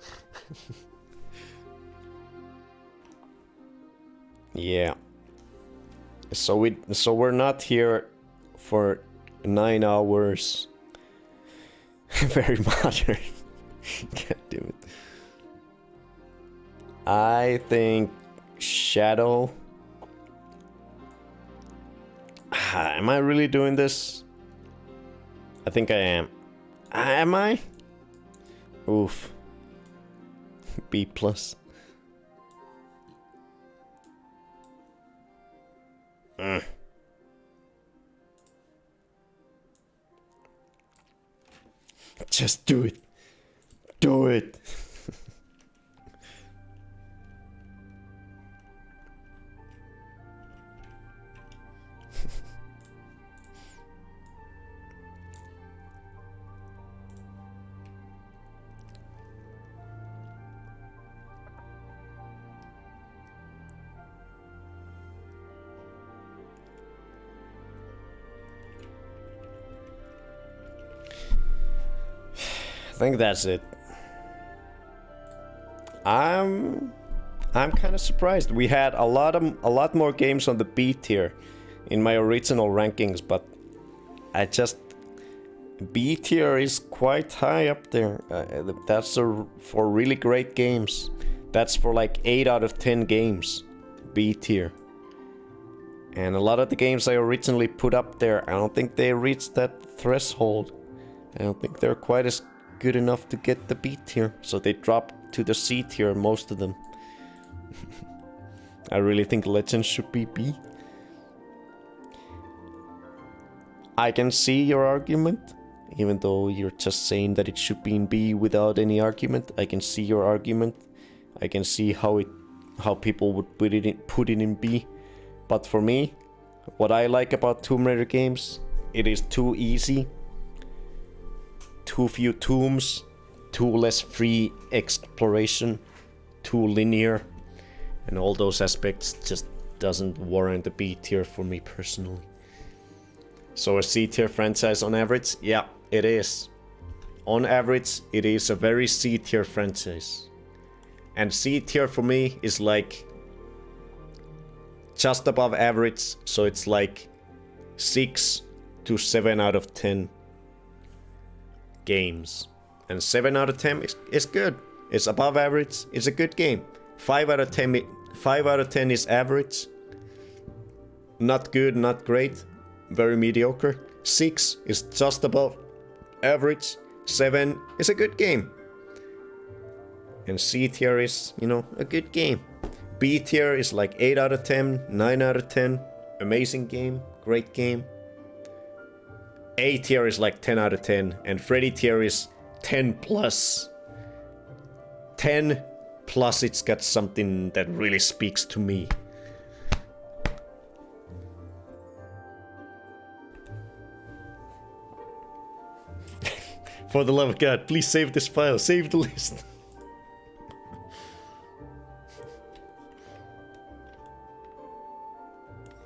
Yeah. So we're not here for 9 hours. Very modern. God damn it. I think Shadow. Am I really doing this? I think I am. Am I? Oof. B plus. Just do it. Do it. I think that's it. I'm kind of surprised. We had a lot more games on the B tier in my original rankings, but B tier is quite high up there. That's for really great games. That's for like 8 out of 10 games. B tier. And a lot of the games I originally put up there, I don't think they reached that threshold. I don't think they're quite as good enough to get the B tier, so they dropped to the C tier, most of them. I really think Legends should be B. I can see your argument, even though you're just saying that it should be in B without any argument. I can see your argument. I can see how people would put it in B. But for me, what I like about Tomb Raider games, it is too easy. Too few tombs, too less free exploration, too linear, and all those aspects just doesn't warrant a B tier for me personally. So a C tier franchise on average? Yeah, it is. On average, it is a very C tier franchise. And C tier for me is like just above average, so it's like 6 to 7 out of 10 games. And 7 out of 10 is good. It's above average. It's a good game. 5 out of 10 is average. Not good, not great. Very mediocre. 6 is just above average. 7 is a good game. And C tier is, a good game. B tier is like 8 out of 10, 9 out of 10. Amazing game, great game. A tier is like 10 out of 10, and Freddy tier is 10 plus. 10 plus it's got something that really speaks to me. For the love of God, please save this file, save the list.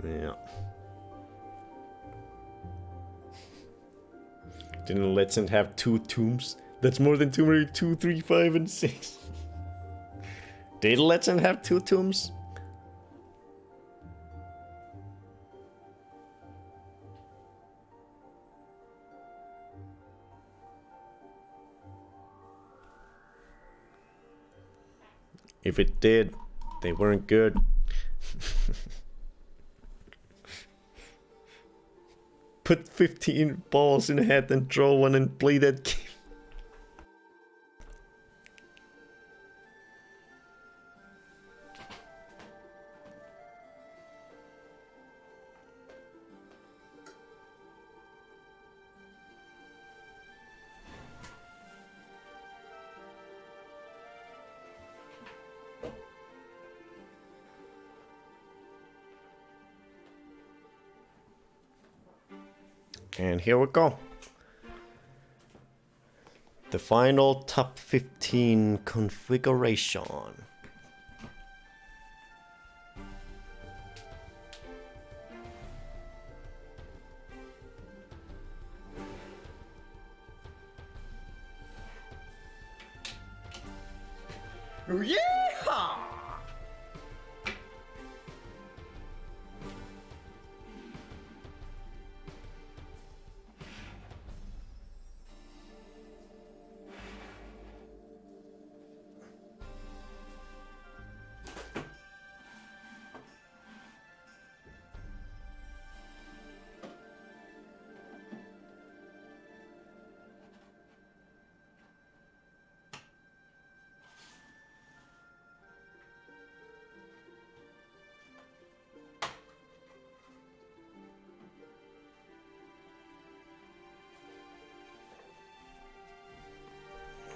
Yeah. Didn't Legend have 2 tombs? That's more than Tomb Raider 2, 3, 5, and 6. Did Legend have 2 tombs? If it did, they weren't good. Put 15 balls in a hat and draw one and play that game. And here we go. The final top 15 configuration. Yeehaw!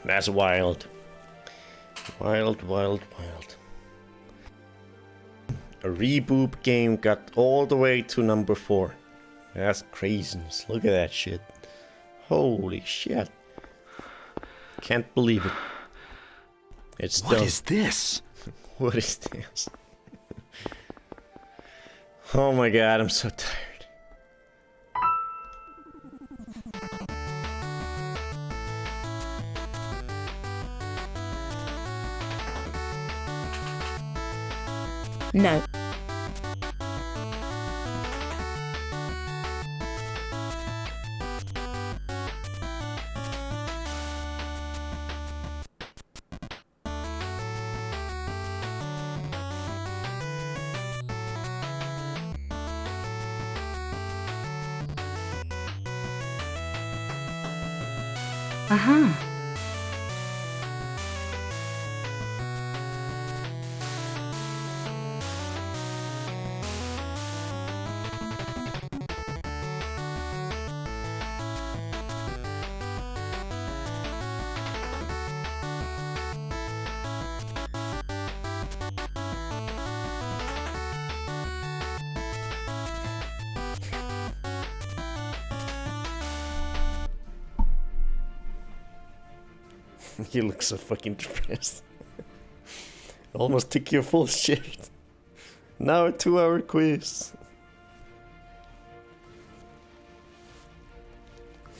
That's wild. Wild, wild, wild. A reboot game got all the way to number 4. That's craziness. Look at that shit. Holy shit. Can't believe it. It's done. What is this? What is this? Oh my god, I'm so tired. No. Aha. You look so fucking depressed. Almost took your full shift. Now a 2-hour quiz.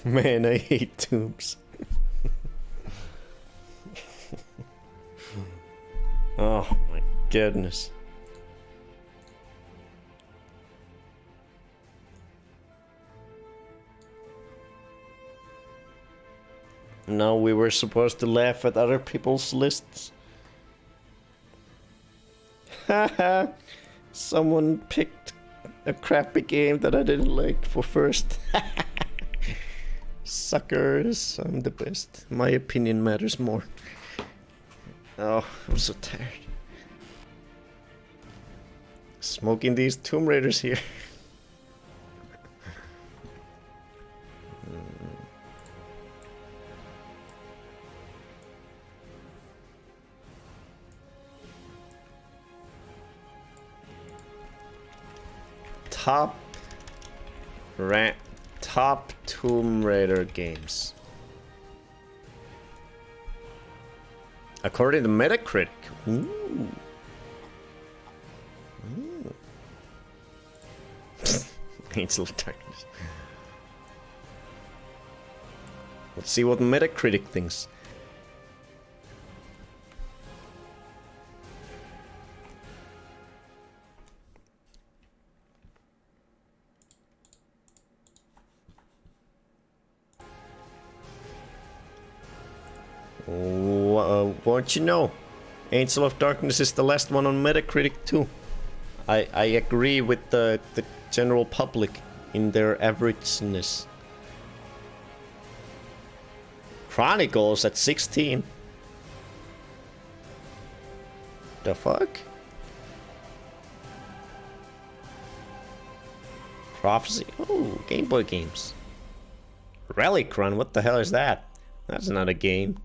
Man, I hate tombs. Oh my goodness. No, we were supposed to laugh at other people's lists. Haha. Someone picked a crappy game that I didn't like for first. Suckers, I'm the best. My opinion matters more. Oh, I'm so tired. Smoking these Tomb Raiders here. Top Tomb Raider games. According to Metacritic. Ooh. Ooh. Angel of Darkness. Let's see what Metacritic thinks. Won't you know? Angel of Darkness is the last one on Metacritic too. I agree with the general public in their averageness. Chronicles at 16. The fuck? Prophecy? Oh, Game Boy games. Relic Run, what the hell is that? That's not a game.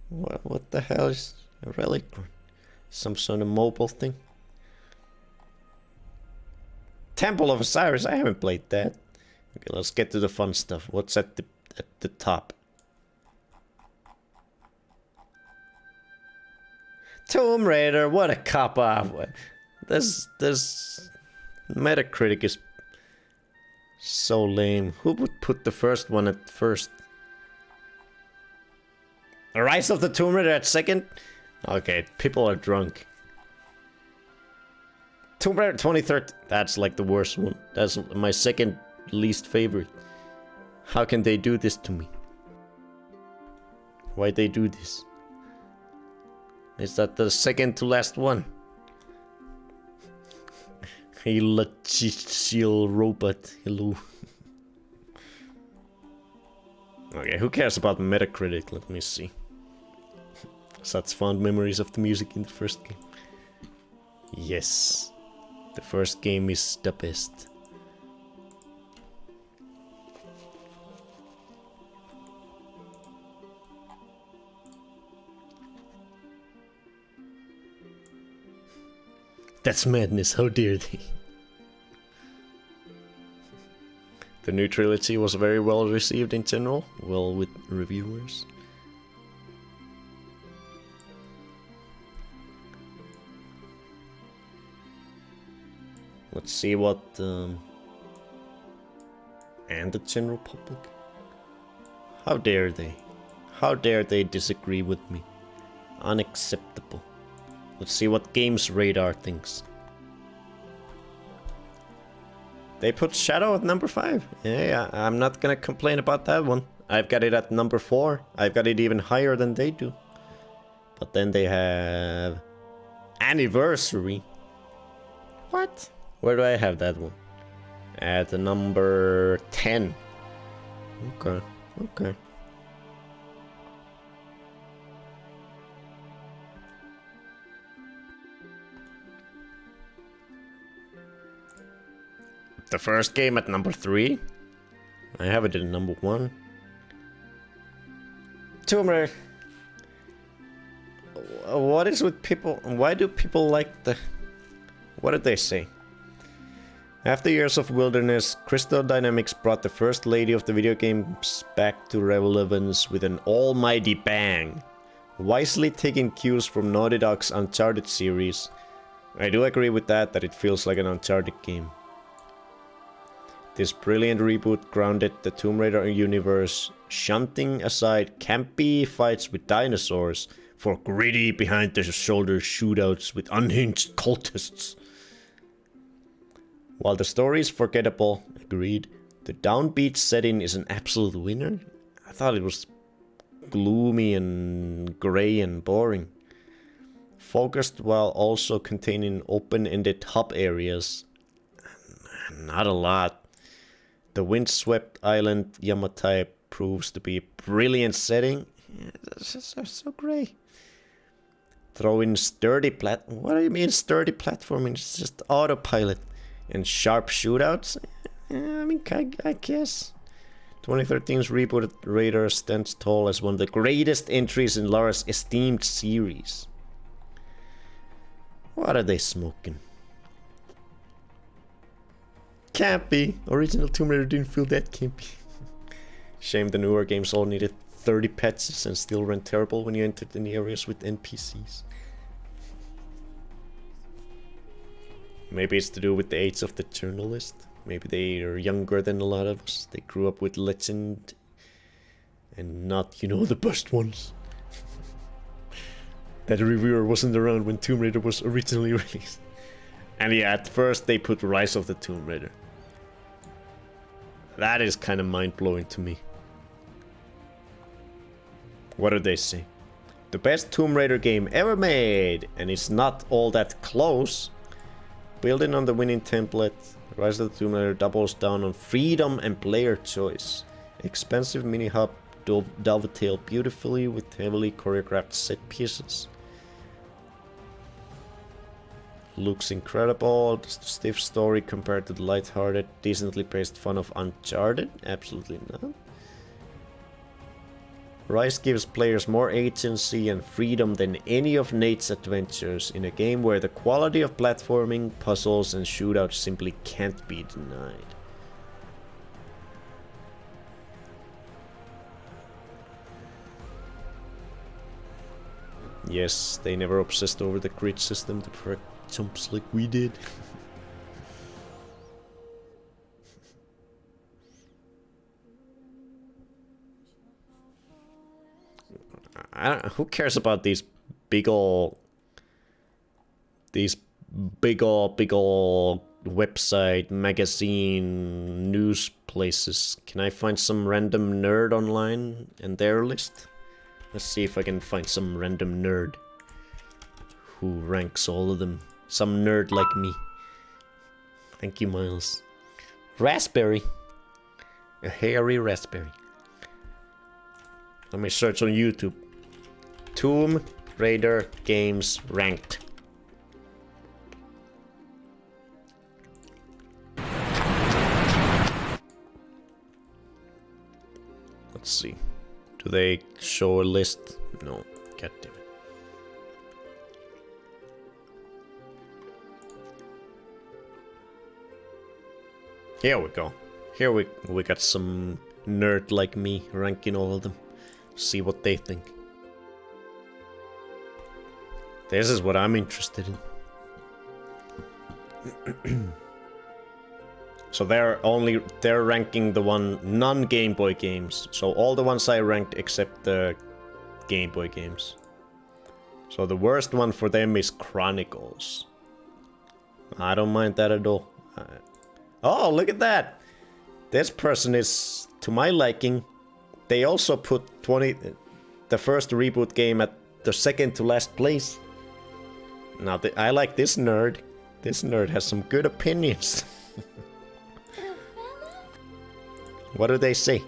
What the hell is a Relic Run? Some sort of mobile thing? Temple of Osiris, I haven't played that. Okay, let's get to the fun stuff. What's at the top? Tomb Raider, what a cop-off. This Metacritic is so lame. Who would put the first one at first? Rise of the Tomb Raider at second? Okay, people are drunk. Tomb Raider 2013. That's like the worst one. That's my second least favorite. How can they do this to me? Why they do this? Is that the second to last one? Hey, logistical robot. Hello. Okay, who cares about Metacritic? Let me see. Such fond memories of the music in the first game. Yes. The first game is the best. That's madness, how dare they? The new trilogy was very well received in general, well with reviewers. Let's see what... and the general public? How dare they? How dare they disagree with me? Unacceptable. Let's see what Games Radar thinks. They put Shadow at number 5. Yeah, I'm not gonna complain about that one. I've got it at number 4. I've got it even higher than they do. But then they have... Anniversary. What? Where do I have that one? At the number 10. Okay, okay. The first game at number 3. I have it at number 1. Tomb Raider. What is with people? Why do people like the... What did they say? After years of wilderness, Crystal Dynamics brought the first lady of the video games back to relevance with an almighty bang. Wisely taking cues from Naughty Dog's Uncharted series. I do agree with that it feels like an Uncharted game. This brilliant reboot grounded the Tomb Raider universe, shunting aside campy fights with dinosaurs for gritty behind-the-shoulder shootouts with unhinged cultists. While the story is forgettable, agreed, the downbeat setting is an absolute winner. I thought it was gloomy and grey and boring. Focused while also containing open-ended hub areas. Not a lot. The windswept island Yamatai proves to be a brilliant setting. Yeah, that's so grey. Throw in sturdy what do you mean sturdy platforming? It's just autopilot. And sharp shootouts? I mean, I guess. 2013's rebooted Raider stands tall as one of the greatest entries in Lara's esteemed series. What are they smoking? Campy. Original Tomb Raider didn't feel that campy. Shame the newer games all needed 30 patches and still ran terrible when you entered in areas with NPCs. Maybe it's to do with the age of the journalist. Maybe they are younger than a lot of us. They grew up with Legend and not, you know, the best ones. That reviewer wasn't around when Tomb Raider was originally released. And yeah, at first they put Rise of the Tomb Raider. That is kind of mind-blowing to me. What do they say? The best Tomb Raider game ever made, and it's not all that close. Building on the winning template, Rise of the Tomb Raider doubles down on freedom and player choice. Expensive mini-hub dovetail beautifully with heavily choreographed set pieces. Looks incredible. The stiff story compared to the light-hearted, decently paced fun of Uncharted? Absolutely not. Rise gives players more agency and freedom than any of Nate's adventures in a game where the quality of platforming, puzzles, and shootouts simply can't be denied. Yes, they never obsessed over the grid system to perfect jumps like we did. Who cares about these big ol' website, magazine, news places? Can I find some random nerd online and their list? Let's see if I can find some random nerd who ranks all of them. Some nerd like me. Thank you, Miles. Raspberry. A hairy raspberry. Let me search on YouTube. Tomb Raider games ranked. Let's see. Do they show a list? No. God damn it. Here we go. Here we got some nerd like me ranking all of them. See what they think. This is what I'm interested in. So they're ranking the non-Game Boy games. So all the ones I ranked except the Game Boy games. So the worst one for them is Chronicles. I don't mind that at all. Oh, look at that! This person is to my liking. They also put the first reboot game at the second to last place. Now, I like this nerd. This nerd has some good opinions. What do they say?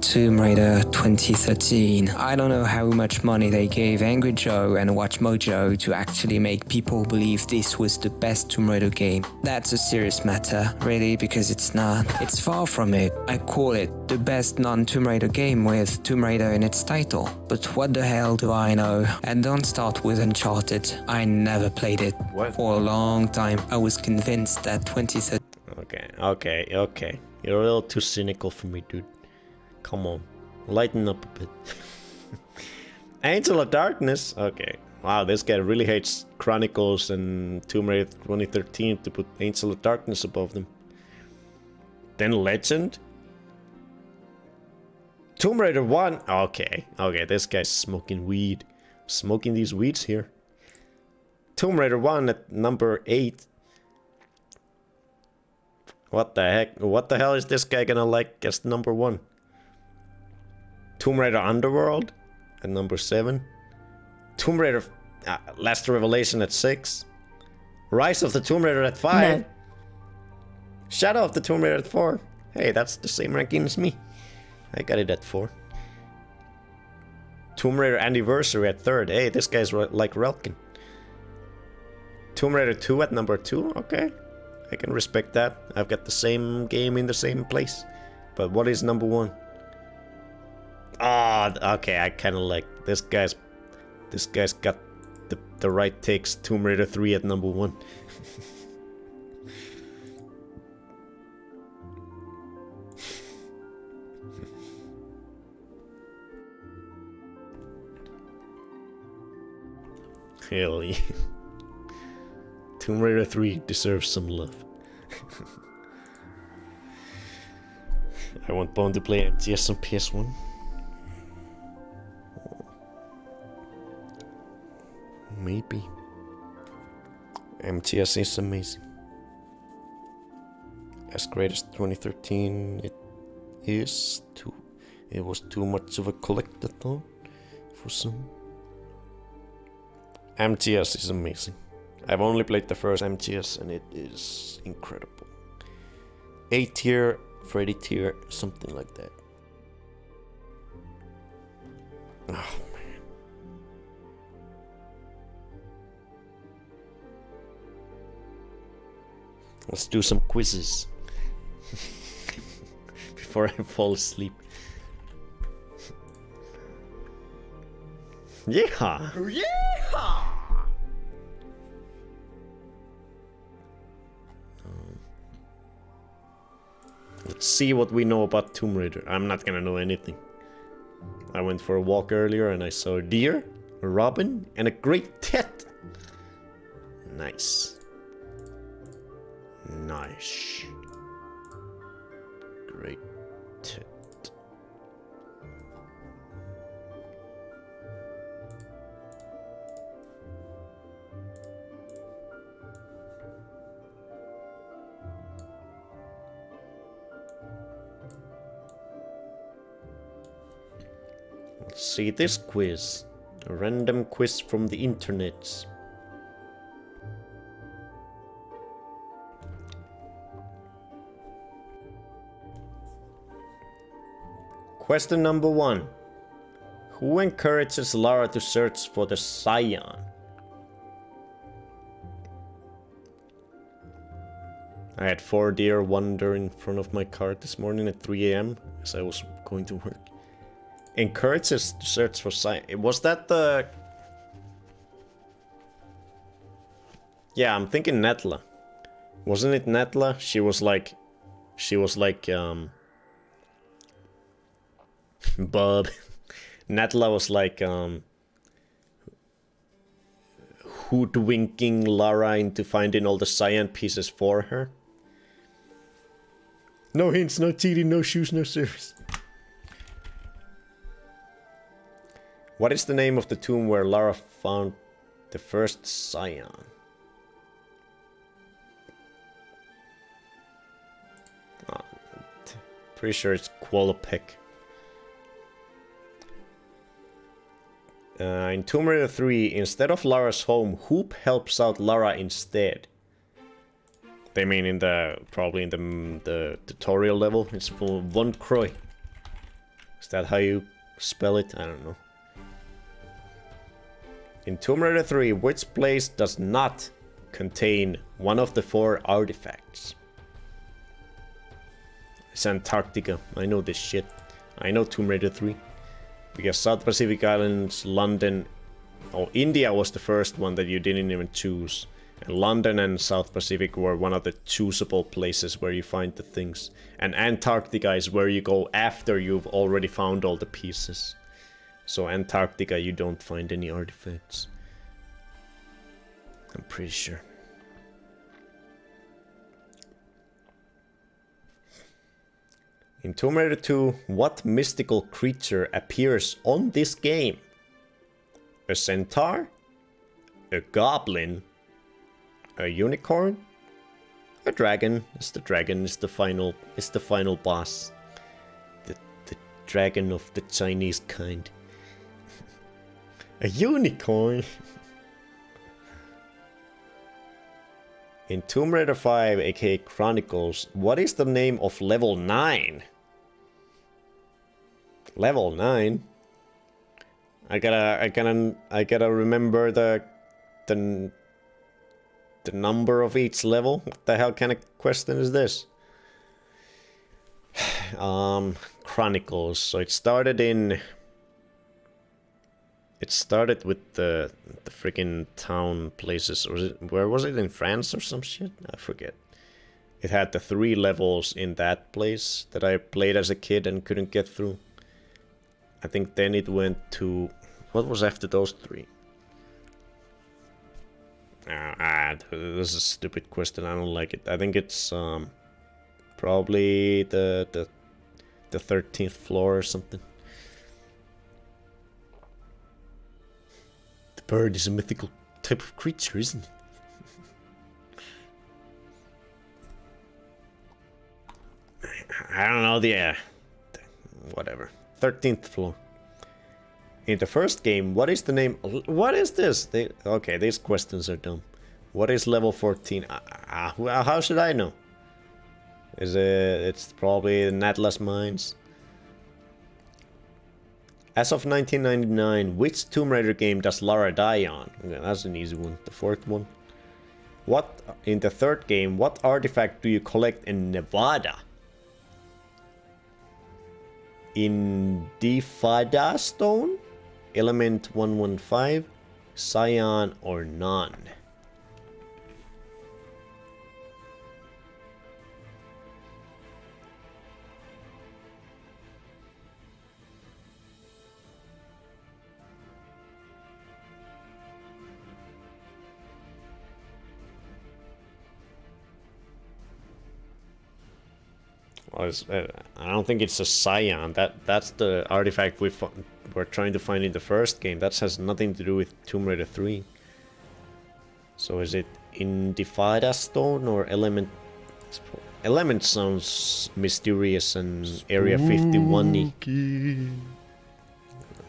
Tomb Raider 2013. I don't know how much money they gave Angry Joe and Watch Mojo to actually make people believe this was the best Tomb Raider game. That's a serious matter, really, because it's not. It's far from it. I call it the best non-Tomb Raider game with Tomb Raider in its title. But what the hell do I know? And don't start with Uncharted. I never played it. What? For a long time. I was convinced that 2013... Okay. You're a little too cynical for me, dude. Come on, lighten up a bit. Angel of Darkness? Okay. Wow, this guy really hates Chronicles and Tomb Raider 2013 to put Angel of Darkness above them. Then Legend? Tomb Raider 1? Okay, this guy's smoking weed. Smoking these weeds here. Tomb Raider 1 at number 8. What the heck? What the hell is this guy gonna like as number 1? Tomb Raider Underworld at number 7. Tomb Raider Last Revelation at 6. Rise of the Tomb Raider at 5. No. Shadow of the Tomb Raider at 4. Hey, that's the same ranking as me. I got it at 4. Tomb Raider Anniversary at 3rd. Hey, this guy's like Relkin. Tomb Raider 2 at number 2. Okay, I can respect that. I've got the same game in the same place. But what is number 1? Ah, okay, I kind of like this guy's got the right takes. Tomb Raider 3 at number 1. Hell yeah. Tomb Raider 3 deserves some love. I want Bone to play MTS on PS1. Maybe. MTS is amazing. As great as 2013 it is, it was too much of a collectathon for some. MTS is amazing. I've only played the first MTS and it is incredible. A tier, Freddy tier, something like that. Oh man. Let's do some quizzes. Before I fall asleep. Yeah! Yeah! Let's see what we know about Tomb Raider. I'm not gonna know anything. I went for a walk earlier and I saw a deer, a robin, and a great tit. Nice. Nice. Great tit. Let's see this quiz. A random quiz from the internet. Question number 1. Who encourages Lara to search for the Scion? I had 4 deer wander in front of my car this morning at 3 AM as I was going to work. Encourages to search for Scion. Was that the... Yeah, I'm thinking Netla. Wasn't it Netla? She was like, Bob. Netla was like, hoodwinking Lara into finding all the Cyan pieces for her. No hints, no cheating, no shoes, no service. What is the name of the tomb where Lara found the first Scion? Pretty sure it's Qualopec. In Tomb Raider 3, instead of Lara's home, Hoop helps out Lara instead. They mean in the probably in the tutorial level. It's for Von Croy. Is that how you spell it? I don't know. In Tomb Raider 3, which place does not contain one of the 4 artifacts? It's Antarctica. I know this shit. I know Tomb Raider 3. Because South Pacific Islands, London... Oh, India was the first one that you didn't even choose. And London and South Pacific were one of the choosable places where you find the things. And Antarctica is where you go after you've already found all the pieces. So Antarctica, you don't find any artifacts. I'm pretty sure. In Tomb Raider 2, what mystical creature appears on this game? A centaur? A goblin? A unicorn? A dragon? It's the dragon, it's the final boss. The dragon of the Chinese kind. A unicorn? In Tomb Raider 5, aka Chronicles, what is the name of level 9? Level 9? I gotta remember the number of each level? What the hell kind of question is this? Chronicles. So it started with the freaking town places, or where was it, in France or some shit? I forget. It had the 3 levels in that place that I played as a kid and couldn't get through. I think then it went to... What was after those 3? This is a stupid question. I don't like it. I think it's probably the 13th floor or something. The bird is a mythical type of creature, isn't it? I don't know, whatever. 13th floor. In the first game, what is the name? What is this? Okay, these questions are dumb. What is level 14? How should I know? It's probably the Atlas Mines. As of 1999, which Tomb Raider game does Lara die on? Okay, that's an easy one. The 4th one. What, in the 3rd game, what artifact do you collect in Nevada? Indifada Stone? Element 115? Cyan or none? I don't think it's a cyan. That's the artifact we're trying to find in the first game. That has nothing to do with Tomb Raider 3. So is it Indifada Stone or Element? Element sounds mysterious and Area 51-y.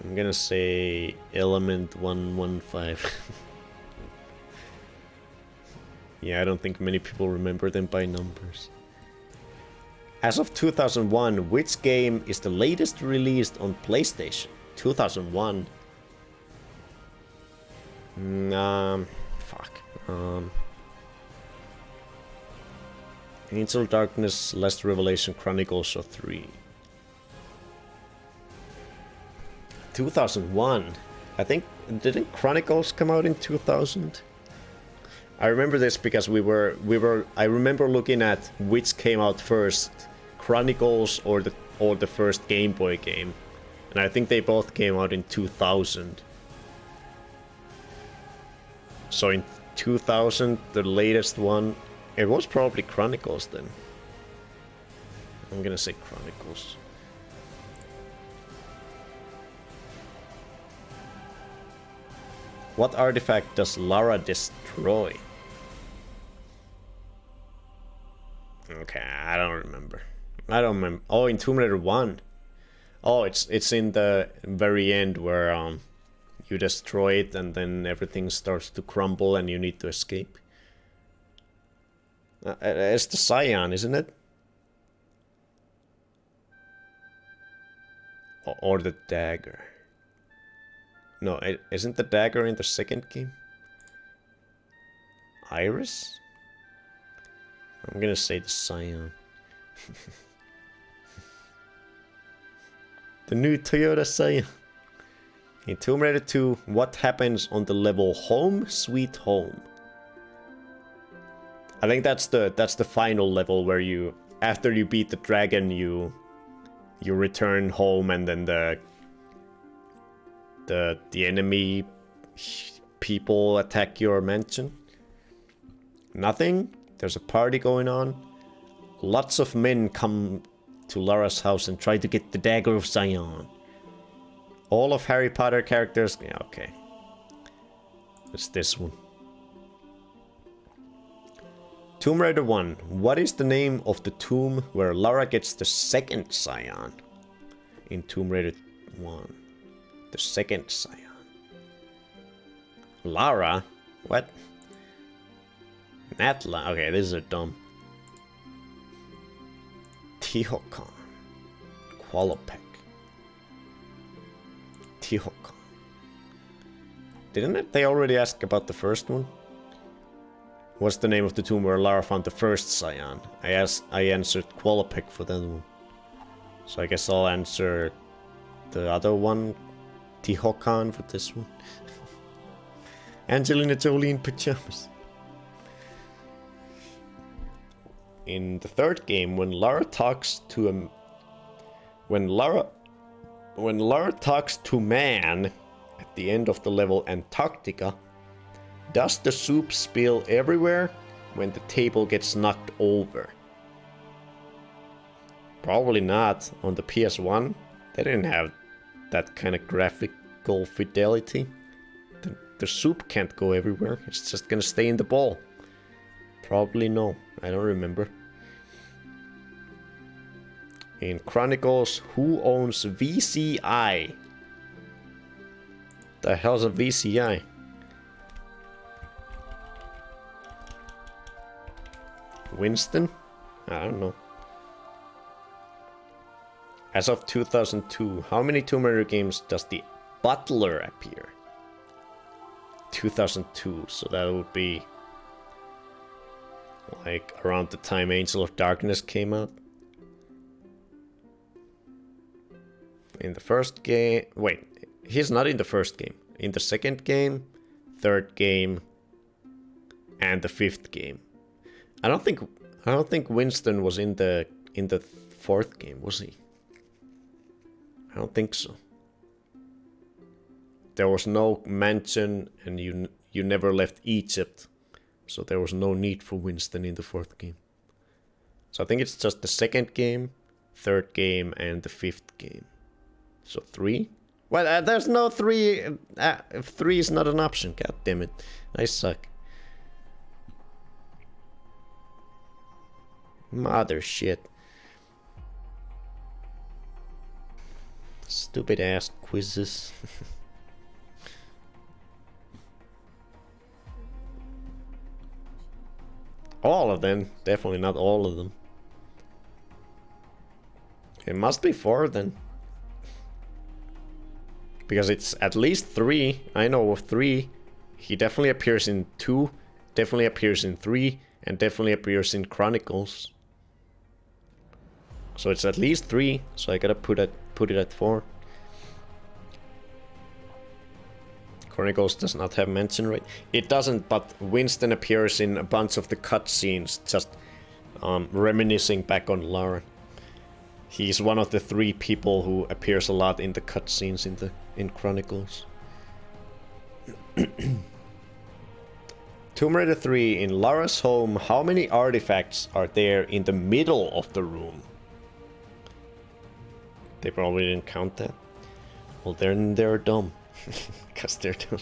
I'm gonna say Element 115. Yeah, I don't think many people remember them by numbers. As of 2001, which game is the latest released on PlayStation? 2001. Fuck. Angel Darkness, Last Revelation, Chronicles of 3. 2001. I think, didn't Chronicles come out in 2000? I remember this because I remember looking at which came out first, Chronicles or the first Game Boy game. And I think they both came out in 2000. So in 2000, the latest one, it was probably Chronicles then. I'm gonna say Chronicles. What artifact does Lara destroy? Okay, I don't remember. Oh, in Tomb Raider 1. Oh, it's in the very end where you destroy it and then everything starts to crumble and you need to escape. It's the cyan, isn't it? Or the dagger. No, isn't the dagger in the second game? Iris? I'm gonna say the cyan. The new Toyota Cyan. In Tomb Raider 2, what happens on the level Home Sweet Home? I think that's the final level where you, after you beat the dragon, you return home and then the enemy people attack your mansion. Nothing? There's a party going on. Lots of men come to Lara's house and try to get the Dagger of Cyan. All of Harry Potter characters... Yeah, okay. It's this one. Tomb Raider 1. What is the name of the tomb where Lara gets the second Cyan? In Tomb Raider 1. The second Cyan. Lara? What? Natla? Okay, this is a dumb. Tehokan. Qualopec. Tihok. Didn't they already ask about the first one? What's the name of the tomb where Lara found the first Scion? I answered Qualopec for that one. So I guess I'll answer the other one, Tihokan, for this one. Angelina Jolie in pajamas. In the third game, when Lara talks to man at the end of the level Antarctica, does the soup spill everywhere when the table gets knocked over? Probably not. On the PS1, they didn't have that kind of graphical fidelity. The soup can't go everywhere. It's just gonna stay in the bowl. Probably no. I don't remember. In Chronicles, who owns VCI? The hell's a VCI? Winston? I don't know. As of 2002, how many Tomb Raider games does the Butler appear? 2002, so that would be like around the time Angel of Darkness came out. In the first game... Wait, he's not in the first game. In the second game, third game, and the fifth game. I don't think Winston was in the fourth game, was he? I don't think so. There was no mansion, and you never left Egypt, so there was no need for Winston in the fourth game. So I think it's just the second game, third game, and the fifth game. So 3? Well, there's no 3. 3 is not an option. God damn it, I suck. Mother shit. Stupid ass quizzes. All of them. Definitely not all of them. It must be 4 then. Because it's at least 3. I know of 3. He definitely appears in 2. Definitely appears in 3. And definitely appears in Chronicles. So it's at least 3. So I gotta put it at 4. Chronicles does not have mention rate. It doesn't, but Winston appears in a bunch of the cutscenes, just reminiscing back on Lara. He's one of the 3 people who appears a lot in the cutscenes in Chronicles. Tomb Raider 3, in Lara's home, how many artifacts are there in the middle of the room? They probably didn't count that. Well, they're dumb. Because they're dumb.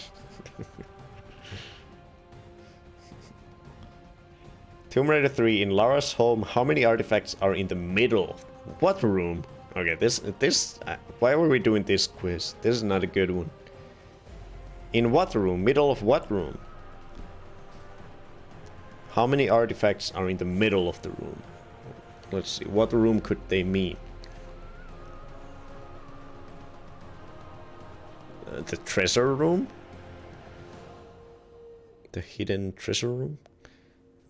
Tomb Raider 3, in Lara's home, how many artifacts are in the middle? What room? Okay, this why were we doing this quiz? This is not a good one. In what room? Middle of what room? How many artifacts are in the middle of the room? Let's see, what room could they mean? The treasure room? The hidden treasure room?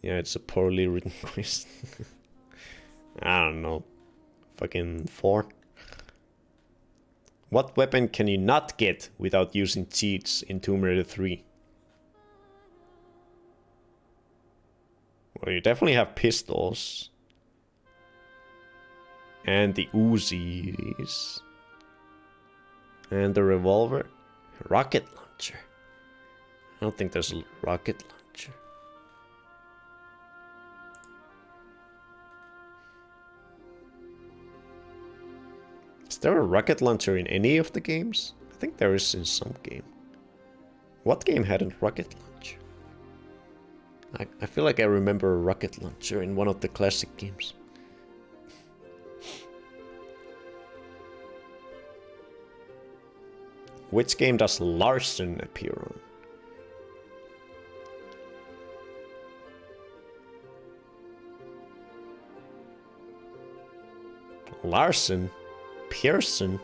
Yeah, it's a poorly written quiz. I don't know. Fucking 4. What weapon can you not get without using cheats in Tomb Raider 3? Well, you definitely have pistols. And the Uzis. And the revolver. Rocket launcher. I don't think there's a rocket launcher. Is there a rocket launcher in any of the games? I think there is in some game. What game had a rocket launcher? I feel like I remember a rocket launcher in one of the classic games. Which game does Larson appear on? Larson? Pearson?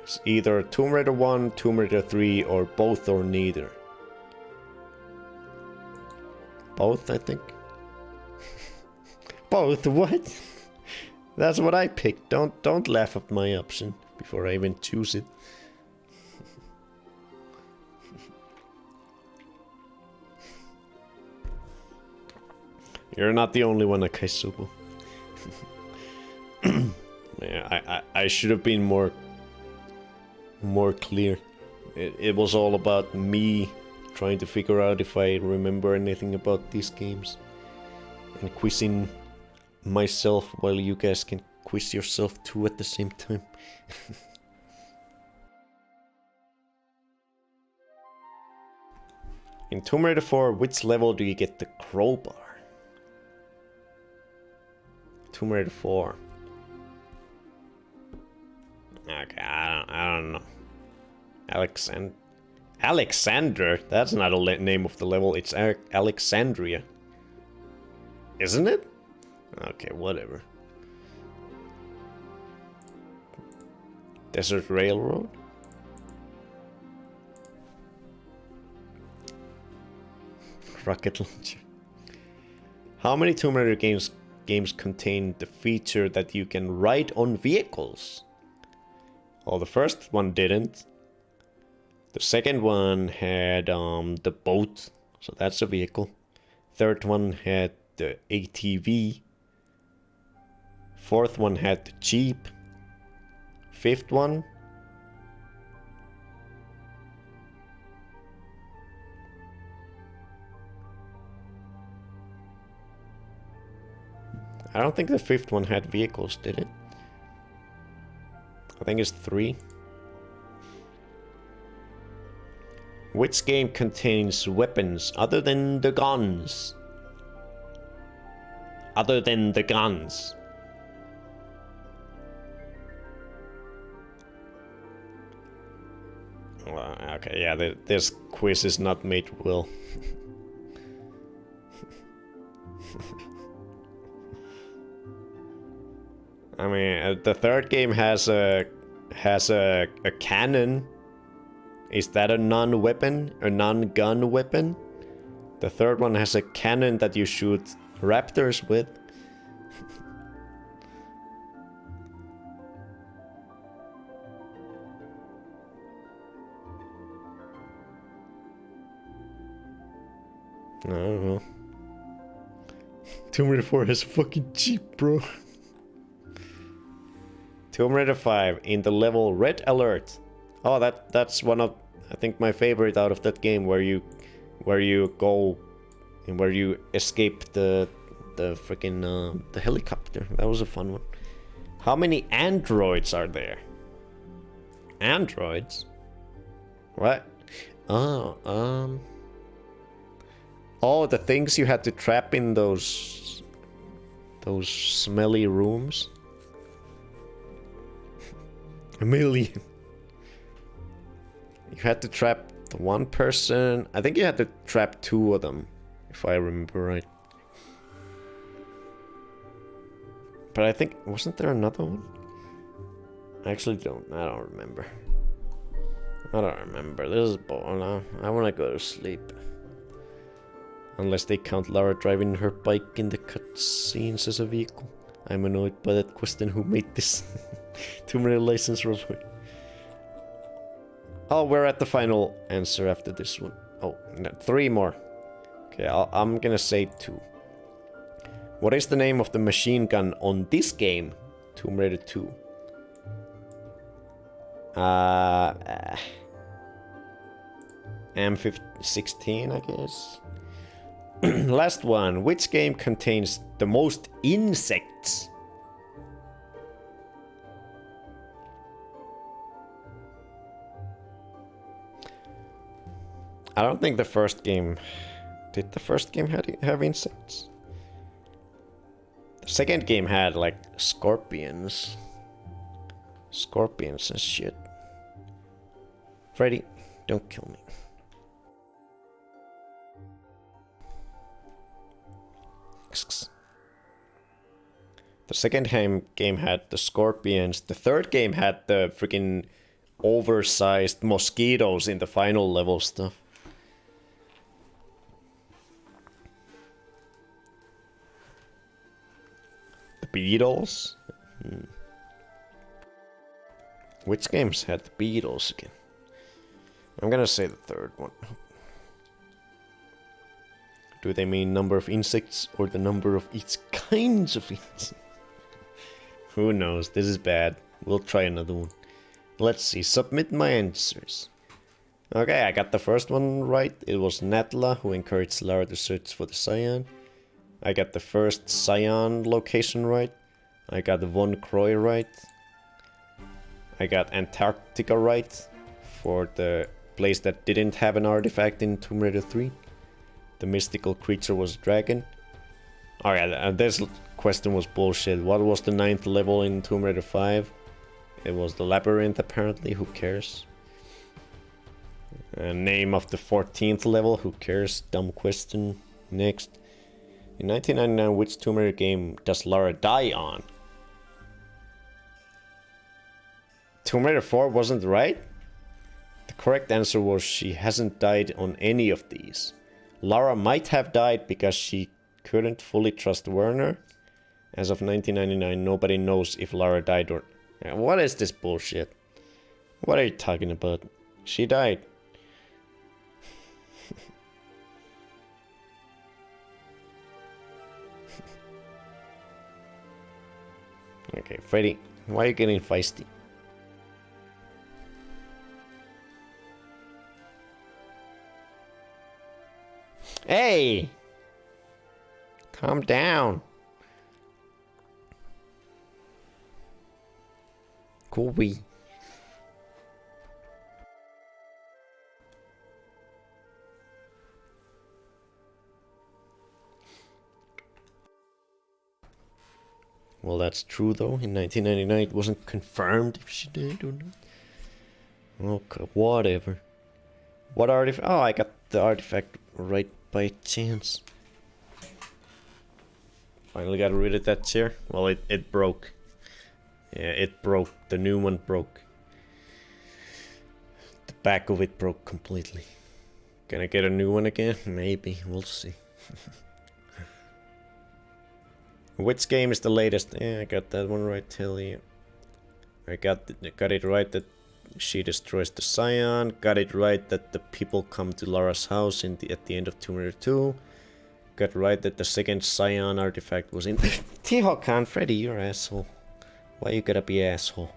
It's either Tomb Raider 1, Tomb Raider 3, or both or neither. Both, I think. Both? What? That's what I picked. Don't laugh at my option before I even choose it. You're not the only one, Akaisubu. Yeah, I should have been more clear. It was all about me trying to figure out if I remember anything about these games. And quizzing myself while you guys can quiz yourself too at the same time. In Tomb Raider 4, which level do you get the crowbar? Tomb Raider 4. Okay, I don't know. Alexander? That's not a name of the level, it's Alexandria. Isn't it? Okay, whatever. Desert Railroad? Rocket launcher. How many Tomb Raider games contain the feature that you can ride on vehicles? Well, the first one didn't. The second one had the boat, so that's a vehicle. Third one had the ATV. Fourth one had the Jeep. Fifth one. I don't think the fifth one had vehicles, did it? I think it's 3. Which game contains weapons other than the guns? Other than the guns. Well, okay, yeah, this quiz is not made well. I mean, the third game has a cannon. Is that a non-weapon? A non-gun weapon? The third one has a cannon that you shoot raptors with. I don't know. Tomb Raider 4 has fucking Jeep, bro. Tomb Raider 5 in the level Red Alert. Oh, that's one of, I think, my favorite out of that game, where you go and where you escape the freaking the helicopter. That was a fun one. How many androids are there? Androids? What? Oh, the things you had to trap in those smelly rooms. A million. You had to trap the one person. I think you had to trap 2 of them, if I remember right. But I think, wasn't there another one? I actually don't remember. I don't remember. This is boring now. I wanna go to sleep. Unless they count Lara driving her bike in the cutscenes as a vehicle. I'm annoyed by that question. Who made this? Too many license rules. Oh, we're at the final answer after this one. Oh, no, 3 more. Okay, I'm gonna say 2. What is the name of the machine gun on this game? Tomb Raider 2. M16, I guess. Last one. Which game contains the most insects? I don't think the first game... Did the first game have insects? The second game had, like, scorpions. Scorpions and shit. Freddy, don't kill me. The second game had the scorpions. The third game had the freaking oversized mosquitoes in the final level stuff. The Beatles? Which games had the Beatles again? I'm gonna say the third one. Do they mean number of insects or the number of each kinds of insects? Who knows? This is bad. We'll try another one. Let's see. Submit my answers. Okay, I got the first one right. It was Natla who encouraged Lara to search for the Cyan. I got the first Cyan location right. I got Von Croy right. I got Antarctica right for the place that didn't have an artifact in Tomb Raider 3. The mystical creature was a dragon. Alright, this question was bullshit. What was the 9th level in Tomb Raider 5? It was the labyrinth apparently, who cares? Name of the 14th level, who cares? Dumb question. Next. In 1999, which Tomb Raider game does Lara die on? Tomb Raider 4 wasn't right? The correct answer was she hasn't died on any of these. Lara might have died because she couldn't fully trust Werner. As of 1999, nobody knows if Lara died or... What is this bullshit? What are you talking about? She died. Okay, Freddy, why are you getting feisty? Hey! Calm down. Kobe. Well, that's true though. In 1999 it wasn't confirmed if she did or not. Okay, whatever. What artifact? Oh, I got the artifact right by chance. Finally got rid of that chair. Well, it broke. Yeah, it broke. The new one broke. The back of it broke completely. Can I get a new one again? Maybe. We'll see. Which game is the latest? Yeah, I got that one right, tell you. I got it right that she destroys the Cyan. Got it right that the people come to Lara's house at the end of Tomb Raider 2. Got right that the second Cyan artifact was in... T-Hawk-Khan, Freddy, you're an asshole. Why you gotta be an asshole?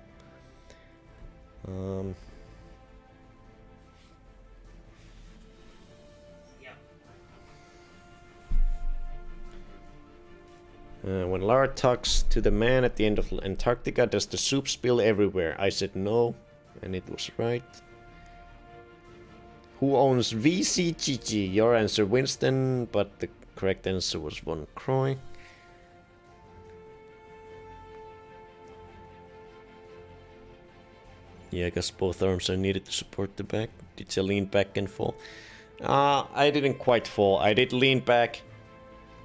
When Lara talks to the man at the end of Antarctica, does the soup spill everywhere? I said no, and it was right. Who owns VCGG? Your answer, Winston, but the correct answer was Von Croy. Yeah, I guess both arms are needed to support the back. Did you lean back and fall? I didn't quite fall. I did lean back.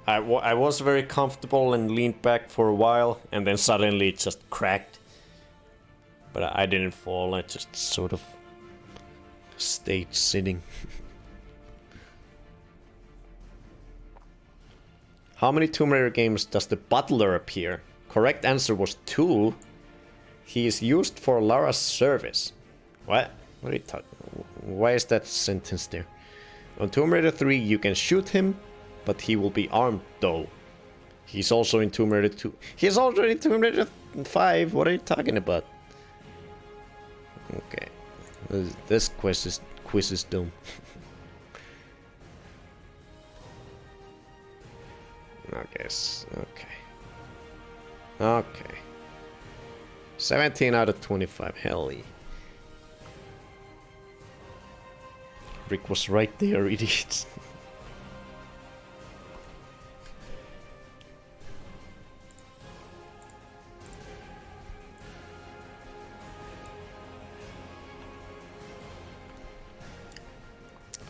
I was very comfortable and leaned back for a while, and then suddenly it just cracked. But I didn't fall, I just sort of stayed sitting. How many Tomb Raider games does the butler appear? Correct answer was 2. He is used for Lara's service. What? What are you talking? Why is that sentence there? On Tomb Raider 3 you can shoot him, but he will be armed though. He's also in Tomb Raider 2. He's already in Tomb Raider 5. What are you talking about? Okay. This quiz is dumb. I guess. Okay. Okay. 17 out of 25. Hell yeah. Rick was right there, idiots.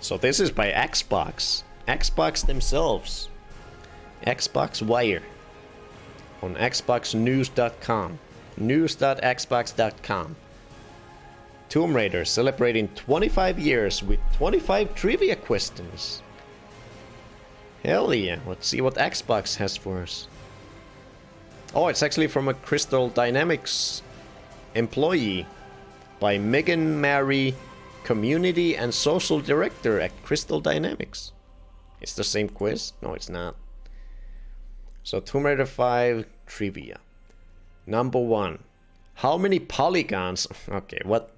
So this is by Xbox. Xbox themselves. Xbox Wire. On xboxnews.com. News.xbox.com. Tomb Raider celebrating 25 years with 25 trivia questions. Hell yeah, let's see what Xbox has for us. Oh, it's actually from a Crystal Dynamics employee by Megan Mary, Community and Social Director at Crystal Dynamics. It's the same quiz? No, it's not. So Tomb Raider 5 trivia. Number 1. How many polygons... Okay, what?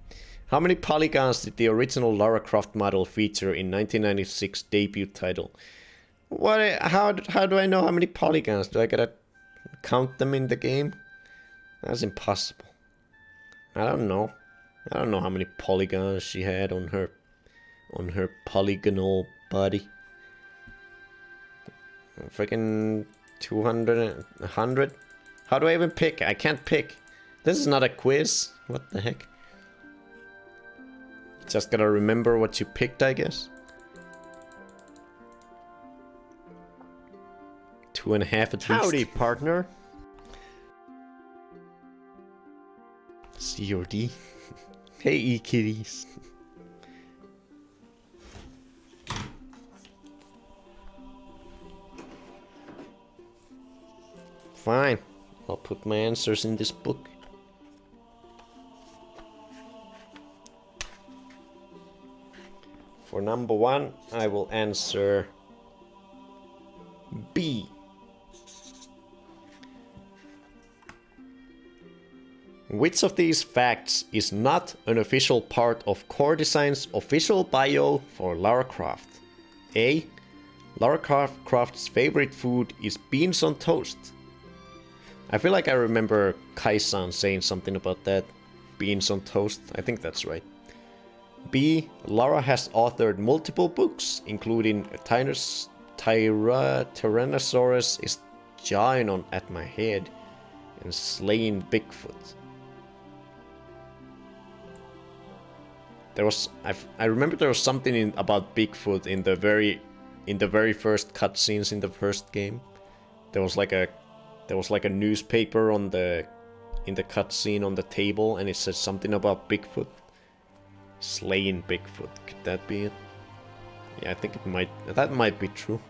How many polygons did the original Lara Croft model feature in 1996 debut title? What? How do I know how many polygons? Do I gotta count them in the game? That's impossible. I don't know. I don't know how many polygons she had on her polygonal body. Freaking 200, 100? How do I even pick? I can't pick. This is not a quiz. What the heck? Just gotta remember what you picked, I guess. 2.5 at least. Howdy, partner. C or D. Hey, e-kitties. Fine. I'll put my answers in this book. For number 1, I will answer B. Which of these facts is not an official part of Core Design's official bio for Lara Croft? A. Lara Croft's favorite food is beans on toast. I feel like I remember Kai-san saying something about that. Beans on toast. I think that's right. B. Lara has authored multiple books, including Tyrannosaurus is jawing on at my head and Slaying Bigfoot. There was I remember there was something about Bigfoot in the very first cutscenes in the first game. There was like a newspaper in the cutscene on the table, and it said something about Bigfoot. Slaying Bigfoot. Could that be it? Yeah, I think that might be true.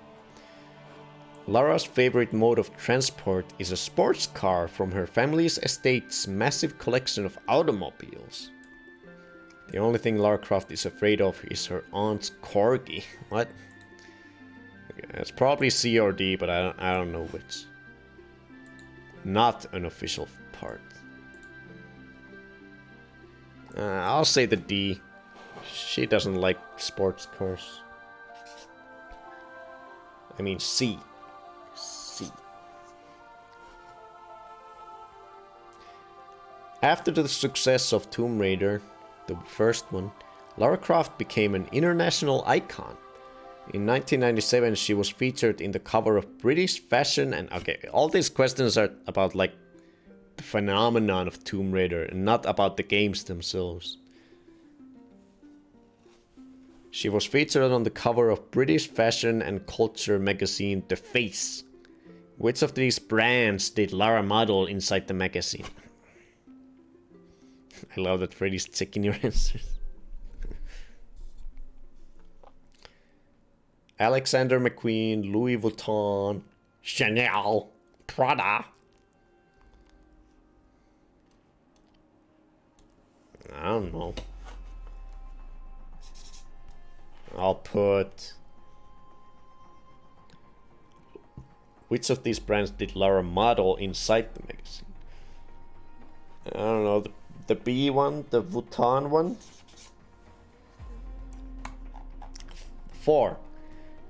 Lara's favorite mode of transport is a sports car from her family's estate's massive collection of automobiles. The only thing Lara Croft is afraid of is her aunt's corgi. What? Okay, it's probably C or D, but I don't know which. Not an official part. I'll say the D. She doesn't like sports cars. I mean C. C. After the success of Tomb Raider, the first one, Lara Croft became an international icon. In 1997, she was featured in the cover of British fashion and... Okay, all these questions are about, like, the phenomenon of Tomb Raider and not about the games themselves. She was featured on the cover of British fashion and culture magazine The Face. Which of these brands did Lara model inside the magazine? I love that Freddy's checking your answers. Alexander McQueen, Louis Vuitton, Chanel, Prada. I don't know. I'll put... Which of these brands did Lara model inside the magazine? I don't know, the B one, the Vuitton one? 4.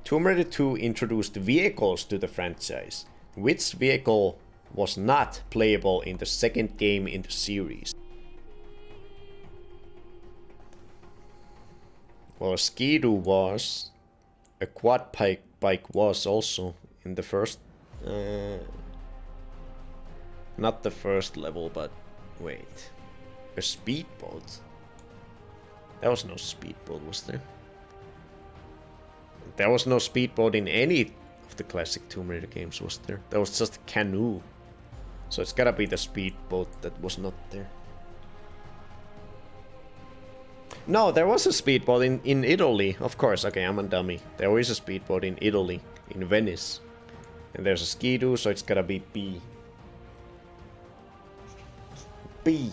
Tomb Raider 2 introduced vehicles to the franchise. Which vehicle was not playable in the second game in the series? Well, a Ski-Doo was. A quad bike was also in the first... not the first level, but... Wait. A speedboat? There was no speedboat, was there? There was no speedboat in any of the classic Tomb Raider games, was there? There was just a canoe. So it's gotta be the speedboat that was not there. No, there was a speedboat in Italy, of course. Okay, I'm a dummy. There is a speedboat in Italy, in Venice. And there's a ski-doo, so it's gotta be B. B.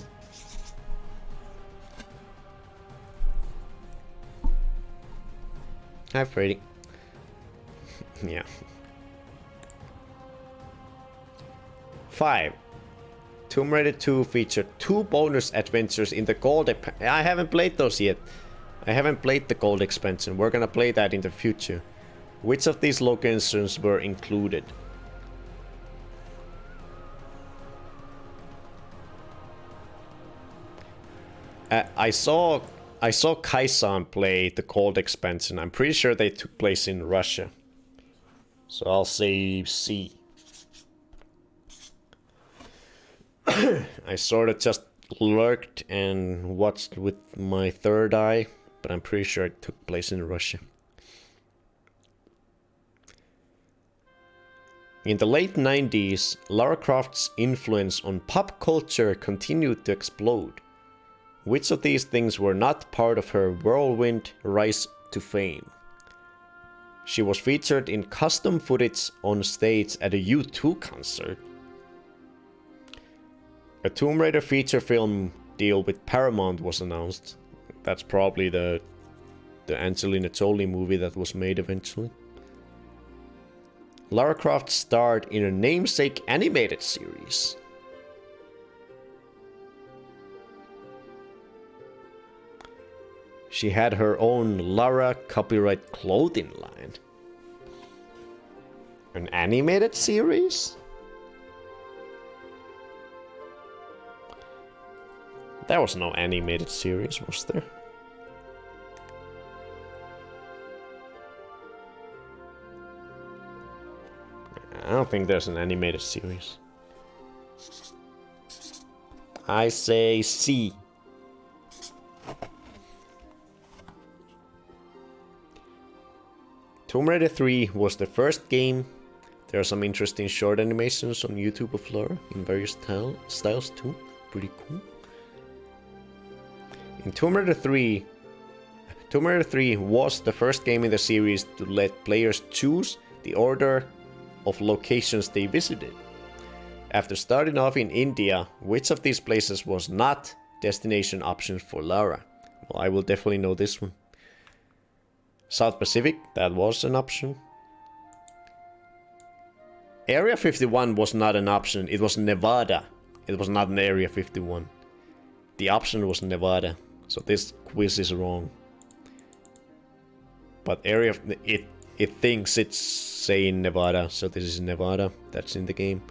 Hi, Freddy. Yeah. 5. Tomb Raider 2 featured 2 bonus adventures in the gold. I haven't played those yet. I haven't played the gold expansion. We're gonna play that in the future. Which of these locations were included? I saw Kaisan play the gold expansion. I'm pretty sure they took place in Russia. So I'll say C. I sort of just lurked and watched with my third eye, but I'm pretty sure it took place in Russia. In the late 90s, Lara Croft's influence on pop culture continued to explode. Which of these things were not part of her whirlwind rise to fame? She was featured in custom footage on stage at a U2 concert. A Tomb Raider feature film deal with Paramount was announced. That's probably the Angelina Jolie movie that was made eventually. Lara Croft starred in a namesake animated series. She had her own Lara copyright clothing line. An animated series? There was no animated series, was there? I don't think there's an animated series. I say C. Tomb Raider 3 was the first game. There are some interesting short animations on YouTube of Lara in various styles too. Pretty cool. In Tomb Raider 3 was the first game in the series to let players choose the order of locations they visited. After starting off in India, which of these places was not destination options for Lara? Well, I will definitely know this one. South Pacific, that was an option. Area 51 was not an option, it was Nevada. It was not an Area 51. The option was Nevada, so this quiz is wrong. But it thinks it's saying Nevada, so this is Nevada, that's in the game.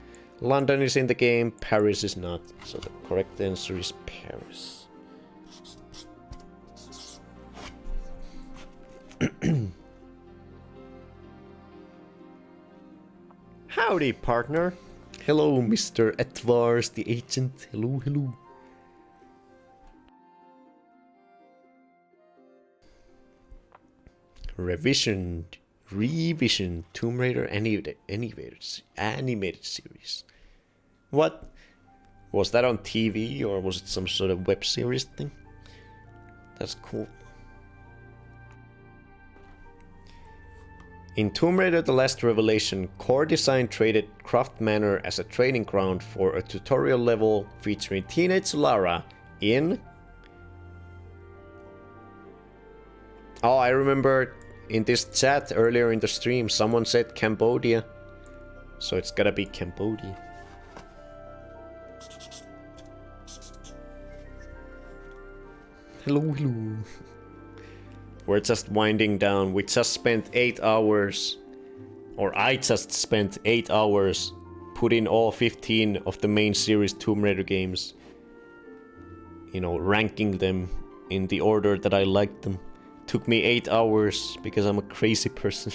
London is in the game, Paris is not, so the correct answer is Paris. Howdy, partner. Hello, Mr. Etvars the agent. Hello, hello. Revision Tomb Raider animated series. What? Was that on TV or was it some sort of web series thing? That's cool. In Tomb Raider The Last Revelation, Core Design traded Croft Manor as a training ground for a tutorial level featuring teenage Lara in... Oh, I remember in this chat earlier in the stream, someone said Cambodia. So it's gotta be Cambodia. Hello, hello. We're just winding down. We just spent 8 hours, or I just spent 8 hours putting all 15 of the main series Tomb Raider games, you know, ranking them in the order that I liked them. Took me 8 hours because I'm a crazy person.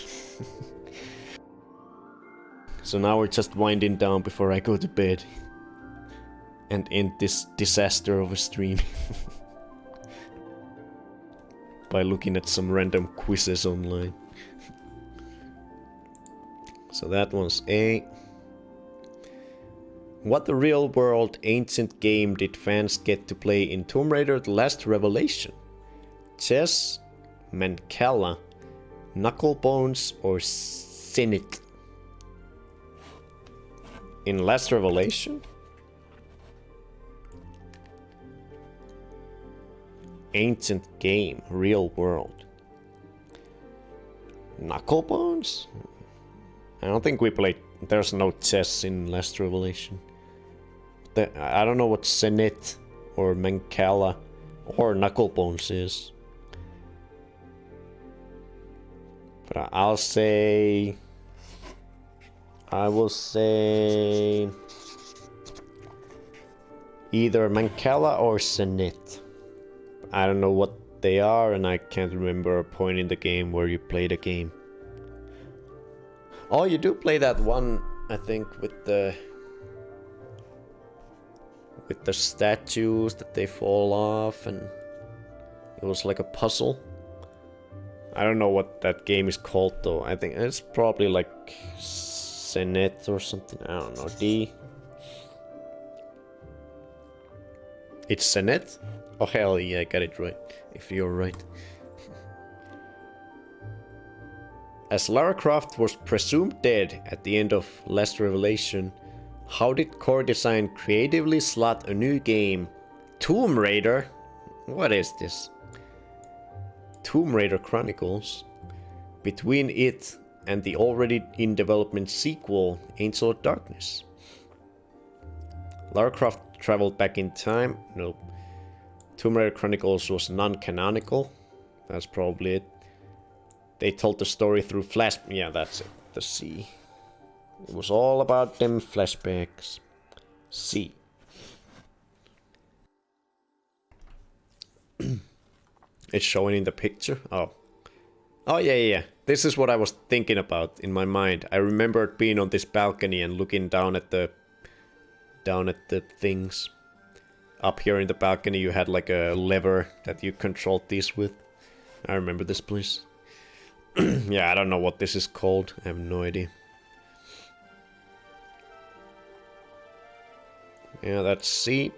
So now we're just winding down before I go to bed and end this disaster of a stream. By looking at some random quizzes online. So that one's A. What real-world ancient game did fans get to play in Tomb Raider The Last Revelation? Chess, Mancala, Knucklebones, or Sinit? In Last Revelation? Ancient game, real world. Knucklebones? I don't think we played. There's no chess in Last Revelation. I don't know what Senate or Mancala or Knucklebones is. But I'll say. I will say. Either Mancala or Senate. I don't know what they are, and I can't remember a point in the game where you play the game. Oh, you do play that one, I think, with the statues that they fall off, and it was like a puzzle. I don't know what that game is called though. I think it's probably like Senate or something. I don't know. It's Senate? Oh hell yeah, I got it right. If you're right. As Lara Croft was presumed dead at the end of Last Revelation, how did Core Design creatively slot a new game, Tomb Raider? What is this? Tomb Raider Chronicles, between it and the already in development sequel, Angel of Darkness? Lara Croft traveled back in time? Nope. Tomb Raider Chronicles was non-canonical. That's probably it. They told the story through flash... Yeah, that's it. The C. It was all about them flashbacks. C. It's showing in the picture? Oh. Oh, yeah. This is what I was thinking about in my mind. I remembered being on this balcony and looking down at the things. Up here in the balcony you had like a lever that you controlled these with. I remember this place. Yeah, I don't know what this is called. I have no idea. Yeah, that's C.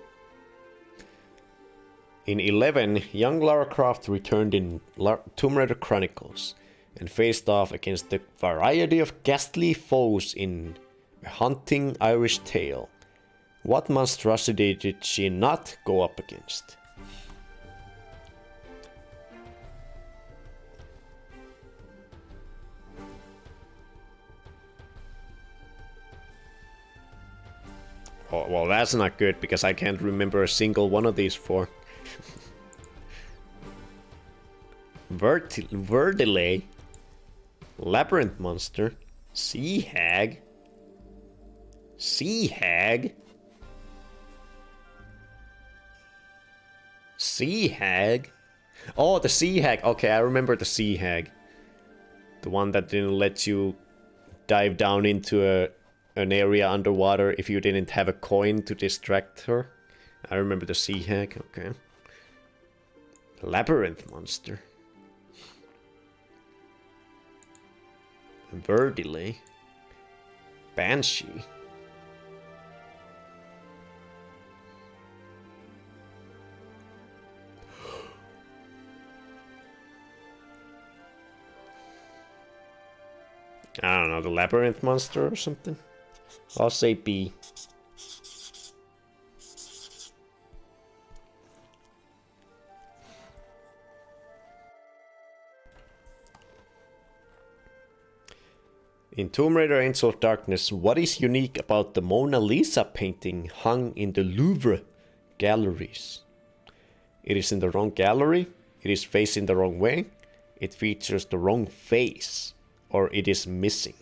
In 11, young Lara Croft returned in Tomb Raider Chronicles and faced off against a variety of ghastly foes in A Haunting Irish Tale. What monstrosity did she not go up against? Oh, well, that's not good, because I can't remember a single one of these four. Verdile, Labyrinth Monster, Sea Hag, Sea Hag, Sea Hag. Oh, the Sea Hag. Okay, I remember the Sea Hag. The one that didn't let you dive down into an area underwater if you didn't have a coin to distract her. I remember the Sea Hag. Okay. Labyrinth Monster. Verdile. Banshee. I don't know, the Labyrinth Monster or something? I'll say B. In Tomb Raider Angel of Darkness, what is unique about the Mona Lisa painting hung in the Louvre galleries? It is in the wrong gallery, it is facing the wrong way, it features the wrong face, or it is missing.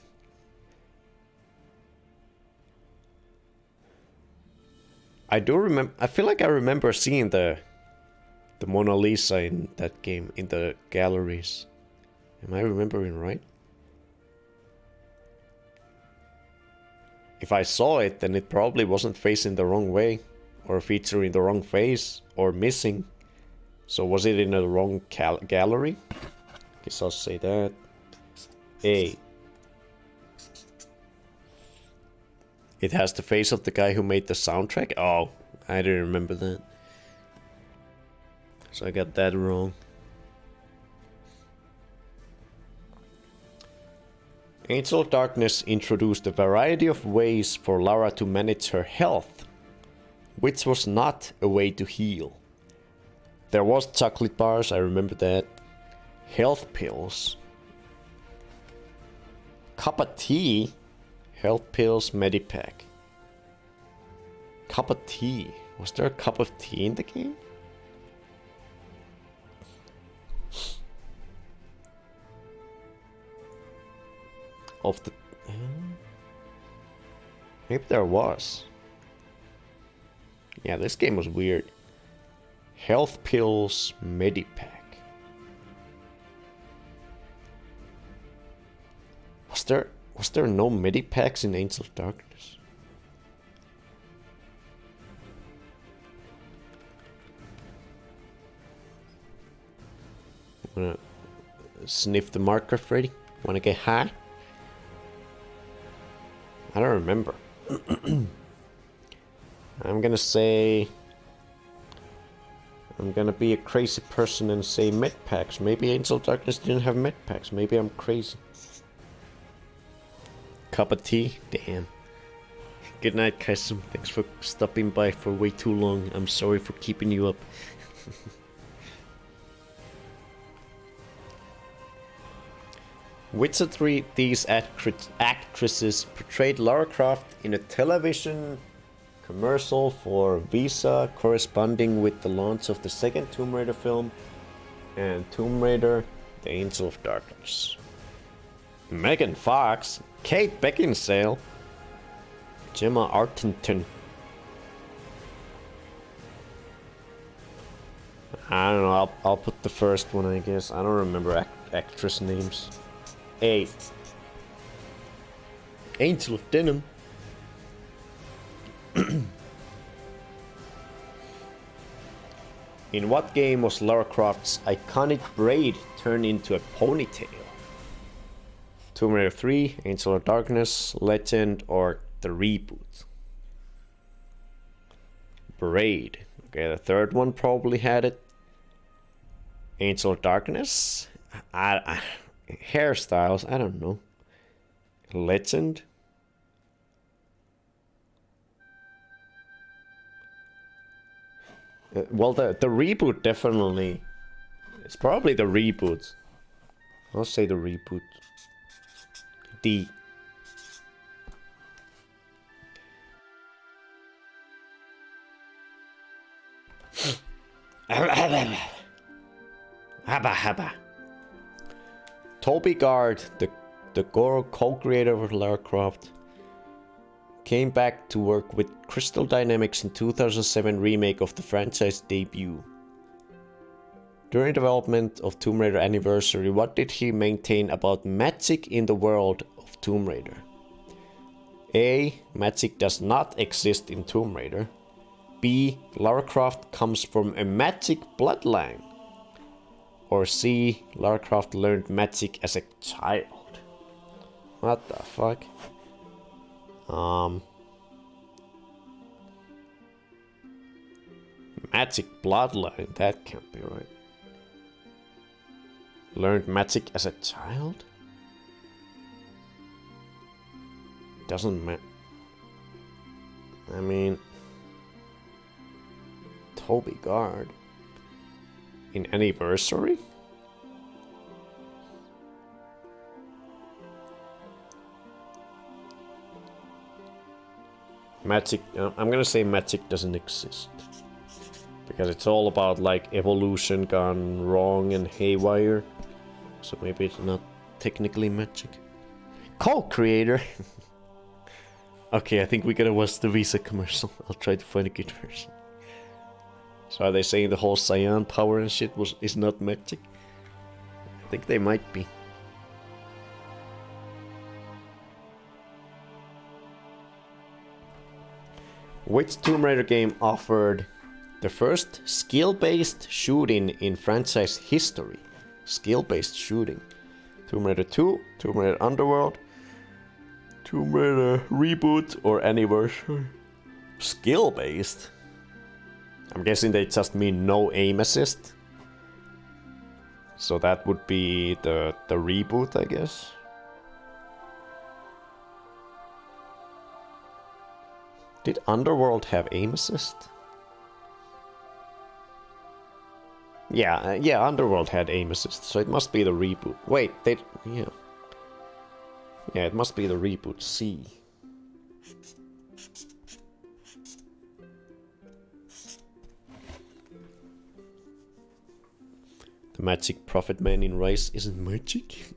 I do remember. I feel like I remember seeing the Mona Lisa in that game in the galleries. Am I remembering right? If I saw it, then it probably wasn't facing the wrong way, or featuring the wrong face, or missing. So was it in the wrong gallery? Guess I'll say that. A. It has the face of the guy who made the soundtrack? Oh, I didn't remember that. So I got that wrong. Angel of Darkness introduced a variety of ways for Lara to manage her health, which was not a way to heal. There was chocolate bars, I remember that. Health pills. Cup of tea. Health pills, medipack. Cup of tea. Was there a cup of tea in the game? Of the... maybe there was. Yeah, this game was weird. Health pills, medipack. Was there no medipacks in Angel of Darkness? Wanna sniff the marker, Freddy? Wanna get high? I don't remember. I'm gonna say... I'm gonna be a crazy person and say medpacks. Maybe Angel of Darkness didn't have medpacks. Maybe I'm crazy. Cup of tea? Damn. Good night, Kaisum. Thanks for stopping by for way too long. I'm sorry for keeping you up. Which of these actresses portrayed Lara Croft in a television commercial for Visa corresponding with the launch of the second Tomb Raider film and Tomb Raider: The Angel of Darkness? Megan Fox, Kate Beckinsale, Gemma Arterton. I don't know, I'll put the first one, I guess. I don't remember actress names. A. Angel of Denim. In what game was Lara Croft's iconic braid turned into a ponytail? Tomb Raider 3, Angel of Darkness, Legend, or the reboot? Braid. Okay, the third one probably had it. Angel of Darkness? Hairstyles, I don't know. Legend? Well, the reboot definitely... It's probably the reboot. I'll say the reboot. D. Habba. Toby Gard, the co-creator of Lara Croft, came back to work with Crystal Dynamics in 2007 remake of the franchise debut. During development of Tomb Raider Anniversary, what did he maintain about magic in the world of Tomb Raider? A. Magic does not exist in Tomb Raider. B. Lara Croft comes from a magic bloodline. Or C. Lara Croft learned magic as a child. What the fuck? Magic bloodline, that can't be right. Learned magic as a child? Doesn't matter. I mean... Toby Gard. In Anniversary? Magic... I'm gonna say magic doesn't exist. Because it's all about like evolution gone wrong and haywire. So maybe it's not technically magic. Co-creator! Okay, I think we gotta watch the Visa commercial. I'll try to find a good version. So are they saying the whole cyan power and shit is not magic? I think they might be. Which Tomb Raider game offered the first skill-based shooting in franchise history? Skill-based shooting. Tomb Raider 2, Tomb Raider Underworld, Tomb Raider Reboot, or Anniversary? Skill-based? I'm guessing they just mean no aim assist. So that would be the reboot, I guess. Did Underworld have aim assist? Yeah, Underworld had aim assist, so it must be the reboot. Wait, yeah. Yeah, it must be the reboot C. The magic prophet man in Rise isn't magic?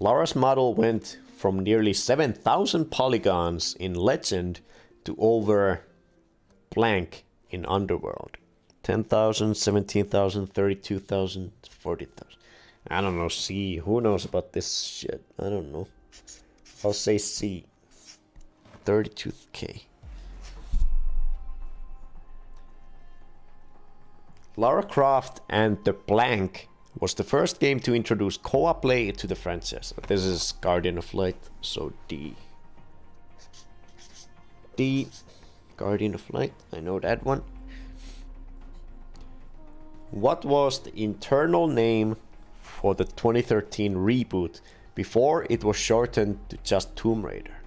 Lara's model went from nearly 7,000 polygons in Legend to over blank in Underworld. 10,000, 17,000, 32,000, 40,000. I don't know, C. Who knows about this shit? I don't know. I'll say C. 32k. Lara Croft and the Blank was the first game to introduce co-op play to the franchise. This is Guardian of Light, so D. D. Guardian of Light, I know that one. What was the internal name for the 2013 reboot before it was shortened to just Tomb Raider?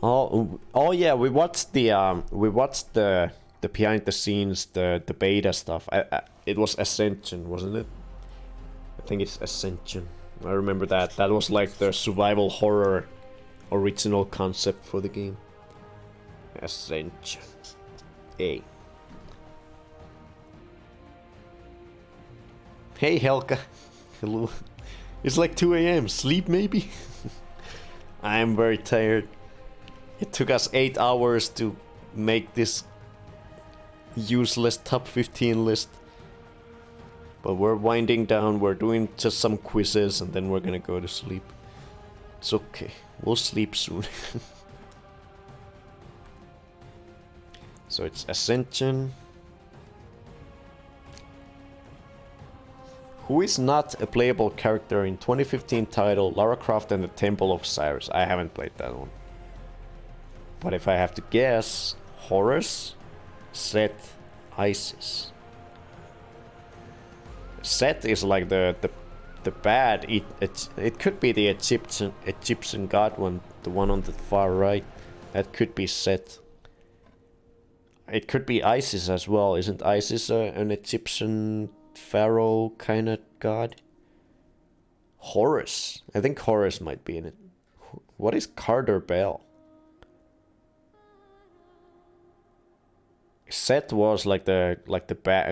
Oh yeah, we watched the behind the scenes, the beta stuff. It was Ascension, wasn't it? I think it's Ascension. I remember that. That was like the survival horror original concept for the game. Ascension. A. Hey Helka. Hello. It's like 2 AM. Sleep maybe? I am very tired. It took us 8 hours to make this useless top 15 list. But we're winding down, we're doing just some quizzes and then we're gonna go to sleep. It's okay, we'll sleep soon. So it's Ascension. Who is not a playable character in 2015 title Lara Croft and the Temple of Cyrus? I haven't played that one. But if I have to guess, Horus, Set, Isis. Set is like the bad. It could be the Egyptian god one, the one on the far right. That could be Set. It could be Isis as well. Isn't Isis an Egyptian pharaoh kind of god? Horus. I think Horus might be in it. What is Carter Bell? Set was like the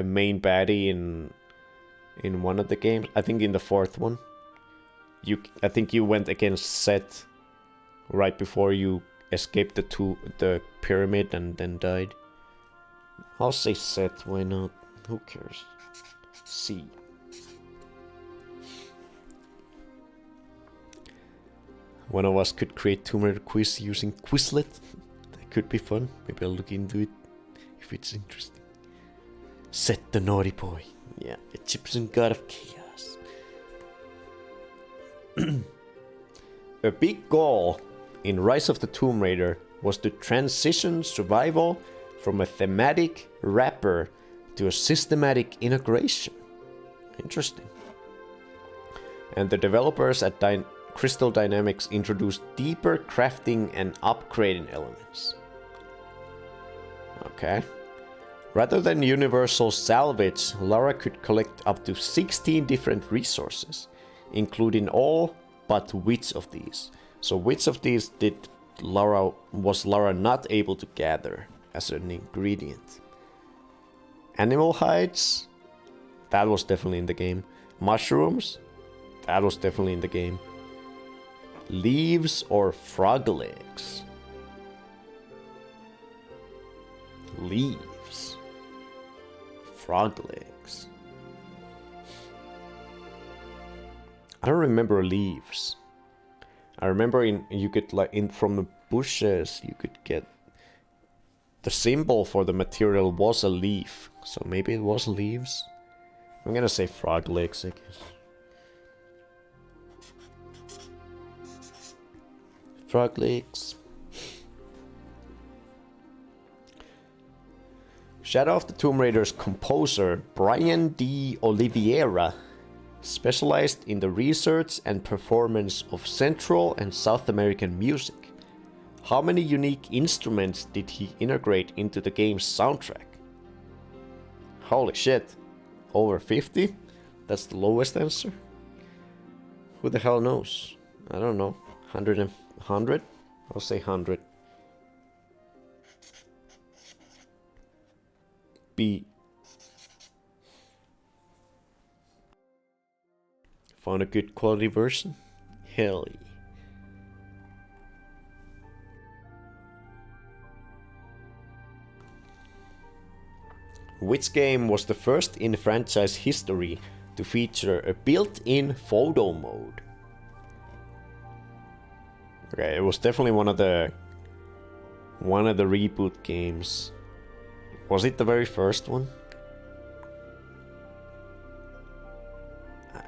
main baddie in one of the games. I think in the fourth one. I think you went against Set right before you escaped the pyramid and then died. I'll say Set, why not? Who cares? C. One of us could create Tomb Raider quiz using Quizlet. That could be fun. Maybe I'll look into it if it's interesting. Set the naughty boy. Yeah, Egyptian god of chaos. A big goal in Rise of the Tomb Raider was to transition survival from a thematic wrapper to a systematic integration. Interesting. And the developers at Crystal Dynamics introduced deeper crafting and upgrading elements. Okay. Rather than universal salvage, Lara could collect up to 16 different resources, including all but which of these. So which of these was Lara not able to gather as an ingredient? Animal hides? That was definitely in the game. Mushrooms? That was definitely in the game. Leaves or frog legs? Leaves. Frog legs. I don't remember leaves. I remember you could from the bushes you could get the symbol for the material was a leaf. So maybe it was leaves. I'm gonna say frog legs, I guess. Frog legs. Shadow of the Tomb Raider's composer, Brian D. Oliveira, specialized in the research and performance of Central and South American music. How many unique instruments did he integrate into the game's soundtrack? Holy shit. Over 50? That's the lowest answer? Who the hell knows? I don't know. 100? I'll say 100. B. Found a good quality version? Hell yeah. Which game was the first in franchise history to feature a built-in photo mode? Okay, it was definitely one of the reboot games. Was it the very first one?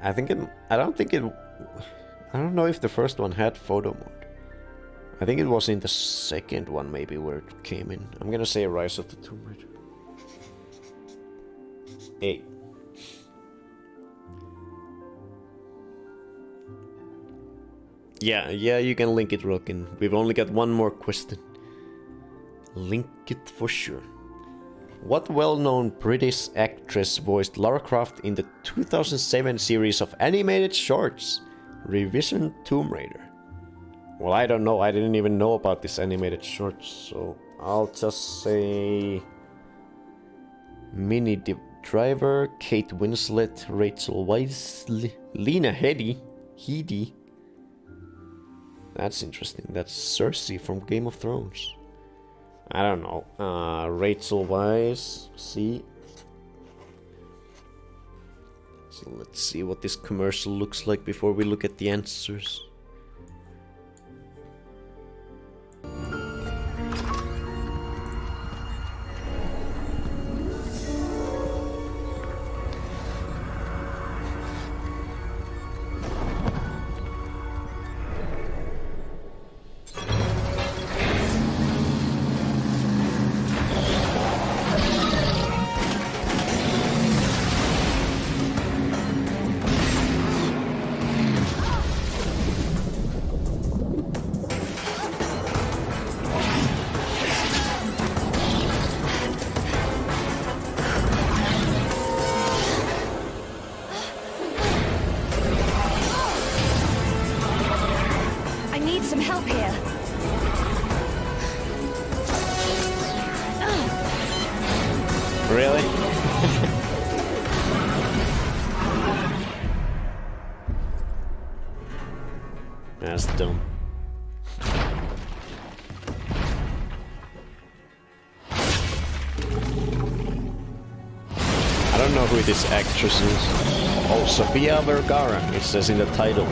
I don't know if the first one had photo mode. I think it was in the second one maybe where it came in. I'm gonna say Rise of the Tomb Raider. 8. Yeah, you can link it, Rokin. We've only got one more question. Link it for sure. What well-known British actress voiced Lara Croft in the 2007 series of animated shorts, Revision Tomb Raider? Well, I don't know. I didn't even know about this animated shorts, so I'll just say Minnie Driver, Kate Winslet, Rachel Weisz, Lena Headey. That's interesting. That's Cersei from Game of Thrones. I don't know. Rachel Weisz. See. So let's see what this commercial looks like before we look at the answers. That's dumb. I don't know who this actress is. Oh, Sofia Vergara, it says in the title.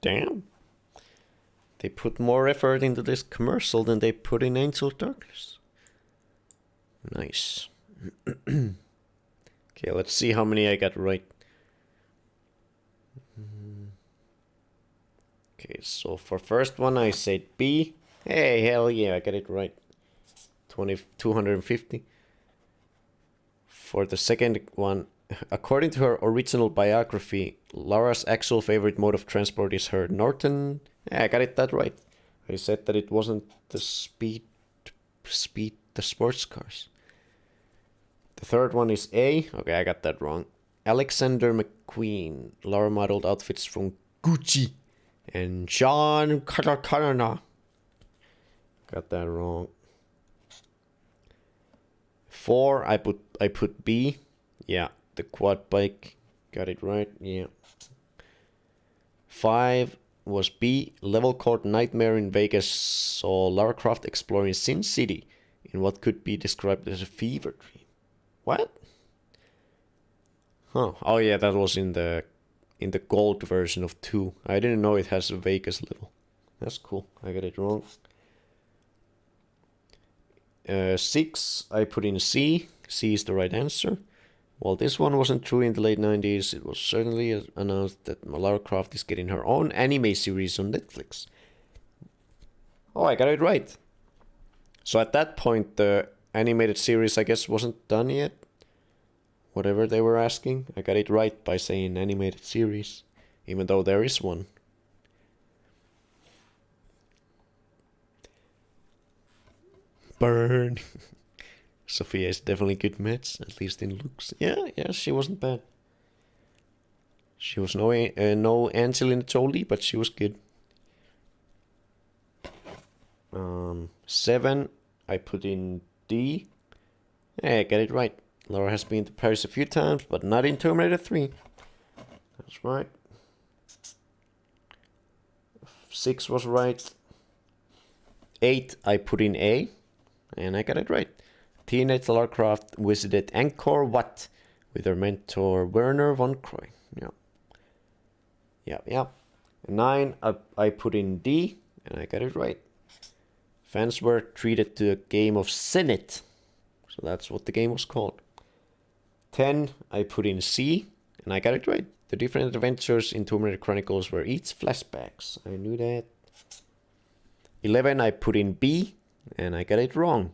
Damn. They put more effort into this commercial than they put in Angel of Darkness. Nice. Okay, let's see how many I got right. Okay, so for first one I said B. Hey, hell yeah, I got it right. 250. For the second one, according to her original biography, Lara's actual favorite mode of transport is her Norton. Yeah, I got it that right. I said that it wasn't the the sports cars. The third one is A. Okay, I got that wrong. Alexander McQueen. Lara modeled outfits from Gucci and John Carana. Got that wrong. 4, I put B. Yeah, the quad bike. Got it right, yeah. 5 was B. Level called Nightmare in Vegas saw Lara Croft exploring Sin City in what could be described as a fever dream. What? Huh. Oh yeah, that was in the gold version of 2. I didn't know it has a Vegas level. That's cool. I got it wrong. 6, I put in C. C is the right answer. While this one wasn't true in the late 90s, it was certainly announced that Lara Croft is getting her own anime series on Netflix. Oh, I got it right. So at that point, the animated series, I guess, wasn't done yet. Whatever they were asking, I got it right by saying animated series, even though there is one. Burn. Sophia is definitely good match, at least in looks. Yeah, she wasn't bad. She was no Angelina Jolie, but she was good. 7, I put in D. Yeah, I got it right. Lara has been to Paris a few times, but not in Tomb Raider 3. That's right. 6 was right. 8, I put in A, and I got it right. Teenage Lara Croft visited Angkor Wat with her mentor Werner von Croy. Yeah. 9, I put in D, and I got it right. Fans were treated to a game of Senate, so that's what the game was called. 10, I put in C, and I got it right. The different adventures in Tomb Raider Chronicles were each flashbacks. I knew that. 11, I put in B, and I got it wrong.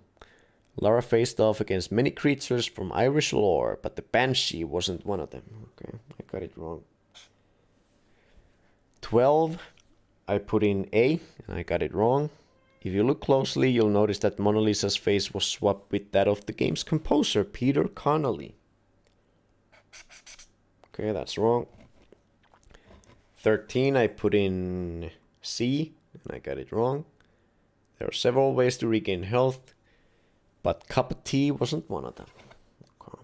Lara faced off against many creatures from Irish lore, but the Banshee wasn't one of them. Okay, I got it wrong. 12, I put in A, and I got it wrong. If you look closely, you'll notice that Mona Lisa's face was swapped with that of the game's composer, Peter Connolly. Okay, that's wrong. 13, I put in C, and I got it wrong. There are several ways to regain health, but cup of tea wasn't one of them. Okay.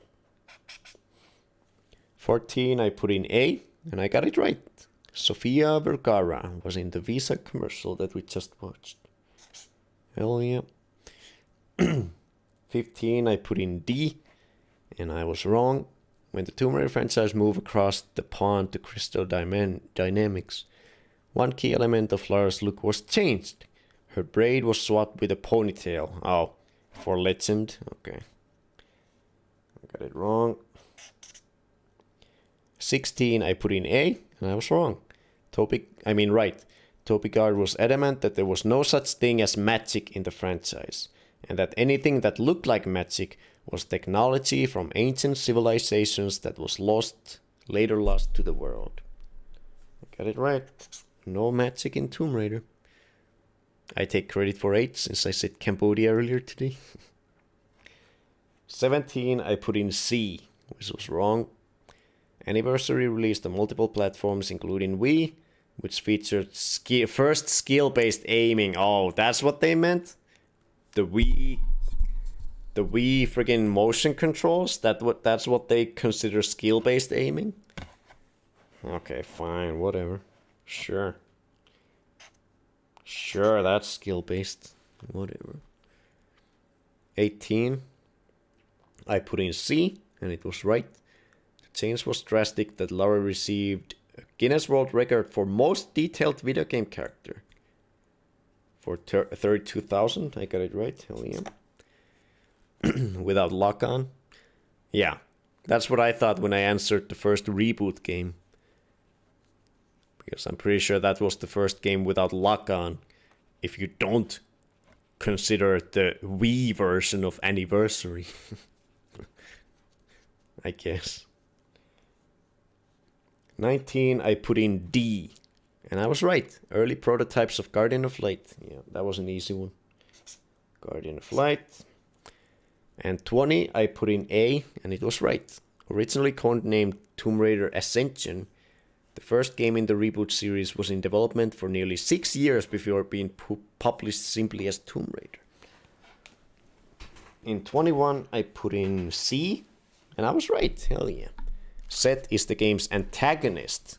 14, I put in A, and I got it right. Sofia Vergara was in the Visa commercial that we just watched. Hell yeah. 15, I put in D, and I was wrong. When the Tomb Raider franchise moved across the pond to Crystal Dynamics, one key element of Lara's look was changed. Her braid was swapped with a ponytail. Oh, for legend? Okay. I got it wrong. 16, I put in A, and I was wrong. Right. Toby Gard was adamant that there was no such thing as magic in the franchise, and that anything that looked like magic was technology from ancient civilizations that was later lost to the world. I got it right. No magic in Tomb Raider. I take credit for 8 since I said Cambodia earlier today. 17, I put in C, which was wrong. Anniversary released on multiple platforms, including Wii, which featured first skill-based aiming. Oh, that's what they meant? The Wii friggin' motion controls? That's what they consider skill-based aiming? Okay, fine, whatever. Sure, that's skill-based. Whatever. 18, I put in C, and it was right. The change was drastic that Lara received a Guinness World Record for most detailed video game character. For 32,000, I got it right, hell yeah. Without lock-on. Yeah, that's what I thought when I answered the first reboot game. Because I'm pretty sure that was the first game without lock-on. If you don't consider the Wii version of Anniversary. I guess. 19, I put in D. And I was right. Early prototypes of Guardian of Light. Yeah, that was an easy one. Guardian of Light. And 20, I put in A, and it was right. Originally codenamed Tomb Raider Ascension, the first game in the reboot series was in development for nearly 6 years before being published simply as Tomb Raider. In 21, I put in C, and I was right. Hell yeah. Seth is the game's antagonist,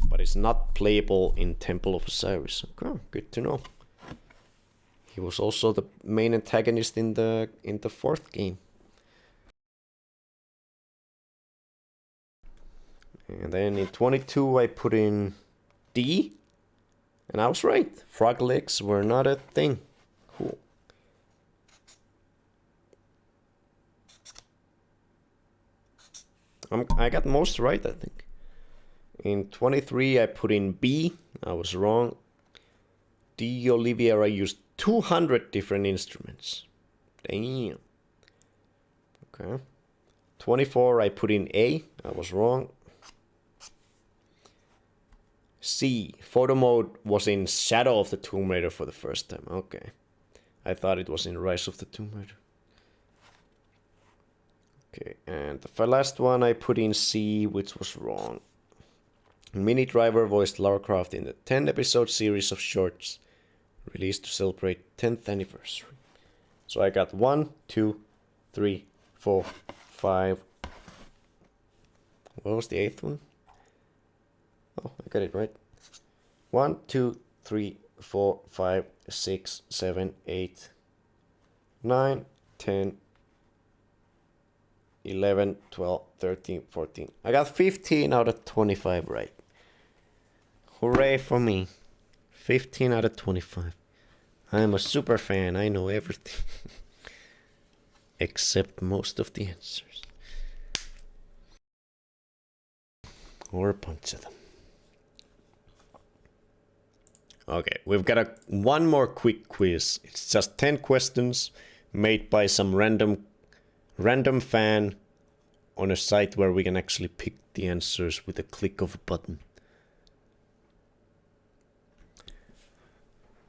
but is not playable in Temple of Osiris. Okay, good to know. He was also the main antagonist in the fourth game. And then in 22 I put in D, and I was right. Frog legs were not a thing. Cool. I got most right, I think. In 23 I put in B. I was wrong. D, Oliviera used 200 different instruments. Damn. Okay. 24 I put in A. I was wrong. C, photo mode was in Shadow of the Tomb Raider for the first time. Okay. I thought it was in Rise of the Tomb Raider. Okay, and the last one I put in C, which was wrong. Mini Driver voiced Lara Croft in the 10-episode series of shorts released to celebrate 10th anniversary. So I got 1, 2, 3, 4, 5. What was the 8th one? Oh, I got it right. 1, 2, 3, 4, 5, 6, 7, 8, 9, 10, 11, 12, 13, 14. I got 15 out of 25 right. Hooray for me. 15 out of 25. I'm a super fan. I know everything. Except most of the answers. Or a bunch of them. Okay, we've got one more quick quiz. It's just 10 questions made by some random fan on a site where we can actually pick the answers with a click of a button.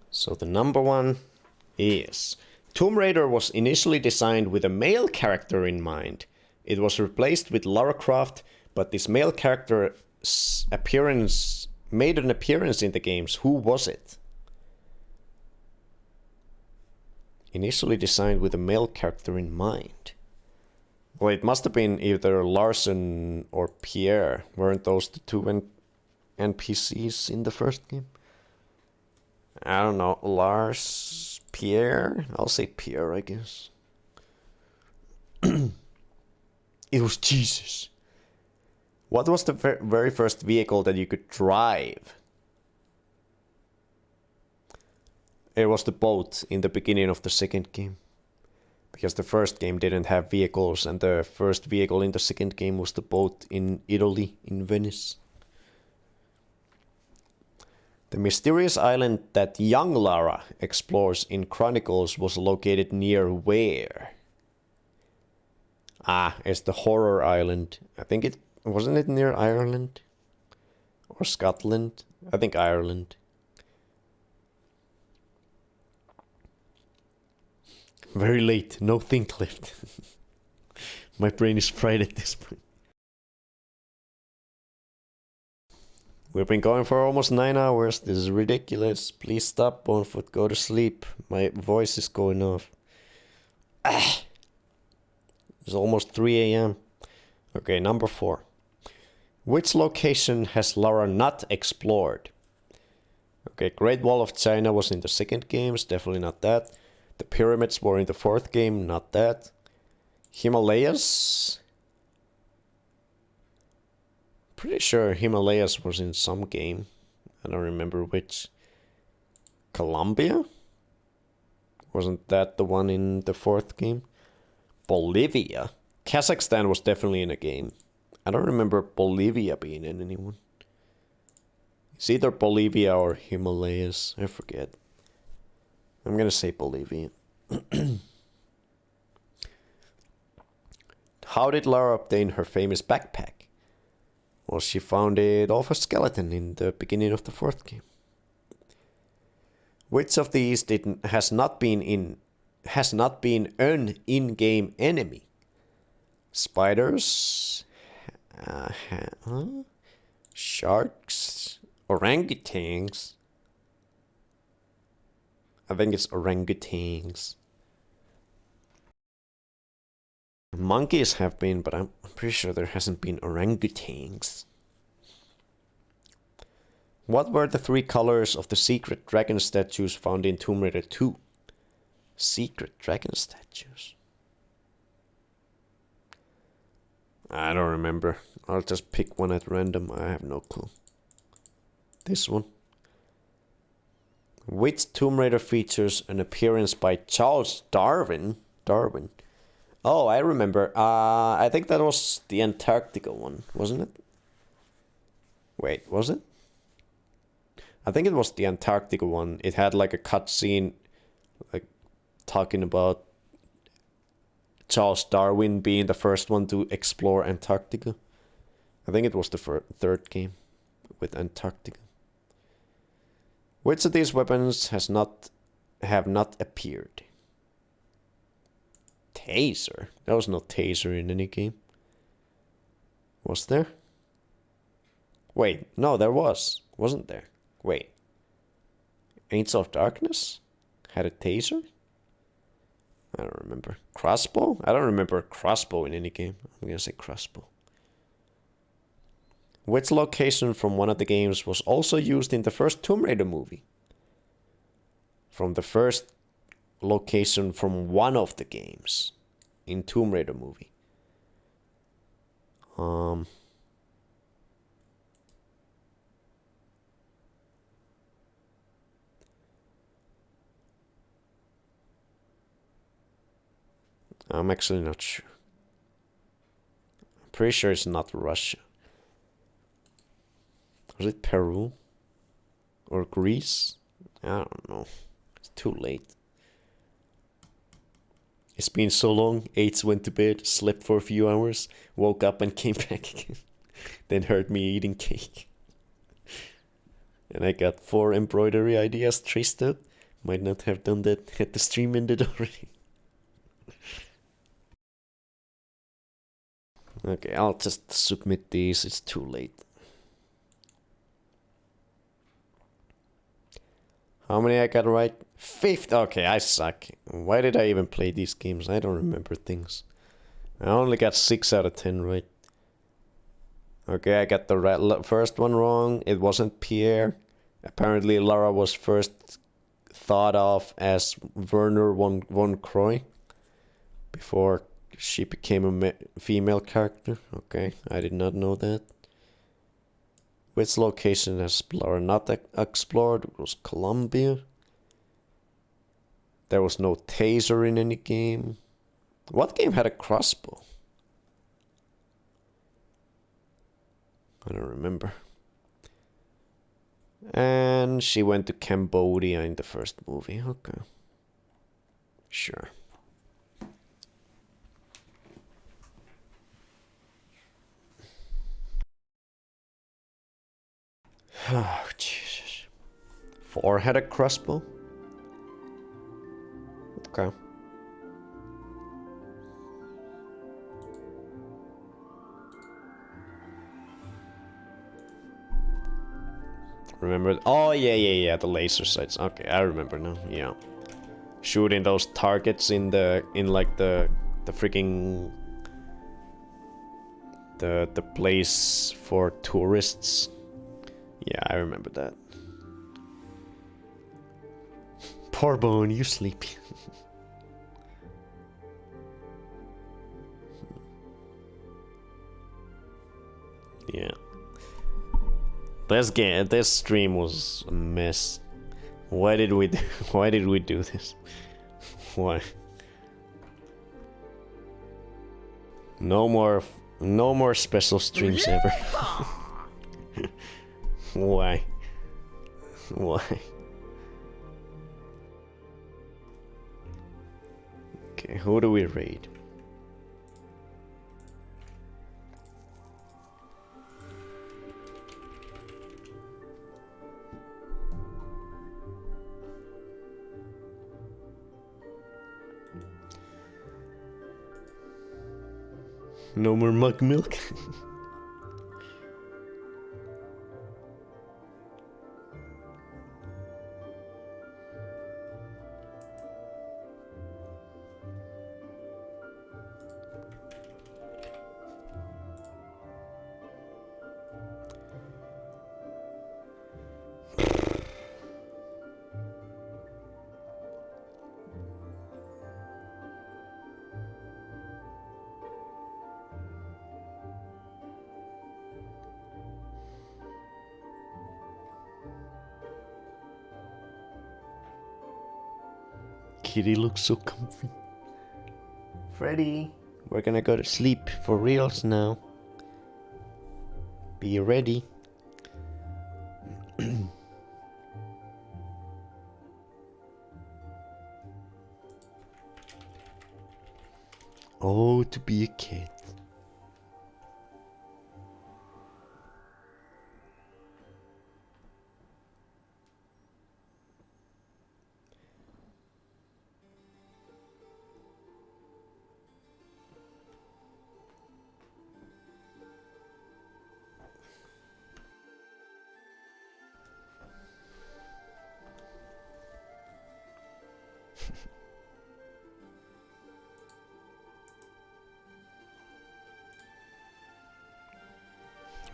So the number one is: Tomb Raider was initially designed with a male character in mind. It was replaced with Lara Croft, but this male character's appearance made an appearance in the games. Who was it? Initially designed with a male character in mind. Well, it must have been either Larson or Pierre. Weren't those the two NPCs in the first game? I don't know. Lars, Pierre? I'll say Pierre, I guess. It was Jesus. What was the very first vehicle that you could drive? It was the boat in the beginning of the second game. Because the first game didn't have vehicles, and the first vehicle in the second game was the boat in Italy, in Venice. The mysterious island that young Lara explores in Chronicles was located near where? Ah, it's the horror island. I think it... Wasn't it near Ireland? Or Scotland? I think Ireland. Very late, no think left. My brain is fried at this point. We've been going for almost 9 hours. This is ridiculous. Please stop, Bonefoot. Go to sleep. My voice is going off. Ah. It's almost 3 a.m. Okay, number 4. Which location has Lara not explored? Okay, Great Wall of China was in the second game. It's definitely not that. The pyramids were in the fourth game. Not that. Himalayas? Pretty sure Himalayas was in some game. I don't remember which. Colombia? Wasn't that the one in the fourth game? Bolivia? Kazakhstan was definitely in a game. I don't remember Bolivia being in anyone. It's either Bolivia or Himalayas. I forget. I'm gonna say Bolivia. How did Lara obtain her famous backpack? Well, she found it off a skeleton in the beginning of the fourth game. Which of these has not been an in-game enemy? Spiders, sharks, orangutans. I think it's orangutans. Monkeys have been, but I'm pretty sure there hasn't been orangutans. What were the 3 colors of the secret dragon statues found in Tomb Raider 2? Secret dragon statues. I don't remember. I'll just pick one at random. I have no clue. This one. Which Tomb Raider features an appearance by Charles Darwin? Darwin. Oh, I remember. I think that was the Antarctica one, wasn't it? Wait, was it? I think it was the Antarctica one. It had like a cutscene, like talking about Charles Darwin being the first one to explore Antarctica. I think it was the third game with Antarctica. Which of these weapons have not appeared? Taser? There was no taser in any game. Was there? Wait, no, there was. Wasn't there? Wait. Angels of Darkness had a taser? I don't remember. Crossbow? I don't remember a crossbow in any game. I'm gonna say crossbow. Which location from one of the games was also used in the first Tomb Raider movie? From the first location from one of the games in Tomb Raider movie. I'm actually not sure. I'm pretty sure it's not Russia. Was it Peru? Or Greece? I don't know. It's too late. It's been so long. 8 went to bed, slept for a few hours, woke up and came back again. Then heard me eating cake. And I got 4 embroidery ideas traced out. Might not have done that had the stream ended already. Okay, I'll just submit these. It's too late. How many I got right? 5th. Okay, I suck. Why did I even play these games? I don't remember things. I only got 6 out of 10 right. Okay, I got the first one wrong. It wasn't Pierre. Apparently Lara was first thought of as Werner von Croy before she became a female character. Okay, I did not know that. Which location has Lara not explored? It was Colombia. There was no taser in any game. What game had a crossbow? I don't remember. And she went to Cambodia in the first movie. Okay. Sure. Oh, Jesus. 4 had a crossbow? Okay. Remember? Oh, yeah, the laser sights. Okay, I remember now. Yeah. Shooting those targets in like the freaking the place for tourists. Yeah, I remember that. Poor Bone, you sleepy. Yeah. This stream was a mess. Why did we do this? Why? No more special streams ever. Why? Why? Okay, who do we raid? No more mug milk. kitty looks so comfy. Freddy, we're gonna go to sleep for reals now. Be ready. Oh, to be a cat.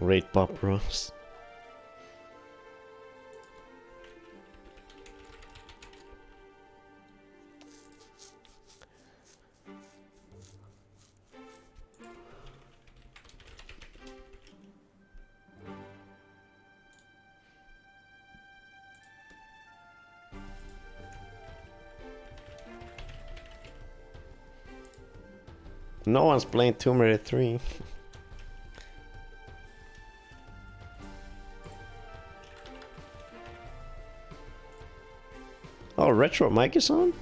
Rate Bob Ross. No one's playing Tomb Raider 3. Oh, Retro Mike is on?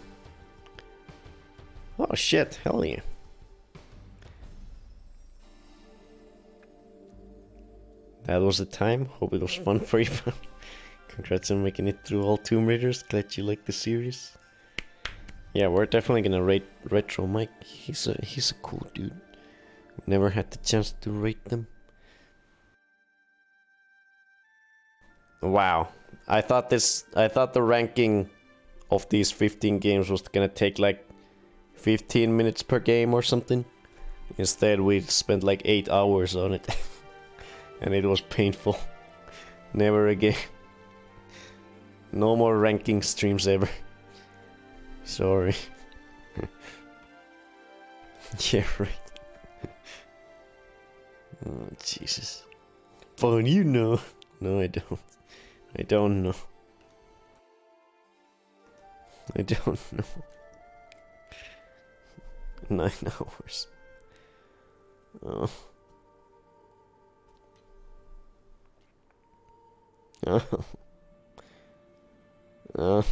Oh shit, hell yeah. That was the time. Hope it was fun for you. Congrats on making it through all Tomb Raiders. Glad you like the series. Yeah, we're definitely gonna rate Retro Mike. He's a cool dude. Never had the chance to rate them. Wow. I thought the ranking of these 15 games was gonna take like 15 minutes per game or something. Instead we spent like 8 hours on it. And it was painful. Never again. No more ranking streams ever. Sorry. Yeah, right. Oh, Jesus. Bone, you know. No, I don't. I don't know. I don't know. 9 hours. Oh. Oh. Oh.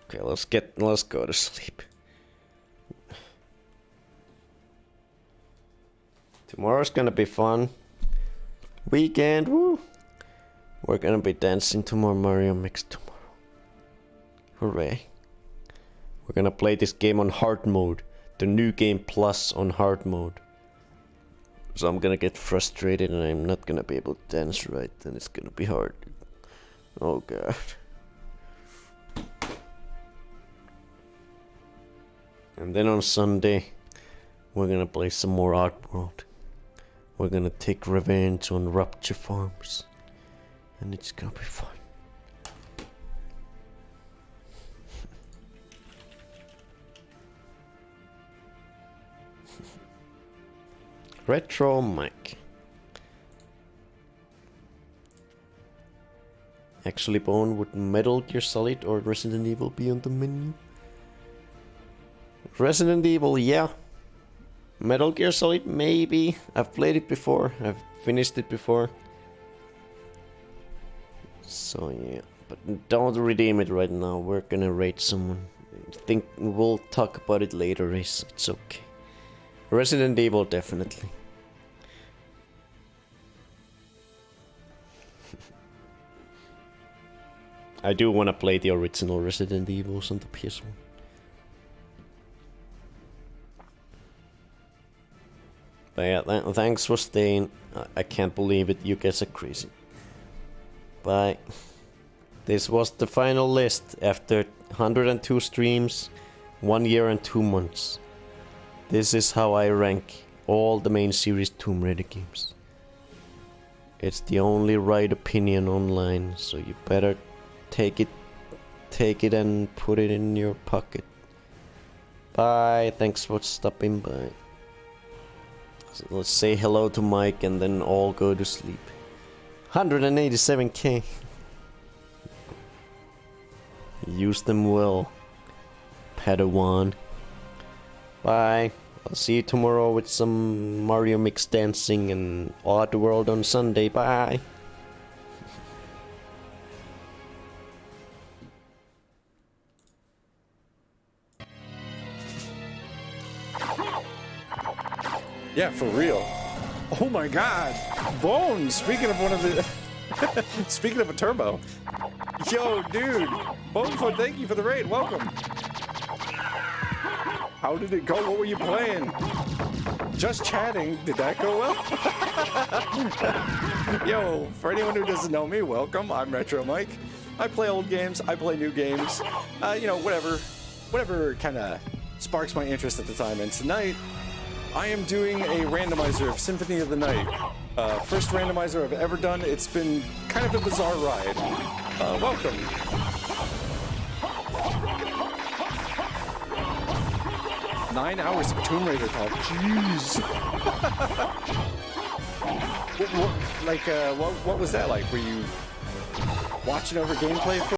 Okay, let's go to sleep. Tomorrow's gonna be fun. Weekend, woo! We're gonna be dancing to more Mario Mix tomorrow. Hooray. We're gonna play this game on hard mode. The new game plus on hard mode. So I'm gonna get frustrated and I'm not gonna be able to dance right, and it's gonna be hard. Oh god. And then on Sunday, we're gonna play some more Oddworld. We're gonna take revenge on Rupture Farms. And it's gonna be fun. Retro Mike. Actually, Bone, would Metal Gear Solid or Resident Evil be on the menu? Resident Evil, yeah. Metal Gear Solid, maybe. I've played it before. I've finished it before. So yeah, but don't redeem it right now. We're gonna rate someone. I think we'll talk about it later, Ace. It's okay. Resident Evil, definitely. I do want to play the original Resident Evils on the PS1. But yeah, thanks for staying. I can't believe it. You guys are crazy. Bye. This was the final list after 102 streams, 1 year and 2 months. This is how I rank all the main series Tomb Raider games. It's the only right opinion online, so you better take it and put it in your pocket. Bye. Thanks for stopping by. So let's say hello to Mike and then all go to sleep. 187k. Use them well, Padawan. Bye. I'll see you tomorrow with some Mario Mix dancing and Oddworld on Sunday. Bye. Yeah, for real. Oh my god. Bone, speaking of one of the... speaking of a turbo. Yo, dude. Bonefoot, thank you for the raid. Welcome. How did it go? What were you playing? Just chatting. Did that go well? Yo, for anyone who doesn't know me, welcome. I'm Retro Mike. I play old games. I play new games. You know, whatever kind of sparks my interest at the time. And tonight, I am doing a randomizer of Symphony of the Night. First randomizer I've ever done. It's been kind of a bizarre ride. Welcome. Nine hours of Tomb Raider talk. Jeez. What was that like? Were you watching over gameplay for